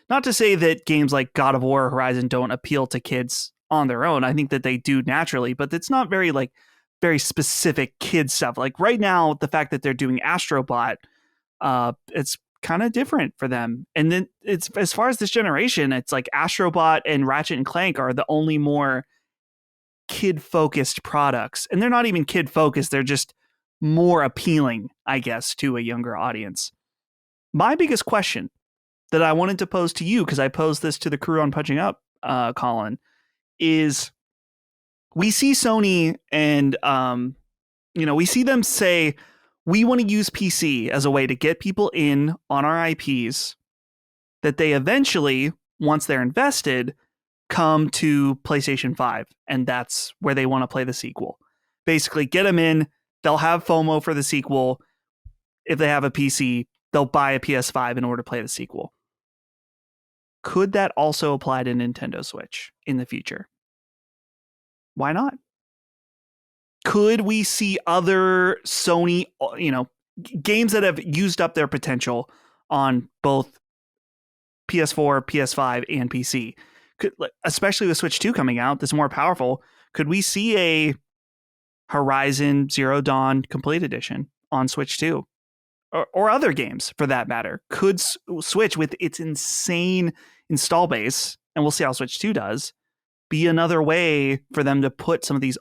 Not to say that games like God of War or Horizon don't appeal to kids on their own. I think that they do naturally, but it's not very specific kid stuff. Like right now, the fact that they're doing Astrobot, it's kind of different for them. And then it's, as far as this generation, it's like Astrobot and Ratchet and Clank are the only more kid-focused products. And they're not even kid-focused. They're just more appealing, I guess, to a younger audience. My biggest question that I wanted to pose to you, because I posed this to the crew on Punching Up, Colin, is we see Sony and, we see them say, we want to use PC as a way to get people in on our IPs, that they eventually, once they're invested, come to PlayStation 5. And that's where they want to play the sequel. Basically, get them in. They'll have FOMO for the sequel. If they have a PC, they'll buy a PS5 in order to play the sequel. Could that also apply to Nintendo Switch in the future? Why not? Could we see other Sony, games that have used up their potential on both PS4, PS5, and PC? Especially with Switch 2 coming out, that's more powerful. Could we see a Horizon Zero Dawn Complete Edition on Switch 2? Or other games, for that matter? Could Switch, with its insane install base, and we'll see how Switch 2 does, be another way for them to put some of these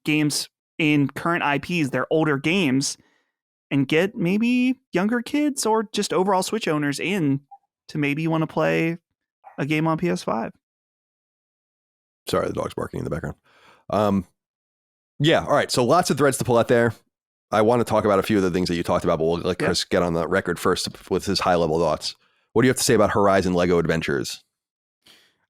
games in current IPs, their older games, and get maybe younger kids or just overall Switch owners in to maybe want to play a game on PS5? Sorry, the dog's barking in the background. Yeah, all right. So lots of threads to pull out there. I want to talk about a few of the things that you talked about, but we'll let Chris get on the record first with his high-level thoughts. What do you have to say about Horizon Lego Adventures?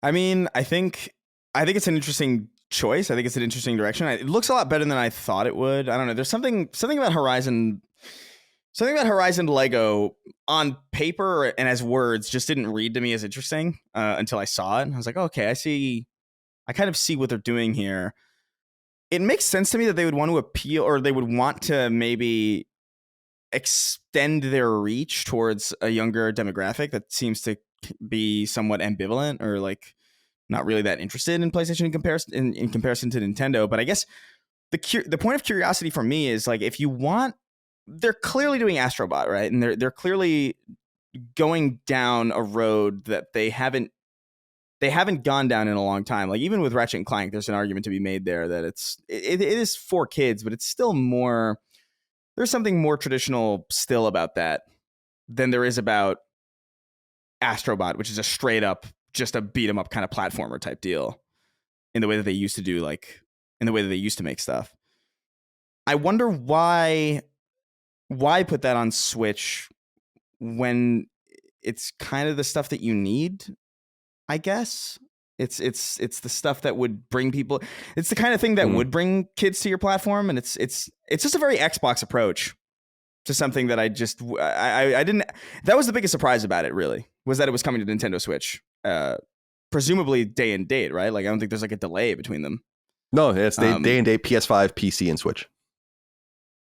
I mean, I think it's an interesting choice. I think it's an interesting direction. It looks a lot better than I thought it would. I don't know. There's something about Horizon Lego on paper and as words just didn't read to me as interesting until I saw it. I was like, okay, I kind of see what they're doing here. It makes sense to me that they would want to appeal, or they would want to maybe extend their reach towards a younger demographic that seems to be somewhat ambivalent, or like not really that interested in PlayStation in comparison to Nintendo. But I guess the point of curiosity for me is, like, if you want, they're clearly doing Astrobot, right? And they're clearly going down a road that they haven't gone down in a long time. Like, even with Ratchet and Clank, there's an argument to be made there that it is for kids, but it's still more, there's something more traditional still about that than there is about Astrobot, which is a straight up, just a beat 'em up kind of platformer type deal in the way that they used to do, like in the way that they used to make stuff. I wonder why put that on Switch when it's kind of the stuff that you need. I guess it's the stuff that would bring people. It's the kind of thing that would bring kids to your platform, and it's just a very Xbox approach to something that I didn't. That was the biggest surprise about it, really, was that it was coming to Nintendo Switch, presumably day and date, right? Like, I don't think there's like a delay between them. No, it's day and date, PS5, PC, and Switch.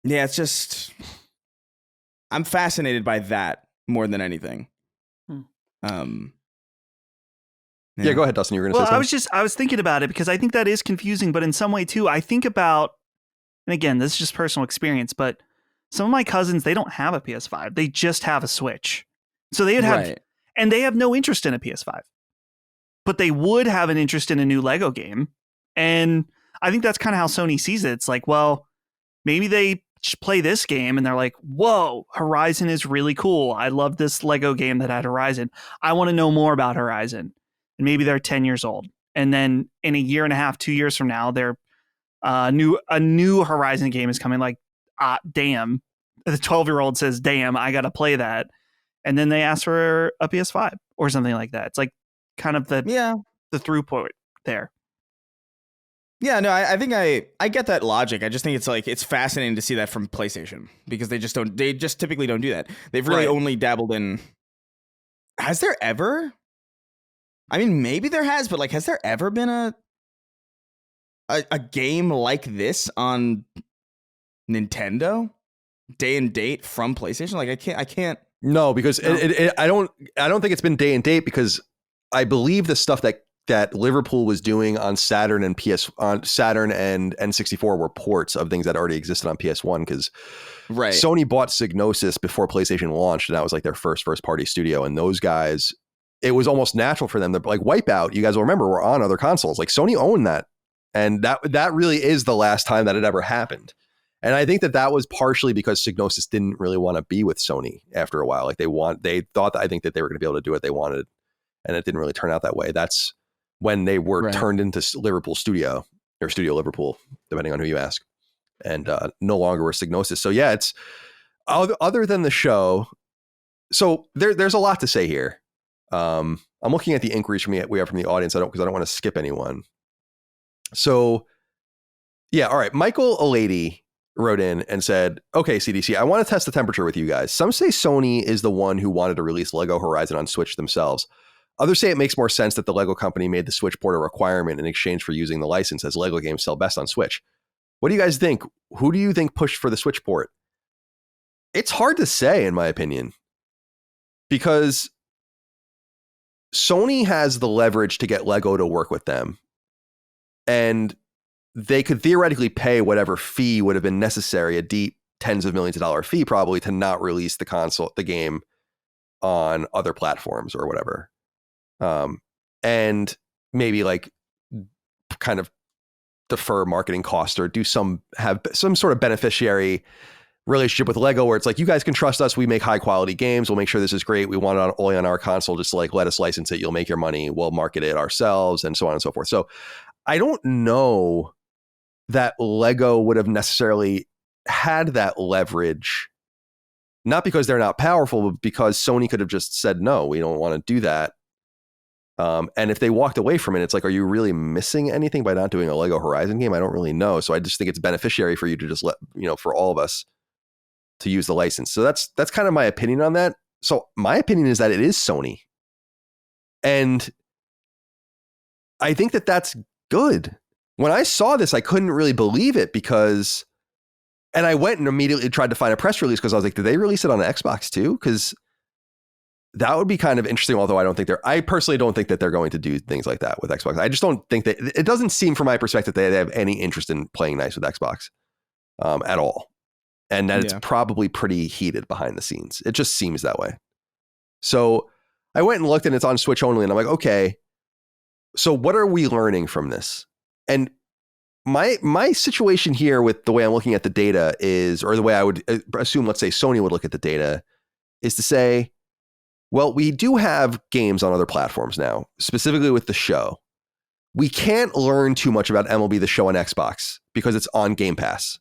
Yeah, it's just, I'm fascinated by that more than anything. Yeah, go ahead, Dustin. You were going to say something? I was thinking about it because I think that is confusing, but in some way too, I think about, and again, this is just personal experience, but some of my cousins, they don't have a PS5. They just have a Switch. So they would have, and they have no interest in a PS5, but they would have an interest in a new Lego game. And I think that's kind of how Sony sees it. It's like, well, maybe they play this game and they're like, whoa, Horizon is really cool. I love this Lego game that had Horizon. I want to know more about Horizon. And maybe they're 10 years old. And then in a year and a half, 2 years from now, they're a new Horizon game is coming. Like, damn. The 12-year-old says, damn, I got to play that. And then they ask for a PS5 or something like that. It's like kind of the throughput there. Yeah, no, I think I get that logic. I just think it's like, it's fascinating to see that from PlayStation because they just typically don't do that. They've really only dabbled in. Has there ever? I mean, maybe there has, but like, has there ever been a game like this on Nintendo day and date from PlayStation? Like, I can't. No, because I don't think it's been day and date because I believe the stuff that Liverpool was doing on Saturn and Saturn and N64 were ports of things that already existed on PS1 because Sony bought Psygnosis before PlayStation launched, and that was like their first party studio. And those guys, it was almost natural for them to like Wipeout. You guys will remember were on other consoles. Like Sony owned that, and that really is the last time that it ever happened. And I think that was partially because Psygnosis didn't really want to be with Sony after a while. Like they thought that I think that they were going to be able to do what they wanted, and it didn't really turn out that way. That's when they were turned into Liverpool Studio or Studio Liverpool, depending on who you ask, and no longer were Psygnosis. So yeah, it's other than the show. So there's a lot to say here. I'm looking at the inquiries we have from the audience. Because I don't want to skip anyone. So yeah, all right. Michael Alady wrote in and said, okay, CDC, I want to test the temperature with you guys. Some say Sony is the one who wanted to release Lego Horizon on Switch themselves. Others say it makes more sense that the Lego company made the Switch port a requirement in exchange for using the license, as Lego games sell best on Switch. What do you guys think? Who do you think pushed for the Switch port? It's hard to say, in my opinion, because Sony has the leverage to get Lego to work with them, and they could theoretically pay whatever fee would have been necessary, a deep tens of millions of dollar fee probably, to not release the game on other platforms or whatever. And maybe like kind of defer marketing costs or have some sort of beneficiary relationship with Lego where it's like, you guys can trust us. We make high quality games. We'll make sure this is great. We want it only on our console. Just like, let us license it. You'll make your money. We'll market it ourselves and so on and so forth. So I don't know that Lego would have necessarily had that leverage, not because they're not powerful, but because Sony could have just said, no, we don't want to do that. And if they walked away from it, it's like, are you really missing anything by not doing a Lego Horizon game? I don't really know. So I just think it's beneficiary for you to just for all of us to use the license. So that's kind of my opinion on that. So my opinion is that it is Sony. And I think that that's good. When I saw this, I couldn't really believe it and I went and immediately tried to find a press release because I was like, did they release it on Xbox too? Because that would be kind of interesting, although I personally don't think that they're going to do things like that with Xbox. I just don't think that, it doesn't seem from my perspective that they have any interest in playing nice with Xbox at all. And that it's probably pretty heated behind the scenes. It just seems that way. So I went and looked and it's on Switch only. And I'm like, okay, so what are we learning from this? And my situation here with the way I'm looking at the data is, or the way I would assume, let's say Sony would look at the data, is to say, well, we do have games on other platforms now, specifically with the show. We can't learn too much about MLB The Show on Xbox because it's on Game Pass,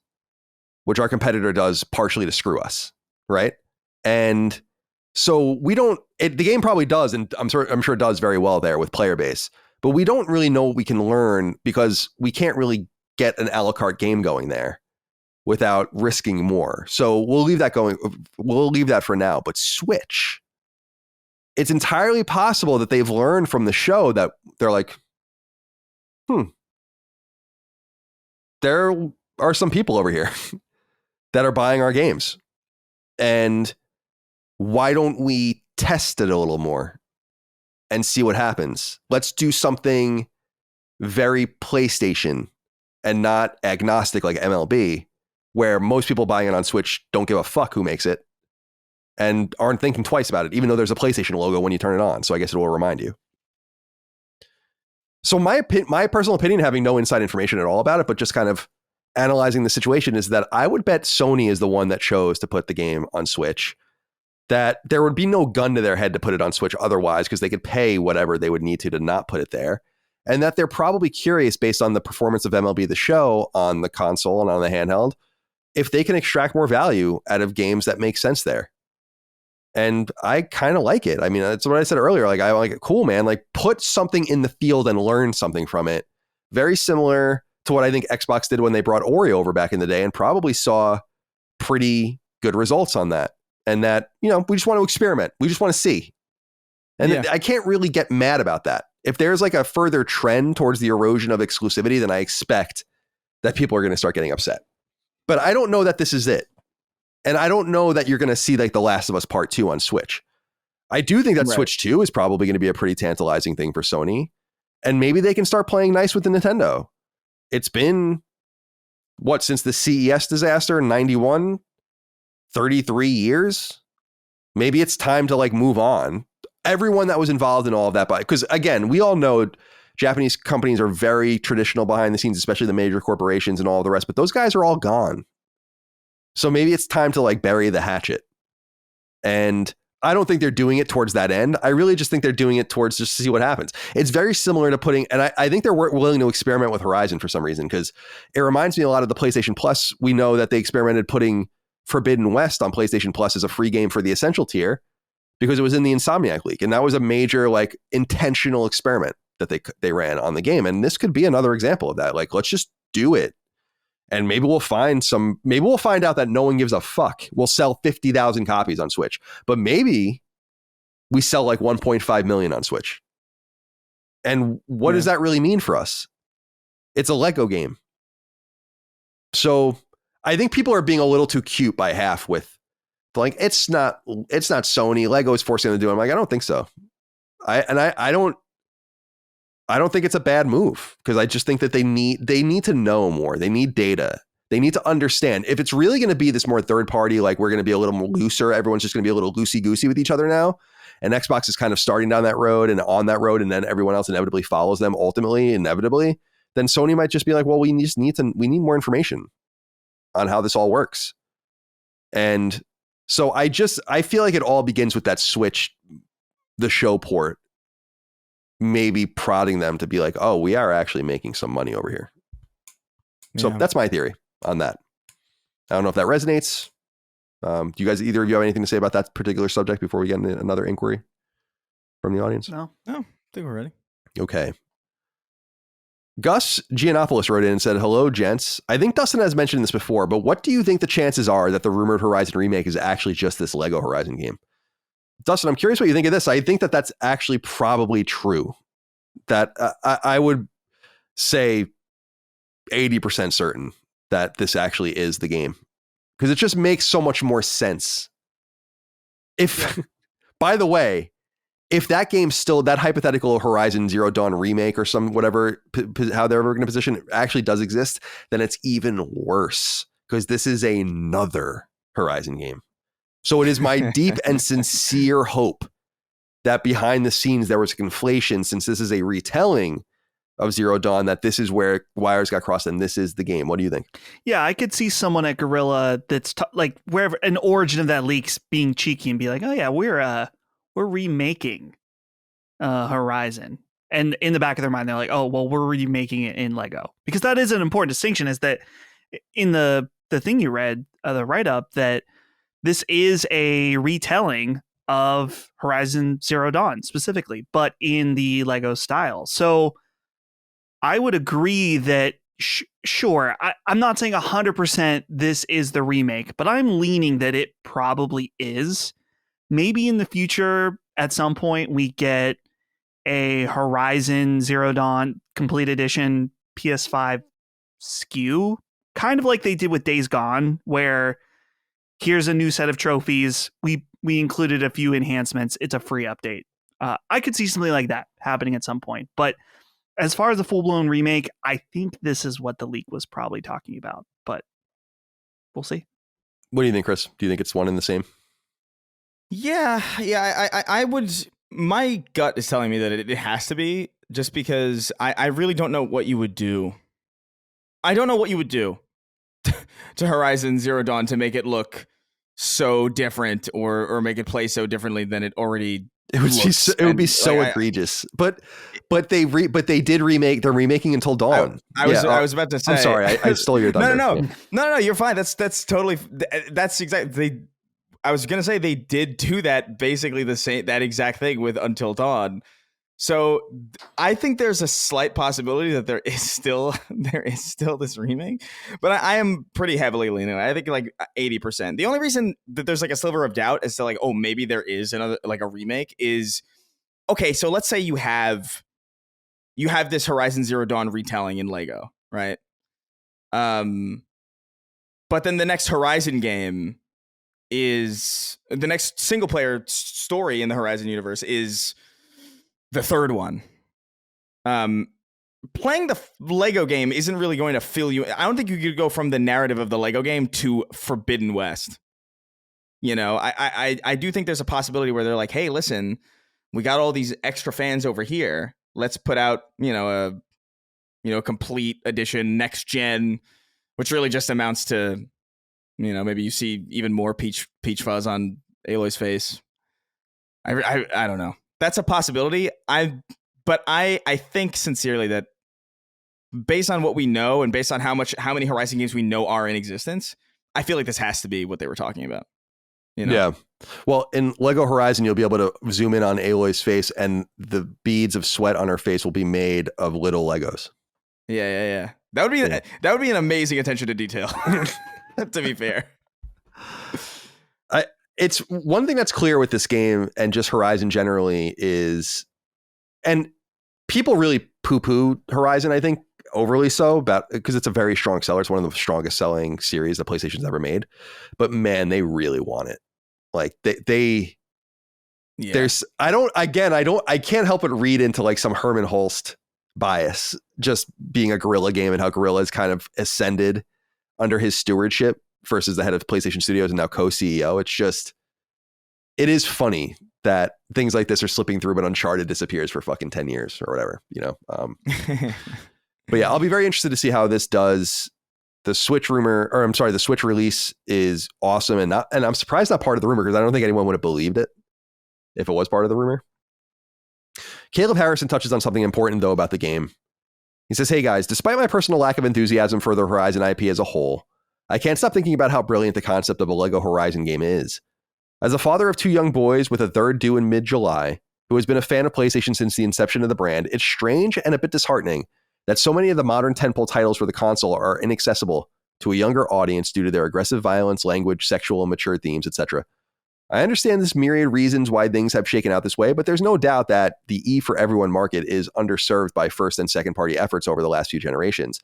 which our competitor does partially to screw us, right? And so the game probably does, and I'm sure it does very well there with player base, but we don't really know what we can learn because we can't really get an a la carte game going there without risking more. So we'll leave that going. We'll leave that for now. But Switch, it's entirely possible that they've learned from the show that they're like, there are some people over here that are buying our games. And why don't we test it a little more and see what happens? Let's do something very PlayStation and not agnostic like MLB, where most people buying it on Switch don't give a fuck who makes it and aren't thinking twice about it, even though there's a PlayStation logo when you turn it on. So I guess it will remind you. So my personal opinion, having no inside information at all about it, but just kind of analyzing the situation is that I would bet Sony is the one that chose to put the game on Switch, that there would be no gun to their head to put it on Switch otherwise, because they could pay whatever they would need to not put it there. And that they're probably curious, based on the performance of MLB The Show on the console and on the handheld, if they can extract more value out of games that make sense there. And I kind of like it. I mean, that's what I said earlier. Like, I like it. Cool, man. Like, put something in the field and learn something from it. Very similar to what I think Xbox did when they brought Ori over back in the day, and probably saw pretty good results on that. And that, you know, we just want to experiment. We just want to see. And I can't really get mad about that. If there's like a further trend towards the erosion of exclusivity, then I expect that people are going to start getting upset. But I don't know that this is it. And I don't know that you're going to see like The Last of Us Part 2 on Switch. I do think that Switch 2 is probably going to be a pretty tantalizing thing for Sony. And maybe they can start playing nice with the Nintendo. It's been, since the CES disaster in 91? 33 years? Maybe it's time to like move on. Everyone that was involved in all of that, because again, we all know Japanese companies are very traditional behind the scenes, especially the major corporations and all of the rest, but those guys are all gone. So maybe it's time to like bury the hatchet. And I don't think they're doing it towards that end. I really just think they're doing it towards just to see what happens. It's very similar to putting, and I think they're willing to experiment with Horizon for some reason, because it reminds me a lot of the PlayStation Plus. We know that they experimented putting Forbidden West on PlayStation Plus as a free game for the Essential tier, because it was in the Insomniac leak. And that was a major like intentional experiment that they ran on the game. And this could be another example of that. Like, let's just do it. And maybe we'll find out that no one gives a fuck. We'll sell 50,000 copies on Switch, but maybe we sell like 1.5 million on Switch. And what does that really mean for us? It's a Lego game. So I think people are being a little too cute by half with like, it's not Sony. Lego is forcing them to do it. I'm like, I don't think so. I don't think it's a bad move, because I just think that they need to know more. They need data. They need to understand if it's really going to be this more third party, like we're going to be a little more looser. Everyone's just going to be a little loosey goosey with each other now. And Xbox is kind of starting down that road and on that road. And then everyone else inevitably follows them inevitably. Then Sony might just be like, well, we need more information on how this all works. And so I feel like it all begins with that Switch, the show port, maybe prodding them to be like, oh, we are actually making some money over here. So that's my theory on that. I don't know if that resonates. Do you guys, either of you, have anything to say about that particular subject before we get into another inquiry from the audience? No, I think we're ready. Okay. Gus Giannopoulos wrote in and said, hello, gents. I think Dustin has mentioned this before, but what do you think the chances are that the rumored Horizon remake is actually just this Lego Horizon game? Dustin, I'm curious what you think of this. I think that that's actually probably true. That I would say 80% certain that this actually is the game, because it just makes so much more sense. By the way, if that game's still, that hypothetical Horizon Zero Dawn remake or some whatever, how they're ever going to position it, actually does exist, then it's even worse, because this is another Horizon game. So it is my deep and sincere hope that behind the scenes there was a conflation, since this is a retelling of Zero Dawn, that this is where wires got crossed and this is the game. What do you think? Yeah, I could see someone at Guerrilla that's like wherever an origin of that leaks being cheeky and be like, oh yeah, we're remaking Horizon. And in the back of their mind, they're like, oh, well, we're remaking it in Lego. Because that is an important distinction, is that in the thing you read, the write-up, that this is a retelling of Horizon Zero Dawn specifically, but in the Lego style. So I would agree that, sure, I'm not saying 100% this is the remake, but I'm leaning that it probably is. Maybe in the future, at some point, we get a Horizon Zero Dawn Complete Edition PS5 SKU, kind of like they did with Days Gone, where here's a new set of trophies. We included a few enhancements. It's a free update. I could see something like that happening at some point. But as far as a full-blown remake, I think this is what the leak was probably talking about. But we'll see. What do you think, Chris? Do you think it's one and the same? Yeah. I would. My gut is telling me that it has to be, just because I really don't know what you would do. I don't know what you would do to Horizon Zero Dawn to make it look so different or make it play so differently than it already looks. It would be so egregious. But they're remaking Until Dawn. I was about to say. I'm sorry, I stole your thunder. No, you're fine. That's totally that's exactly. I was gonna say they did do that, basically that exact thing with Until Dawn. So I think there's a slight possibility that there is still this remake, but I am pretty heavily leaning. I think like 80%. The only reason that there's like a sliver of doubt as to like, oh, maybe there is another like a remake is, okay, so let's say you have this Horizon Zero Dawn retelling in Lego, right? But then the next Horizon game is the next single player story in the Horizon universe is the third one. Playing the Lego game isn't really going to fill you. I don't think you could go from the narrative of the Lego game to Forbidden West. You know, I do think there's a possibility where they're like, hey, listen, we got all these extra fans over here. Let's put out, a complete edition, next gen, which really just amounts to, maybe you see even more peach fuzz on Aloy's face. I don't know. That's a possibility. But I think sincerely that based on what we know and based on how many Horizon games we know are in existence, I feel like this has to be what they were talking about. Yeah. Well, in Lego Horizon, you'll be able to zoom in on Aloy's face, and the beads of sweat on her face will be made of little Legos. Yeah. That would be an amazing attention to detail. To be fair. It's one thing that's clear with this game and just Horizon generally is, and people really poo-poo Horizon, I think, overly so, because it's a very strong seller. It's one of the strongest selling series that PlayStation's ever made. But man, they really want it. Like I can't help but read into like some Herman Holst bias, just being a Guerrilla game and how Guerrilla has kind of ascended under his stewardship versus the head of PlayStation Studios and now co-CEO. It is funny that things like this are slipping through, but Uncharted disappears for fucking 10 years or whatever, But yeah, I'll be very interested to see how this does. The Switch release is awesome. And I'm surprised not part of the rumor, because I don't think anyone would have believed it if it was part of the rumor. Caleb Harrison touches on something important though about the game. He says, hey guys, despite my personal lack of enthusiasm for the Horizon IP as a whole, I can't stop thinking about how brilliant the concept of a Lego Horizon game is. As a father of two young boys with a third due in mid-July, who has been a fan of PlayStation since the inception of the brand, it's strange and a bit disheartening that so many of the modern tentpole titles for the console are inaccessible to a younger audience due to their aggressive violence, language, sexual and mature themes, etc. I understand this myriad reasons why things have shaken out this way, but there's no doubt that the E for everyone market is underserved by first and second party efforts over the last few generations.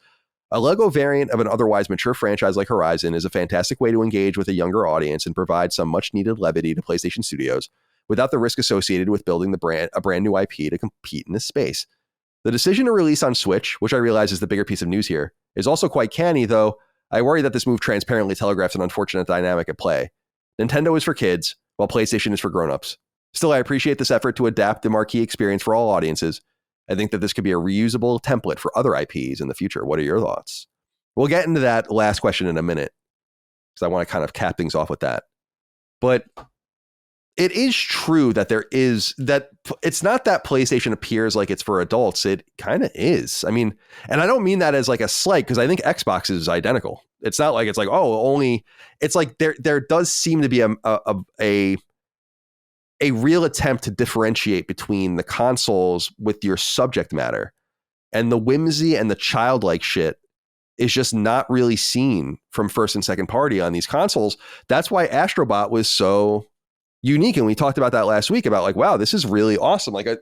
A Lego variant of an otherwise mature franchise like Horizon is a fantastic way to engage with a younger audience and provide some much needed levity to PlayStation Studios without the risk associated with building a brand new IP to compete in this space. The decision to release on Switch, which I realize is the bigger piece of news here, is also quite canny, though I worry that this move transparently telegraphs an unfortunate dynamic at play. Nintendo is for kids, while PlayStation is for grown-ups. Still, I appreciate this effort to adapt the marquee experience for all audiences. I think that this could be a reusable template for other IPs in the future. What are your thoughts? We'll get into that last question in a minute, because I want to kind of cap things off with that. But it is true that it's not that PlayStation appears like it's for adults. It kind of is. I mean, and I don't mean that as like a slight, because I think Xbox is identical. It's not like it's like, it's like there does seem to be a real attempt to differentiate between the consoles with your subject matter, and the whimsy and the childlike shit is just not really seen from first and second party on these consoles. That's why Astrobot was so unique. And we talked about that last week about like, wow, this is really awesome. Like a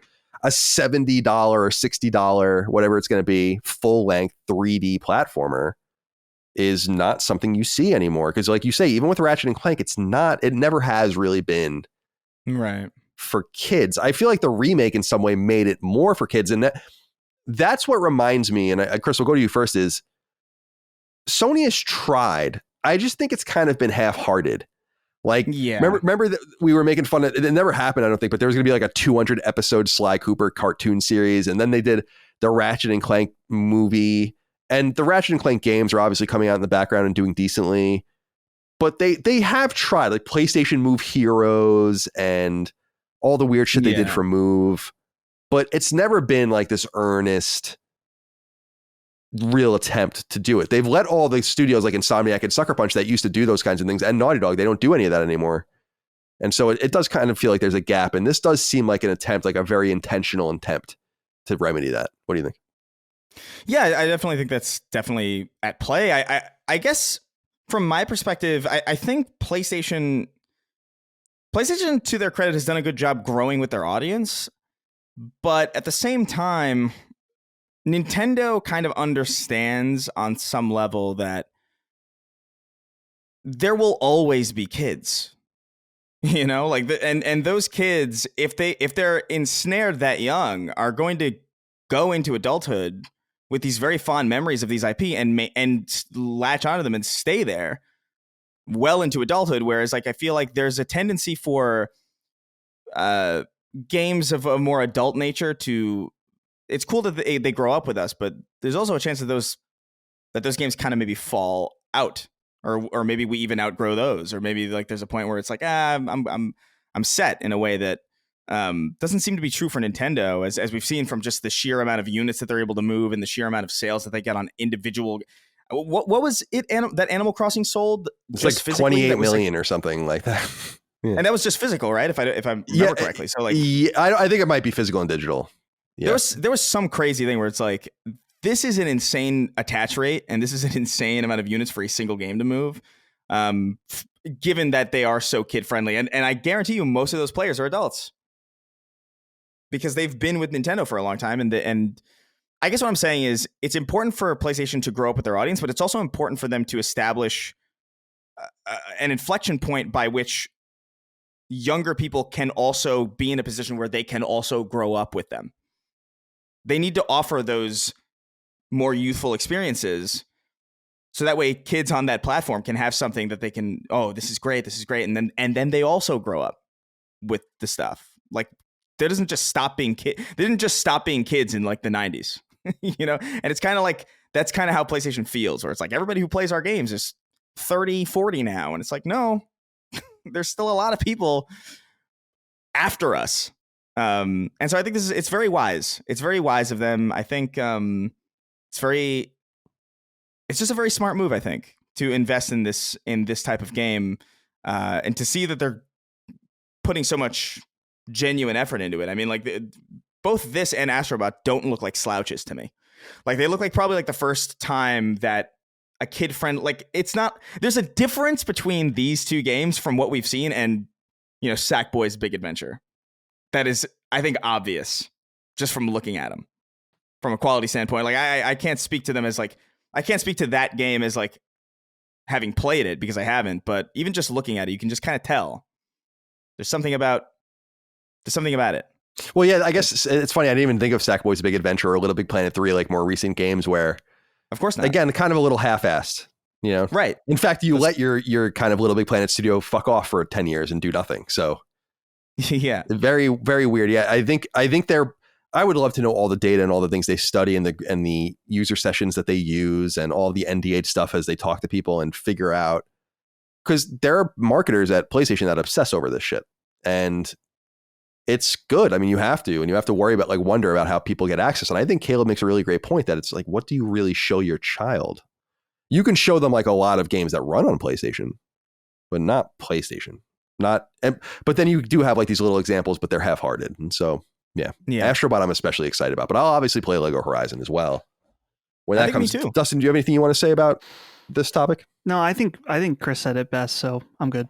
$70 or $60, whatever it's going to be, full length 3D platformer is not something you see anymore. Cause like you say, even with Ratchet and Clank, it never has really been right for kids. I feel like the remake in some way made it more for kids. And that's what reminds me, and Chris, we'll go to you first, is Sony has tried. I just think it's kind of been half-hearted. Like, yeah. Remember that we were making fun of it. It never happened, I don't think, but there was going to be like a 200 episode Sly Cooper cartoon series. And then they did the Ratchet and Clank movie. And the Ratchet and Clank games are obviously coming out in the background and doing decently. But they have tried, like PlayStation Move Heroes and all the weird shit they did for Move. But it's never been like this earnest, real attempt to do it. They've let all the studios like Insomniac and Sucker Punch that used to do those kinds of things, and Naughty Dog, they don't do any of that anymore. And so it does kind of feel like there's a gap. And this does seem like an attempt, like a very intentional attempt to remedy that. What do you think? Yeah, I definitely think that's definitely at play. I guess from my perspective, I think PlayStation, to their credit, has done a good job growing with their audience. But at the same time, Nintendo kind of understands on some level that there will always be kids, you know, like and those kids, if they're ensnared that young, are going to go into adulthood with these very fond memories of these IP and latch onto them and stay there well into adulthood. Whereas, like, I feel like there's a tendency for games of a more adult nature to, it's cool that they grow up with us, but there's also a chance that those games kind of maybe fall out, or maybe we even outgrow those, or maybe like there's a point where it's like, I'm set in a way that doesn't seem to be true for Nintendo, as we've seen from just the sheer amount of units that they're able to move and the sheer amount of sales that they get on individual. What was it that Animal Crossing sold? It's like 28 million or something like that. Yeah. And that was just physical, right? If I remember correctly. So like, I think it might be physical and digital. Yeah. There was some crazy thing where it's like, this is an insane attach rate, and this is an insane amount of units for a single game to move. Given that they are so kid friendly, and I guarantee you, most of those players are adults because they've been with Nintendo for a long time. And I guess what I'm saying is, it's important for PlayStation to grow up with their audience, but it's also important for them to establish an inflection point by which younger people can also be in a position where they can also grow up with them. They need to offer those more youthful experiences, so that way kids on that platform can have something that they can, oh, this is great, and then they also grow up with the stuff. Like, they didn't just stop being kids in like the 90s, you know? And it's kind of like, that's kind of how PlayStation feels, where it's like everybody who plays our games is 30, 40 now, and it's like, no, there's still a lot of people after us. And so I think it's very wise. It's very wise of them. I think it's just a very smart move, I think, to invest in this type of game, and to see that they're putting so much genuine effort into it. I mean, like, both this and Astrobot don't look like slouches to me. Like, they look like probably like the first time that a kid friend, like, it's not, there's a difference between these two games from what we've seen and, you know, Sackboy's Big Adventure. That is, I think, obvious just from looking at them from a quality standpoint. Like, I can't speak to them as like, I can't speak to that game as like having played it, because I haven't, but even just looking at it, you can just kind of tell there's something about it. Well, yeah, I guess it's funny. I didn't even think of Sackboy's Big Adventure or Little Big Planet 3, like more recent games where, of course not. Again, kind of a little half-assed, you know? Right. In fact, you let your kind of Little Big Planet studio fuck off for 10 years and do nothing. So yeah, very, very weird. Yeah, I think I would love to know all the data and all the things they study and the user sessions that they use and all the NDA stuff as they talk to people and figure out, because there are marketers at PlayStation that obsess over this shit. And it's good. I mean, you have to worry about, like, wonder about how people get access. And I think Caleb makes a really great point that it's like, what do you really show your child? You can show them like a lot of games that run on PlayStation, but not PlayStation. But then you do have like these little examples, but they're half-hearted. And so, yeah. Astrobot I'm especially excited about, but I'll obviously play Lego Horizon as well when that comes. Dustin, do you have anything you want to say about this topic? No, I think Chris said it best, so I'm good.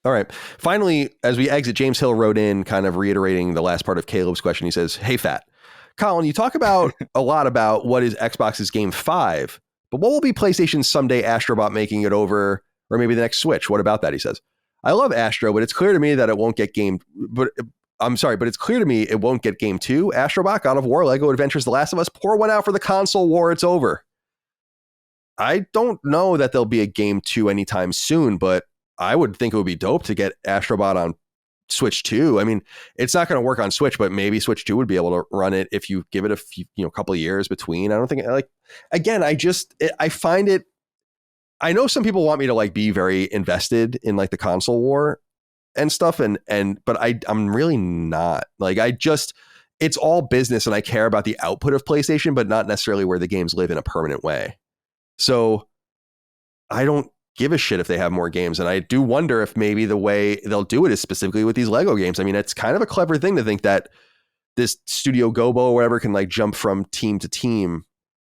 All right. Finally, as we exit, James Hill wrote in, kind of reiterating the last part of Caleb's question. He says, "Hey, Fat Colin, you talk about a lot about what is Xbox's Game 5, but what will be PlayStation's someday Astrobot making it over, or maybe the next Switch? What about that?" He says, "I love Astro, but it's clear to me that it won't get game. But it's clear to me it won't get Game 2. Astrobot, God of War, Lego Adventures, The Last of Us. Pour one out for the console war. It's over." I don't know that there'll be a Game 2 anytime soon, but I would think it would be dope to get Astrobot on Switch 2. I mean, it's not going to work on Switch, but maybe Switch 2 would be able to run it if you give it a few, couple of years between. I don't think again, I find it, I know some people want me to like be very invested in like the console war and stuff. But I'm really not. Like, it's all business and I care about the output of PlayStation, but not necessarily where the games live in a permanent way. So I don't give a shit if they have more games. And I do wonder if maybe the way they'll do it is specifically with these Lego games. I mean, it's kind of a clever thing to think that this Studio Gobo or whatever can like jump from team to team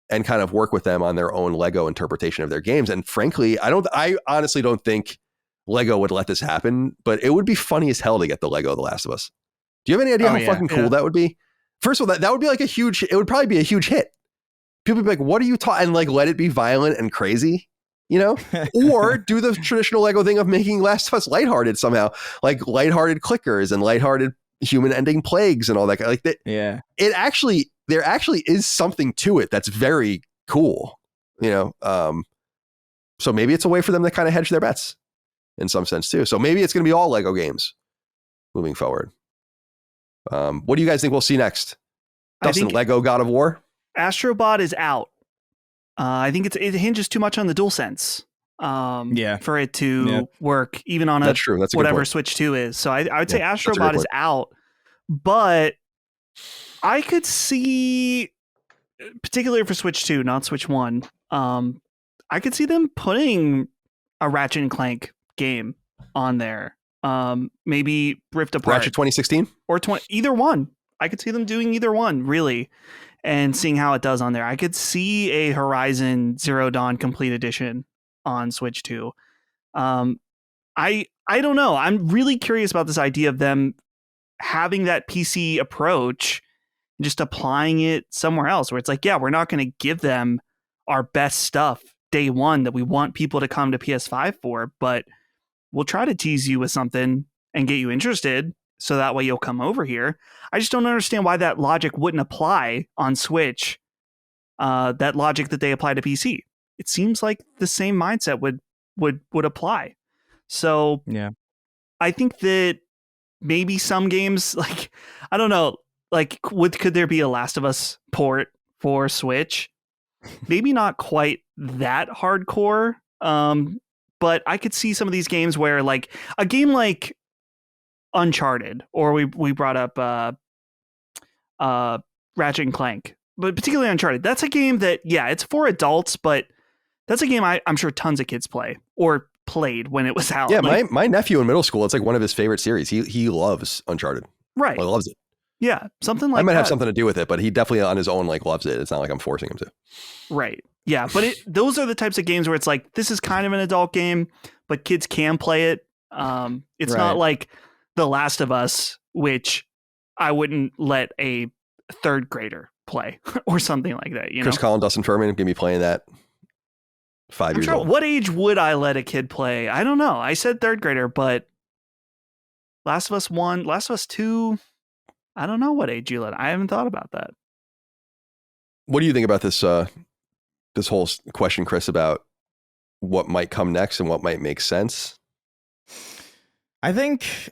and kind of work with them on their own Lego interpretation of their games. And frankly, I honestly don't think Lego would let this happen, but it would be funny as hell to get the Lego The Last of Us. Do you have any idea how fucking cool that would be? First of all, that would be like it would probably be a huge hit. People would be like, what are you talking? And like, let it be violent and crazy, or do the traditional Lego thing of making Last of Us lighthearted somehow, like lighthearted clickers and lighthearted human ending plagues and all that. Like that. Yeah. There actually is something to it that's very cool, so maybe it's a way for them to kind of hedge their bets in some sense too. So maybe it's going to be all Lego games moving forward. What do you guys think we'll see next? Dustin, Lego God of War? Astrobot is out. I think it hinges too much on the DualSense for it to work, even on That's true. That's whatever Switch 2 is. So I would say Astrobot is out, but I could see, particularly for Switch 2, not Switch 1, I could see them putting a Ratchet and Clank game on there. Maybe Rift Apart. Ratchet 2016? Or either one. I could see them doing either one, really, and seeing how it does on there. I could see a Horizon Zero Dawn Complete Edition on Switch 2. I don't know. I'm really curious about this idea of them having that PC approach, just applying it somewhere else, where it's like, yeah, we're not going to give them our best stuff day one that we want people to come to PS5 for, but we'll try to tease you with something and get you interested, so that way you'll come over here. I just don't understand why that logic wouldn't apply on Switch, that logic that they apply to PC. It seems like the same mindset would apply. So yeah, I think that maybe some games, like, I don't know, like could there be a Last of Us port for Switch? Maybe not quite that hardcore, but I could see some of these games where, like, a game like Uncharted, or we brought up Ratchet and Clank, but particularly Uncharted. That's a game that, yeah, it's for adults, but that's a game I'm sure tons of kids play or played when it was out. Yeah, like, my nephew in middle school, it's like one of his favorite series. He loves Uncharted. Right. He loves it. Yeah, something like that. I might have something to do with it, but he definitely on his own like loves it. It's not like I'm forcing him to. Right. Yeah, but those are the types of games where it's like, this is kind of an adult game, but kids can play it. It's not like The Last of Us, which I wouldn't let a third grader play or something like that. Chris Collin, Dustin Furman going to be playing that 5 years old. What age would I let a kid play? I don't know. I said third grader, but Last of Us 1, Last of Us 2, I don't know what age you let. I haven't thought about that. What do you think about this this whole question, Chris, about what might come next and what might make sense? I think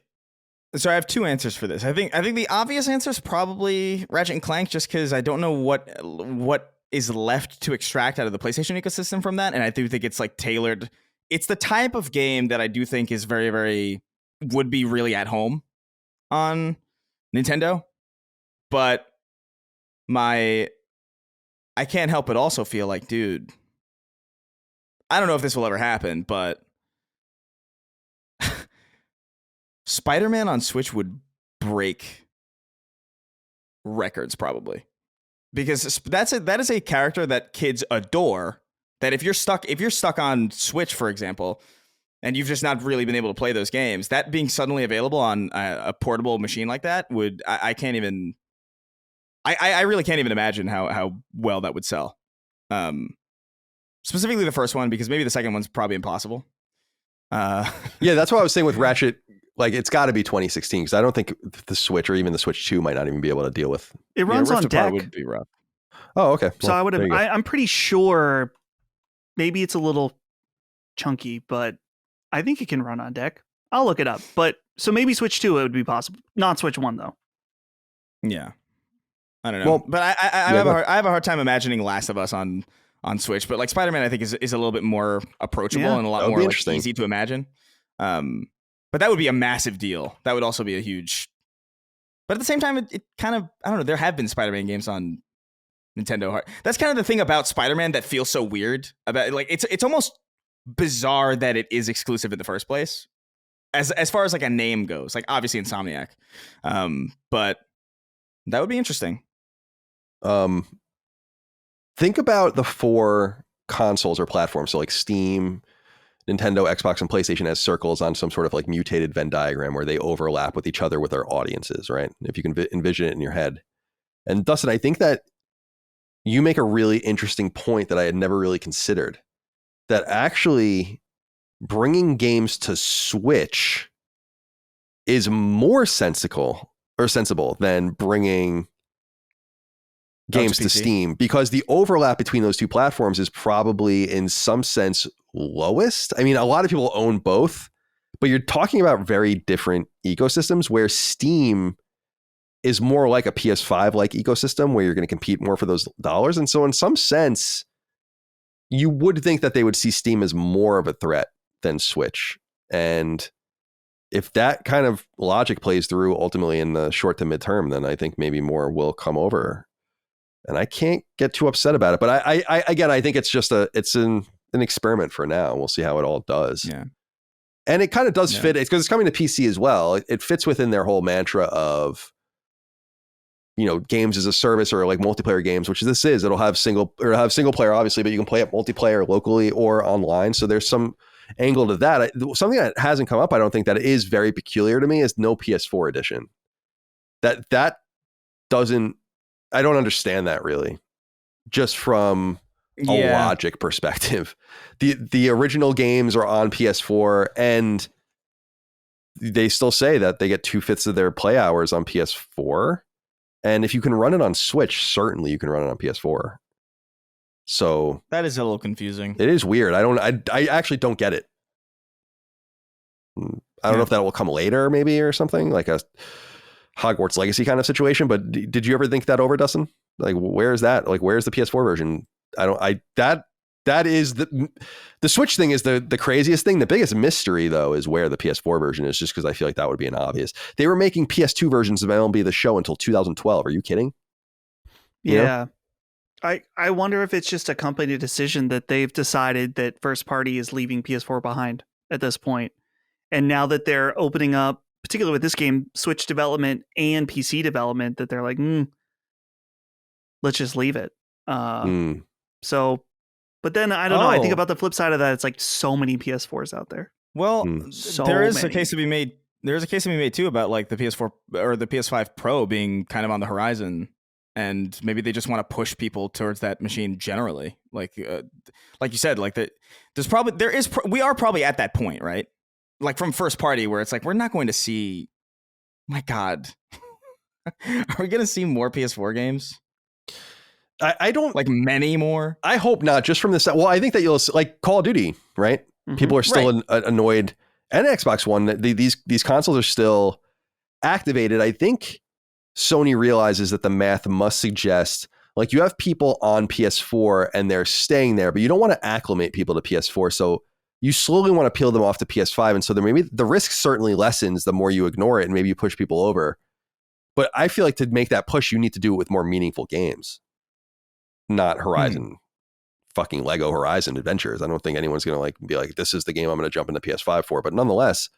so. I have two answers for this. I think the obvious answer is probably Ratchet and Clank, just because I don't know what is left to extract out of the PlayStation ecosystem from that, and I do think it's like tailored. It's the type of game that I do think is very, very would be really at home on Nintendo, but I can't help but also feel like, dude, I don't know if this will ever happen, but Spider-Man on Switch would break records probably, because that is a character that kids adore. That if you're stuck on Switch, for example, and you've just not really been able to play those games, that being suddenly available on a portable machine like that I can't even. I really can't even imagine how well that would sell. Specifically the first one, because maybe the second one's probably impossible. Yeah, that's what I was saying with Ratchet. Like, it's got to be 2016, because I don't think the Switch or even the Switch 2 might not even be able to deal with. It runs on deck. Would be rough. Oh, okay. So well, I'm pretty sure maybe it's a little chunky, but I think it can run on deck. I'll look it up. But So maybe Switch 2 it would be possible. Not Switch 1 though. Yeah. I don't know. Well, but I have a hard time imagining Last of Us on Switch, but like Spider-Man I think is a little bit more approachable and a lot more like, easy to imagine. But that would be a massive deal. That would also be a huge. But at the same time, it kind of, I don't know, there have been Spider-Man games on Nintendo. That's kind of the thing about Spider-Man that feels so weird about like it's almost bizarre that it is exclusive in the first place. As far as like a name goes, like obviously Insomniac. But that would be interesting. Think about the 4 consoles or platforms. So like Steam, Nintendo, Xbox, and PlayStation as circles on some sort of like mutated Venn diagram where they overlap with each other with their audiences, right? If you can envision it in your head. And Dustin, I think that you make a really interesting point that I had never really considered. That actually bringing games to Switch is more sensible than bringing games to Steam, because the overlap between those two platforms is probably in some sense lowest. I mean, a lot of people own both, but you're talking about very different ecosystems where Steam is more like a PS5 like ecosystem where you're going to compete more for those dollars. And so in some sense, you would think that they would see Steam as more of a threat than Switch. And if that kind of logic plays through ultimately in the short to midterm, then I think maybe more will come over. And I can't get too upset about it. But I again, I think it's just an experiment for now. We'll see how it all does. Yeah. And it kind of does fit. It's because it's coming to PC as well. It fits within their whole mantra of, you know, games as a service or like multiplayer games, which this is. It'll have single player, obviously, but you can play it multiplayer locally or online. So there's some angle to that. Something that hasn't come up, I don't think, that is very peculiar to me is no PS4 edition. That doesn't. I don't understand that really, just from a logic perspective. The original games are on PS4 and they still say that they get 2/5 of their play hours on PS4. And if you can run it on Switch, certainly you can run it on PS4. So that is a little confusing. It is weird. I actually don't get it. I don't know if that will come later maybe or something like a Hogwarts Legacy kind of situation, but did you ever think that over, Dustin? Like, where's that? Like, where's the PS4 version? That is the Switch thing is the craziest thing. The biggest mystery though is where the PS4 version is, just because I feel like that would be an obvious. They were making PS2 versions of MLB The Show until 2012. Are you kidding? Yeah. I wonder if it's just a company decision that they've decided that first party is leaving PS4 behind at this point. And now that they're opening up, particularly with this game, Switch development and PC development, that they're like, let's just leave it. So, but then I don't know. I think about the flip side of that. It's like so many PS4s out there. Well, there is a case to be made. There is a case to be made too about like the PS4 or the PS5 Pro being kind of on the horizon, and maybe they just want to push people towards that machine generally. Like you said, like we are probably at that point, right? Like from first party where it's like, we're not going to see, my God, are we going to see more PS4 games? I don't like many more. I hope not, just from this. Well, I think that you'll like Call of Duty, right? Mm-hmm. People are still annoyed, and Xbox One. These consoles are still activated. I think Sony realizes that the math must suggest like you have people on PS4 and they're staying there, but you don't want to acclimate people to PS4. So you slowly want to peel them off to PS5. And so there maybe the risk certainly lessens the more you ignore it and maybe you push people over. But I feel like to make that push, you need to do it with more meaningful games, not Horizon, fucking Lego Horizon Adventures. I don't think anyone's going to like be like, this is the game I'm going to jump into PS5 for. But nonetheless,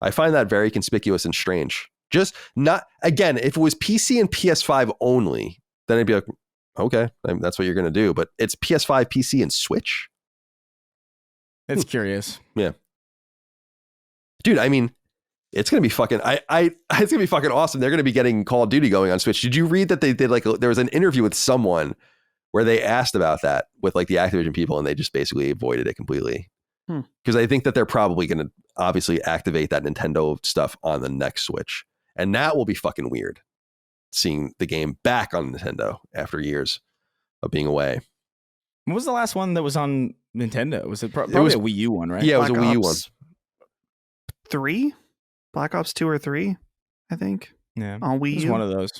I find that very conspicuous and strange. Just not, again, if it was PC and PS5 only, then I'd be like, okay, that's what you're going to do. But it's PS5, PC, and Switch. It's curious. Yeah. Dude, I mean, it's going to be fucking, it's going to be fucking awesome. They're going to be getting Call of Duty going on Switch. Did you read that they did like, there was an interview with someone where they asked about that with like the Activision people and they just basically avoided it completely. Because I think that they're probably going to obviously activate that Nintendo stuff on the next Switch. And that will be fucking weird. Seeing the game back on Nintendo after years of being away. What was the last one that was on Nintendo? Was it probably a Wii U one, right? Yeah, it was a Wii U one. 3? Black Ops 2 or 3, I think. Yeah, On Wii it was U. one of those.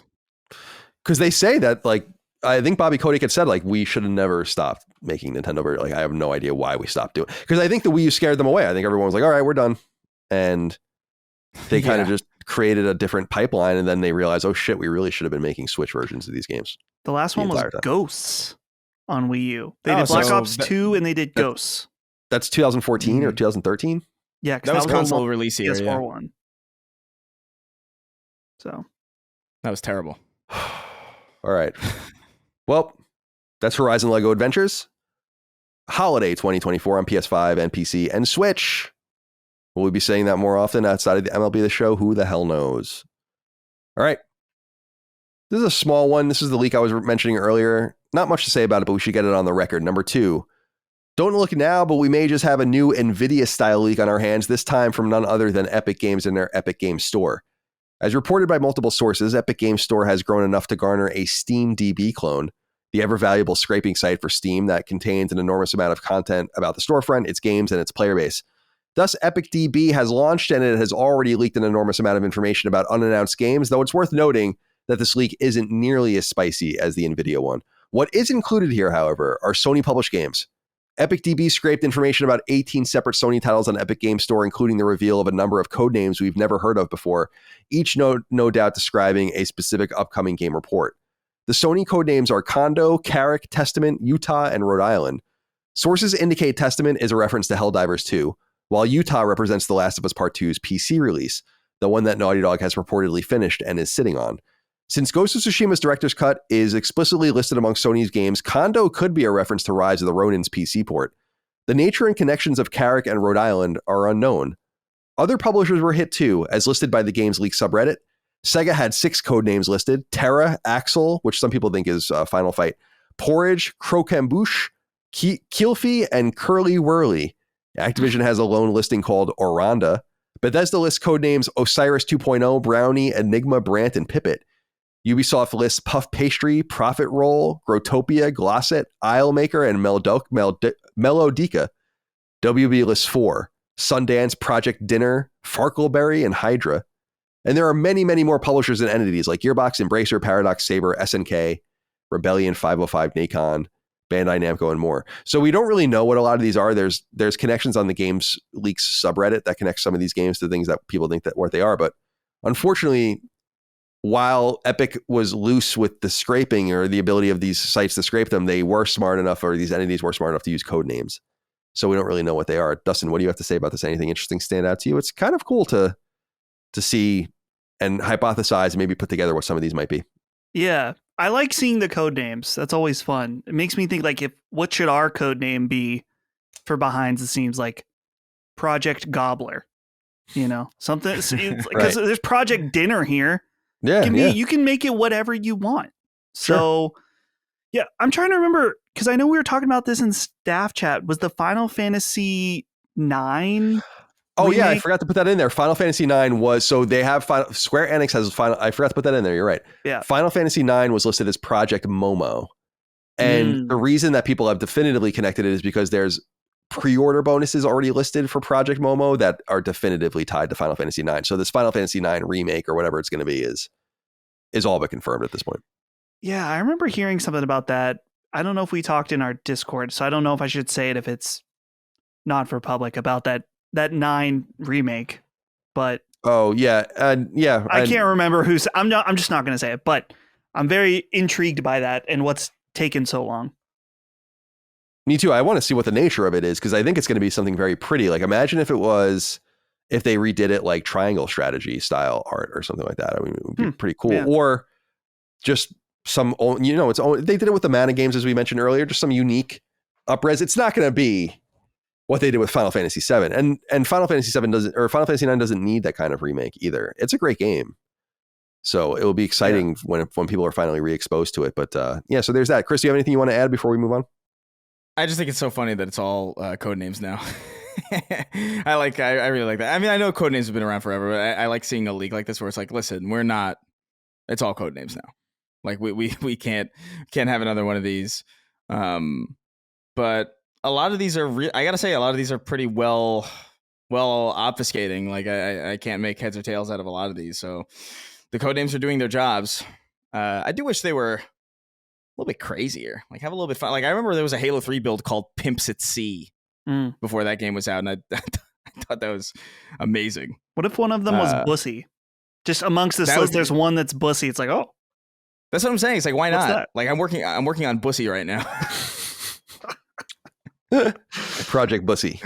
Because they say that, like, I think Bobby Kotick had said, like, we should have never stopped making Nintendo. Like, I have no idea why we stopped doing it. Because I think the Wii U scared them away. I think everyone was like, all right, we're done. And they kind of just created a different pipeline. And then they realized, oh, shit, we really should have been making Switch versions of these games. The last one was entire time. Ghosts on Wii U. They Oh, did Black so Ops 2 and they did Ghosts. That's 2014 or 2013? Yeah, That was the console one- release year. PS4 Yeah. one. So That was terrible. All right. Well, that's Horizon Lego Adventures. Holiday 2024 on PS5 and PC and Switch. Will we be saying that more often outside of the MLB The Show? Who the hell knows? All right. This is a small one. This is the leak I was mentioning earlier. Not much to say about it, but we should get it on the record. Number 2. Don't look now, but we may just have a new NVIDIA-style leak on our hands, this time from none other than Epic Games and their Epic Games Store. As reported by multiple sources, Epic Games Store has grown enough to garner a SteamDB clone, the ever-valuable scraping site for Steam that contains an enormous amount of content about the storefront, its games, and its player base. Thus, EpicDB has launched, and it has already leaked an enormous amount of information about unannounced games, though it's worth noting that this leak isn't nearly as spicy as the NVIDIA one. What is included here, however, are Sony-published games. EpicDB scraped information about 18 separate Sony titles on Epic Games Store, including the reveal of a number of code names we've never heard of before, each no doubt describing a specific upcoming game report. The Sony code names are Kondo, Carrick, Testament, Utah, and Rhode Island. Sources indicate Testament is a reference to Helldivers 2, while Utah represents The Last of Us Part 2's PC release, the one that Naughty Dog has reportedly finished and is sitting on. Since Ghost of Tsushima's director's cut is explicitly listed among Sony's games, Kondo could be a reference to Rise of the Ronin's PC port. The nature and connections of Carrick and Rhode Island are unknown. Other publishers were hit too, as listed by the Games Leak subreddit. Sega had 6 code names listed: Terra, Axel, which some people think is Final Fight, Porridge, Crocambouche, Keelfie, and Curly Whirly. Activision has a lone listing called Oranda. Bethesda lists code names Osiris 2.0, Brownie, Enigma, Brant, and Pipit. Ubisoft lists Puff Pastry, Profit Roll, Grotopia, Glosset, Islemaker, and Melodica. WB lists 4: Sundance, Project Dinner, Farkleberry, and Hydra. And there are many, many more publishers and entities like Gearbox, Embracer, Paradox, Saber, SNK, Rebellion, 505, Nacon, Bandai Namco, and more. So we don't really know what a lot of these are. There's connections on the Games Leaks subreddit that connects some of these games to things that people think that what they are. But unfortunately, while Epic was loose with the scraping or the ability of these sites to scrape them, they were smart enough, or these entities were smart enough to use code names. So we don't really know what they are. Dustin, what do you have to say about this? Anything interesting stand out to you? It's kind of cool to see and hypothesize and maybe put together what some of these might be. yeah, I like seeing the code names. That's always fun. It makes me think like, what should our code name be for behind the scenes, like Project Gobbler, something because Right. there's Project Dinner here. Yeah, You can make it whatever you want. So, yeah, I'm trying to remember because I know we were talking about this in staff chat. Was the Final Fantasy 9? Oh yeah, I remake? forgot to put that in there. Final Fantasy 9 was, so they have Square Enix has I forgot to put that in there. You're right. Yeah. Final Fantasy 9 was listed as Project Momo. And the reason that people have definitively connected it is because there's pre-order bonuses already listed for Project Momo that are definitively tied to Final Fantasy 9. So this Final Fantasy 9 remake or whatever it's going to be is all but confirmed at this point. Yeah, I remember hearing something about that. I don't know if we talked in our Discord, so I don't know if I should say it if it's not for public about that 9 remake. But oh yeah, I can't remember who's. I'm just not going to say it. But I'm very intrigued by that and what's taken so long. Me too. I want to see what the nature of it is because I think it's going to be something very pretty. Like imagine if they redid it like Triangle Strategy style art or something like that. I mean, it would be pretty cool. Yeah. Or just some, they did it with the Mana games as we mentioned earlier. Just some unique upres. It's not going to be what they did with Final Fantasy VII, and Final Fantasy VII Final Fantasy IX doesn't need that kind of remake either. It's a great game. So it will be exciting when people are finally re-exposed to it. But so there's that. Chris, do you have anything you want to add before we move on? I just think it's so funny that it's all code names now. I really like that. I mean, I know code names have been around forever, but I like seeing a leak like this where it's like, listen, it's all code names now. Like we can't have another one of these. But a lot of these are I gotta say, a lot of these are pretty well well, obfuscating. Like I can't make heads or tails out of a lot of these. So the code names are doing their jobs. I do wish they were a little bit crazier. Like have a little bit fun. Like I remember there was a Halo 3 build called Pimps at Sea before that game was out, and I thought that was amazing. What if one of them was Bussy? Just amongst this list, there's one that's Bussy. It's like, oh, that's what I'm saying. It's like, why not? That? Like I'm working on Bussy right now. Project Bussy.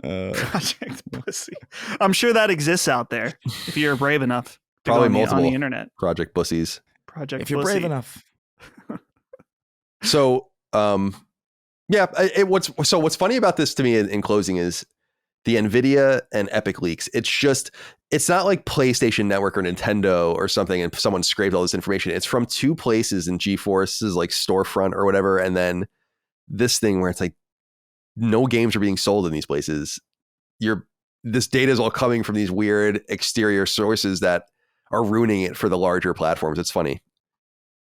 Project Bussy. I'm sure that exists out there if you're brave enough. Probably multiple on the internet. Project Bussies. Project if you're Bussy. brave enough. So, what's funny about this to me in closing is the NVIDIA and Epic leaks. It's not like PlayStation Network or Nintendo or something and someone scraped all this information. It's from two places in GeForce's like storefront or whatever. And then this thing where it's like no games are being sold in these places. This data is all coming from these weird exterior sources that are ruining it for the larger platforms. It's funny.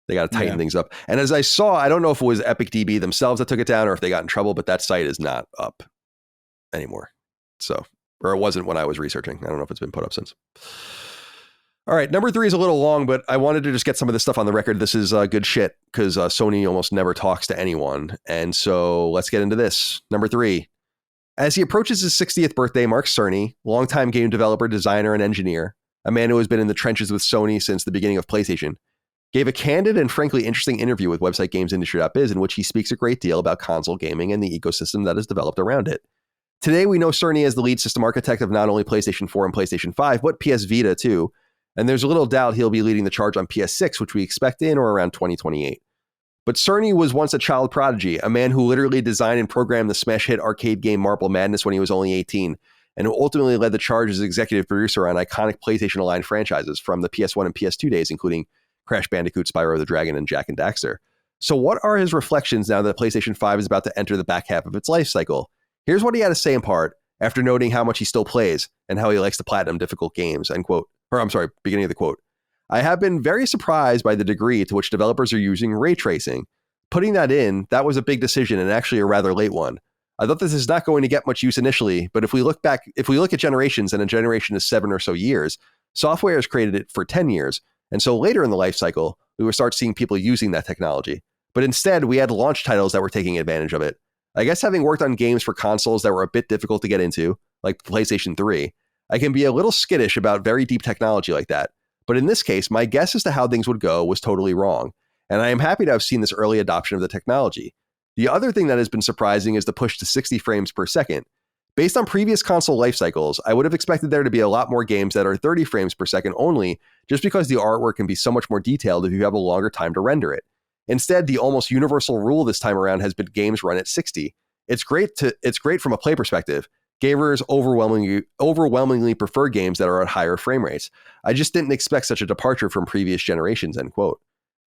They got to tighten things up. And as I saw, I don't know if it was EpicDB themselves that took it down or if they got in trouble, but that site is not up anymore. So, or it wasn't when I was researching. I don't know if it's been put up since. All right. Number 3 is a little long, but I wanted to just get some of this stuff on the record. This is good shit because Sony almost never talks to anyone. And so let's get into this. Number 3. As he approaches his 60th birthday, Mark Cerny, longtime game developer, designer, and engineer, a man who has been in the trenches with Sony since the beginning of PlayStation, gave a candid and frankly interesting interview with website GamesIndustry.biz in which he speaks a great deal about console gaming and the ecosystem that is developed around it. Today, we know Cerny as the lead system architect of not only PlayStation 4 and PlayStation 5, but PS Vita too, and there's a little doubt he'll be leading the charge on PS6, which we expect in or around 2028. But Cerny was once a child prodigy, a man who literally designed and programmed the smash hit arcade game Marble Madness when he was only 18, and who ultimately led the charge as executive producer on iconic PlayStation-aligned franchises from the PS1 and PS2 days, including Crash Bandicoot, Spyro the Dragon, and Jak and Daxter. So what are his reflections now that PlayStation 5 is about to enter the back half of its life cycle? Here's what he had to say in part, after noting how much he still plays and how he likes to platinum difficult games, end quote. Or I'm sorry, beginning of the quote. I have been very surprised by the degree to which developers are using ray tracing. Putting that in, that was a big decision and actually a rather late one. I thought this is not going to get much use initially, but if we look at generations, and a generation is 7 or so years, software has created it for 10 years. And so later in the life cycle, we will start seeing people using that technology. But instead, we had launch titles that were taking advantage of it. I guess having worked on games for consoles that were a bit difficult to get into, like PlayStation 3, I can be a little skittish about very deep technology like that. But in this case, my guess as to how things would go was totally wrong. And I am happy to have seen this early adoption of the technology. The other thing that has been surprising is the push to 60 frames per second. Based on previous console life cycles, I would have expected there to be a lot more games that are 30 frames per second only, just because the artwork can be so much more detailed if you have a longer time to render it. Instead, the almost universal rule this time around has been games run at 60. It's great from a play perspective. Gamers overwhelmingly prefer games that are at higher frame rates. I just didn't expect such a departure from previous generations, end quote.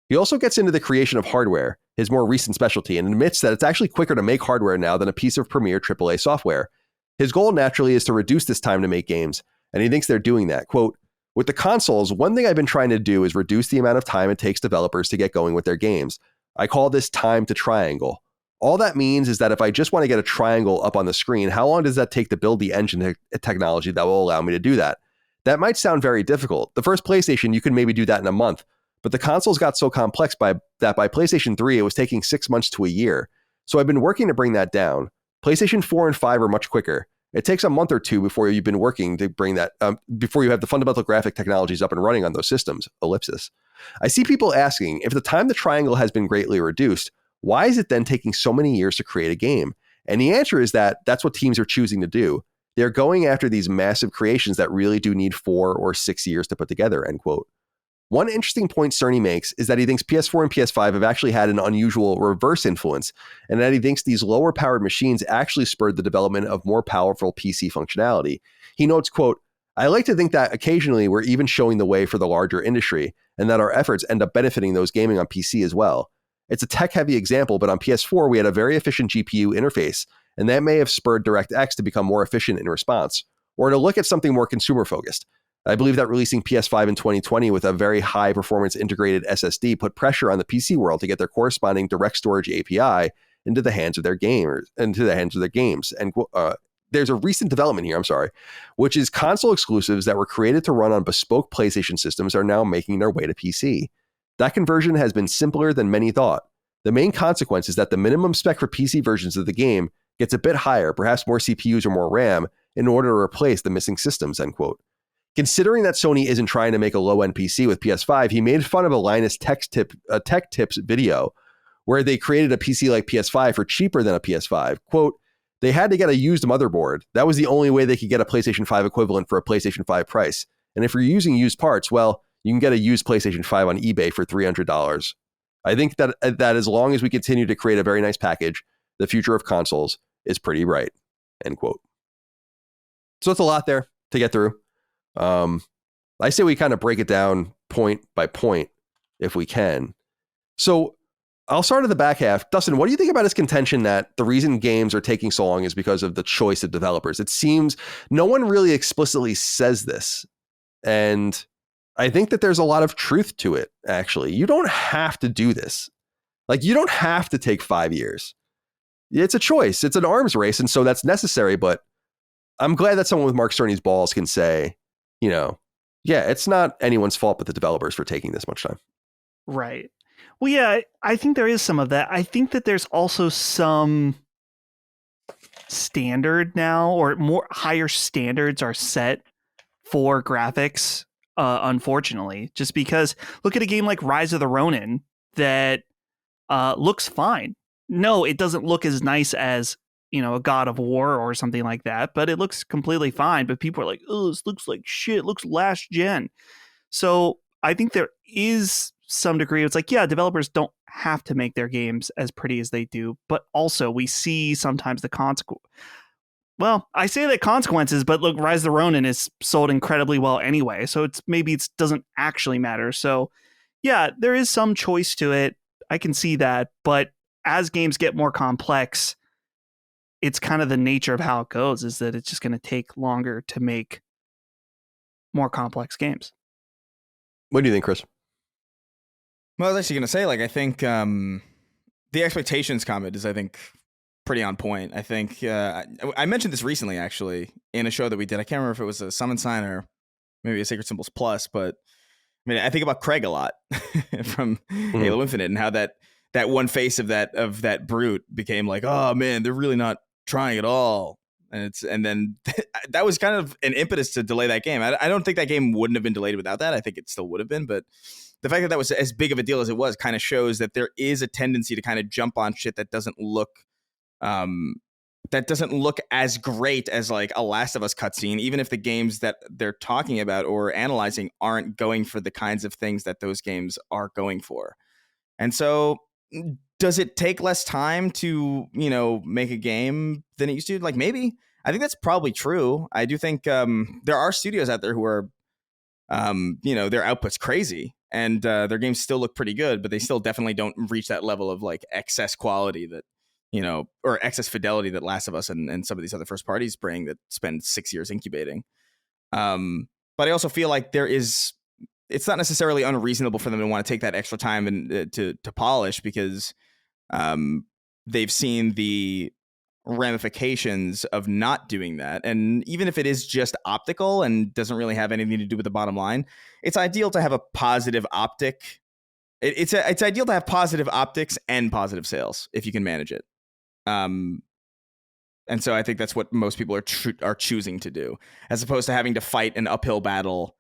He also gets into the creation of hardware, his more recent specialty, and admits that it's actually quicker to make hardware now than a piece of premier AAA software. His goal naturally is to reduce this time to make games, and he thinks they're doing that. Quote, with the consoles, one thing I've been trying to do is reduce the amount of time it takes developers to get going with their games. I call this time to triangle. All that means is that if I just want to get a triangle up on the screen, how long does that take to build the engine technology that will allow me to do that? That might sound very difficult. The first PlayStation, you could maybe do that in a month, but the consoles got so complex by PlayStation 3, it was taking 6 months to a year. So I've been working to bring that down. PlayStation 4 and 5 are much quicker. It takes a month or two before you've been working to bring that, before you have the fundamental graphic technologies up and running on those systems, ellipsis. I see people asking, if the time the triangle has been greatly reduced, why is it then taking so many years to create a game? And the answer is that that's what teams are choosing to do. They're going after these massive creations that really do need 4 or 6 years to put together, end quote. One interesting point Cerny makes is that he thinks PS4 and PS5 have actually had an unusual reverse influence, and that he thinks these lower powered machines actually spurred the development of more powerful PC functionality. He notes, quote, I like to think that occasionally we're even showing the way for the larger industry, and that our efforts end up benefiting those gaming on PC as well. It's a tech-heavy example, but on PS4 we had a very efficient GPU interface, and that may have spurred DirectX to become more efficient in response, or to look at something more consumer-focused. I believe that releasing PS5 in 2020 with a very high-performance integrated SSD put pressure on the PC world to get their corresponding direct storage API into the hands of their games. And there's a recent development here, which is console exclusives that were created to run on bespoke PlayStation systems are now making their way to PC. That conversion has been simpler than many thought. The main consequence is that the minimum spec for PC versions of the game gets a bit higher, perhaps more CPUs or more RAM, in order to replace the missing systems, end quote. Considering that Sony isn't trying to make a low-end PC with PS5, he made fun of a Linus Tech Tips video where they created a PC like PS5 for cheaper than a PS5. Quote, they had to get a used motherboard. That was the only way they could get a PlayStation 5 equivalent for a PlayStation 5 price. And if you're using used parts, well, you can get a used PlayStation 5 on eBay for $300. I think that as long as we continue to create a very nice package, the future of consoles is pretty bright, end quote. So it's a lot there to get through. I say we kind of break it down point by point if we can. So I'll start at the back half. Dustin, what do you think about his contention that the reason games are taking so long is because of the choice of developers? It seems no one really explicitly says this. And I think that there's a lot of truth to it, actually. You don't have to do this. Like, you don't have to take 5 years. It's a choice. It's an arms race. And so that's necessary. But I'm glad that someone with Mark Cerny's balls can say, you know, yeah, it's not anyone's fault but the developers for taking this much time. Right. Well, yeah, I think there is some of that. I think that there's also some standard now, or more higher standards are set for graphics, unfortunately, just because look at a game like Rise of the Ronin that looks fine. No, it doesn't look as nice as, you know, a God of War or something like that, but it looks completely fine. But people are like, oh, this looks like shit. It looks last gen. So I think there is some degree. It's like, yeah, developers don't have to make their games as pretty as they do, but also we see sometimes the consequence. Well, I say the consequences, but look, Rise of the Ronin is sold incredibly well anyway. So it's maybe it doesn't actually matter. So yeah, there is some choice to it. I can see that. But as games get more complex, it's kind of the nature of how it goes, is that it's just going to take longer to make more complex games. What do you think, Chris? Well, I was actually going to say, like, I think the expectations comment is, I think, pretty on point. I think I mentioned this recently, actually, in a show that we did. I can't remember if it was a Summon Sign or maybe a Sacred Symbols Plus, but I mean, I think about Craig a lot from Halo Infinite and how that one face of that brute became like, oh man, they're really not trying at all. And then that was kind of an impetus to delay that game. I don't think that game wouldn't have been delayed without that. I think it still would have been, but the fact that that was as big of a deal as it was kind of shows that there is a tendency to kind of jump on shit that doesn't look as great as like a Last of Us cutscene, even if the games that they're talking about or analyzing aren't going for the kinds of things that those games are going for. And so does it take less time to, you know, make a game than it used to? Like, maybe. I think that's probably true. I do think there are studios out there who are, you know, their output's crazy and their games still look pretty good, but they still definitely don't reach that level of like excess quality that, you know, or excess fidelity that Last of Us and some of these other first parties bring that spend 6 years incubating. But I also feel like it's not necessarily unreasonable for them to want to take that extra time and to polish because they've seen the ramifications of not doing that. And even if it is just optical and doesn't really have anything to do with the bottom line, it's ideal to have a positive optic. It's ideal to have positive optics and positive sales if you can manage it. And so I think that's what most people are choosing to do, as opposed to having to fight an uphill battle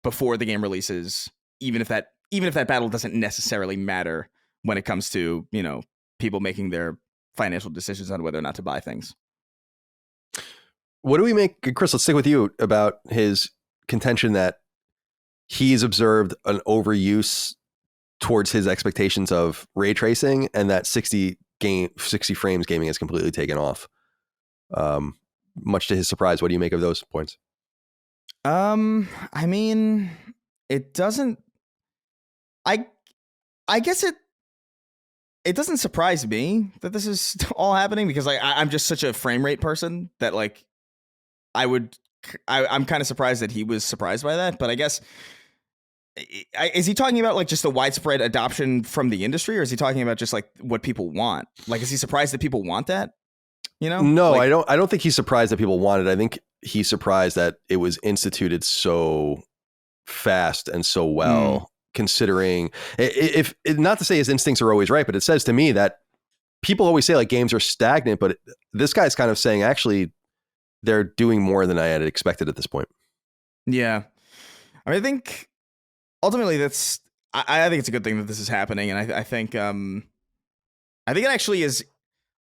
before the game releases, even if that battle doesn't necessarily matter when it comes to, you know, people making their financial decisions on whether or not to buy things. What do we make, Chris, let's stick with you, about his contention that he's observed an overuse towards his expectations of ray tracing and that 60 frames gaming has completely taken off. Much to his surprise, what do you make of those points? I mean, it doesn't, I guess it doesn't surprise me that this is all happening because like I'm just such a frame rate person that like I'm kind of surprised that he was surprised by that. But I guess, is he talking about like just the widespread adoption from the industry, or is he talking about just like what people want? Like, is he surprised that people want that? You know? No, Like, I don't think he's surprised that people want it. I think he's surprised that it was instituted so fast and so well, considering if not to say his instincts are always right, but it says to me that people always say like games are stagnant, but this guy's kind of saying actually they're doing more than I had expected at this point. yeah. I mean, I think ultimately that's, I think it's a good thing that this is happening. And I think it actually is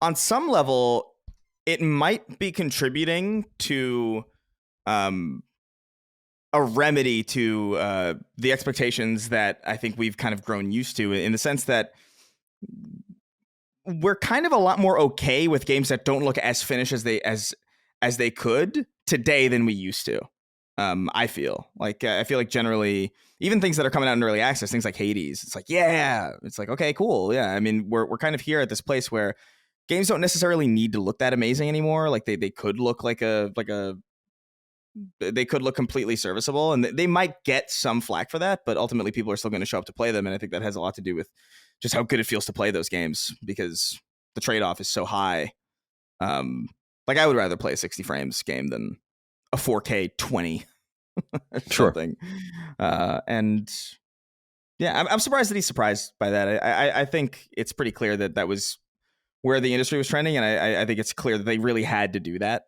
on some level, it might be contributing to a remedy to the expectations that I think we've kind of grown used to, in the sense that we're kind of a lot more okay with games that don't look as finished as they could today than we used to. I feel like generally, even things that are coming out in early access, things like Hades, it's like, yeah, it's like, okay, cool, yeah. I mean, we're kind of here at this place where games don't necessarily need to look that amazing anymore. Like they could look they could look completely serviceable, and they might get some flack for that, but ultimately people are still going to show up to play them. And I think that has a lot to do with just how good it feels to play those games, because the trade-off is so high. Like I would rather play a 60 frames game than a 4K 20 or something. And yeah, I'm surprised that he's surprised by that. I think it's pretty clear that was where the industry was trending, and I think it's clear that they really had to do that.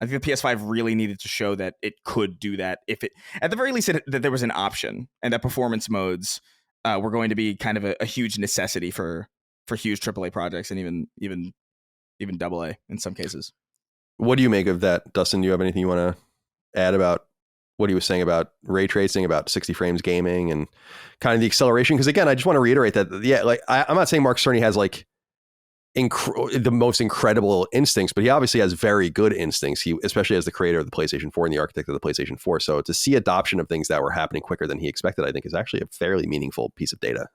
I think the PS5 really needed to show that it could do that, if it, at the very least, that there was an option, and that performance modes were going to be kind of a huge necessity for huge AAA projects, and even AA in some cases. What do you make of that, Dustin? Do you have anything you want to add about what he was saying about ray tracing, about 60 frames gaming, and kind of the acceleration? Because again, I just want to reiterate that, yeah, like I'm not saying Mark Cerny has like the most incredible instincts, but he obviously has very good instincts. He, especially as the creator of the PlayStation 4 and the architect of the PlayStation 4. So to see adoption of things that were happening quicker than he expected, I think is actually a fairly meaningful piece of data.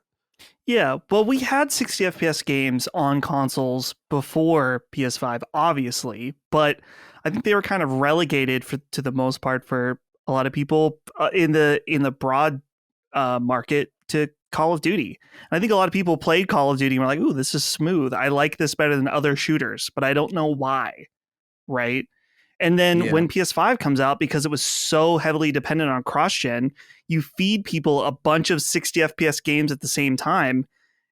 Yeah, well, we had 60 FPS games on consoles before PS5, obviously, but I think they were kind of relegated to the most part for a lot of people in the broad market to Call of Duty. And I think a lot of people played Call of Duty and were like, "Ooh, this is smooth. I like this better than other shooters," but I don't know why, right? And then when PS5 comes out, because it was so heavily dependent on cross-gen, you feed people a bunch of 60 FPS games at the same time.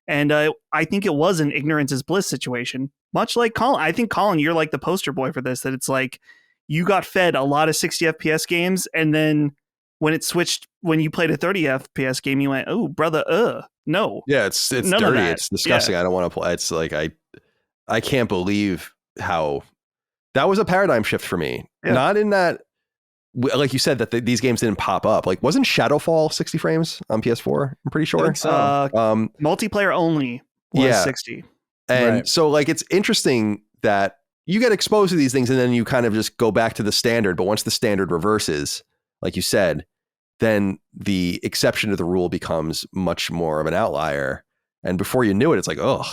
And I think it was an ignorance is bliss situation. Much like Colin. I think, Colin, you're like the poster boy for this, that it's like you got fed a lot of 60 FPS games, and then when it switched, when you played a 30 FPS game, you went, "Oh, brother, no." Yeah, it's None dirty. It's disgusting. Yeah. I don't want to play. It's like, I can't believe how that was a paradigm shift for me. Yeah. Not in that, like you said, that these games didn't pop up. Like, wasn't Shadowfall 60 frames on PS4? I'm pretty sure. I think so. Multiplayer only was 60. And so like, it's interesting that you get exposed to these things and then you kind of just go back to the standard. But once the standard reverses, like you said, then the exception to the rule becomes much more of an outlier. And before you knew it, it's like, oh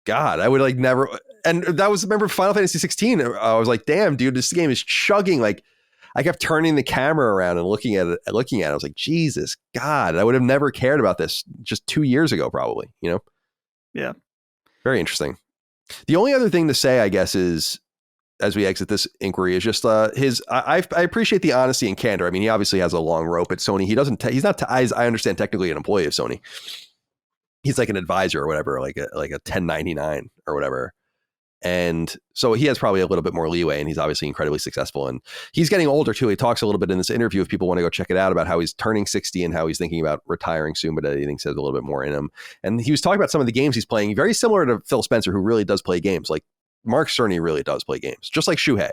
God, I would like never. And that was, remember Final Fantasy 16. I was like, damn, dude, this game is chugging. Like I kept turning the camera around and looking at it. I was like, Jesus God, I would have never cared about this just 2 years ago, probably, you know? Yeah. Very interesting. The only other thing to say, I guess, is, as we exit this inquiry, is just I appreciate the honesty and candor. I mean, he obviously has a long rope at Sony. He's not, I understand, technically an employee of Sony. He's like an advisor or whatever, like a 1099 or whatever. And so he has probably a little bit more leeway, and he's obviously incredibly successful, and he's getting older too. He talks a little bit in this interview, if people want to go check it out, about how he's turning 60 and how he's thinking about retiring soon, but I think says a little bit more in him. And he was talking about some of the games he's playing, very similar to Phil Spencer, who really does play games. Like Mark Cerny really does play games, just like Shuhei,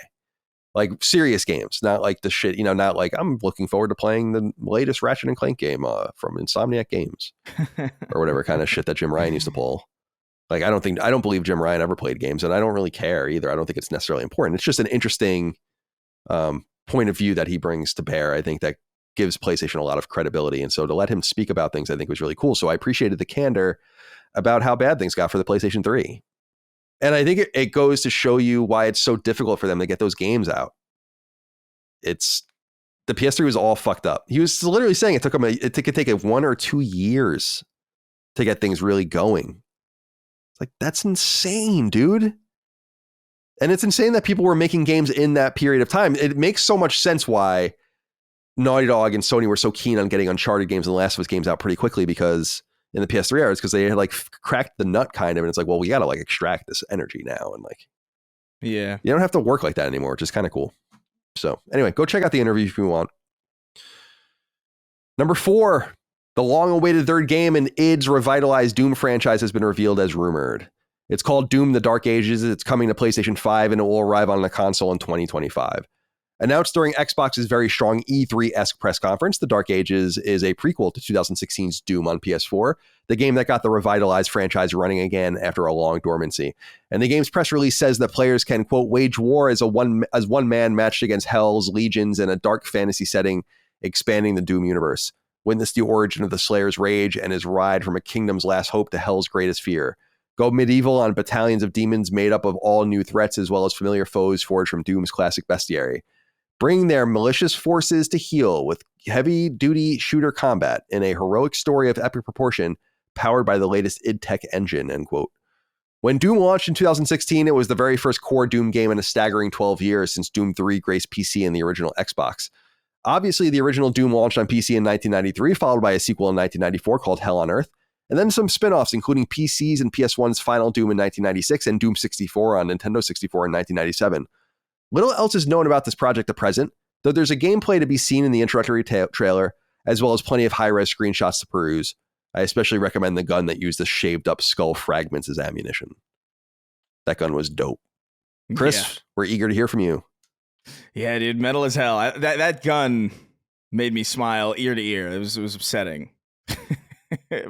like serious games, not like the shit, not like I'm looking forward to playing the latest Ratchet and Clank game from Insomniac Games or whatever kind of shit that Jim Ryan used to pull. Like, I don't believe Jim Ryan ever played games, and I don't really care either. I don't think it's necessarily important. It's just an interesting point of view that he brings to bear. I think that gives PlayStation a lot of credibility. And so to let him speak about things, I think was really cool. So I appreciated the candor about how bad things got for the PlayStation 3. And I think it goes to show you why it's so difficult for them to get those games out. The PS3 was all fucked up. He was literally saying it could take 1 or 2 years to get things really going. Like, that's insane, dude. And it's insane that people were making games in that period of time. It makes so much sense why Naughty Dog and Sony were so keen on getting Uncharted games and The Last of Us games out pretty quickly, because in the PS3 era, because they had like cracked the nut kind of, and it's like, well, we got to like extract this energy now. And like, yeah, you don't have to work like that anymore, which is kind of cool. So anyway, go check out the interview if you want. Number 4, the long-awaited third game in id's revitalized Doom franchise has been revealed as rumored. It's called Doom: The Dark Ages. It's coming to PlayStation 5 and it will arrive on the console in 2025. Announced during Xbox's very strong E3-esque press conference, The Dark Ages is a prequel to 2016's Doom on PS4, the game that got the revitalized franchise running again after a long dormancy. And the game's press release says that players can, quote, wage war as one man matched against Hell's legions in a dark fantasy setting, expanding the Doom universe. Witness the origin of the Slayer's rage and his ride from a kingdom's last hope to Hell's greatest fear. Go medieval on battalions of demons made up of all new threats as well as familiar foes forged from Doom's classic bestiary. Bring their malicious forces to heel with heavy-duty shooter combat in a heroic story of epic proportion powered by the latest id Tech engine, end quote. When Doom launched in 2016, it was the very first core Doom game in a staggering 12 years since Doom 3 graced PC and the original Xbox. Obviously, the original Doom launched on PC in 1993, followed by a sequel in 1994 called Hell on Earth, and then some spin-offs, including PC's and PS1's Final Doom in 1996 and Doom 64 on Nintendo 64 in 1997. Little else is known about this project at present, though there's a gameplay to be seen in the introductory trailer, as well as plenty of high-res screenshots to peruse. I especially recommend the gun that used the shaved-up skull fragments as ammunition. That gun was dope. Chris, we're eager to hear from you. Yeah, dude, metal as hell. That gun made me smile ear to ear. It was upsetting.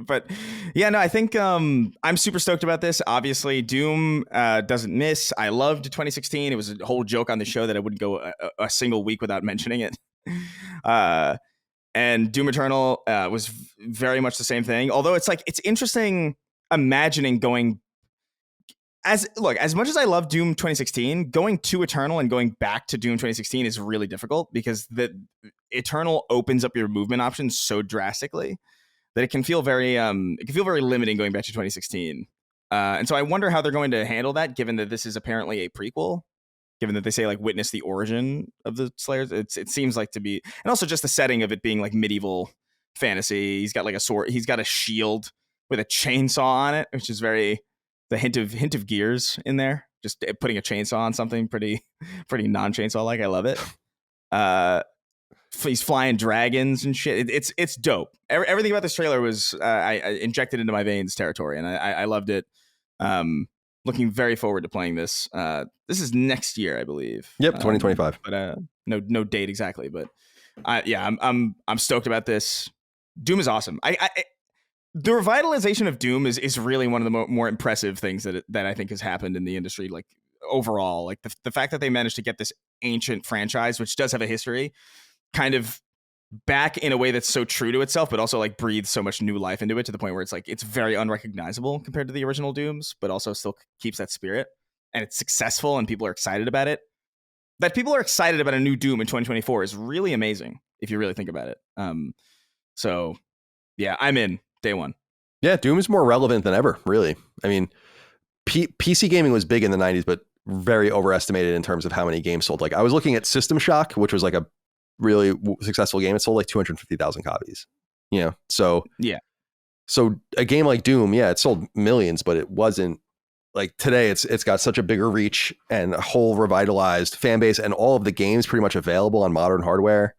But yeah, no, I think I'm super stoked about this. Obviously, Doom doesn't miss. I loved 2016. It was a whole joke on the show that I wouldn't go a single week without mentioning it. And Doom Eternal was very much the same thing. Although it's interesting imagining going as much as I love Doom 2016, going to Eternal and going back to Doom 2016 is really difficult because the Eternal opens up your movement options so drastically that it can feel very limiting going back to 2016. And so I wonder how they're going to handle that, given that this is apparently a prequel, given that they say like witness the origin of the Slayers. It seems like to be, and also just the setting of it being like medieval fantasy. He's got like a sword. He's got a shield with a chainsaw on it, which is very the hint of Gears in there. Just putting a chainsaw on something pretty non-chainsaw like. I love it. He's flying dragons and shit. It's dope. Everything about this trailer was I injected into my veins territory, and I loved it. Looking very forward to playing this. This is next year, I believe. Yep, 2025. But no date exactly. But I'm stoked about this. Doom is awesome. The revitalization of Doom is really one of the more impressive things that I think has happened in the industry. Like overall, like the fact that they managed to get this ancient franchise, which does have a history, kind of back in a way that's so true to itself, but also like breathes so much new life into it to the point where it's like it's very unrecognizable compared to the original Dooms, but also still keeps that spirit, and it's successful and people are excited about it. That people are excited about a new Doom in 2024 is really amazing if you really think about it. So yeah, I'm in day one. Yeah, Doom is more relevant than ever, really. I mean, PC gaming was big in the 90s, but very overestimated in terms of how many games sold. Like I was looking at System Shock, which was like a really successful game. It sold like 250,000 copies, so a game like Doom, it sold millions, but it wasn't like today. It's got such a bigger reach and a whole revitalized fan base, and all of the games pretty much available on modern hardware,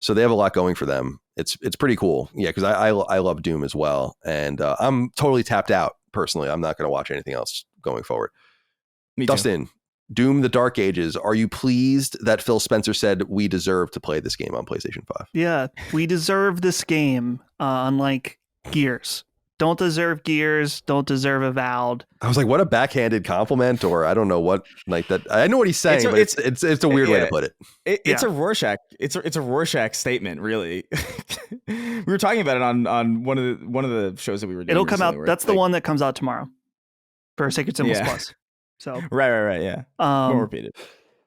so they have a lot going for them. It's pretty cool, because I love Doom as well, and I'm totally tapped out personally. I'm not going to watch anything else going forward. Me Dustin, too. Doom: The Dark Ages. Are you pleased that Phil Spencer said we deserve to play this game on PlayStation 5? Yeah, we deserve this game, unlike Gears. Don't deserve Gears, don't deserve Avowed. I was like, what a backhanded compliment, or I don't know what, like that. I know what he's saying, but it's a weird way to put it. It's a Rorschach. It's a Rorschach statement, really. We were talking about it on one of the shows that we were doing. It'll come out. That's the one that comes out tomorrow for Sacred Symbols Plus. So right, yeah. Won't repeat it.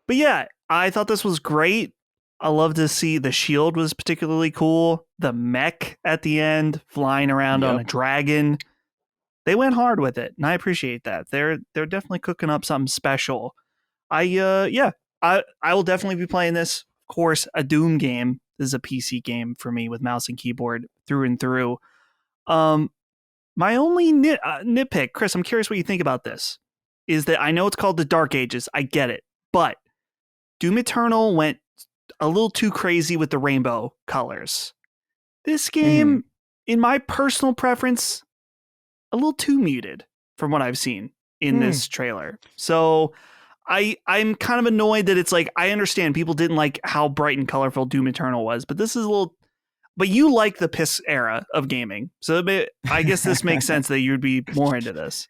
But yeah, I thought this was great. I love to see the shield was particularly cool. The mech at the end flying around on a dragon. They went hard with it, and I appreciate that. They're definitely cooking up something special. I will definitely be playing this. Of course, a Doom game. This is a PC game for me with mouse and keyboard through and through. My only nitpick, Chris, I'm curious what you think about this, is that I know it's called the Dark Ages. I get it. But Doom Eternal went a little too crazy with the rainbow colors. This game, in my personal preference, a little too muted from what I've seen in this trailer. So I'm kind of annoyed that it's like, I understand people didn't like how bright and colorful Doom Eternal was, but this is a little... But you like the piss era of gaming, so I guess this makes sense that you'd be more into this.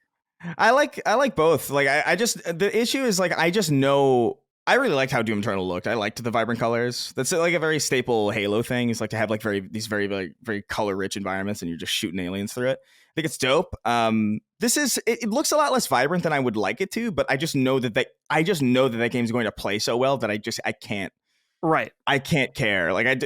I like both. Like I just, the issue is like I just know I really liked how Doom Eternal looked. I liked the vibrant colors. That's like a very staple Halo thing. Is like to have like very color rich environments and you're just shooting aliens through it. I think it's dope. This is it looks a lot less vibrant than I would like it to, but I just know that that game's going to play so well that I can't. Right. I can't care. Like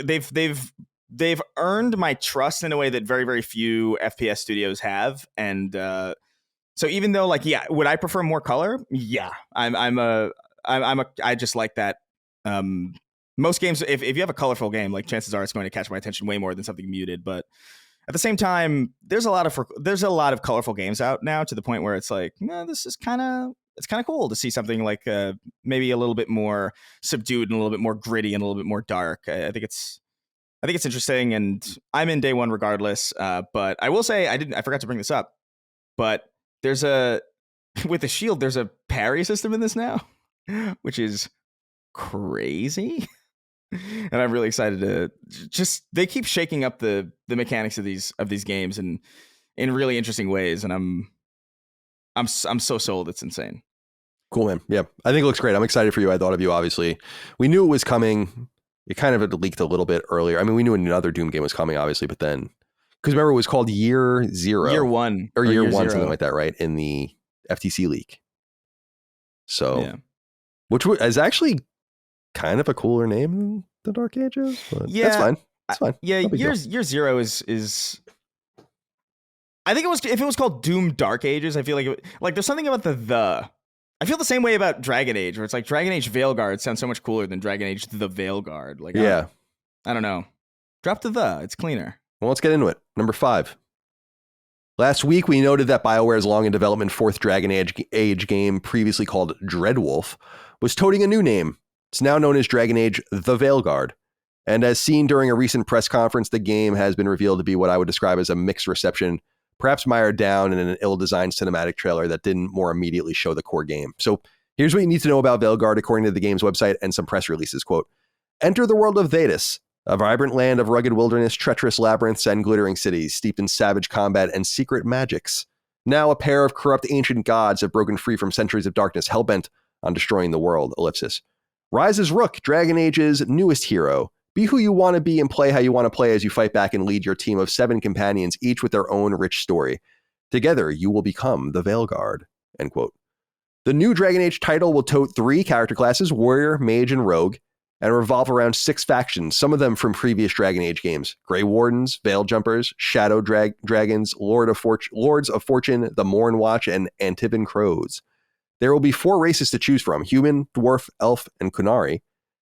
they've earned my trust in a way that very, very few FPS studios have. And so even though like, yeah, would I prefer more color? Yeah, I just like that. Most games, if you have a colorful game, like chances are it's going to catch my attention way more than something muted. But at the same time, there's a lot of colorful games out now to the point where it's like, this is it's kind of cool to see something like maybe a little bit more subdued and a little bit more gritty and a little bit more dark. I think it's interesting, and I'm in day one regardless. But I will say I forgot to bring this up, but there's with the shield, there's a parry system in this now, which is crazy. And I'm really excited to they keep shaking up the mechanics of these games in really interesting ways, and I'm so sold. It's insane. Cool, man. Yeah, I think it looks great. I'm excited for you. I thought of you, obviously. We knew it was coming. It kind of had leaked a little bit earlier. I mean, we knew another Doom game was coming, obviously, but then, because remember, it was called Year Zero. Year One. Or Year One, something like that, right? In the FTC leak. So, yeah. Which is actually kind of a cooler name than the Dark Ages. But yeah. That's fine. It's fine. Yeah, Year Zero is... I think if it was called Doom Dark Ages, I feel like there's something about the... I feel the same way about Dragon Age, where it's like Dragon Age Veilguard sounds so much cooler than Dragon Age The Veilguard. Like, yeah. I don't know. Drop the. It's cleaner. Well, let's get into it. Number 5. Last week, we noted that BioWare's long in development fourth Dragon Age game, previously called Dreadwolf, was toting a new name. It's now known as Dragon Age The Veilguard. And as seen during a recent press conference, the game has been revealed to be what I would describe as a mixed reception, perhaps mired down in an ill-designed cinematic trailer that didn't more immediately show the core game. So here's what you need to know about Veilguard according to the game's website and some press releases. Quote, enter the world of Thedas, a vibrant land of rugged wilderness, treacherous labyrinths, and glittering cities, steeped in savage combat and secret magics. Now a pair of corrupt ancient gods have broken free from centuries of darkness, hellbent on destroying the world, ellipsis. Rise as Rook, Dragon Age's newest hero. Be who you want to be and play how you want to play as you fight back and lead your team of 7 companions, each with their own rich story. Together, you will become the Veilguard, end quote. The new Dragon Age title will tote 3 character classes, Warrior, Mage, and Rogue, and revolve around 6 factions, some of them from previous Dragon Age games. Grey Wardens, Veil Jumpers, Shadow Dragons, Lords of Fortune, the Morn Watch, and Antivan Crows. There will be 4 races to choose from, Human, Dwarf, Elf, and Kunari.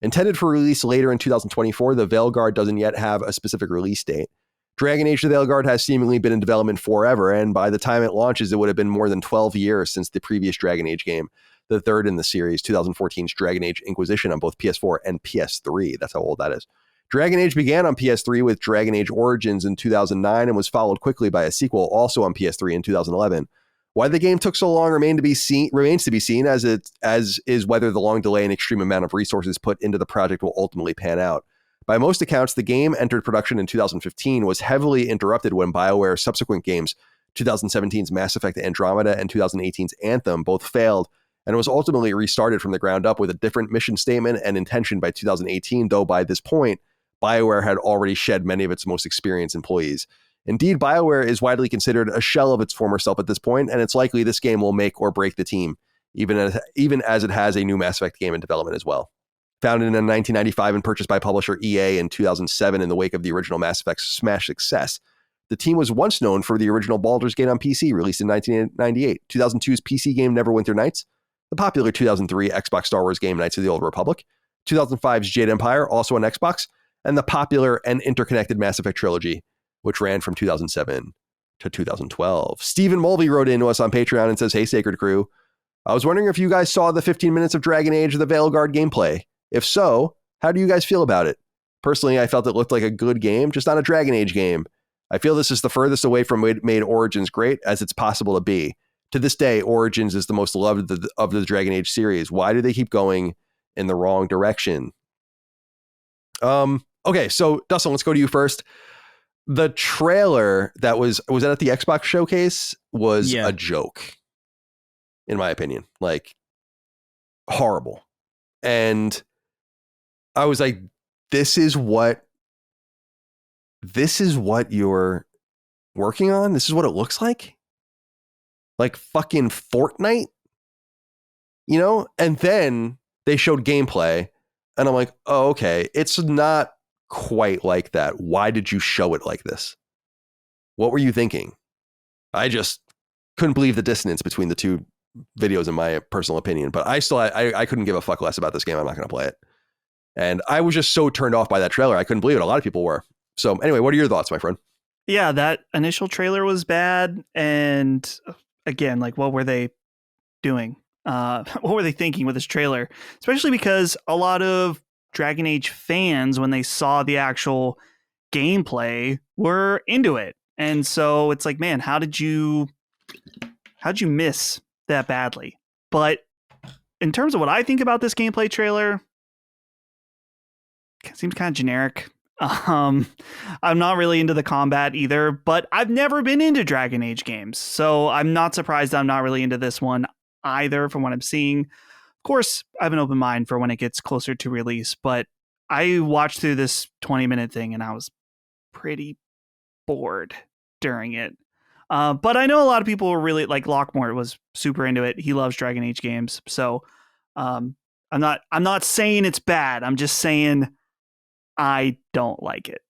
Intended for release later in 2024, the Veilguard doesn't yet have a specific release date. Dragon Age The Veilguard has seemingly been in development forever, and by the time it launches, it would have been more than 12 years since the previous Dragon Age game, the third in the series, 2014's Dragon Age Inquisition on both PS4 and PS3. That's how old that is. Dragon Age began on PS3 with Dragon Age Origins in 2009 and was followed quickly by a sequel also on PS3 in 2011. Why the game took so long remains to be seen, as is whether the long delay and extreme amount of resources put into the project will ultimately pan out. By most accounts, the game entered production in 2015, was heavily interrupted when BioWare's subsequent games, 2017's Mass Effect Andromeda and 2018's Anthem, both failed, and was ultimately restarted from the ground up with a different mission statement and intention by 2018, though by this point, BioWare had already shed many of its most experienced employees. Indeed, BioWare is widely considered a shell of its former self at this point, and it's likely this game will make or break the team, even as it has a new Mass Effect game in development as well. Founded in 1995 and purchased by publisher EA in 2007 in the wake of the original Mass Effect's smash success, the team was once known for the original Baldur's Gate on PC, released in 1998, 2002's PC game Neverwinter Nights, the popular 2003 Xbox Star Wars game Knights of the Old Republic, 2005's Jade Empire, also on Xbox, and the popular and interconnected Mass Effect trilogy, which ran from 2007 to 2012. Stephen Mulvey wrote into us on Patreon and says, "Hey, Sacred Crew, I was wondering if you guys saw the 15 minutes of Dragon Age The Veilguard gameplay. If so, how do you guys feel about it? Personally, I felt it looked like a good game, just not a Dragon Age game. I feel this is the furthest away from what made Origins great as it's possible to be. To this day, Origins is the most loved of the Dragon Age series. Why do they keep going in the wrong direction?" Okay, so Dustin, let's go to you first. The trailer that was that at the Xbox showcase was a joke, in my opinion, like horrible. And I was like, this is what you're working on? This is what it looks like? Like fucking Fortnite? You know? And then they showed gameplay and I'm like, oh, okay, it's not quite like that. Why did you show it like this? What were you thinking? I just couldn't believe the dissonance between the two videos in my personal opinion, but I couldn't give a fuck less about this game. I'm not going to play it. And I was just so turned off by that trailer. I couldn't believe it. A lot of people were. So anyway, what are your thoughts, my friend? Yeah, that initial trailer was bad. And again, like, what were they doing? What were they thinking with this trailer? Especially because a lot of Dragon Age fans, when they saw the actual gameplay, were into it. And so it's like, man, how'd you miss that badly? But in terms of what I think about this gameplay trailer, it seems kind of generic. I'm not really into the combat either, but I've never been into Dragon Age games, so I'm not surprised I'm not really into this one either from what I'm seeing. Of course, I have an open mind for when it gets closer to release, but I watched through this 20-minute thing and I was pretty bored during it. But I know a lot of people were really, like, Lockmore was super into it. He loves Dragon Age games, so I'm not saying it's bad. I'm just saying I don't like it.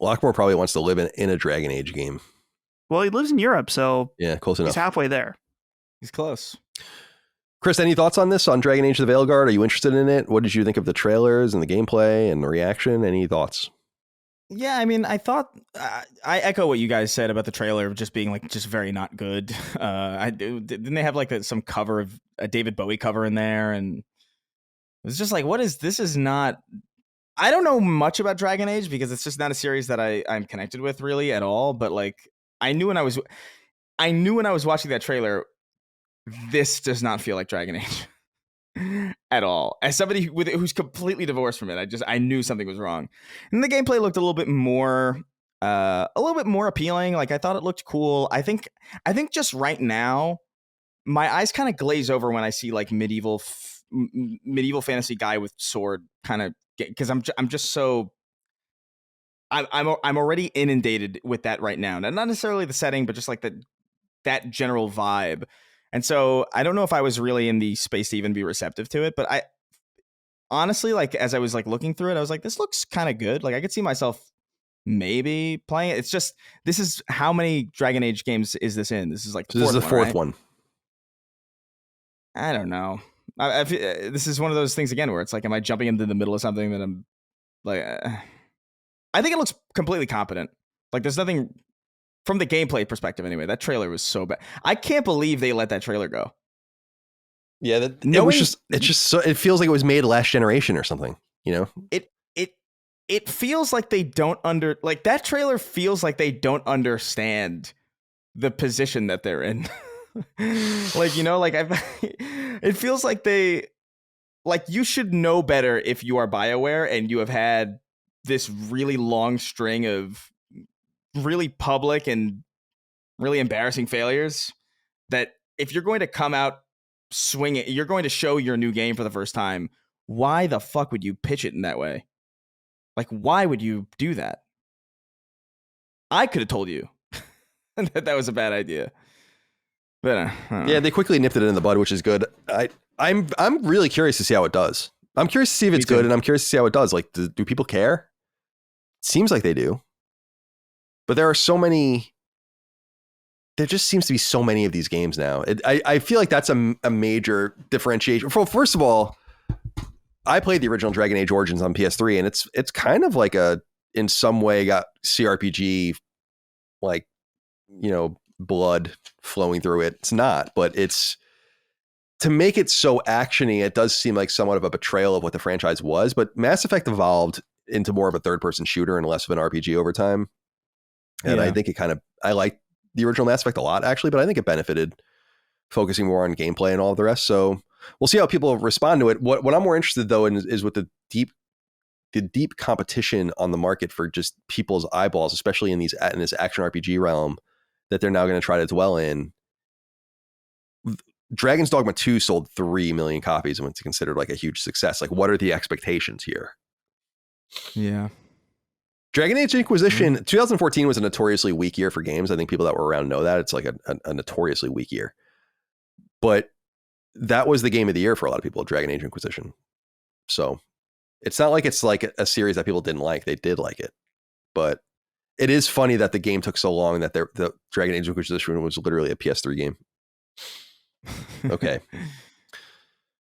Lockmore probably wants to live in a Dragon Age game. Well, he lives in Europe, so yeah, close enough. He's halfway there. He's close. Chris, any thoughts on this, on Dragon Age The Veilguard? Are you interested in it? What did you think of the trailers and the gameplay and the reaction? Any thoughts? Yeah, I mean, I thought I echo what you guys said about the trailer just being like just very not good. Didn't they have like some cover of a David Bowie cover in there, and it was just like, what is this? Is not. I don't know much about Dragon Age because it's just not a series that I'm connected with really at all. But like, I knew when I was watching that trailer, this does not feel like Dragon Age at all. As somebody who's completely divorced from it, I knew something was wrong. And the gameplay looked a little bit more appealing. Like, I thought it looked cool. I think just right now, my eyes kind of glaze over when I see like medieval fantasy guy with sword kind of, because I'm just so I'm already inundated with that right now. Not necessarily the setting, but just like that general vibe. And so I don't know if I was really in the space to even be receptive to it, but I honestly, like, as I was like looking through it, I was like, this looks kind of good. Like, I could see myself maybe playing it. It's just, this is, how many Dragon Age games is this in? This is like the fourth one. I don't know. This is one of those things again where it's like, am I jumping into the middle of something that I'm like, I think it looks completely competent. Like, there's nothing from the gameplay perspective anyway. That trailer was so bad. I can't believe they let that trailer go. Yeah, it feels like it was made last generation or something, you know? It feels like they don't that trailer feels like they don't understand the position that they're in. Like, you know, like it feels like you should know better if you are BioWare and you have had this really long string of really public and really embarrassing failures, that if you're going to come out swing it, you're going to show your new game for the first time, why the fuck would you pitch it in that way? Like, why would you do that? I could have told you that was a bad idea. But yeah, they quickly nipped it in the bud, which is good. I'm really curious to see how it does. I'm curious to see if it's good, and I'm curious to see how it does. Like, do people care? Seems like they do. But there are so many there just seems to be so many of these games now. I feel like that's a major differentiation. First of all, I played the original Dragon Age Origins on PS3, and it's kind of like in some way got CRPG, like, blood flowing through it. It's not, but it's, to make it so actiony, it does seem like somewhat of a betrayal of what the franchise was. But Mass Effect evolved into more of a third-person shooter and less of an RPG over time. And I think I like the original Mass Effect a lot, actually, but I think it benefited focusing more on gameplay and all of the rest. So we'll see how people respond to it. What I'm more interested, though, in is with the deep competition on the market for just people's eyeballs, especially in this action RPG realm that they're now going to try to dwell in. Dragon's Dogma 2 sold 3 million copies and was considered like a huge success. Like, what are the expectations here? Yeah. Dragon Age Inquisition, 2014 was a notoriously weak year for games. I think people that were around know that. It's like a notoriously weak year. But that was the game of the year for a lot of people, Dragon Age Inquisition. So it's not like it's like a series that people didn't like. They did like it. But it is funny that the game took so long that the Dragon Age Inquisition was literally a PS3 game. Okay.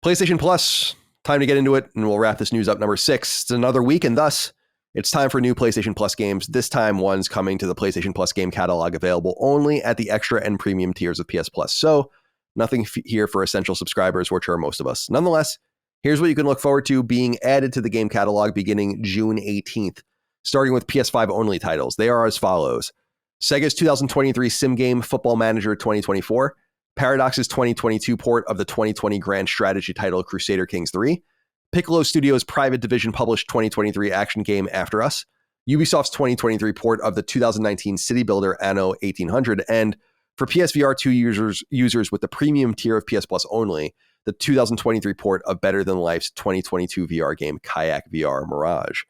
PlayStation Plus, time to get into it, and we'll wrap this news up. Number 6, it's another week, and thus it's time for new PlayStation Plus games. This time, one's coming to the PlayStation Plus game catalog, available only at the extra and premium tiers of PS Plus. So nothing here for essential subscribers, which are most of us. Nonetheless, here's what you can look forward to being added to the game catalog beginning June 18th, starting with PS5 only titles. They are as follows: Sega's 2023 sim game Football Manager 2024, Paradox's 2022 port of the 2020 grand strategy title Crusader Kings 3, Piccolo Studios' private division published 2023 action game After Us, Ubisoft's 2023 port of the 2019 city builder Anno 1800, and for PSVR 2 users with the premium tier of PS Plus only, the 2023 port of Better Than Life's 2022 VR game Kayak VR Mirage.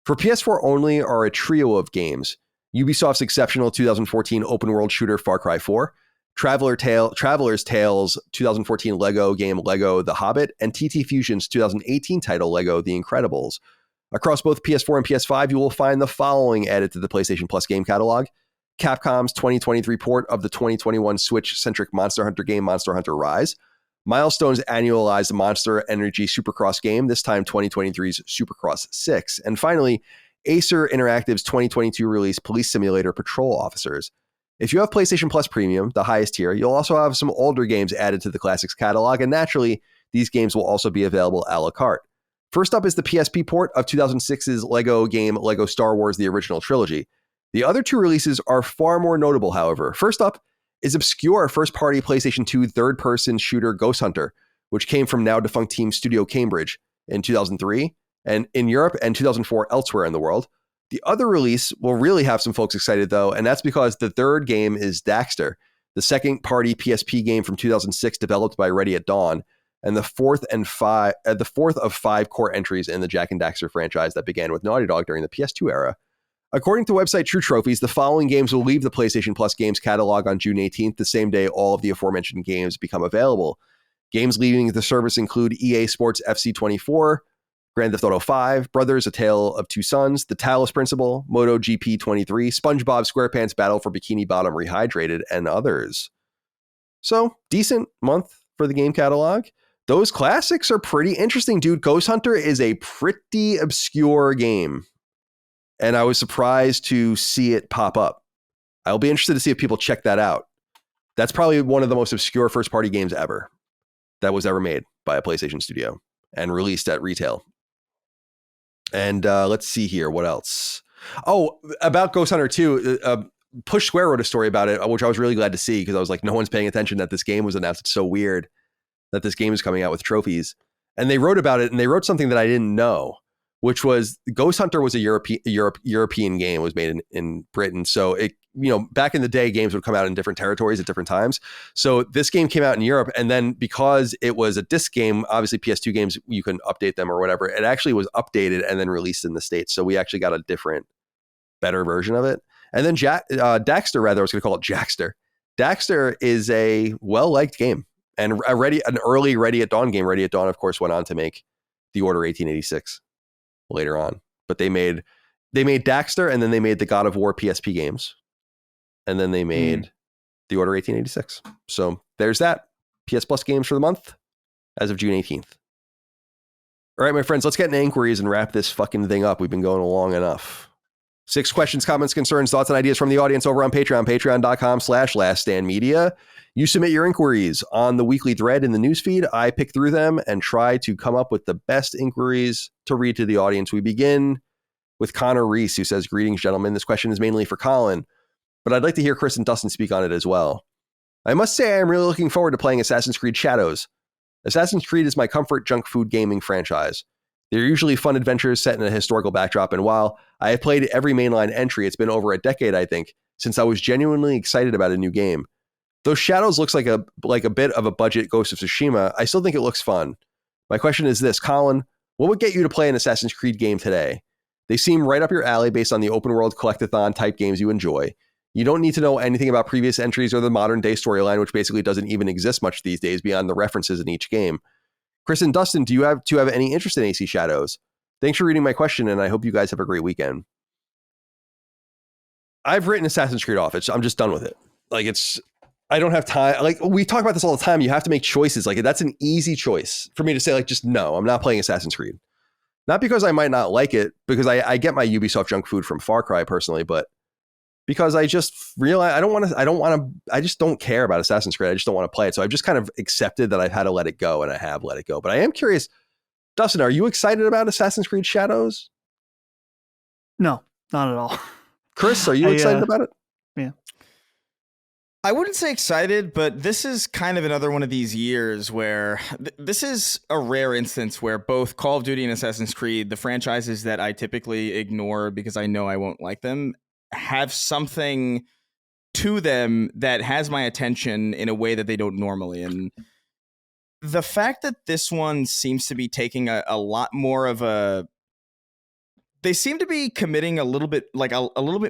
For PS4 only are a trio of games: Ubisoft's exceptional 2014 open world shooter Far Cry 4, Traveler's Tales 2014 Lego game Lego The Hobbit, and TT Fusion's 2018 title Lego The Incredibles. Across both PS4 and PS5, you will find the following added to the PlayStation Plus game catalog: Capcom's 2023 port of the 2021 Switch-centric Monster Hunter game Monster Hunter Rise, Milestone's annualized Monster Energy Supercross game, this time 2023's Supercross 6, and finally, Acer Interactive's 2022 release Police Simulator Patrol Officers. If you have PlayStation Plus Premium, the highest tier, you'll also have some older games added to the Classics catalog, and naturally, these games will also be available a la carte. First up is the PSP port of 2006's Lego game Lego Star Wars The Original Trilogy. The other two releases are far more notable, however. First up is obscure first-party PlayStation 2 third-person shooter Ghost Hunter, which came from now-defunct team Studio Cambridge in 2003, and in Europe, and 2004 elsewhere in the world. The other release will really have some folks excited, though, and that's because the third game is Daxter, the second-party PSP game from 2006 developed by Ready at Dawn, and the fourth of 5 core entries in the Jak and Daxter franchise that began with Naughty Dog during the PS2 era. According to website True Trophies, the following games will leave the PlayStation Plus games catalog on June 18th, the same day all of the aforementioned games become available. Games leaving the service include EA Sports FC 24, Grand Theft Auto 5, Brothers: A Tale of Two Sons, The Talos Principle, MotoGP 23, SpongeBob SquarePants Battle for Bikini Bottom Rehydrated, and others. So, decent month for the game catalog. Those classics are pretty interesting, dude. Ghost Hunter is a pretty obscure game, and I was surprised to see it pop up. I'll be interested to see if people check that out. That's probably one of the most obscure first-party games ever that was ever made by a PlayStation studio and released at retail. And let's see here. What else? Oh, about Ghost Hunter 2, Push Square wrote a story about it, which I was really glad to see because I was like, no one's paying attention that this game was announced. It's so weird that this game is coming out with trophies. And they wrote about it, and they wrote something that I didn't know, which was Ghost Hunter was a European game. It was made in Britain. So it, back in the day, games would come out in different territories at different times. So this game came out in Europe, and then because it was a disc game, obviously PS2 games, you can update them or whatever. It actually was updated and then released in the States. So we actually got a different, better version of it. And then Daxter, rather, I was going to call it Jackster. Daxter is a well-liked game and an early Ready at Dawn game. Ready at Dawn, of course, went on to make The Order 1886 later on. But they made Daxter, and then they made the God of War PSP games. And then they made The Order 1886. So there's that. PS Plus games for the month as of June 18th. All right, my friends, let's get into inquiries and wrap this fucking thing up. We've been going long enough. 6 questions, comments, concerns, thoughts, and ideas from the audience over on Patreon, patreon.com/laststandmedia. You submit your inquiries on the weekly thread in the newsfeed. I pick through them and try to come up with the best inquiries to read to the audience. We begin with Connor Reese, who says, "Greetings, gentlemen. This question is mainly for Colin, but I'd like to hear Chris and Dustin speak on it as well. I must say I am really looking forward to playing Assassin's Creed Shadows. Assassin's Creed is my comfort junk food gaming franchise. They're usually fun adventures set in a historical backdrop, and while I have played every mainline entry, it's been over a decade, I think, since I was genuinely excited about a new game. Though Shadows looks like a bit of a budget Ghost of Tsushima, I still think it looks fun. My question is this, Colin, what would get you to play an Assassin's Creed game today? They seem right up your alley based on the open world collectathon type games you enjoy. You don't need to know anything about previous entries or the modern day storyline, which basically doesn't even exist much these days beyond the references in each game. Chris and Dustin, do you have any interest in AC Shadows? Thanks for reading my question, and I hope you guys have a great weekend." I've written Assassin's Creed off. I'm just done with it. I don't have time. Like, we talk about this all the time. You have to make choices. Like, that's an easy choice for me to say, like, just no, I'm not playing Assassin's Creed. Not because I might not like it, because I get my Ubisoft junk food from Far Cry personally, but because I just realize I just don't care about Assassin's Creed. I just don't want to play it. So I've just kind of accepted that I've had to let it go, and I have let it go. But I am curious, Dustin, are you excited about Assassin's Creed Shadows? No, not at all. Chris, are you excited about it? Yeah. I wouldn't say excited, but this is kind of another one of these years where this is a rare instance where both Call of Duty and Assassin's Creed, the franchises that I typically ignore because I know I won't like them, have something to them that has my attention in a way that they don't normally. And the fact that this one seems to be taking a lot more of they seem to be committing a little bit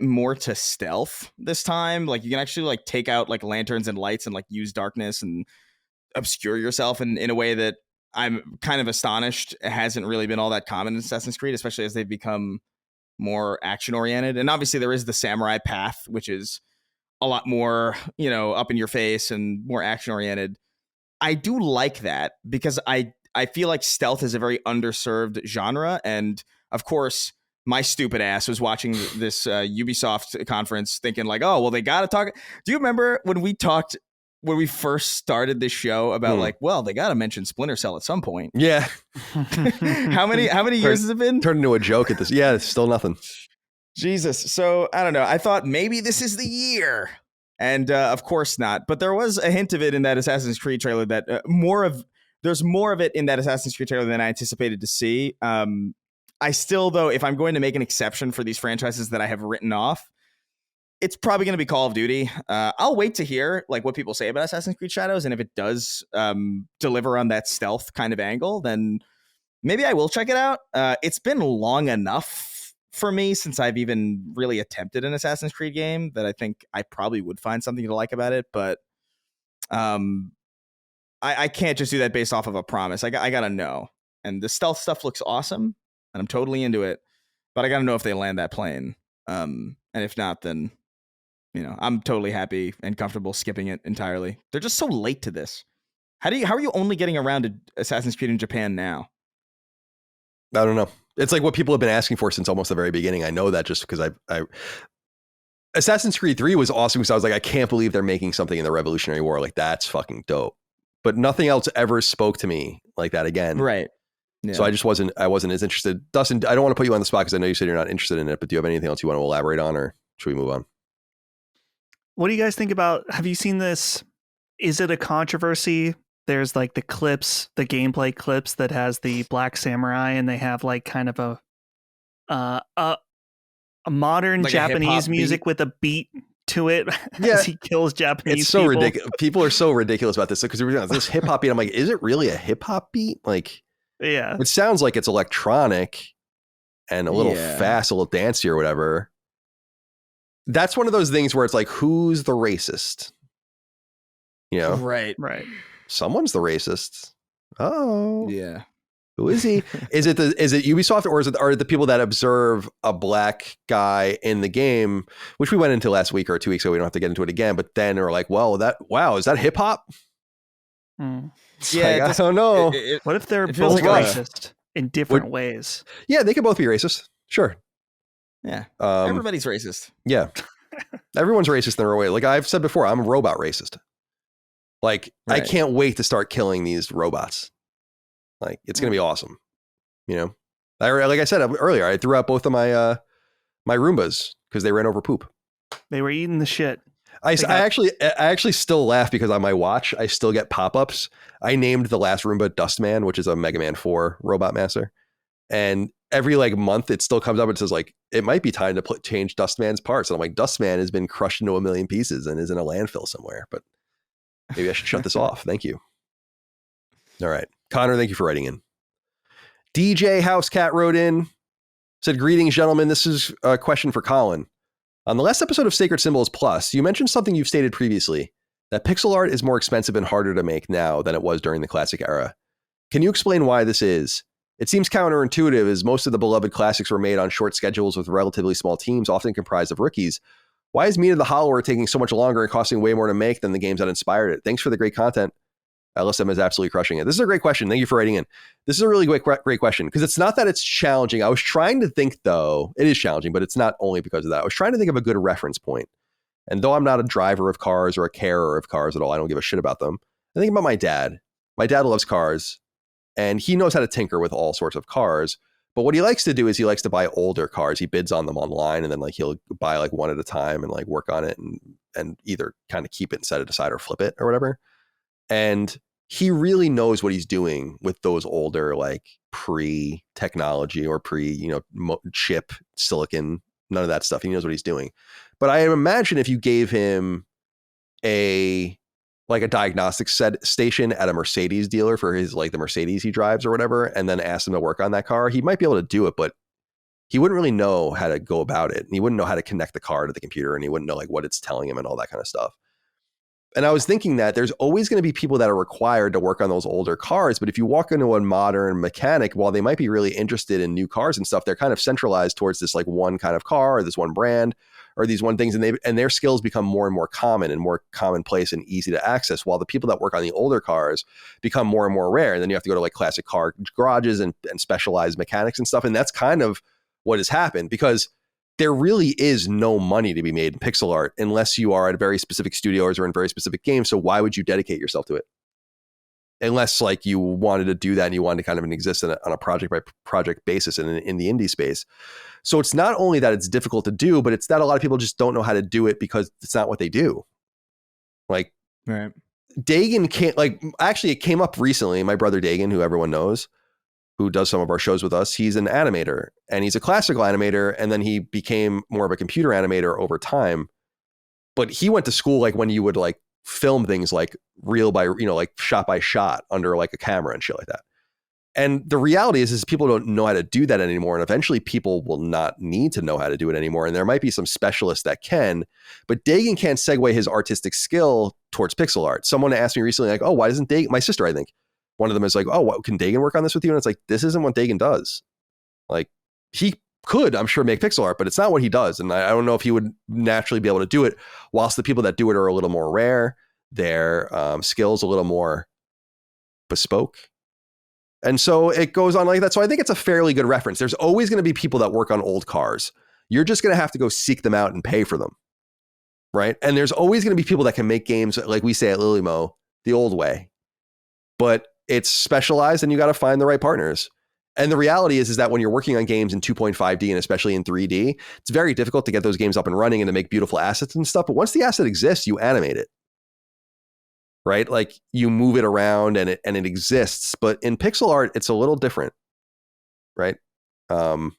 more to stealth this time. Like, you can actually like take out like lanterns and lights and like use darkness and obscure yourself in a way that I'm kind of astonished it hasn't really been all that common in Assassin's Creed, especially as they've become more action oriented. And obviously there is the samurai path, which is a lot more, up in your face and more action oriented. I do like that because I feel like stealth is a very underserved genre. And of course, my stupid ass was watching this Ubisoft conference thinking like, oh, well, they got to talk. Do you remember when we first started this show about like, well, they got to mention Splinter Cell at some point? Yeah. How many years has it been? Turned into a joke at this. Yeah, it's still nothing. Jesus. So I don't know. I thought maybe this is the year. And of course not. But there was a hint of it in that Assassin's Creed trailer that there's more of it in that Assassin's Creed trailer than I anticipated to see. I still, though, if I'm going to make an exception for these franchises that I have written off, it's probably going to be Call of Duty. I'll wait to hear like what people say about Assassin's Creed Shadows, and if it does deliver on that stealth kind of angle, then maybe I will check it out. It's been long enough for me since I've even really attempted an Assassin's Creed game that I think I probably would find something to like about it. But I can't just do that based off of a promise. I gotta know. And the stealth stuff looks awesome, and I'm totally into it. But I gotta know if they land that plane. And if not, then I'm totally happy and comfortable skipping it entirely. They're just so late to this. How are you only getting around to Assassin's Creed in Japan now? I don't know. It's like what people have been asking for since almost the very beginning. I know that just because I Assassin's Creed 3 was awesome because I was like, I can't believe they're making something in the Revolutionary War. Like, that's fucking dope. But nothing else ever spoke to me like that again. Right. Yeah. So I wasn't as interested. Dustin, I don't want to put you on the spot because I know you said you're not interested in it, but do you have anything else you want to elaborate on, or should we move on? What do you guys think about, have you seen this? Is it a controversy? There's like the clips, the gameplay clips that has the Black Samurai, and they have like kind of a modern like Japanese music with a beat to it as he kills Japanese It's so people. ridiculous. People are so ridiculous about this because this hip hop beat. I'm like, is it really a hip hop beat? Like, yeah, it sounds like it's electronic and a little fast, a little dancey or whatever. That's one of those things where it's like, who's the racist? Right. Right. Someone's the racist. Oh. Yeah. Who is he? Is it Ubisoft, or are it the people that observe a black guy in the game, which we went into last week or 2 weeks ago? We don't have to get into it again. But then are like, well, is that hip hop? Yeah, I don't know. What if they're feels both like racist in different ways? Yeah, they could both be racist. Sure. Yeah. Everybody's racist. Yeah. Everyone's racist in their way. Like I've said before, I'm a robot racist. Like, I can't wait to start killing these robots. Like, it's going to be awesome. You know, like I said earlier, I threw out both of my my Roombas because they ran over poop. They were eating the shit. I actually still laugh because on my watch, I still get pop-ups. I named the last Roomba Dustman, which is a Mega Man 4 Robot Master. And every like month, it still comes up and says like, it might be time to change Dustman's parts. And I'm like, Dustman has been crushed into a million pieces and is in a landfill somewhere. But maybe I should shut this off. Thank you. All right. Connor, thank you for writing in. DJ Housecat wrote in, said, greetings, gentlemen. This is a question for Colin. On the last episode of Sacred Symbols Plus, you mentioned something you've stated previously, that pixel art is more expensive and harder to make now than it was during the classic era. Can you explain why this is? It seems counterintuitive, as most of the beloved classics were made on short schedules with relatively small teams, often comprised of rookies. Why is Meat of the Hollower taking so much longer and costing way more to make than the games that inspired it? Thanks for the great content. LSM is absolutely crushing it. This is a great question. Thank you for writing in. This is a really great question, because it's not that it's challenging. I was trying to think, though, it is challenging, but it's not only because of that. I was trying to think of a good reference point. And though I'm not a driver of cars or a carer of cars at all, I don't give a shit about them. I think about my dad. My dad loves cars, and he knows how to tinker with all sorts of cars. But what he likes to do is he likes to buy older cars. He bids on them online, and then like he'll buy like one at a time and like work on it and either kind of keep it and set it aside or flip it or whatever. And he really knows what he's doing with those older, like pre-technology or chip silicon, none of that stuff. He knows what he's doing. But I imagine if you gave him a diagnostic station at a Mercedes dealer for his, like the Mercedes he drives or whatever, and then asked him to work on that car, he might be able to do it, but he wouldn't really know how to go about it. And he wouldn't know how to connect the car to the computer, and he wouldn't know like what it's telling him and all that kind of stuff. And I was thinking that there's always going to be people that are required to work on those older cars. But if you walk into a modern mechanic, while they might be really interested in new cars and stuff, they're kind of centralized towards this like one kind of car or this one brand or these one things. And their skills become more and more common and more commonplace and easy to access, while the people that work on the older cars become more and more rare. And then you have to go to like classic car garages and specialized mechanics and stuff. And that's kind of what has happened, because there really is no money to be made in pixel art unless you are at very specific studios or in very specific games. So why would you dedicate yourself to it? Unless like you wanted to do that and you wanted to kind of exist on a project by project basis in the indie space. So it's not only that it's difficult to do, but it's that a lot of people just don't know how to do it because it's not what they do. Like, right. Dagan can't, like, actually it came up recently. My brother Dagan, who everyone knows, who does some of our shows with us, he's an animator, and he's a classical animator. And then he became more of a computer animator over time. But he went to school like when you would like film things like reel by, like shot by shot under like a camera and shit like that. And the reality is people don't know how to do that anymore. And eventually people will not need to know how to do it anymore. And there might be some specialists that can, but Dagan can't segue his artistic skill towards pixel art. Someone asked me recently, like, oh, why doesn't Dagan, my sister, I think, one of them is like, oh, what, can Dagan work on this with you? And it's like, this isn't what Dagan does. Like, he could, I'm sure, make pixel art, but it's not what he does. And I don't know if he would naturally be able to do it, whilst the people that do it are a little more rare, their skills a little more bespoke. And so it goes on like that. So I think it's a fairly good reference. There's always going to be people that work on old cars. You're just going to have to go seek them out and pay for them. Right. And there's always going to be people that can make games, like we say at Lilymo, the old way. But it's specialized and you got to find the right partners. And the reality is that when you're working on games in 2.5D and especially in 3D, it's very difficult to get those games up and running and to make beautiful assets and stuff. But once the asset exists, you animate it. Right? Like you move it around and it exists. But in pixel art, it's a little different. Right? And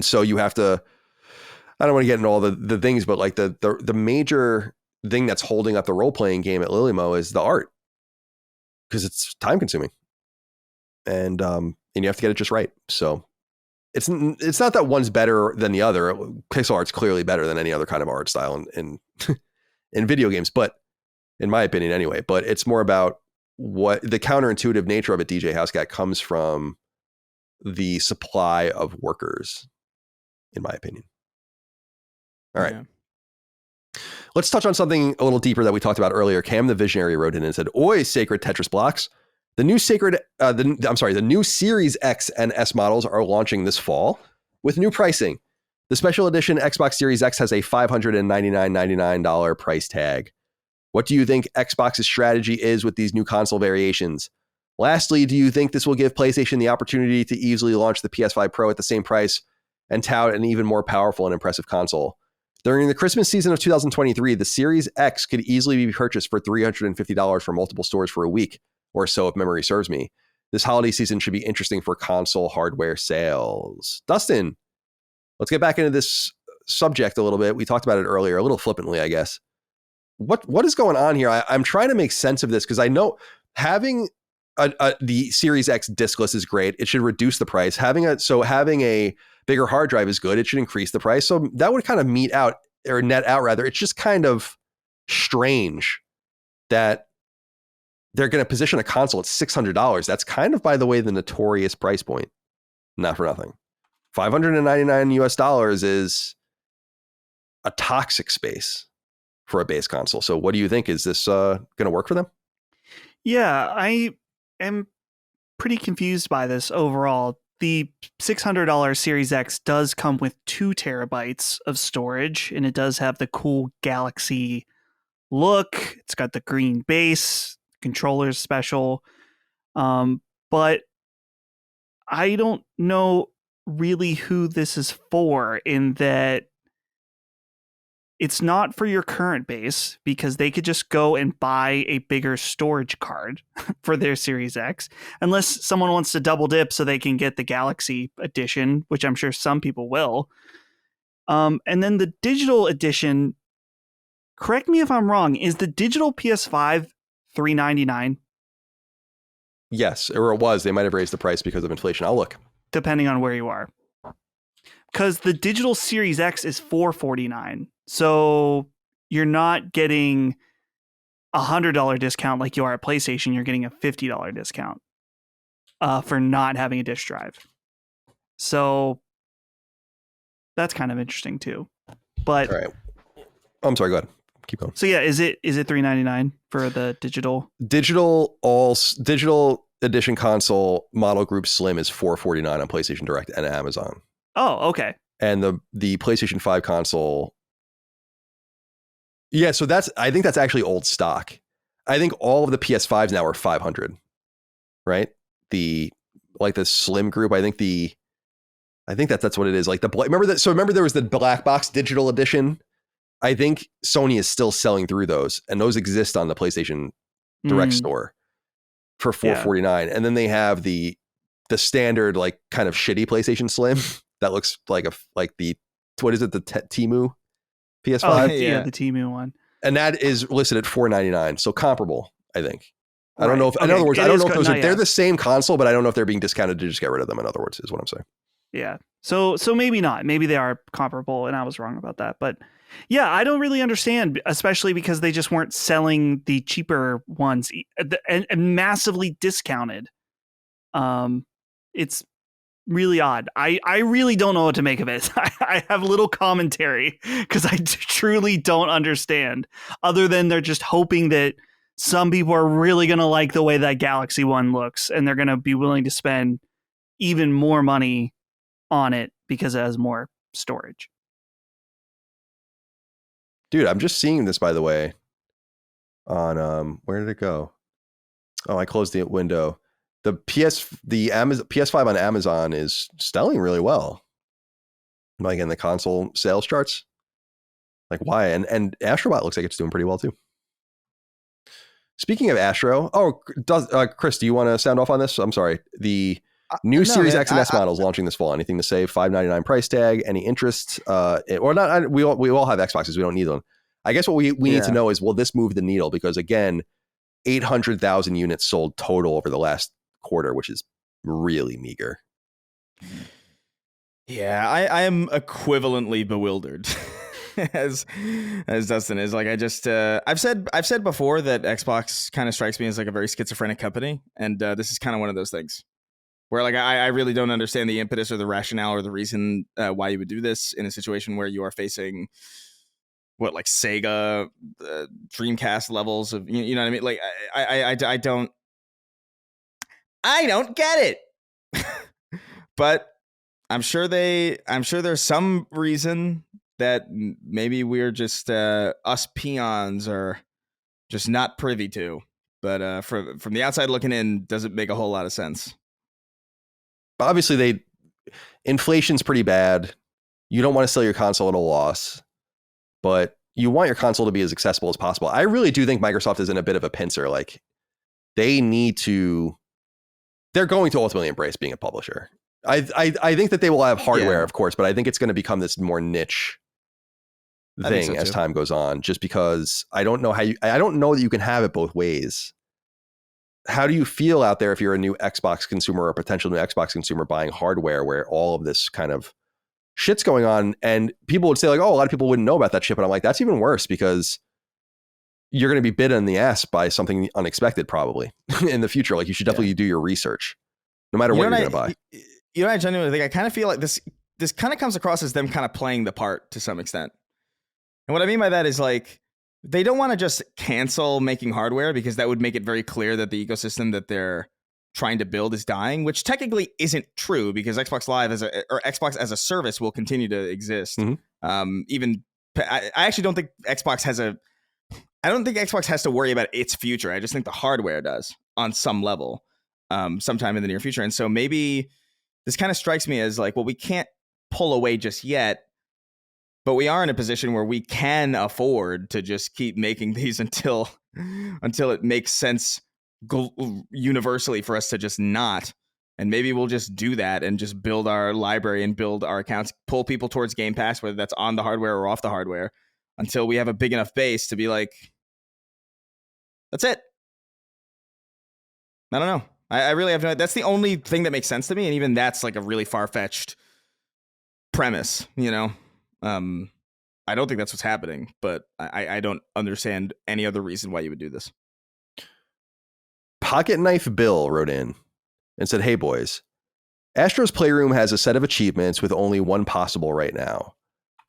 so you have to, I don't want to get into all the things, but like the major thing that's holding up the role-playing game at Lilymo is the art. Because it's time consuming, and you have to get it just right. So it's not that one's better than the other. Pixel art's clearly better than any other kind of art style in video games, but in my opinion anyway. But it's more about what the counterintuitive nature of it, DJ Housecat, comes from the supply of workers, in my opinion. All right. Yeah. Let's touch on something a little deeper that we talked about earlier. Cam the Visionary wrote in and said, "Oi, sacred Tetris blocks. The new the new Series X and S models are launching this fall with new pricing. The special edition Xbox Series X has a $599.99 price tag. What do you think Xbox's strategy is with these new console variations? Lastly, do you think this will give PlayStation the opportunity to easily launch the PS5 Pro at the same price and tout an even more powerful and impressive console? During the Christmas season of 2023, the Series X could easily be purchased for $350 from multiple stores for a week or so, if memory serves me. This holiday season should be interesting for console hardware sales." Dustin, let's get back into this subject a little bit. We talked about it earlier, a little flippantly, I guess. What is going on here? I'm trying to make sense of this because I know having the Series X diskless is great. It should reduce the price. Having a bigger hard drive is good. It should increase the price. So that would kind of net out rather. It's just kind of strange that they're going to position a console at $600. That's kind of, by the way, the notorious price point. Not for nothing. $599 is a toxic space for a base console. So what do you think? Is this going to work for them? Yeah, I am pretty confused by this overall. The $600 Series X does come with 2 terabytes of storage, and it does have the cool Galaxy look. It's got the green base, controller's special. But I don't know really who this is for, in that it's not for your current base, because they could just go and buy a bigger storage card for their Series X, unless someone wants to double dip so they can get the Galaxy edition, which I'm sure some people will. And then the digital edition, correct me if I'm wrong, is the digital PS5 $399? Yes, or it was. They might have raised the price because of inflation. I'll look. Depending on where you are. Because the digital Series X is $449. So you're not getting a $100 discount like you are at PlayStation. You're getting a $50 discount for not having a disk drive. So that's kind of interesting too. But all right. I'm sorry, go ahead. Keep going. So yeah, is it $399 for the digital? Digital edition console model group Slim is $449 on PlayStation Direct and Amazon. Oh, okay. And the PlayStation 5 console. Yeah, so I think that's actually old stock. I think all of the PS5s now are 500, right? The Slim group. I think that's what it is. Like remember there was the black box digital edition. I think Sony is still selling through those, and those exist on the PlayStation Direct store for $449. And then they have the standard, like, kind of shitty PlayStation Slim that looks like the Temu PS5. Oh, yeah, the Temu one. And that is listed at $499. So comparable, I think. I don't know if, okay. in other words, I don't know if they're they're the same console, but I don't know if they're being discounted to just get rid of them. In other words, is what I'm saying. Yeah. So maybe not. Maybe they are comparable, and I was wrong about that. But yeah, I don't really understand, especially because they just weren't selling the cheaper ones and massively discounted. It's really odd. I really don't know what to make of it. I have little commentary because I truly don't understand, other than they're just hoping that some people are really going to like the way that Galaxy one looks, and they're going to be willing to spend even more money on it because it has more storage. Dude, I'm just seeing this, by the way, on where did it go? Oh, I closed the window. The PS5 on Amazon is selling really well. Like in the console sales charts. Like, why? And Astrobot looks like it's doing pretty well too. Speaking of Astro, Chris, do you want to sound off on this? I'm sorry. The new Series X and S models launching this fall. Anything to say? $599 price tag. Any interest? Or not? We all have Xboxes. We don't need them. I guess what we need to know is, will this move the needle? Because again, 800,000 units sold total over the last quarter, which is really meager. Yeah, I am equivalently bewildered. as Dustin is. Like, I just I've said before that Xbox kind of strikes me as like a very schizophrenic company, and this is kind of one of those things where like I really don't understand the impetus or the rationale or the reason why you would do this in a situation where you are facing what, like Sega Dreamcast levels of, you know what I mean? Like I don't get it. But I'm sure there's some reason that maybe we're just us peons are just not privy to. But from the outside looking in, doesn't make a whole lot of sense. Obviously, inflation's pretty bad. You don't want to sell your console at a loss, but you want your console to be as accessible as possible. I really do think Microsoft is in a bit of a pincer. Like, they're going to ultimately embrace being a publisher. I think that they will have hardware, of course, but I think it's going to become this more niche thing as time goes on, just because I don't know that you can have it both ways. How do you feel out there if you're a new Xbox consumer or a potential new Xbox consumer buying hardware where all of this kind of shit's going on? And people would say like, oh, a lot of people wouldn't know about that shit. But I'm like, that's even worse, because you're going to be bitten in the ass by something unexpected probably in the future. Like, you should definitely do your research no matter what you're going to buy. You know, I genuinely think I kind of feel like this kind of comes across as them kind of playing the part to some extent. And what I mean by that is like, they don't want to just cancel making hardware, because that would make it very clear that the ecosystem that they're trying to build is dying, which technically isn't true, because Xbox Live or Xbox as a service will continue to exist. Mm-hmm. I actually don't think Xbox has to worry about its future. I just think the hardware does on some level, sometime in the near future. And so maybe this kind of strikes me as like, well, we can't pull away just yet, but we are in a position where we can afford to just keep making these until it makes sense universally for us to just not. And maybe we'll just do that and just build our library and build our accounts, pull people towards Game Pass, whether that's on the hardware or off the hardware, until we have a big enough base to be like, that's it. I don't know. I really have no. That's the only thing that makes sense to me, and even that's like a really far-fetched premise, you know. I don't think that's what's happening, but I don't understand any other reason why you would do this. Pocket Knife Bill wrote in and said, hey boys, Astro's Playroom has a set of achievements with only one possible right now.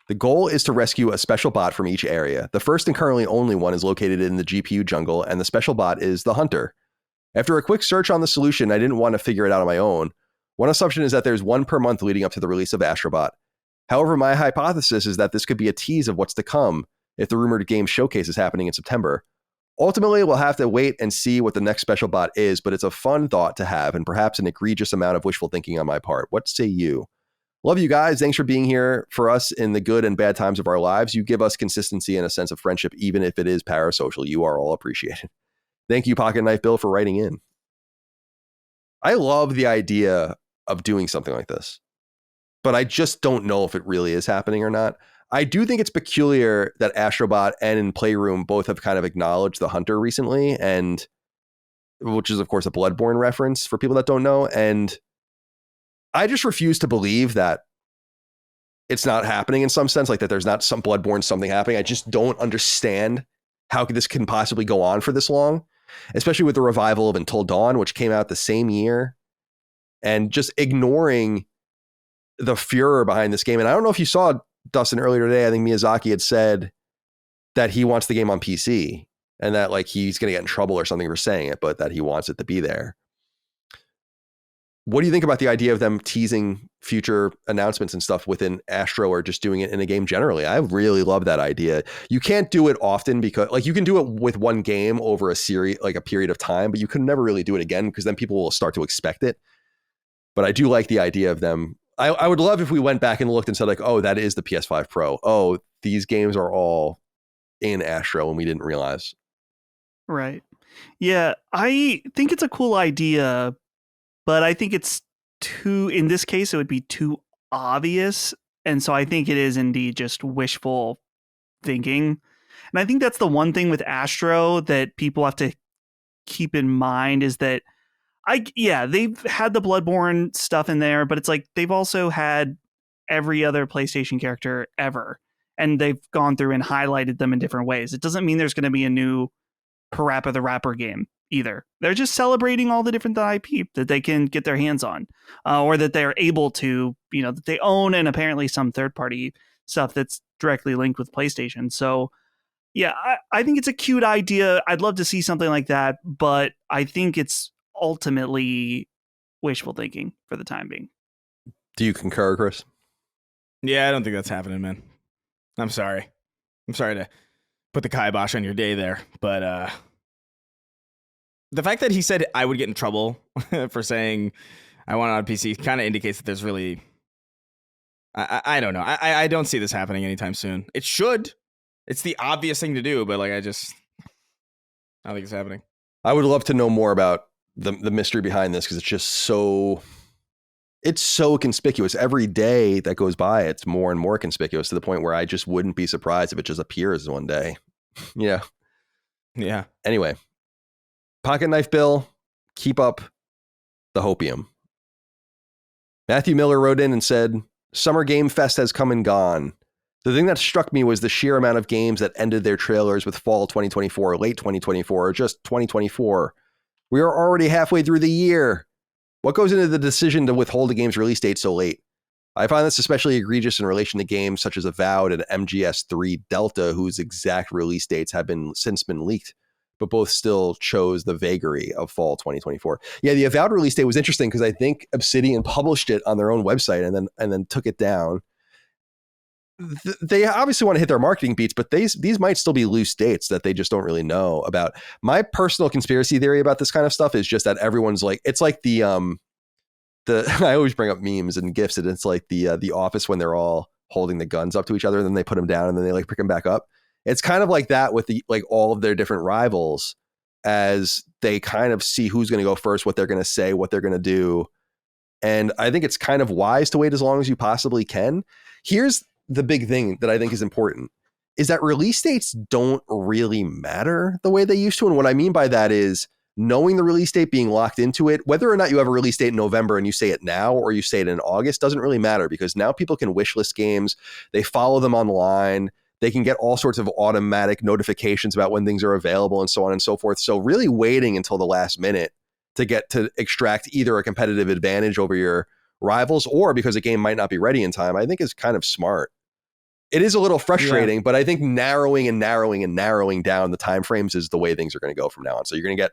The goal is to rescue a special bot from each area. The first and currently only one is located in the GPU jungle, and the special bot is the Hunter. After a quick search on the solution, I didn't want to figure it out on my own. One assumption is that there's one per month leading up to the release of Astrobot. However, my hypothesis is that this could be a tease of what's to come if the rumored game showcase is happening in September. Ultimately, we'll have to wait and see what the next special bot is, but it's a fun thought to have and perhaps an egregious amount of wishful thinking on my part. What say you? Love you guys. Thanks for being here for us in the good and bad times of our lives. You give us consistency and a sense of friendship, even if it is parasocial. You are all appreciated. Thank you, Pocket Knife Bill, for writing in. I love the idea of doing something like this, but I just don't know if it really is happening or not. I do think it's peculiar that Astrobot and in Playroom both have kind of acknowledged the Hunter recently, and which is, of course, a Bloodborne reference for people that don't know. And I just refuse to believe that it's not happening in some sense, like that there's not some Bloodborne something happening. I just don't understand how this can possibly go on for this long, especially with the revival of Until Dawn, which came out the same year, and just ignoring the furor behind this game. And I don't know if you saw, Dustin, earlier today, I think Miyazaki had said that he wants the game on PC and that like he's going to get in trouble or something for saying it, but that he wants it to be there. What do you think about the idea of them teasing future announcements and stuff within Astro, or just doing it in a game generally? I really love that idea. You can't do it often because like you can do it with one game over a series, like a period of time, but you can never really do it again because then people will start to expect it. But I do like the idea of them. I would love if we went back and looked and said like, oh, that is the PS5 Pro. Oh, these games are all in Astro and we didn't realize. Right. Yeah, I think it's a cool idea, but I think it's in this case, it would be too obvious. And so I think it is indeed just wishful thinking. And I think that's the one thing with Astro that people have to keep in mind is that they've had the Bloodborne stuff in there, but it's like they've also had every other PlayStation character ever. and they've gone through and highlighted them in different ways. It doesn't mean there's going to be a new Parappa the Rapper game either. They're just celebrating all the different IP that they can get their hands on, or that they're able to, that they own, and apparently some third-party stuff that's directly linked with PlayStation. So yeah, I think it's a cute idea. I'd love to see something like that, but I think it's ultimately wishful thinking for the time being. Do you concur, Chris? Yeah, I don't think that's happening, man. I'm sorry to put the kibosh on your day there, but the fact that he said I would get in trouble for saying I want it on PC kind of indicates that there's really, I don't know. I don't see this happening anytime soon. It should. It's the obvious thing to do, but like I don't think it's happening. I would love to know more about the mystery behind this, because it's just so conspicuous. Every day that goes by, it's more and more conspicuous, to the point where I just wouldn't be surprised if it just appears one day. Yeah. Anyway, Pocket Knife Bill, keep up the hopium. Matthew Miller wrote in and said, Summer Game Fest has come and gone. The thing that struck me was the sheer amount of games that ended their trailers with fall 2024, late 2024, or just 2024. We are already halfway through the year. What goes into the decision to withhold a game's release date so late? I find this especially egregious in relation to games such as Avowed and MGS3 Delta, whose exact release dates have since been leaked, but both still chose the vagary of fall 2024. Yeah, the Avowed release date was interesting because I think Obsidian published it on their own website and then took it down. They obviously want to hit their marketing beats, but these might still be loose dates that they just don't really know about. My personal conspiracy theory about this kind of stuff is just that everyone's like, it's like the I always bring up memes and GIFs, and it's like the Office when they're all holding the guns up to each other, and then they put them down and then they like pick them back up. It's kind of like that with all of their different rivals, as they kind of see who's going to go first, what they're going to say, what they're going to do. And I think it's kind of wise to wait as long as you possibly can. Here's the big thing that I think is important, is that release dates don't really matter the way they used to. And what I mean by that is knowing the release date, being locked into it, whether or not you have a release date in November and you say it now or you say it in August doesn't really matter, because now people can wishlist games. They follow them online. They can get all sorts of automatic notifications about when things are available and so on and so forth. So really waiting until the last minute to extract either a competitive advantage over your rivals or because a game might not be ready in time, I think is kind of smart. It is a little frustrating, but I think narrowing down the timeframes is the way things are going to go from now on. So you're going to get,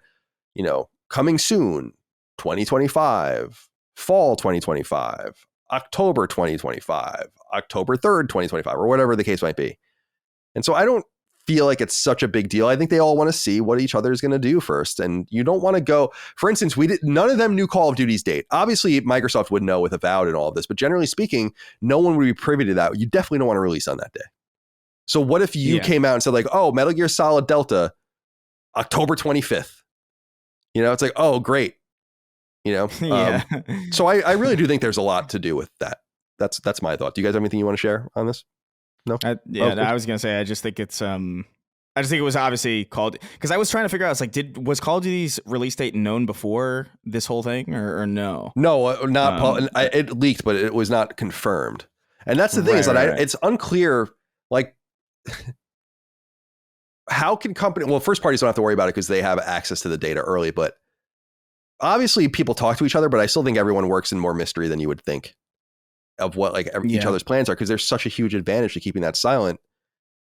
coming soon, 2025, fall 2025, October 2025, October 3rd, 2025, or whatever the case might be. And so I don't feel like it's such a big deal. I think they all want to see what each other is going to do first. And you don't want to go, for instance, none of them knew Call of Duty's date. Obviously, Microsoft would know with Avowed and all of this, but generally speaking, no one would be privy to that. You definitely don't want to release on that day. So what if you came out and said like, oh, Metal Gear Solid Delta, October 25th? It's like, oh, great. So I really do think there's a lot to do with that. That's my thought. Do you guys have anything you want to share on this? No. I was gonna say I just think it's I just think it was obviously called, because I was trying to figure out, it's like, was Call of Duty's release date known before this whole thing or no? No, not it leaked, but it was not confirmed. And that's the thing, is that it's unclear, like, how can first parties don't have to worry about it because they have access to the data early, but obviously people talk to each other, but I still think everyone works in more mystery than you would think of what each other's plans are, because there's such a huge advantage to keeping that silent,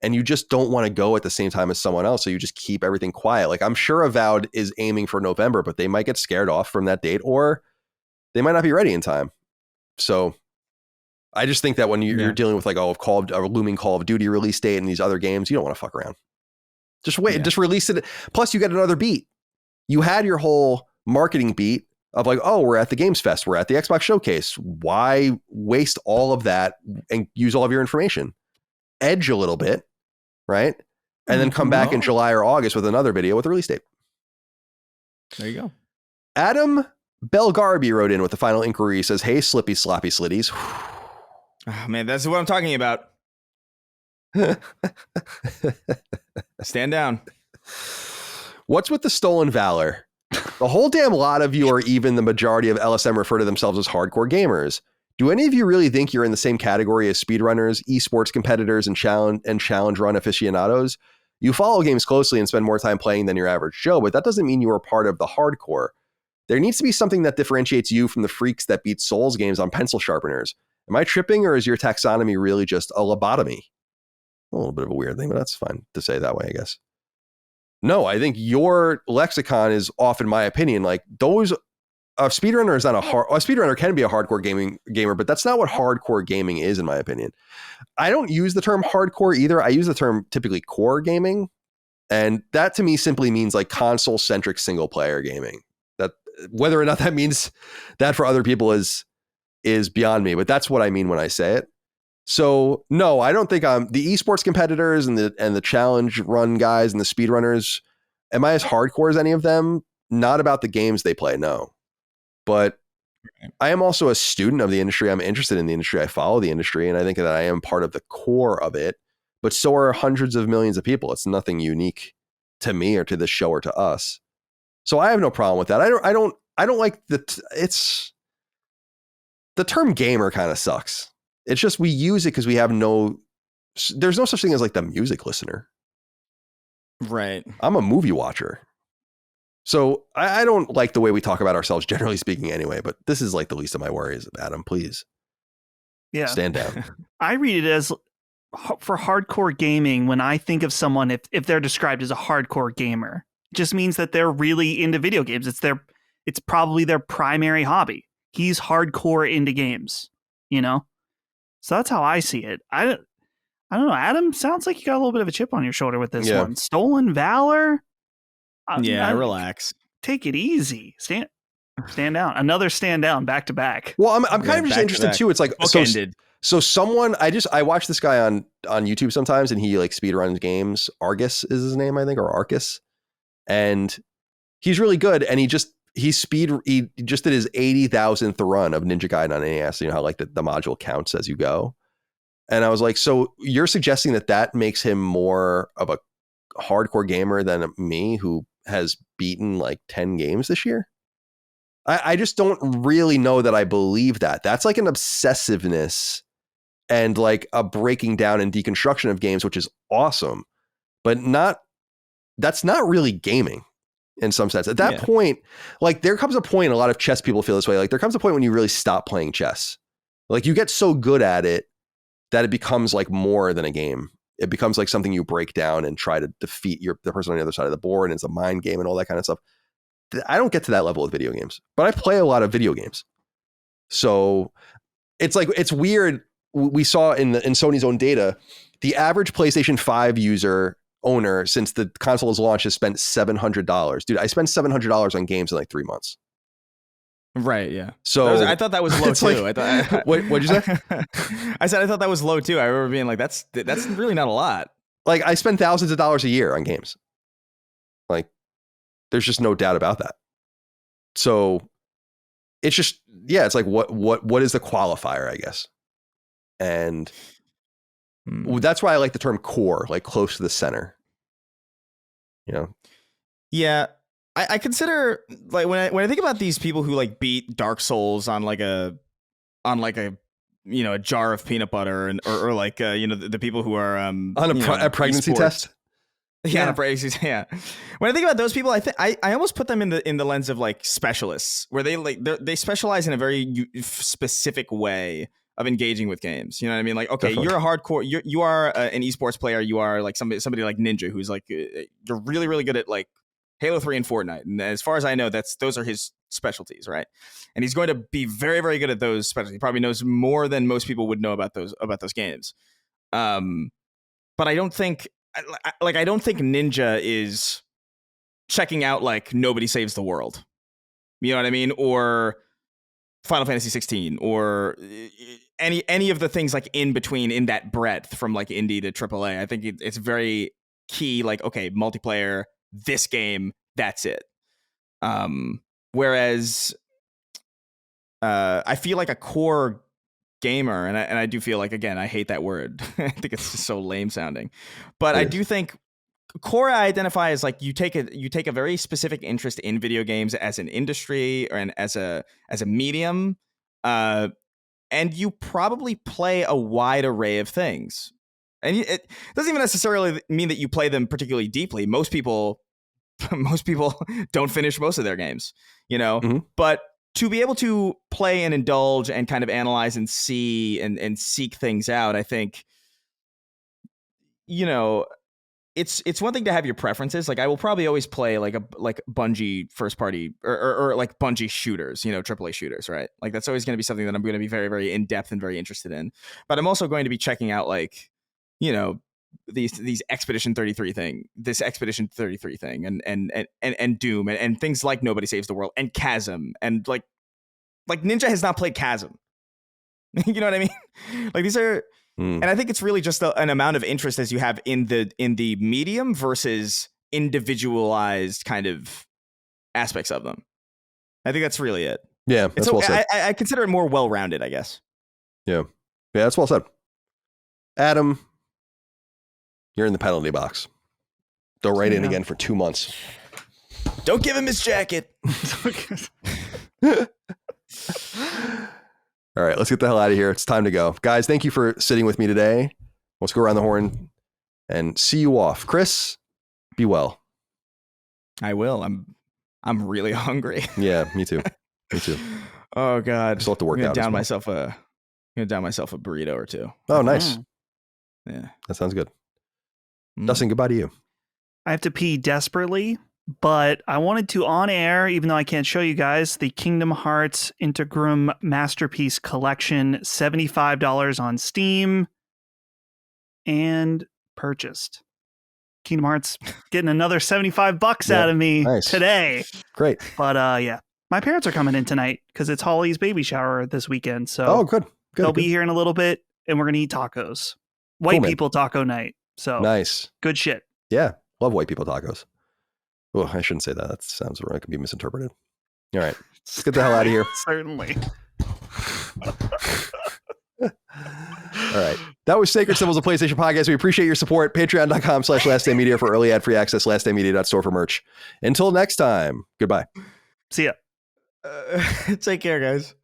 and you just don't want to go at the same time as someone else, so you just keep everything quiet. Like, I'm sure Avowed is aiming for November, but they might get scared off from that date, or they might not be ready in time. So I just think that when you're dealing with a looming Call of Duty release date and these other games, you don't want to fuck around. Just wait, just release it. Plus you get another beat. You had your whole marketing beat of like, oh, we're at the Games Fest, we're at the Xbox Showcase. Why waste all of that and use all of your information? Edge a little bit, right? And then come back in July or August with another video with a release date. There you go. Adam Belgarby wrote in with the final inquiry. He says, hey, Slippy Sloppy Slitties. Oh, man, that's what I'm talking about. Stand down. What's with the stolen valor? The whole damn lot of you, or even the majority of LSM, refer to themselves as hardcore gamers. Do any of you really think you're in the same category as speedrunners, esports competitors, and challenge run aficionados? You follow games closely and spend more time playing than your average Joe, but that doesn't mean you are part of the hardcore. There needs to be something that differentiates you from the freaks that beat Souls games on pencil sharpeners. Am I tripping, or is your taxonomy really just a lobotomy? A little bit of a weird thing, but that's fine to say that way, I guess. No, I think your lexicon is off, in my opinion. Like, those... A speedrunner is not a speedrunner can be a hardcore gamer, but that's not what hardcore gaming is, in my opinion. I don't use the term hardcore either. I use the term typically core gaming, and that to me simply means like console centric single player gaming. That whether or not that means that for other people is beyond me, but that's what I mean when I say it. So no, I don't think I'm the esports competitors and the challenge run guys and the speedrunners. Am I as hardcore as any of them? Not about the games they play, no. But I am also a student of the industry. I'm interested in the industry. I follow the industry, and I think that I am part of the core of it. But so are hundreds of millions of people. It's nothing unique to me or to the show or to us. So I have no problem with that. I don't like it's the term gamer kind of sucks. It's just we use it because there's no such thing as like the music listener. Right. I'm a movie watcher. So I don't like the way we talk about ourselves, generally speaking, anyway. But this is like the least of my worries. Adam, please, stand down. I read it as for hardcore gaming. When I think of someone, if they're described as a hardcore gamer, it just means that they're really into video games. It's probably their primary hobby. He's hardcore into games, you know. So that's how I see it. I don't know. Adam, sounds like you got a little bit of a chip on your shoulder with this one. Stolen Valor. Relax. Take it easy. Stand down. Another stand down back to back. Well, I'm kind of just interested too. It's like so someone I watch this guy on YouTube sometimes, and he like speedruns games. Argus is his name, I think, or Arcus, and he's really good. And he just did his 80,000th run of Ninja Gaiden on NES. You know how like the module counts as you go. And I was like, so you're suggesting that makes him more of a hardcore gamer than me, who has beaten like 10 games this year? I just don't really know that I believe that. That's like an obsessiveness and like a breaking down and deconstruction of games, which is awesome, but that's not really gaming in some sense. At that point, like there comes a point, a lot of chess people feel this way. Like there comes a point when you really stop playing chess. Like you get so good at it that it becomes like more than a game. It becomes like something you break down and try to defeat the person on the other side of the board, and it's a mind game and all that kind of stuff. I don't get to that level with video games, but I play a lot of video games. So it's like, it's weird. We saw in Sony's own data, the average PlayStation 5 owner since the console's launch has spent $700. Dude, I spent $700 on games in like 3 months. Right, yeah. So I thought that was low too. Like, what'd you say? I said I thought that was low too. I remember being like, that's really not a lot. Like I spend thousands of dollars a year on games. Like there's just no doubt about that. So it's just, it's like what is the qualifier, I guess. And that's why I like the term core, like close to the center. You know? Yeah. I consider like when I think about these people who like beat Dark Souls on like a a jar of peanut butter or like the people who are on a pregnancy test. Yeah, on a pregnancy. Yeah. When I think about those people, I almost put them in the lens of like specialists, where they specialize in a very specific way of engaging with games. You know what I mean? Like, okay, Definitely. You're a hardcore. You are an esports player. You are like somebody like Ninja, who's like you're really really good at like Halo 3 and Fortnite. And as far as I know, those are his specialties, right? And he's going to be very, very good at those specialties. He probably knows more than most people would know about those games. But I don't think Ninja is checking out like Nobody Saves the World. You know what I mean? Or Final Fantasy 16 or any of the things like in between in that breadth from like indie to AAA. I think it's very key, like, okay, multiplayer, this game, that's it. Whereas I feel like a core gamer, and I do feel like, again, I hate that word. I think it's just so lame sounding. But I do think core I identify as like you take a very specific interest in video games as an industry and as a medium. and you probably play a wide array of things. And it doesn't even necessarily mean that you play them particularly deeply. Most people don't finish most of their games, but to be able to play and indulge and kind of analyze and see and seek things out, I think, it's one thing to have your preferences. Like I will probably always play like Bungie first party or like Bungie shooters, AAA shooters, right? Like that's always going to be something that I'm going to be very, very in depth and very interested in. But I'm also going to be checking out like, these Expedition 33 thing, and Doom and things like Nobody Saves the World and Chasm and like Ninja has not played Chasm. You know what I mean? Like these are. And I think it's really just an amount of interest as you have in the medium versus individualized kind of aspects of them. I think that's really it. Yeah, that's well said. I consider it more well-rounded, I guess. Yeah, that's well said. Adam, you're in the penalty box. Don't write in again for 2 months. Don't give him his jacket. All right, let's get the hell out of here. It's time to go. Guys, thank you for sitting with me today. Let's go around the horn and see you off. Chris, be well. I will. I'm really hungry. Yeah, me too. Me too. Oh God. Still have to work out. I'm gonna down myself a burrito or two. Oh, nice. Yeah. That sounds good. Dustin, goodbye to you. I have to pee desperately. But I wanted to on air, even though I can't show you guys, the Kingdom Hearts Integrum Masterpiece Collection, $75 on Steam and purchased. Kingdom Hearts getting another $75 out of me today. Great. But yeah, my parents are coming in tonight because it's Holly's baby shower this weekend. So good. They'll be here in a little bit and we're going to eat tacos. White people taco night. So nice. Good shit. Yeah. Love white people tacos. Oh, I shouldn't say that. That sounds wrong. It can be misinterpreted. All right. Let's get the hell out of here. Certainly. All right. That was Sacred Symbols, a PlayStation podcast. We appreciate your support. Patreon.com/LastDayMedia for early ad-free access. LastDayMedia.store for merch. Until next time. Goodbye. See ya. Take care, guys.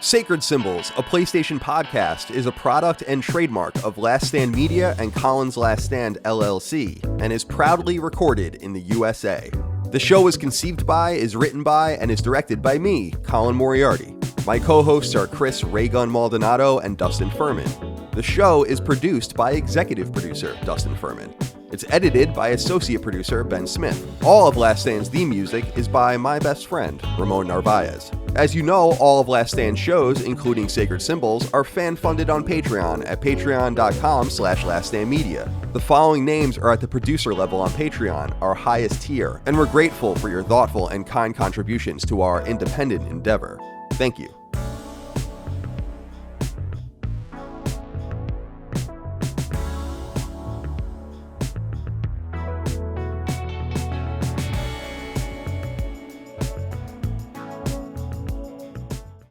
Sacred Symbols, a PlayStation podcast, is a product and trademark of Last Stand Media and Collins Last Stand LLC, and is proudly recorded in the USA. The show is conceived by, is written by, and is directed by me, Colin Moriarty. My co-hosts are Chris Raygun Maldonado and Dustin Furman. The show is produced by executive producer Dustin Furman. It's edited by associate producer Ben Smith. All of Last Stand's theme music is by my best friend, Ramon Narvaez. As you know, all of Last Stand's shows, including Sacred Symbols, are fan-funded on Patreon at patreon.com/laststandmedia. The following names are at the producer level on Patreon, our highest tier, and we're grateful for your thoughtful and kind contributions to our independent endeavor. Thank you.